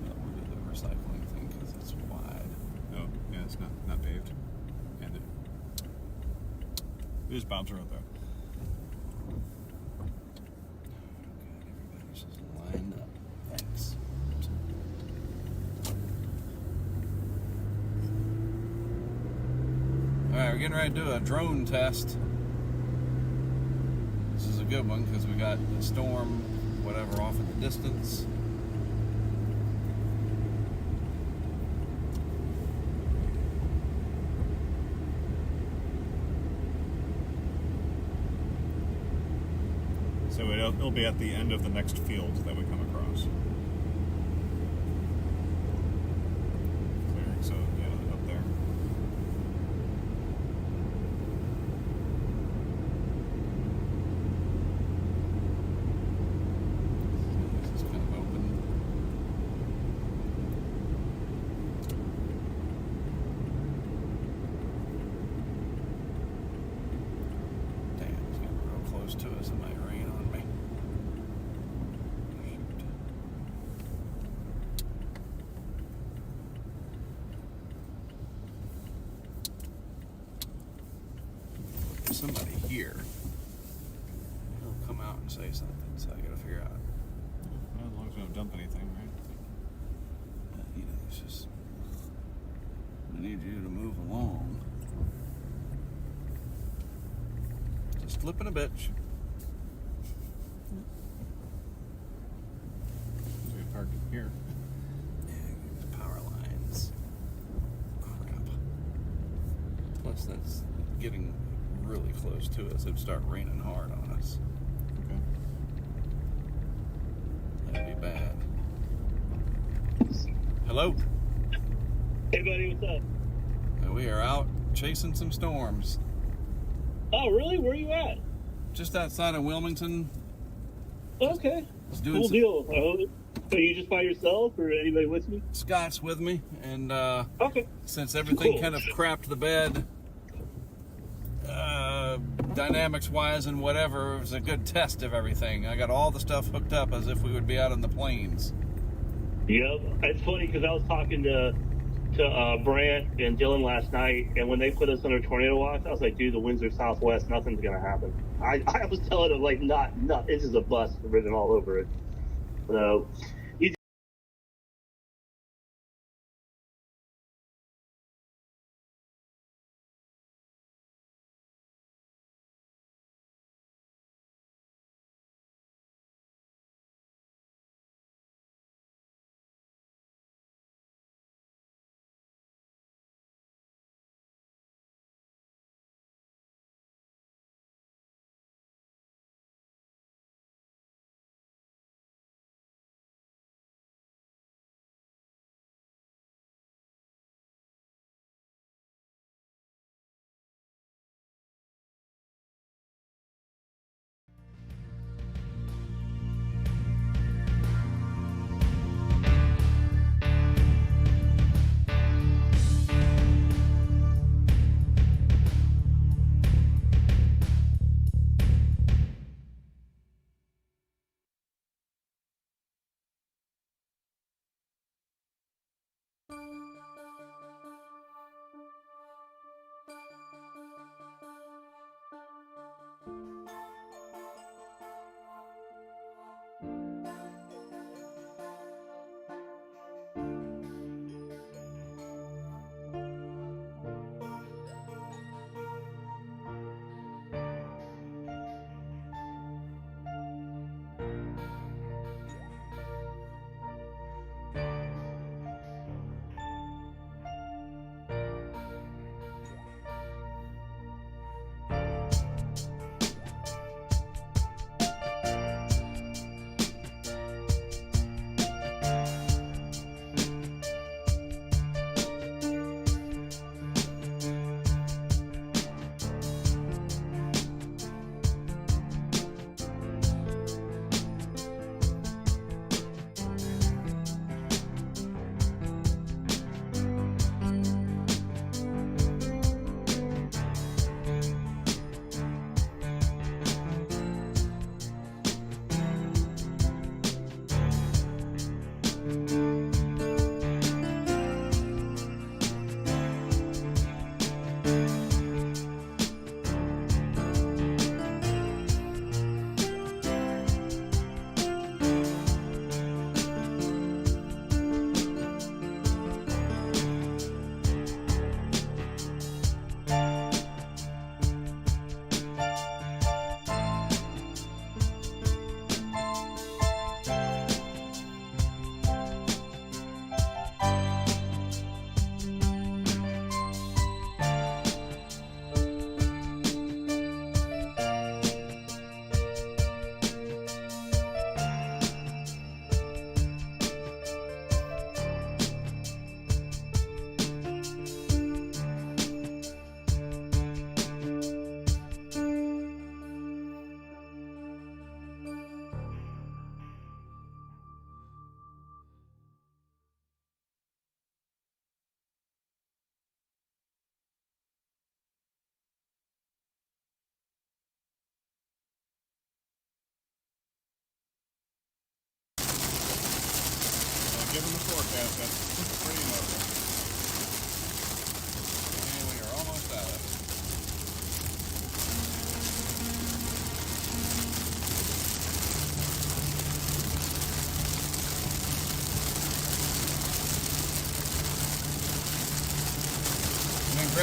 No, we'll do the recycling thing because it's wide. Oh, yeah, it's not paved. And it is Bob's Road, though. Okay, everybody's just lined up. Thanks. Alright, we're getting ready to do a drone test. This is a good one because we got the storm, whatever, off in the distance. So it'll be at the end of the next field that we come across. Clearing, so yeah, up there. This is kind of open. Damn, it's getting real close to us. It might rain on me. Shoot. there's somebody here, he'll come out and say something. So I gotta figure out. Well, as long as we don't dump anything, right? It's just, I need you to move along. Just flipping a bitch. We park it here. Yeah, power lines. Crap. Plus, that's getting really close to us. It'd start raining hard on us. Okay. That'd be bad. Hello? Hey, buddy, what's up? We are out chasing some storms. Oh, really? Where are you at? Just outside of Wilmington. Okay. Just doing Cool some- deal. So you just by yourself or anybody with me? Scott's with me, and Okay. since everything Cool. kind of crapped the bed, dynamics-wise and whatever, it was a good test of everything. I got all the stuff hooked up as if we would be out on the plains. Yep. It's funny because I was talking to Brant and Dylan last night, and when they put us under tornado watch, I was like, dude, the winds are southwest. Nothing's going to happen. I was telling them, like, not, this is a bust written all over it. So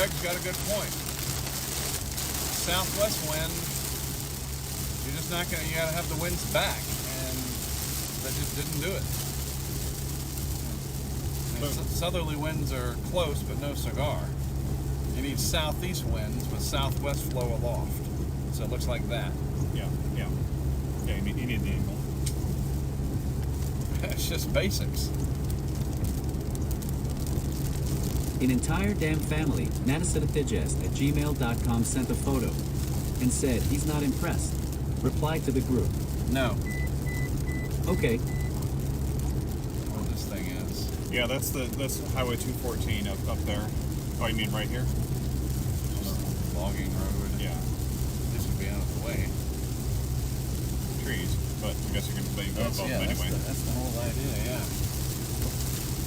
Greg's got a good point. Southwest wind, you're just not gonna. You gotta have the winds back, and that just didn't do it. Southerly winds are close, but no cigar. You need southeast winds with southwest flow aloft. So it looks like that. Yeah. You need the angle. It's just basics. An entire damn family, natasitapidgest@gmail.com, sent a photo and said he's not impressed. Reply to the group. No. Okay. What this thing is. Yeah, that's Highway 214 up there. Oh, you mean right here? Logging road. Yeah. This would be out of the way. Trees, but I guess you can go above them anyway. That's the whole idea, yeah.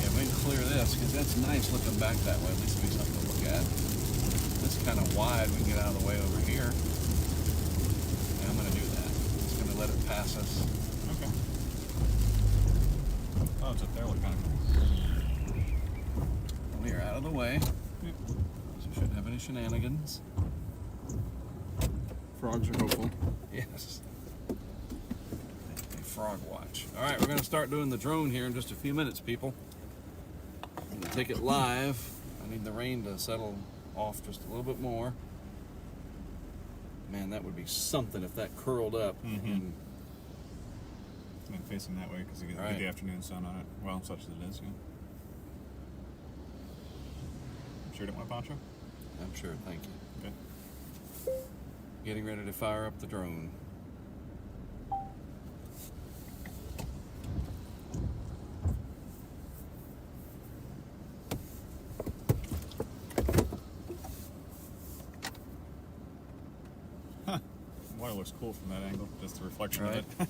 Yeah, we can clear this, because that's nice looking back that way. At least it'll be something to look at. It's kind of wide. We can get out of the way over here. Yeah, I'm going to do that. Just going to let it pass us. Okay. Oh, it's up there. Look kind of cool. We're out of the way. Yep. So we shouldn't have any shenanigans. Frogs are hopeful. Yes. A frog watch. All right, we're going to start doing the drone here in just a few minutes, people. I'm going to take it live. I need the rain to settle off just a little bit more. Man, that would be something if that curled up. And I'm facing that way because you get the afternoon sun on it. Well, such as it is, yeah. Sure don't want poncho? I'm sure, thank you. Okay. Getting ready to fire up the drone. Huh. Water looks cool from that angle, just the reflection Right. of it.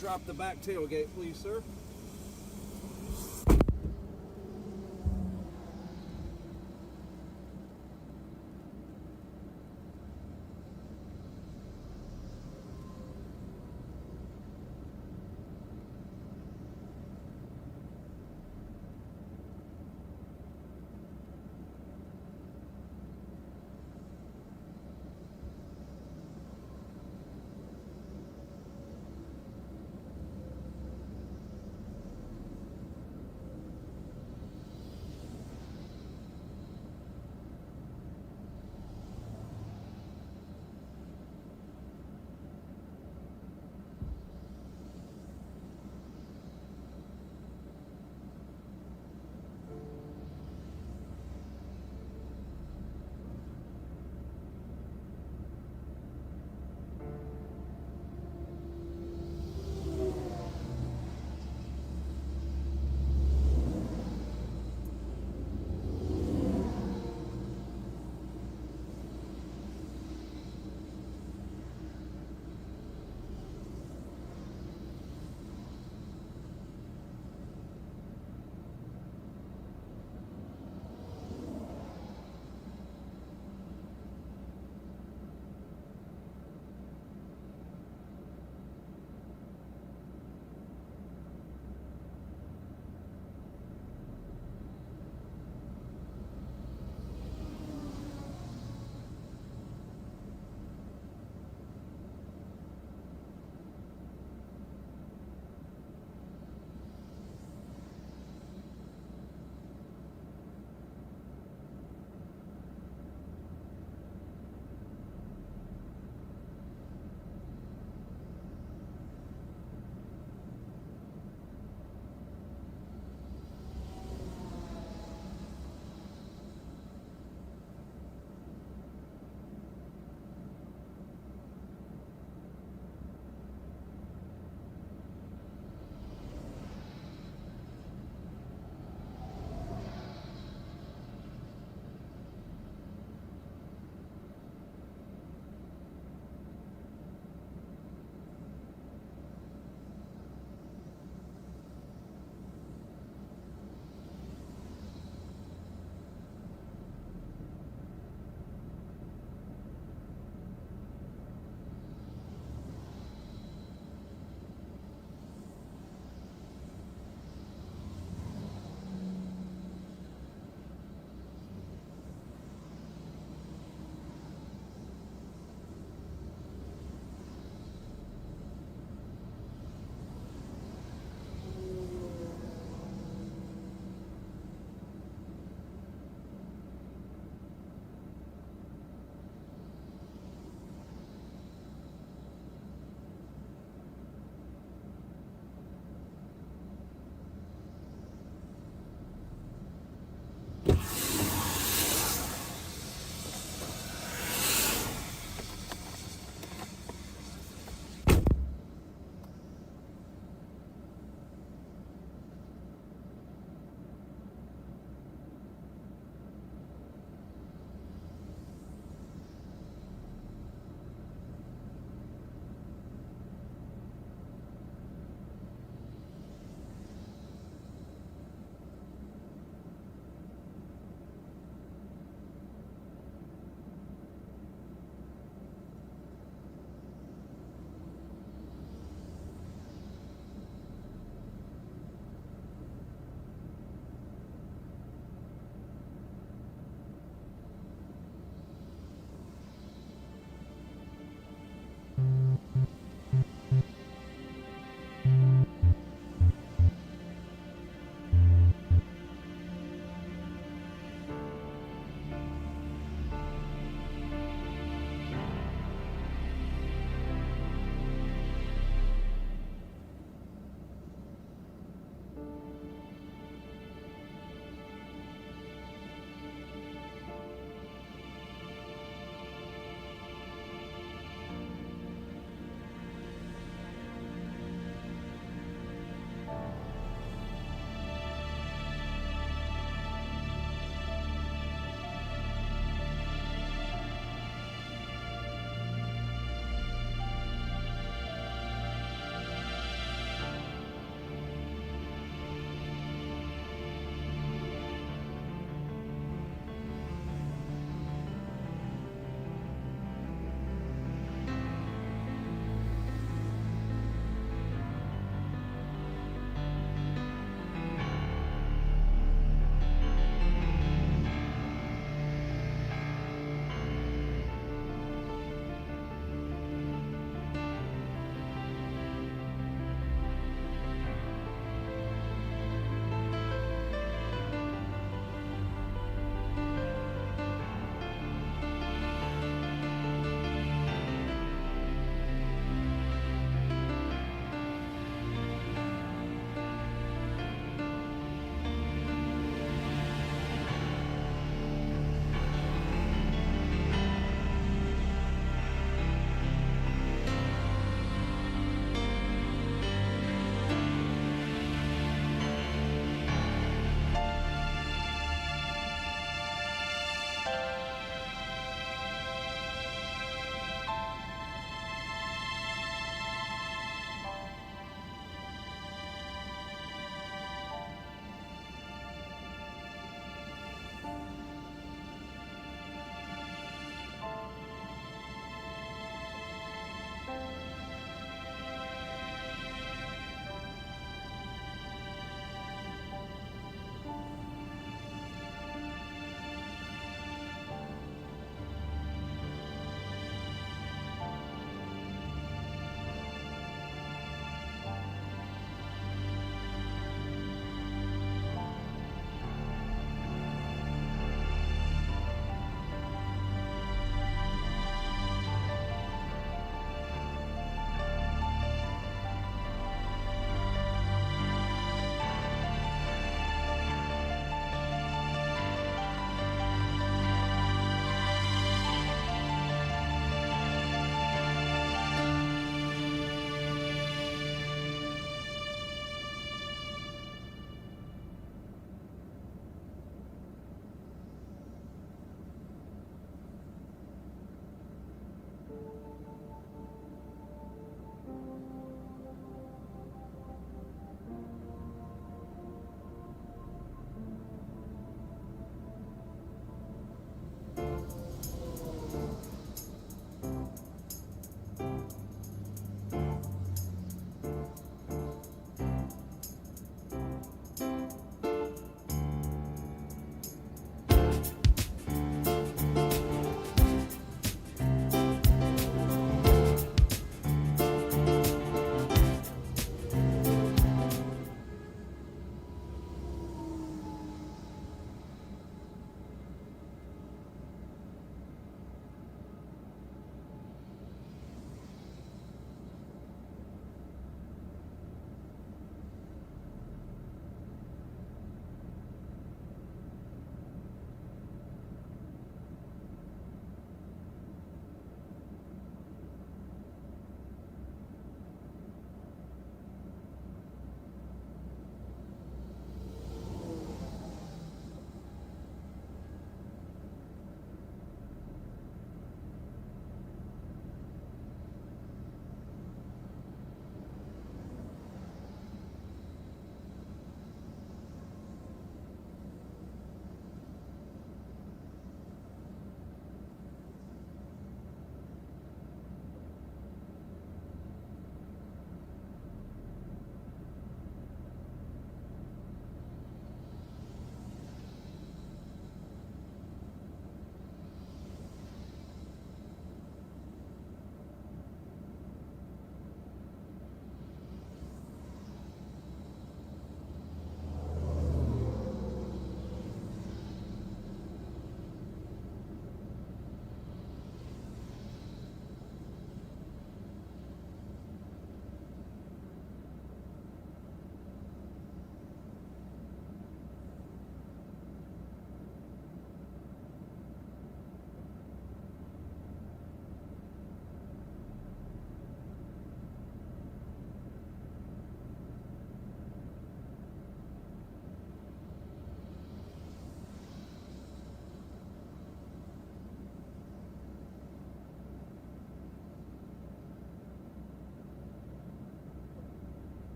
Drop the back tailgate, please, sir.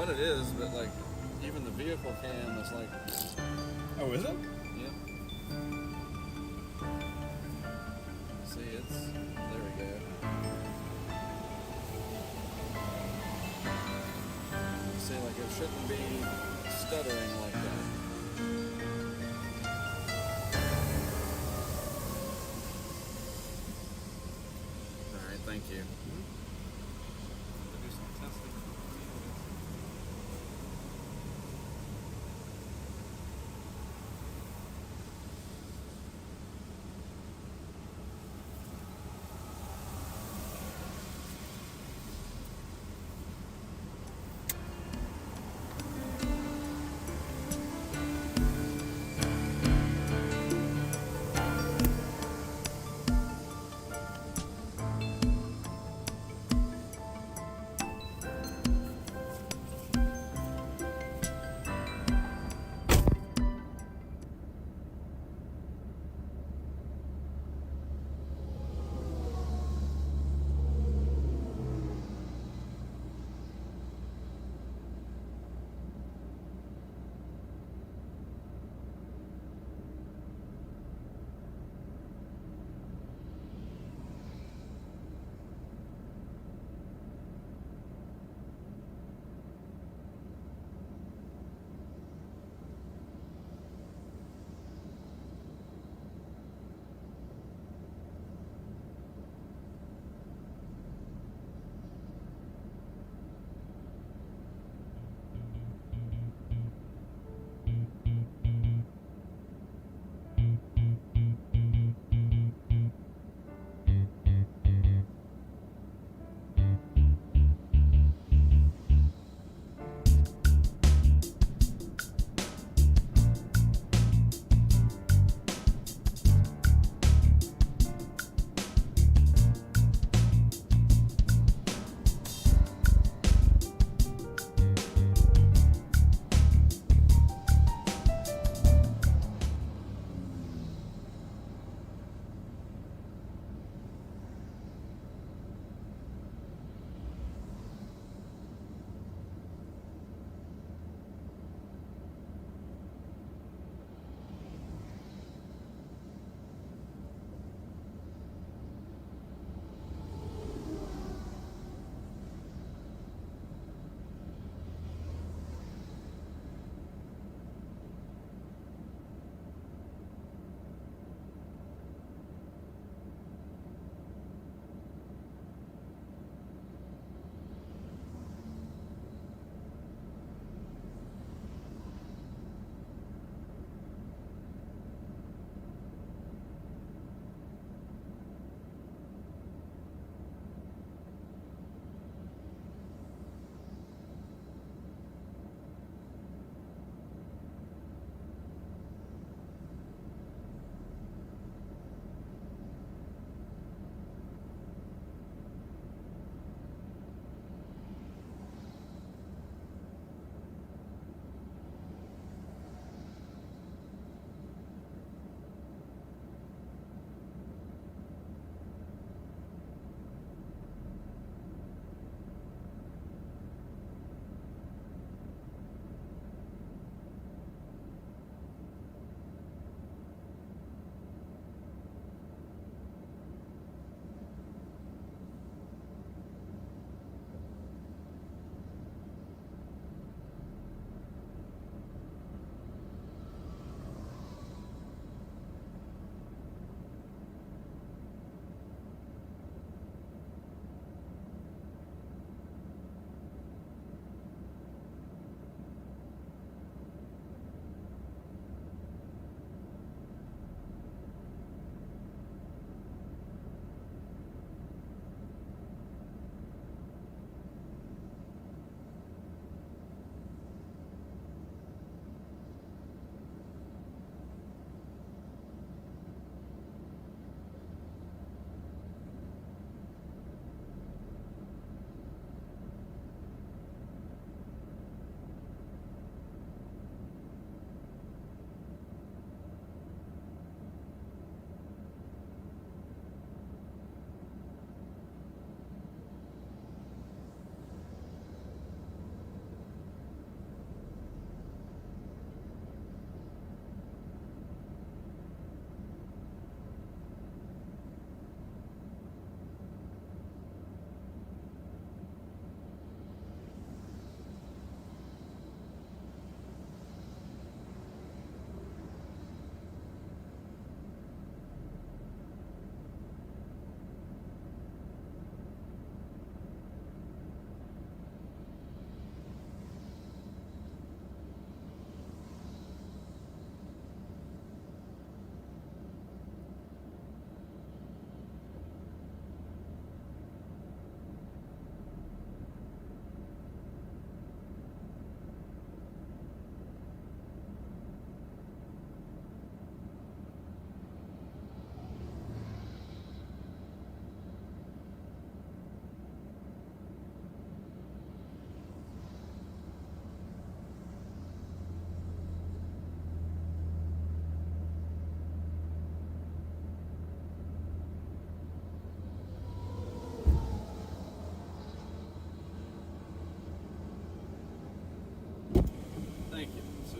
what it is, but like even the vehicle cam is like. Oh, is it? Yep. See, it's there we go. See, like it shouldn't be stuttering like that. All right, thank you. Do some testing.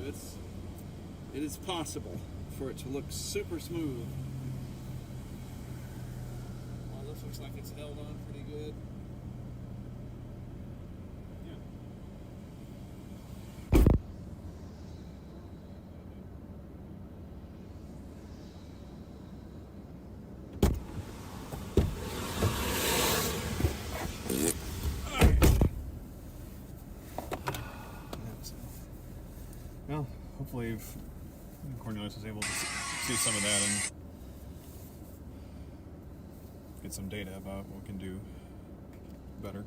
it is possible for it to look super smooth. Well, this looks like it's held on pretty good. Well, hopefully Cornelius is able to see some of that and get some data about what we can do better.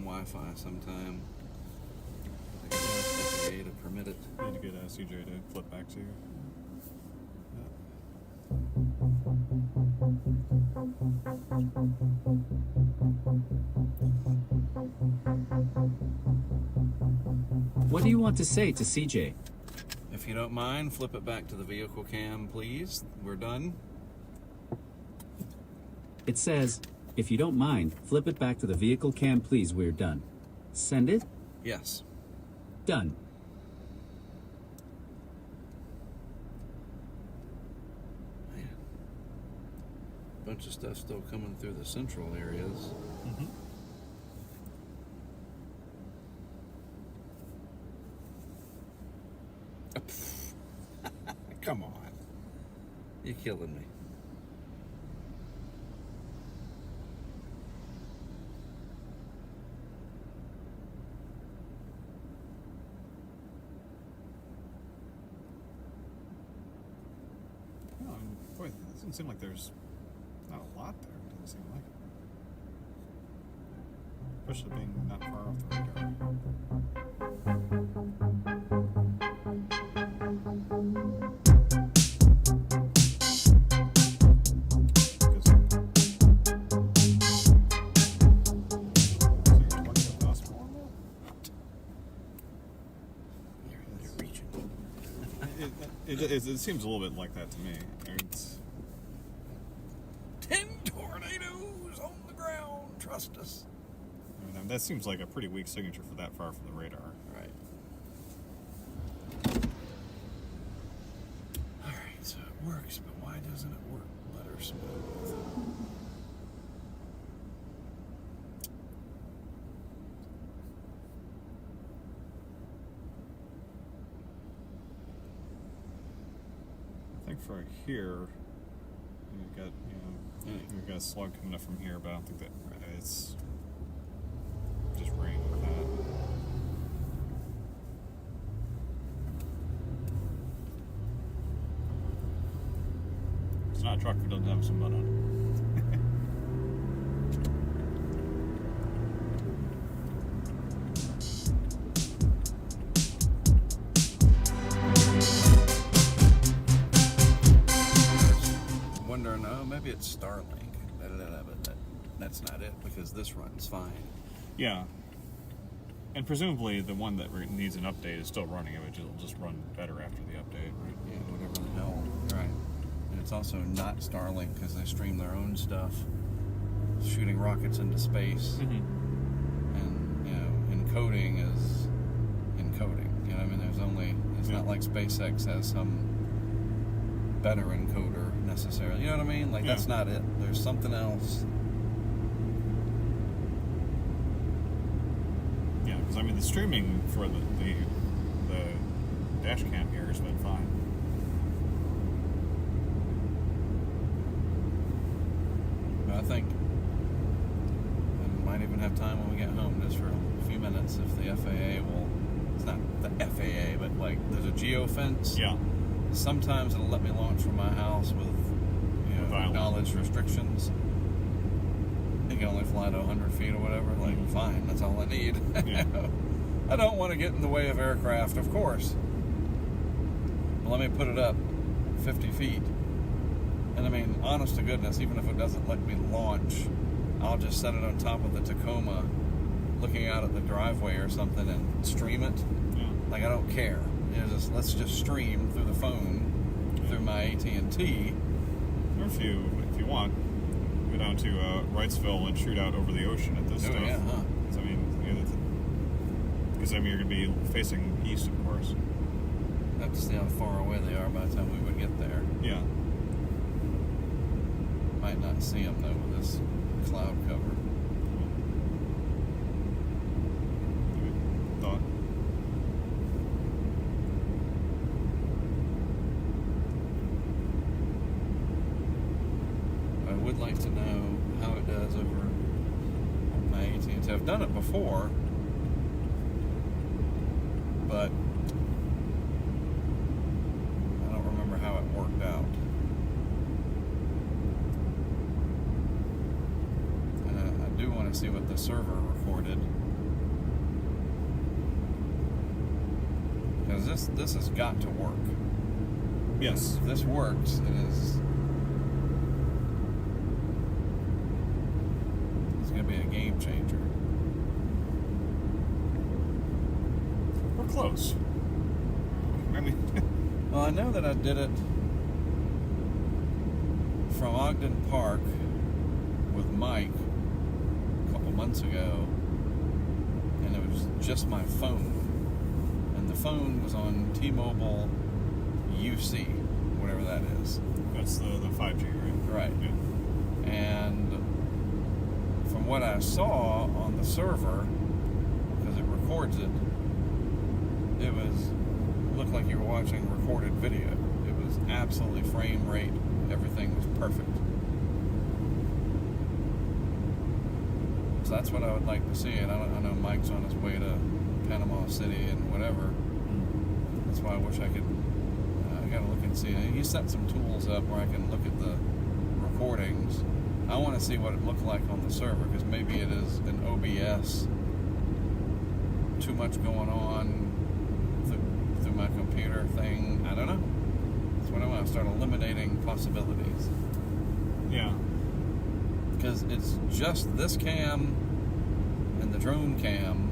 Wi-Fi sometime. I guess FAA to permit it. Need to get CJ to flip back to you. What do you want to say to CJ? If you don't mind, flip it back to the vehicle cam, please. We're done. It says, if you don't mind, flip it back to the vehicle cam, please. We're done. Send it? Yes. Done. Man. Bunch of stuff still coming through the central areas. Mm-hmm. Come on. You're killing me. Boy, it doesn't seem like there's not a lot there. It doesn't seem like it. Especially being not far off the radar. It seems a little bit like that to me. It's 10 tornadoes on the ground. Trust us. I mean, that seems like a pretty weak signature for that far from the radar. Right. All right, so it works, but why doesn't it work better smooth? I think for here, you've got you've got a slug coming up from here, but I don't think that it's just rain with that. It's not a truck if it doesn't have some mud on it. Wondering, oh, maybe it's Starlink. But that's not it, because this runs fine. Yeah. And presumably the one that needs an update is still running. It'll just run better after the update, right? Yeah, whatever the hell. Right. And it's also not Starlink because they stream their own stuff. shooting rockets into space. And, you know, encoding is encoding. You know what I mean? It's not like SpaceX has some better encoder necessarily. You know what I mean? Like, that's not it. There's something else. Yeah, because I mean, the streaming for the dash cam here has been fine. But I think we might even have time when we get home, just for a few minutes, if the FAA will. It's not the FAA, but like there's a geofence. Yeah. Sometimes it'll let me launch from my house with, you know, acknowledged restrictions. You can only fly to 100 feet or whatever. Like, fine, that's all I need. Yeah. I don't want to get in the way of aircraft, of course. But let me put it up 50 feet. And I mean, honest to goodness, even if it doesn't let me launch, I'll just set it on top of the Tacoma, looking out at the driveway or something, and stream it. Yeah. Like, I don't care. You know, let's just stream through the phone, through my AT&T. Or if you want, go down to Wrightsville and shoot out over the ocean at this stuff. Yeah, huh? So, I mean, because you're going to be facing east, of course. I have to see how far away they are by the time we would get there. Yeah. Might not see them though with this cloud cover. Thought. I would like to know how it does over my AT&T. I've done it before, but I don't remember how it worked out. And I do want to see what the server recorded, because this has got to work. Yes. If this works, it's going to be a game changer. We're close. I mean, Well, I know that I did it from Ogden Park with Mike a couple months ago, and it was just my phone. And the phone was on T-Mobile UC, whatever that is. that's the 5G, right? Right. Yeah. And from what I saw on the server, because it records it, it looked like you were watching recorded video. It was absolutely frame rate. Everything was perfect. So that's what I would like to see. And I know Mike's on his way to Panama City and whatever. That's why I wish I could. I gotta look and see. He set some tools up where I can look at the recordings. I want to see what it looked like on the server, because maybe it is an OBS. Too much going on through my computer thing. I don't know. That's what I want to start eliminating possibilities. Yeah. Because it's just this cam and the drone cam.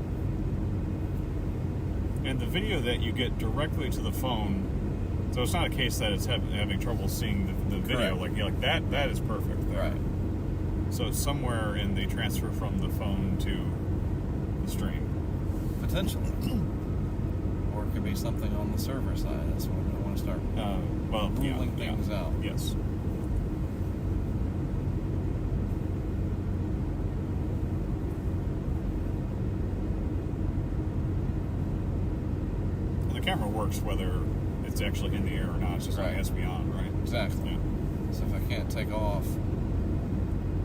And the video that you get directly to the phone, so it's not a case that it's having trouble seeing the video. Correct. Like that is perfect there. Right. So it's somewhere in the transfer from the phone to the stream. Potentially. Or it could be something on the server side. That's what I want to start ruling things out. Yes. And the camera works whether it's actually in the air or not. It's just like it has to be on, right? Exactly. Yeah. So if I can't take off,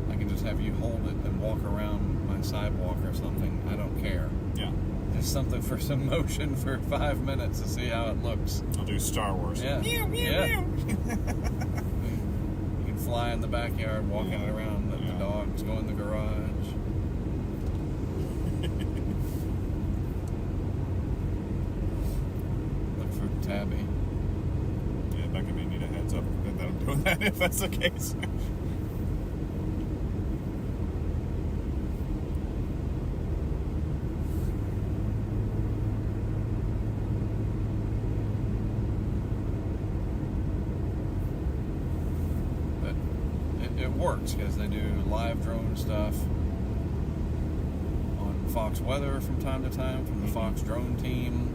I can just have you hold it and walk around my sidewalk or something. I don't care. Yeah. Just something for some motion for 5 minutes to see how it looks. I'll do Star Wars. Yeah. Meow, meow, Yeah. meow. You can fly in the backyard, walking it around, let the dogs go in the garage. Look for Tabby. Yeah, Becca may need a heads up that I'm doing that if that's the case. it works because they do live drone stuff on Fox Weather from time to time from the Fox drone team,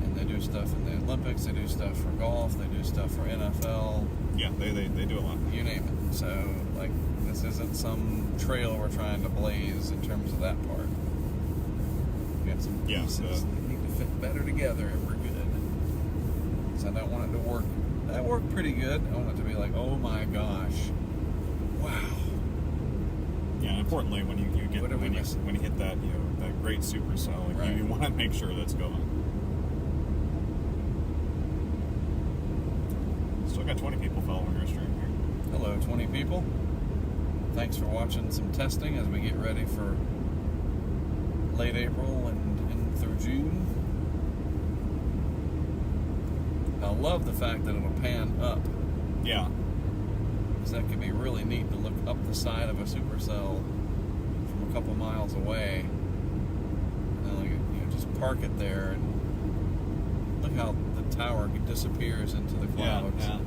and they do stuff in the Olympics. They do stuff for golf. They do stuff for NFL. Yeah, they do a lot. You name it. So, like, this isn't some trail we're trying to blaze in terms of that part. We got some pieces that need to fit better together, and we're good. So I don't want it to work. That worked pretty good. I want it to be like, oh my gosh, wow. Yeah, and importantly, when you get What are we missing? when you hit that that great supercell, like, Right. you want to make sure that's going. Still got 20 people following our stream here. Hello, 20 people. Thanks for watching some testing as we get ready for late April and through June. I love the fact that it'll pan up. Yeah. Because that could be really neat to look up the side of a supercell from a couple miles away. And like, just park it there and look how the tower disappears into the clouds. Yeah.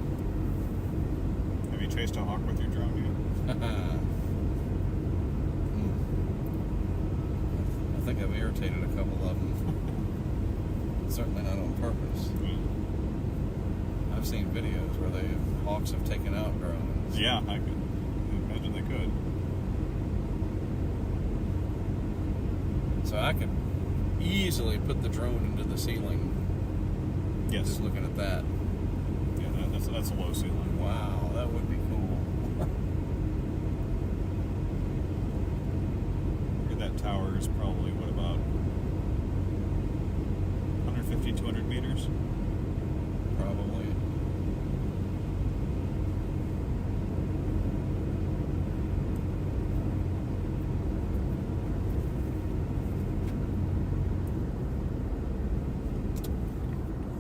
Have you chased a hawk with your drone yet? I think I've irritated a couple of them. Certainly not on purpose. I've seen videos where hawks have taken out drones. Yeah, I could imagine they could. So I could easily put the drone into the ceiling. Yes. Just looking at that. Yeah, that's a low ceiling. Wow, that would be cool. That tower is probably, what, about 150, 200 meters? Probably.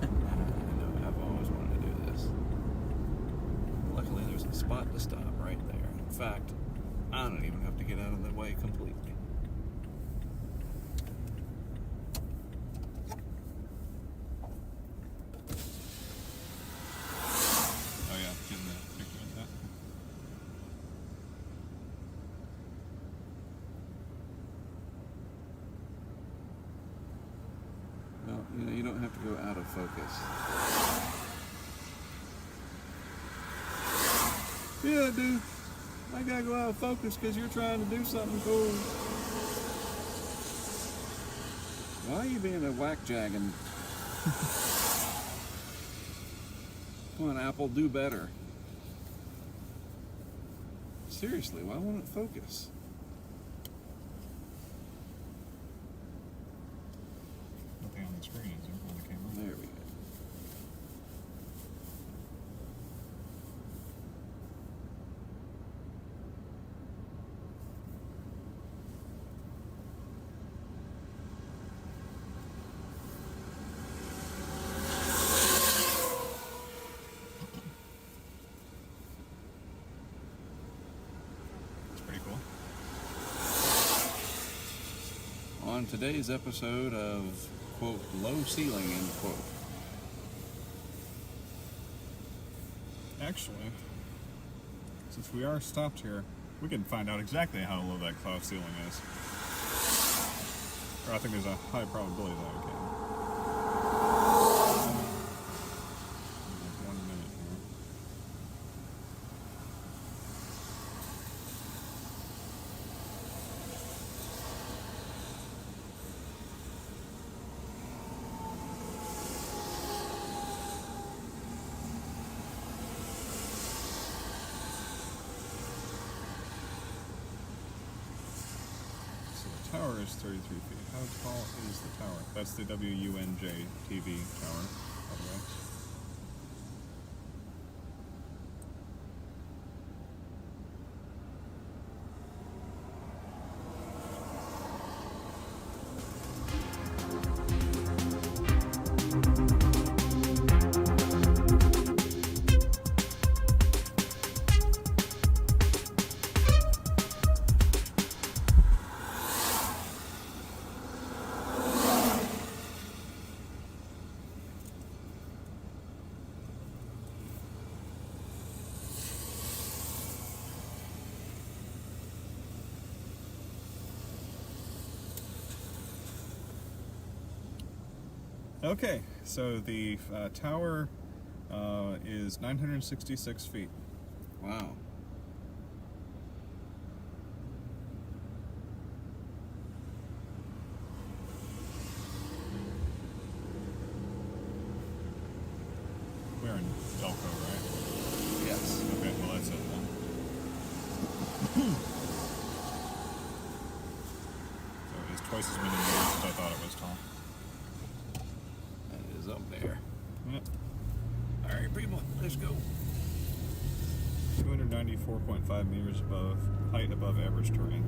I know, I've always wanted to do this. Luckily, there's a spot to stop right there. In fact, I don't even have to get out of the way completely. Well, you don't have to go out of focus. Yeah, dude. I gotta go out of focus because you're trying to do something cool. Why are you being a whack-jagging? Come on, Apple, do better. Seriously, why won't it focus? Nothing on the screen, is there, on the camera? There we go. On today's episode of, quote, low ceiling, end quote. Actually, since we are stopped here, we can find out exactly how low that cloud ceiling is. Or I think there's a high probability that we can. Like 1 minute here. Tower is 33 feet. How tall is the tower? That's the WUNJ TV tower, by the way. Okay, so the tower is 966 feet. Wow. We're in Delco, right? Yes. Okay, well that's it then. So it is twice as many meters as I thought it was tall. That is up there. Yep. All right, people, let's go. 294.5 meters above height above average terrain.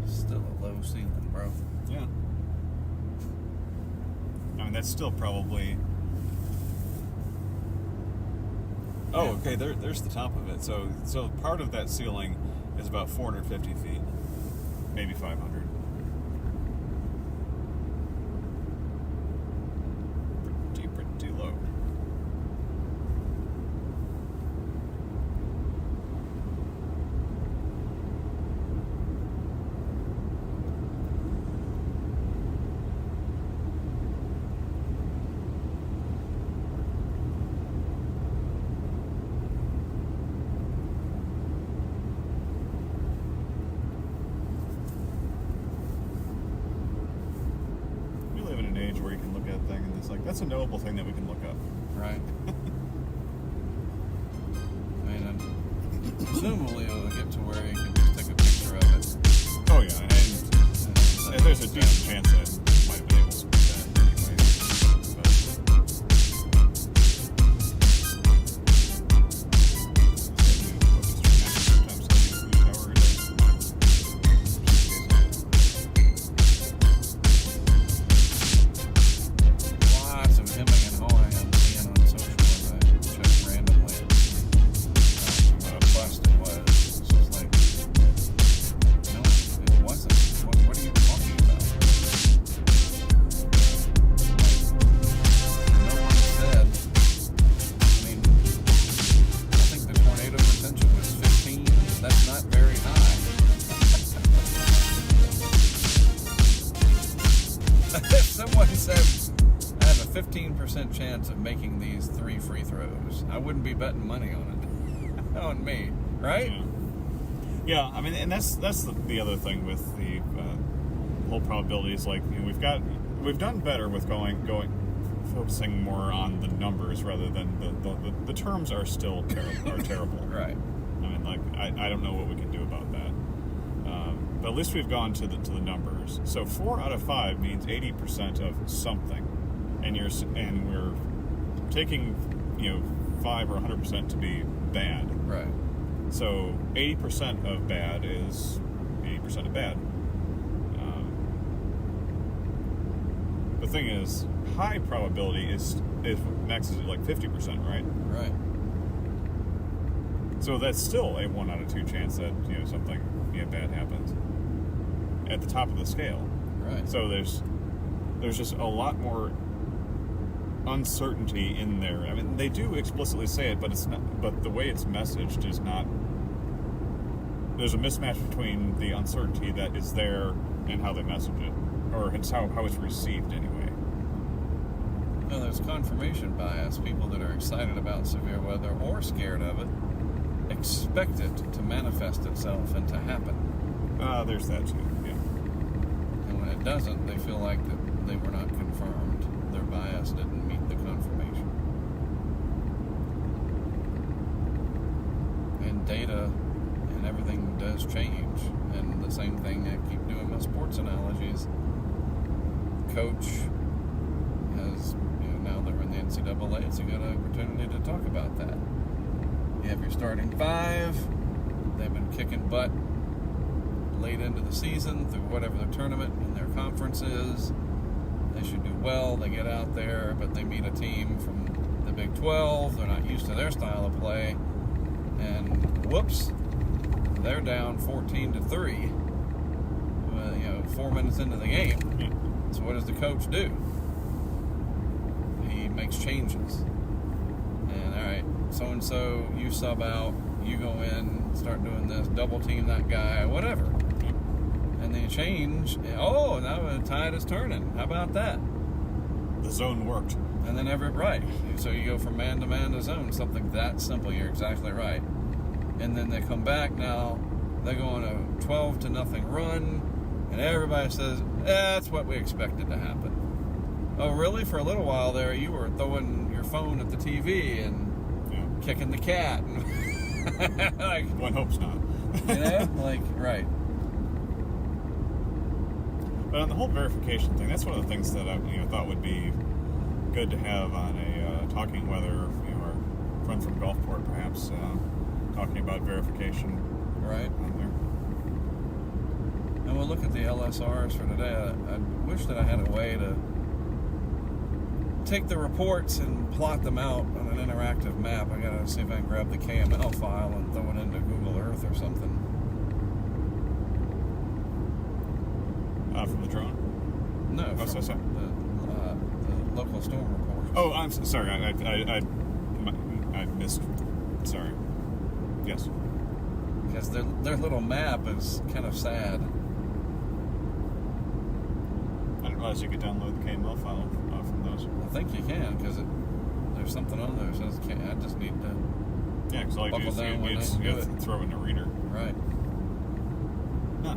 Still a low ceiling, bro. Yeah. I mean, that's still probably... Oh, okay, there's the top of it. So part of that ceiling is about 450 feet. Maybe 500. Pretty low. Where you can look at a thing and it's like, that's a knowable thing that we can look up. Right. I mean, presumably it'll get to where you can just take a picture of it. Oh yeah, and there's a decent chance that you might have been able to do that anyway. Lots of hemming and hawing I'm seeing on social media, just randomly. Busted was. It's just like, no, it wasn't. What are you talking about? No one said. I mean, I think the tornado potential was 15. That's not very high. If someone said, I have a 15% chance of making these 3 free throws, I wouldn't be betting money on it. On me, right? Yeah, I mean, and that's the other thing with the whole probabilities. Like, you know, we've done better with going focusing more on the numbers rather than the terms are still terrible. Right. I mean, like, I don't know what we can do about that. But at least we've gone to the numbers. So 4 out of 5 means 80% of something, and we're taking 5 or 100% to be bad. Right. So 80% of bad is 80% of bad. The thing is, high probability is maxes at like 50%, right? Right. So that's still a 1 out of 2 chance that something bad happens at the top of the scale. Right. So there's just a lot more uncertainty in there. I mean, they do explicitly say it, but it's not. But the way it's messaged is not. There's a mismatch between the uncertainty that is there and how they message it, or it's how it's received anyway. No, there's confirmation bias. People that are excited about severe weather or scared of it expect it to manifest itself and to happen. There's that too. Yeah. And when it doesn't, they feel like that they were not confirmed. Their bias didn't meet the confirmation. And data and everything does change. And the same thing, I keep doing my sports analogies. Coach has, now that we're in the NCAA, it's a good opportunity to talk about that. You have your starting 5. They've been kicking butt late into the season through whatever their tournament and their conference is. They should do well. They get out there, but they meet a team from the Big 12. They're not used to their style of play. And whoops, they're down 14-3. 4 minutes into the game. So what does the coach do? He makes changes. And all right, so-and-so, you sub out, you go in, start doing this, double team that guy, whatever. And then they change. Oh, now the tide is turning. How about that? The zone worked. And then right. So you go from man to zone. Something that simple. You're exactly right. And then they come back now. They go on a 12-0 run, and everybody says that's what we expected to happen. Oh, really? For a little while there, you were throwing your phone at the TV and kicking the cat. Like, one hopes not. You know, like, right. But on the whole verification thing, that's one of the things that I thought would be good to have on a talking weather, our friend from Gulfport perhaps talking about verification. Right. On there. And we'll look at the LSRs for today. I wish that I had a way to take the reports and plot them out on an interactive map. I gotta see if I can grab the KML file and throw it into Google Earth or something. From the drone? No, from sorry. the local storm report. Oh, I'm sorry. I missed. Sorry. Yes. Because their little map is kind of sad. I didn't realize you could download the KML file from those. I think you can, because there's something on there that says I just need to. Yeah, because all you do is you have to throw it in a reader. Right. Huh.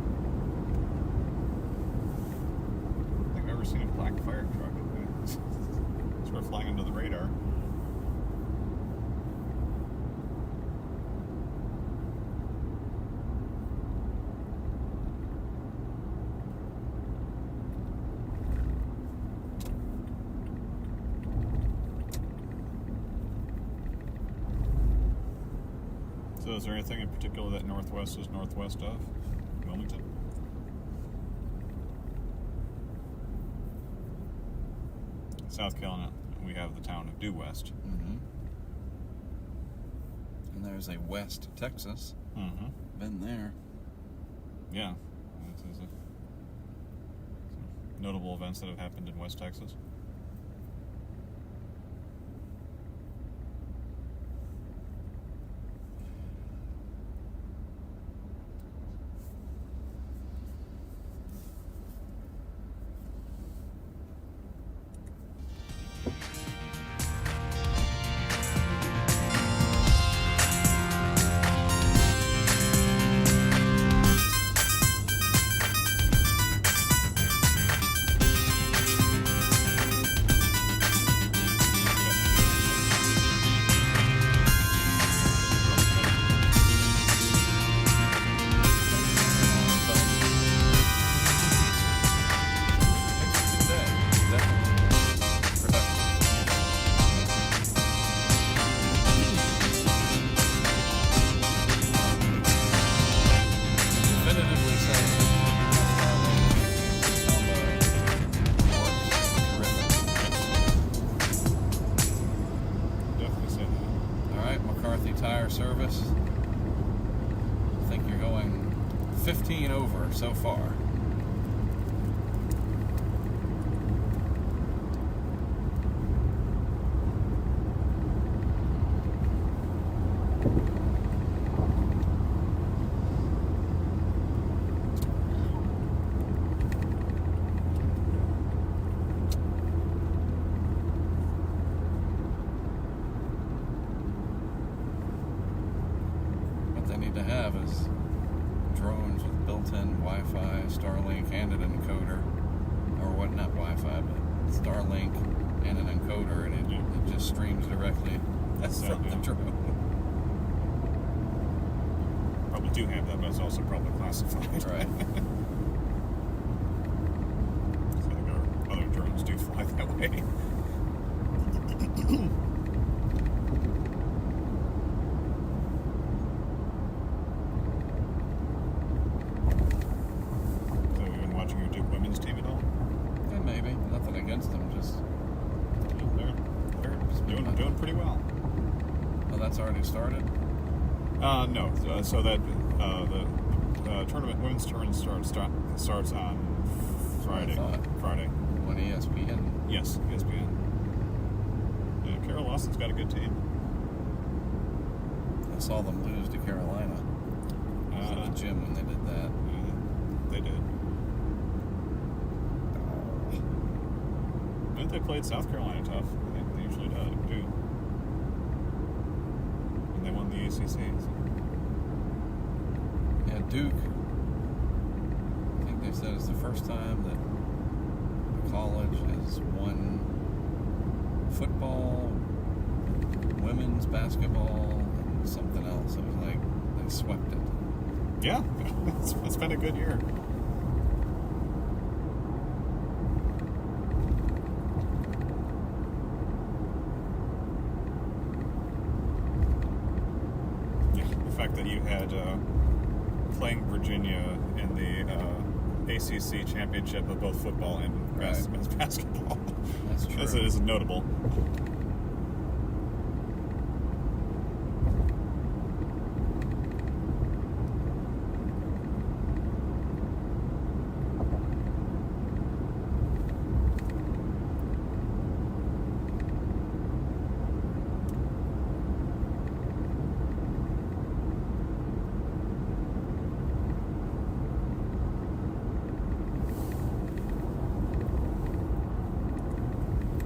I think I've ever seen a black fire truck. Sort of flying under the radar. So is there anything in particular that Northwest is northwest of Wilmington? South Carolina, we have the town of Due West. Mm-hmm. And there's a West Texas. Mm-hmm. Been there. Yeah. Some notable events that have happened in West Texas. Service. I think you're going 15 over so far. To have is drones with built-in Wi-Fi, Starlink, and an encoder, or what? Not Wi-Fi, but Starlink and an encoder, and it just streams directly from the drone. Probably do have that, but it's also probably classified. Right. So I think our other drones do fly that way. Doing pretty well. Well, that's already started? No. So that the tournament, women's tournament starts on Friday. Friday. On ESPN? Yes, ESPN. Yeah, Carol Lawson's got a good team. I saw them lose to Carolina. At the gym when they did that. They did. think they played South Carolina tough. They usually do. And they won the ACC. So. Yeah, Duke. I think they said it's the first time that a college has won football, women's basketball, and something else. It was like they swept it. Yeah, it's been a good year. The fact that you had playing Virginia in the ACC championship of both football and men's basketball. That's true. Is notable.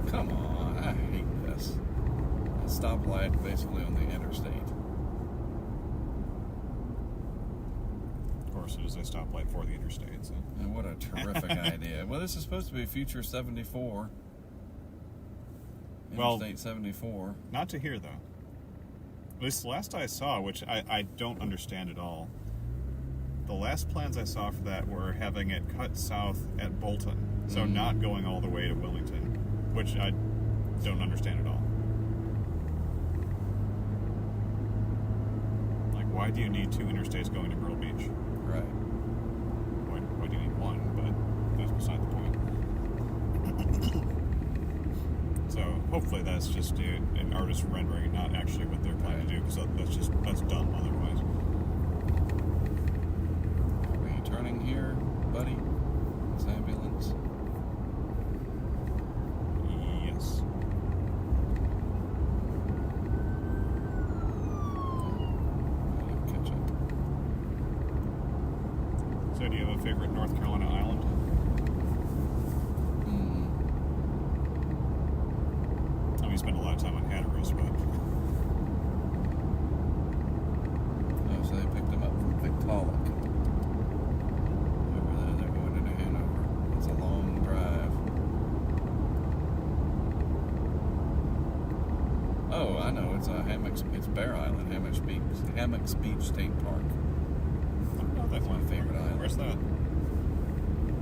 Come on, I hate this. A stoplight basically on the interstate. Of course, it is a stoplight for the interstate. So. And what a terrific idea. Well, this is supposed to be Future 74. Interstate 74. Not to here, though. At least the last I saw, which I don't understand at all. The last plans I saw for that were having it cut south at Bolton. So not going all the way to Wilmington, which I don't understand at all. Like, why do you need two interstates going to Myrtle Beach? Right. Why do you need one? But that's beside the point. So hopefully that's just an artist rendering, not actually what they're planning to do, because that's dumb otherwise. Are we turning here, buddy? This ambulance? Yes. Catch up. So do you have a favorite North Carolina island? I mean, you spend a lot of time on Hatteras, but... Oh, so they picked him up from Victaulic. Over there, they're going into Hanover. It's a long drive. Oh, I know. It's it's Bear Island, Hammocks Beach State Park. I don't know That's my favorite island. Where's that?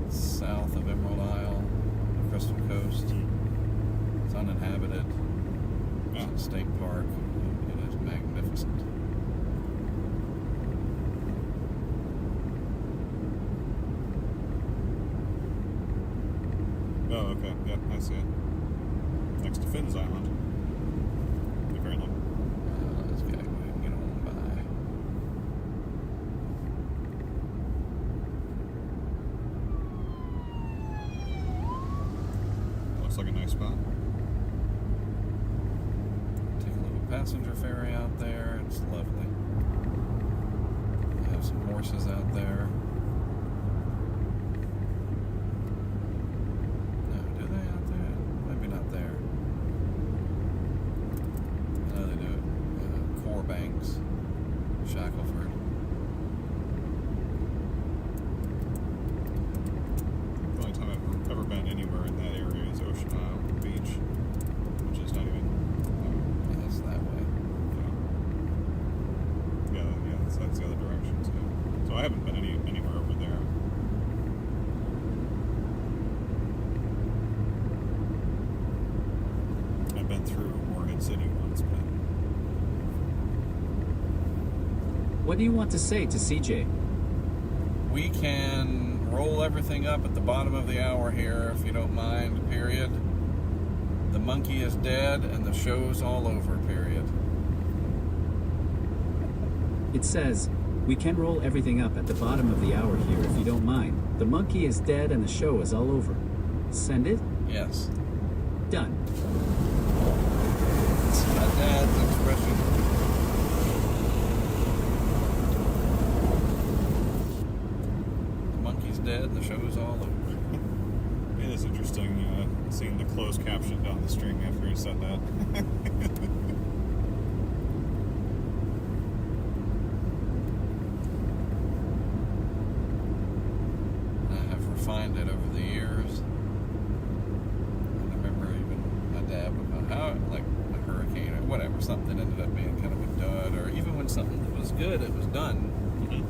South of Emerald Isle, the Crystal Coast. It's uninhabited. Yeah. It's a state park. It is magnificent. Oh, okay. Yep, I see it. Next to Finn's Island. Apparently. Let's get on by. Looks like a nice spot. Take a little passenger ferry out there. It's lovely. They have some horses out there. No, do they out there? Maybe not there. I know they do it. Core Banks, Shackleford. The only time I've ever been anywhere in that area is Ocean Beach, which is not even... Yeah, it's that way. Yeah, that's the other direction, too. So I haven't been anywhere over there. I've been through Morgan City once, but... What do you want to say to CJ? We can roll everything up at the bottom of the hour here, if you don't mind, period. The monkey is dead and the show's all over, period. It says, we can roll everything up at the bottom of the hour here if you don't mind. The monkey is dead and the show is all over. Send it? Yes. Done. It's my dad's expression. The monkey's dead and the show's all over. It is interesting. Seeing the closed caption down the string after he said that. I have refined it over the years. And I remember even my dad would go, how, like a hurricane or whatever, something ended up being kind of a dud, or even when something that was good, it was done. He'd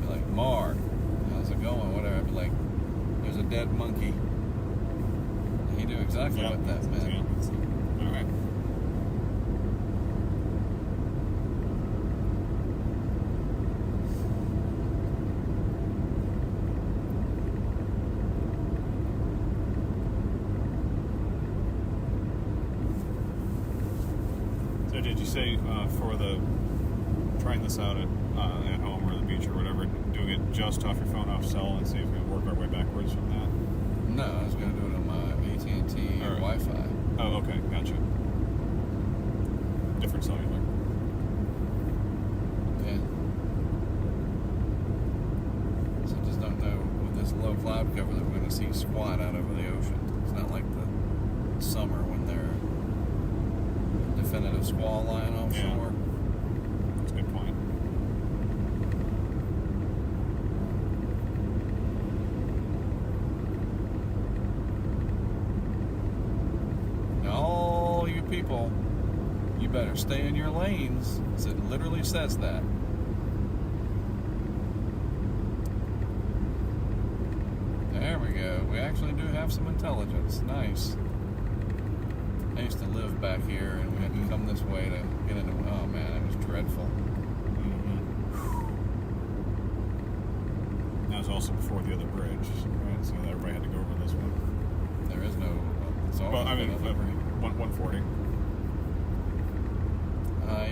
be like, Mark, how's it going? Whatever. I'd be like, there's a dead monkey. He knew exactly what that meant. Yeah. All right. So did you say for the trying this out at home or the beach or whatever, doing it just off your phone off cell and see if we can work our way backwards from that? No, I was going to do it on my AT&T All right. Wi-Fi. Oh, okay, gotcha. Different cellular. Yeah. So I just don't know with this low cloud cover that we're going to see squat out over the ocean. It's not like the summer when they're definitive squall line offshore. That's a good point. Now, all you people, you better stay in your lanes. It literally says that. There we go. We actually do have some intelligence. Nice. I used to live back here, and we had to come this way to get into. Oh man, it was dreadful. That was also before the other bridge, right? So everybody had to go over this one. There is no. It's always Well, I mean, been a liberty. 140.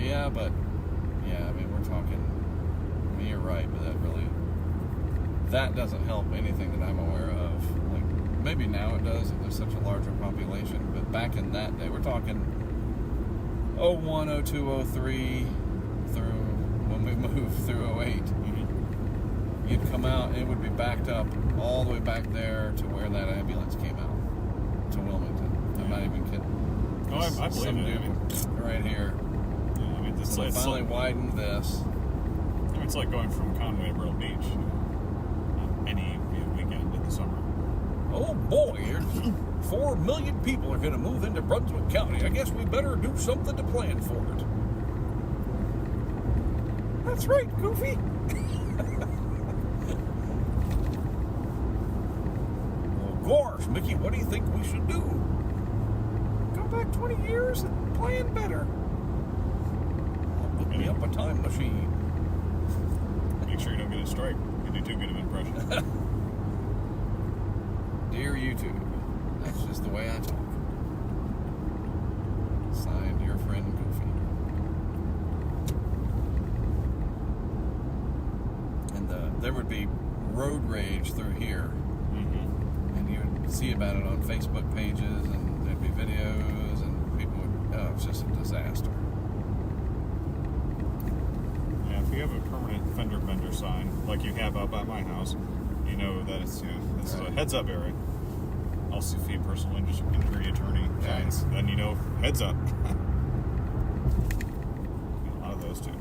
Yeah, but yeah, I mean, we're talking. I mean, you're right, but that doesn't help anything that I'm aware of. Like maybe now it does if there's such a larger population, but back in that day, we're talking 01, 02, 03 through when we moved through 08. You'd come out, and it would be backed up all the way back there to where that ambulance came out to Wilmington. I'm not even kidding. Oh, I believe Some it. I dude mean, right here. yeah, I mean, it's, So they it's finally like, widened this. I mean, it's like going from Conway to Myrtle Beach any weekend in the summer. Oh boy, 4 million people are going to move into Brunswick County. I guess we better do something to plan for it. That's right, Goofy. Well, gosh, Mickey, what do you think we should do? Go back 20 years and plan better. I'll whip me up a time machine. Make sure you don't get a strike. You do too good of an impression. Dear YouTube, that's just the way I talk. Signed, your friend Goofy. And there would be road rage through here. And you would see about it on Facebook pages, and there'd be videos, and people would, oh, it's just a disaster. Yeah, if you have a permanent fender bender sign, like you have up at my house, you know that it's, this is a heads up area. Also, if you personal injury attorney signs, then you know, heads up. A lot of those too.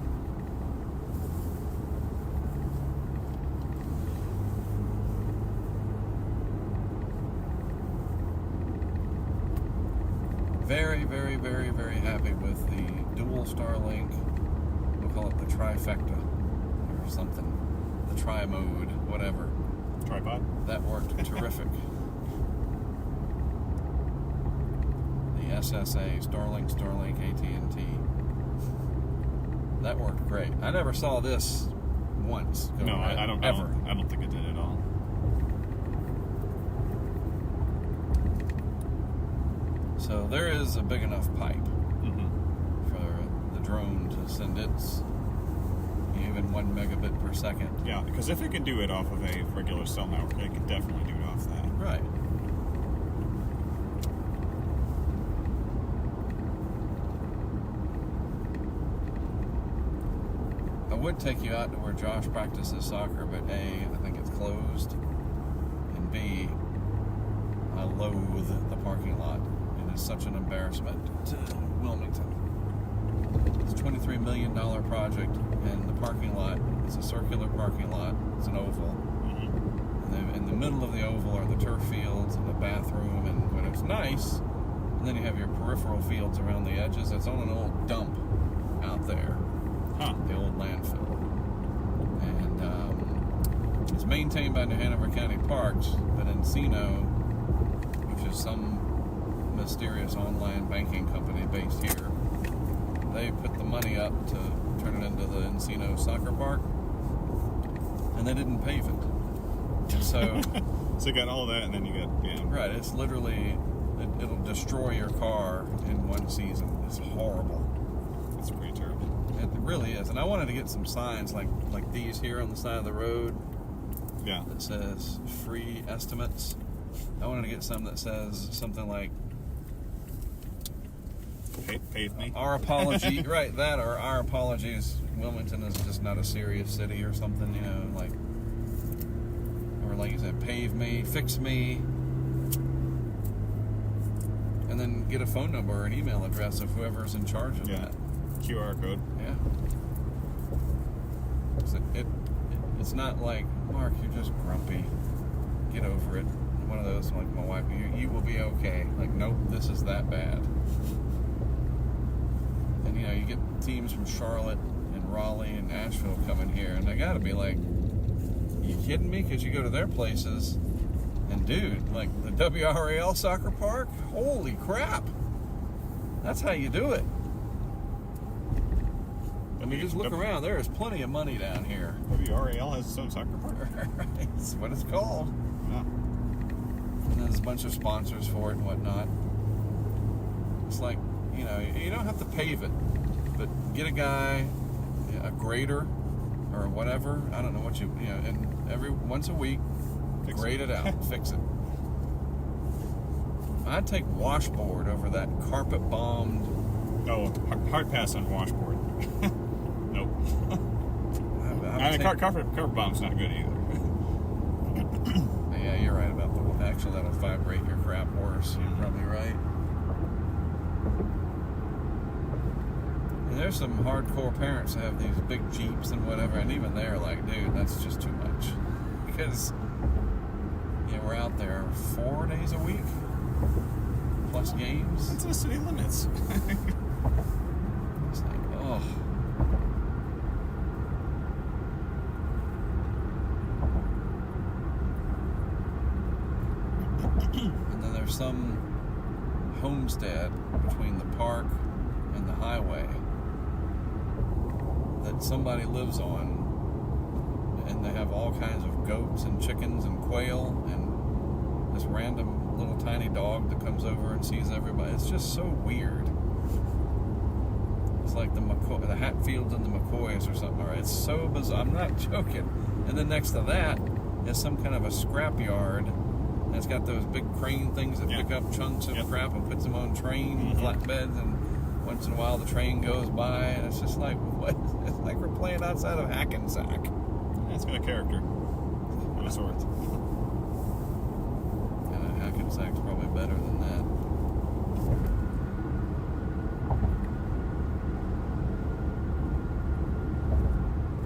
Very, very, very, very happy with the dual Starlink. We'll call it the trifecta or something. The tri-mode, whatever. Tripod? That worked terrific. The SSA, Starlink, AT&T. That worked great. I never saw this once. No, I don't ever. I don't think it did at all. So there is a big enough pipe for the drone to send its even 1 megabit per second. Yeah, because if it can do it off of a regular cell network, it can definitely do it off that. Right. I would take you out to where Josh practices soccer, but A, I think it's closed, and B, I loathe the parking lot. It is such an embarrassment to Wilmington. It's a $23 million project, and the parking lot is a circular parking lot. It's an oval. And then in the middle of the oval are the turf fields and the bathroom, and when it's nice, and then you have your peripheral fields around the edges. It's on an old dump out there, the old landfill. And it's maintained by New Hanover County Parks, but Encino, which is some mysterious online banking company based here, they put the money up to turn it into the Encino soccer park, and they didn't pave it. And so, so you got all that, and then you got right. It's literally it'll destroy your car in one season. It's horrible. It's pretty terrible. It really is. And I wanted to get some signs like these here on the side of the road. Yeah. That says free estimates. I wanted to get some that says something like pave me. Our apology, right? That or our apologies. Wilmington is just not a serious city or something, you know, like, or like you said, pave me, fix me, and then get a phone number or an email address of whoever's in charge of that. QR code. Yeah. It's not like, Mark, you're just grumpy. Get over it. One of those, like my wife, you will be okay. Like, nope, this is that bad. And, you know, you get teams from Charlotte and Raleigh and Asheville coming here, and they got to be like, you kidding me? Because you go to their places, and dude, like the WRAL soccer park, holy crap. That's how you do it. I mean, just look around. There is plenty of money down here. WRAL has its own soccer park. Right, that's what it's called. Yeah. And then there's a bunch of sponsors for it and whatnot. It's like, you know, you don't have to pave it, but get a guy, a grader, or whatever. I don't know what you know, and once a week, grade it out, fix it. I'd take washboard over that carpet bombed. Oh, hard pass on washboard. Nope. Carpet bomb's not good either. Yeah, you're right about the. Actually, that'll vibrate your crap worse. You're probably right. And there's some hardcore parents that have these big Jeeps and whatever, and even they're like, dude, that's just too much. Because, you know, we're out there 4 days a week, plus games. It's the city limits. It's like, oh. And then there's some homestead between the park and the highway that somebody lives on, and they have all kinds of goats and chickens and quail and this random little tiny dog that comes over and sees everybody. It's just so weird. It's like the Hatfields and the McCoys or something. Right? It's so bizarre. I'm not joking. And then next to that is some kind of a scrapyard. And it's got those big crane things that pick up chunks of crap and puts them on train flatbeds, and once in a while the train goes by, and it's just like, what? It's like we're playing outside of Hackensack. Yeah, it's got a character of a sort. And Hackensack's probably better than that.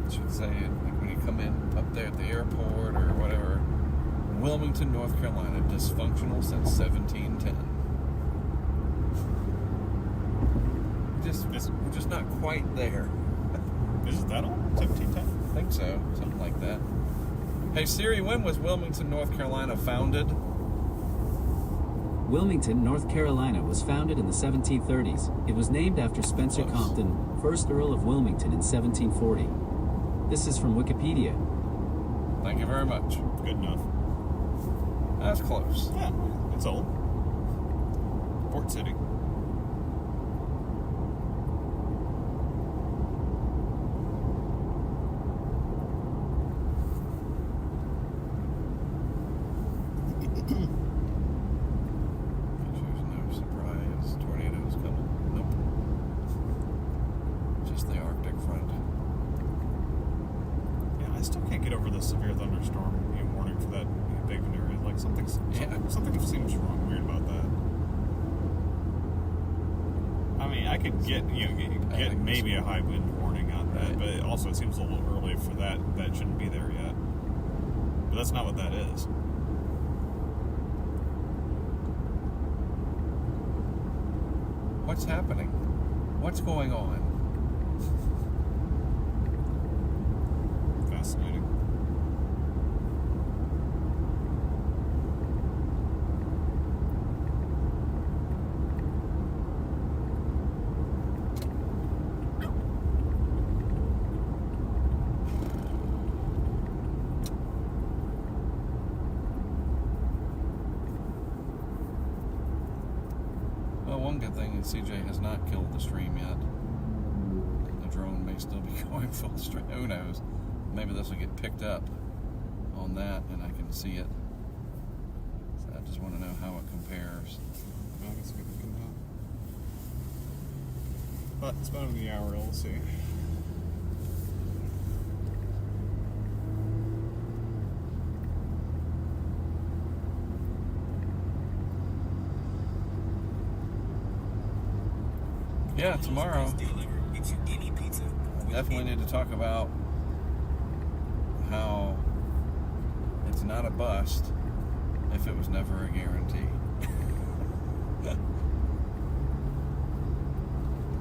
I should say, like when you come in up there at the airport or whatever, Wilmington, North Carolina, dysfunctional since 1710. We're just not quite there. Is that all? 1710? I think so. Something like that. Hey Siri, when was Wilmington, North Carolina founded? Wilmington, North Carolina was founded in the 1730s. It was named after Spencer Compton, 1st Earl of Wilmington in 1740. This is from Wikipedia. Thank you very much. Good enough. That's close. Yeah, it's old. Port City. There's no surprise. Tornadoes coming. Nope. Just the Arctic front. Yeah, I still can't get over the severe thunderstorm warning for that pavement area. Like something seems wrong, weird about that. I mean, I could get maybe a high wind warning on that, but it also seems a little early for that. That shouldn't be there yet. But that's not what that is. What's happening? What's going on? Fascinating. One good thing is CJ has not killed the stream yet. The drone may still be going full stream. Who knows? Maybe this will get picked up on that and I can see it. So I just want to know how it compares. I guess we can know. But it's about the hour, we'll see. Yeah, tomorrow. Definitely need to talk about how it's not a bust if it was never a guarantee.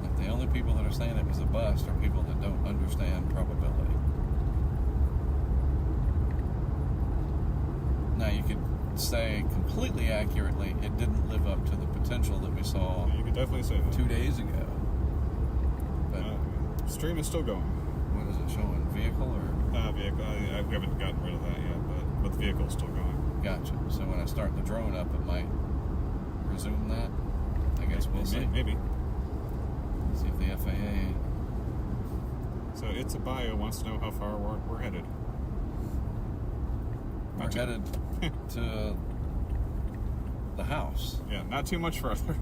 If the only people that are saying it was a bust are people that don't understand probability. Now you could say completely accurately it didn't live up to the potential that we saw. You could definitely say that. 2 days ago. But stream is still going. what is it showing? Vehicle or? Vehicle. We haven't gotten rid of that yet, but the vehicle is still going. Gotcha. So when I start the drone up, it might resume that. I guess we'll see. Maybe. See if the FAA. So It's a Bio wants to know how far we're headed. We're headed to the house. Yeah, not too much farther.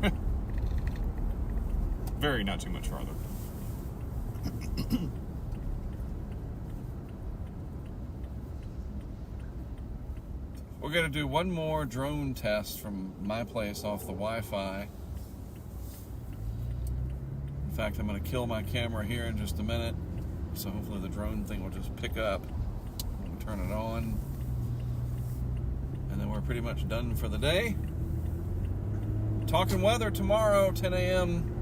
Very not too much farther. We're going to do one more drone test from my place off the Wi-Fi. In fact, I'm going to kill my camera here in just a minute. So hopefully the drone thing will just pick up. We'll turn it on. And then we're pretty much done for the day. Talking weather tomorrow, 10 a.m.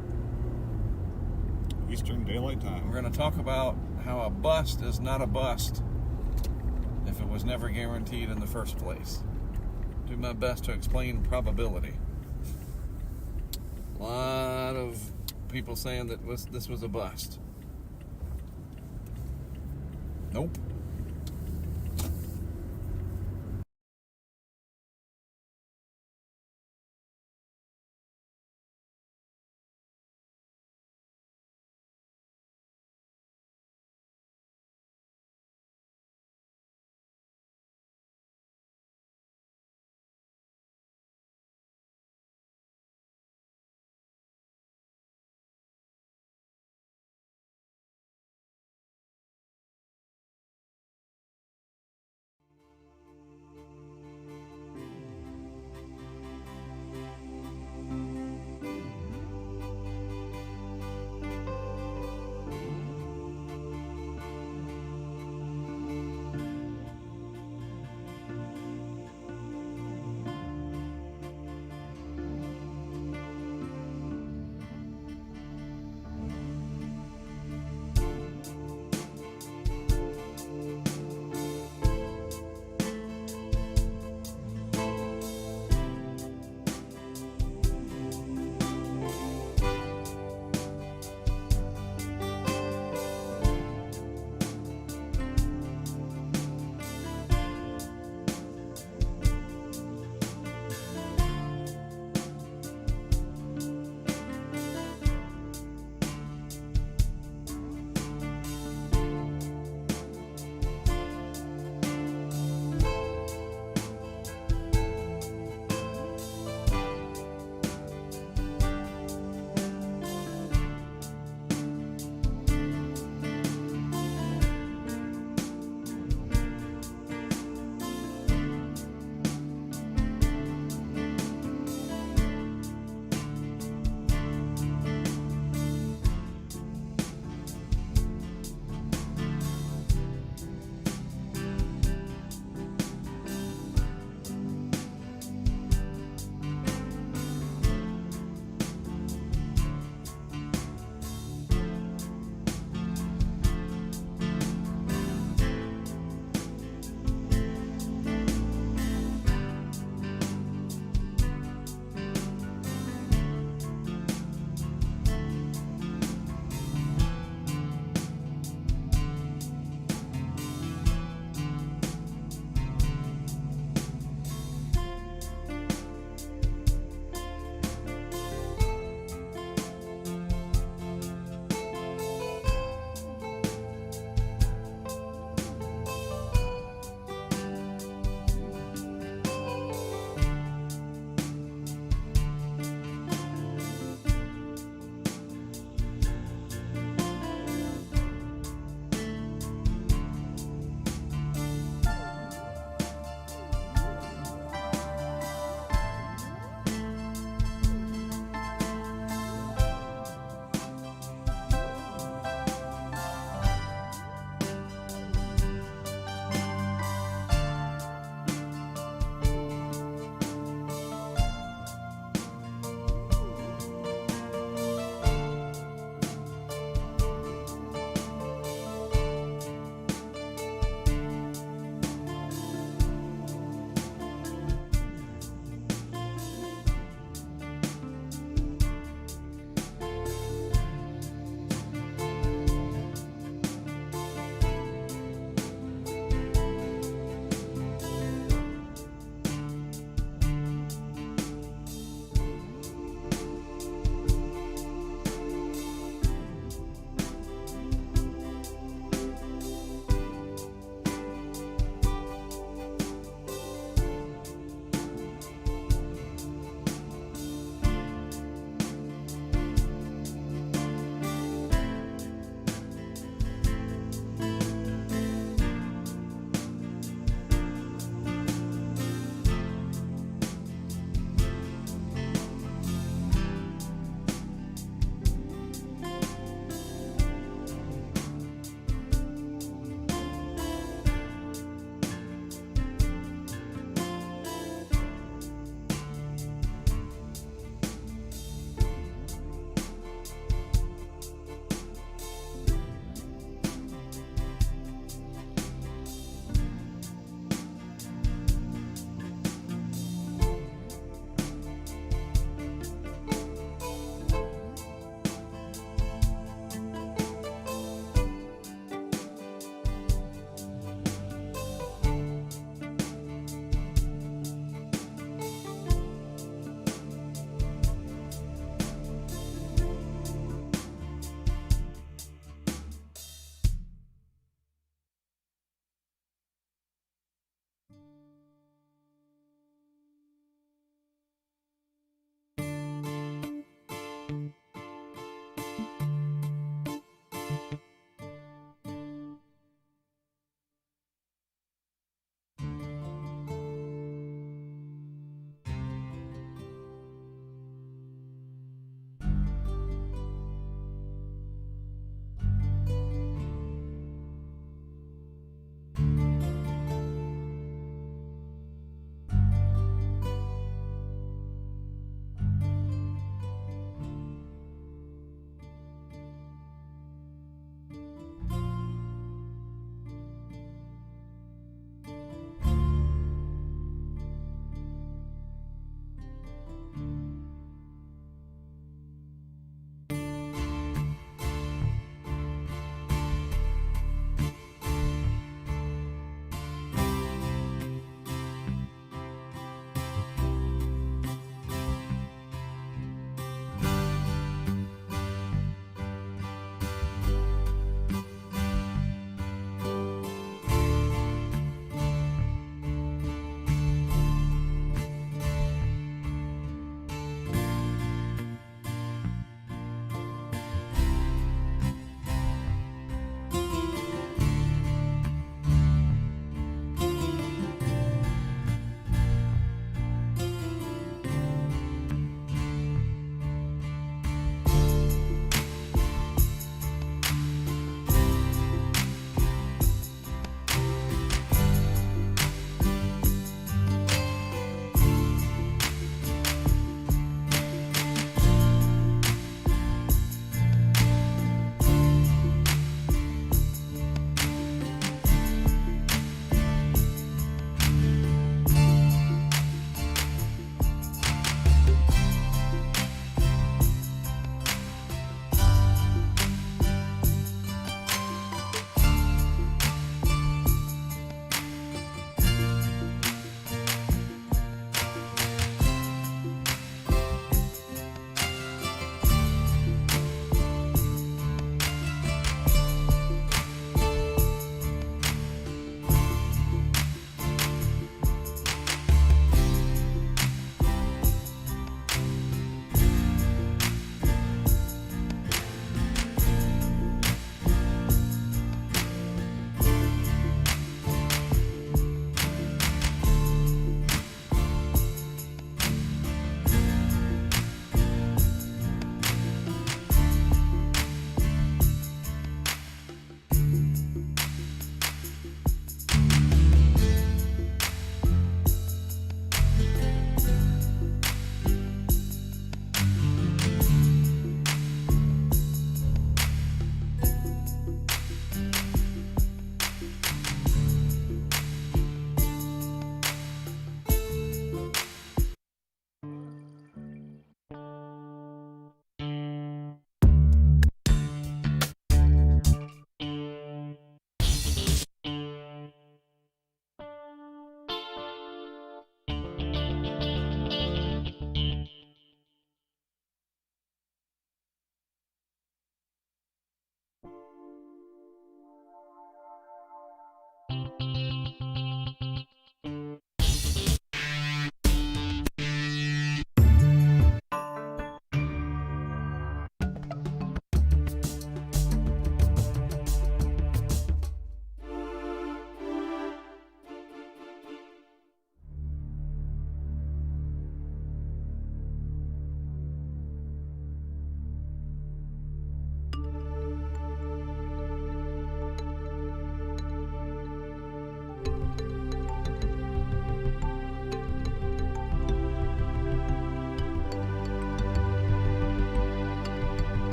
Eastern Daylight Time. We're going to talk about how a bust is not a bust if it was never guaranteed in the first place. Do my best to explain probability. A lot of people saying that this was a bust. Nope.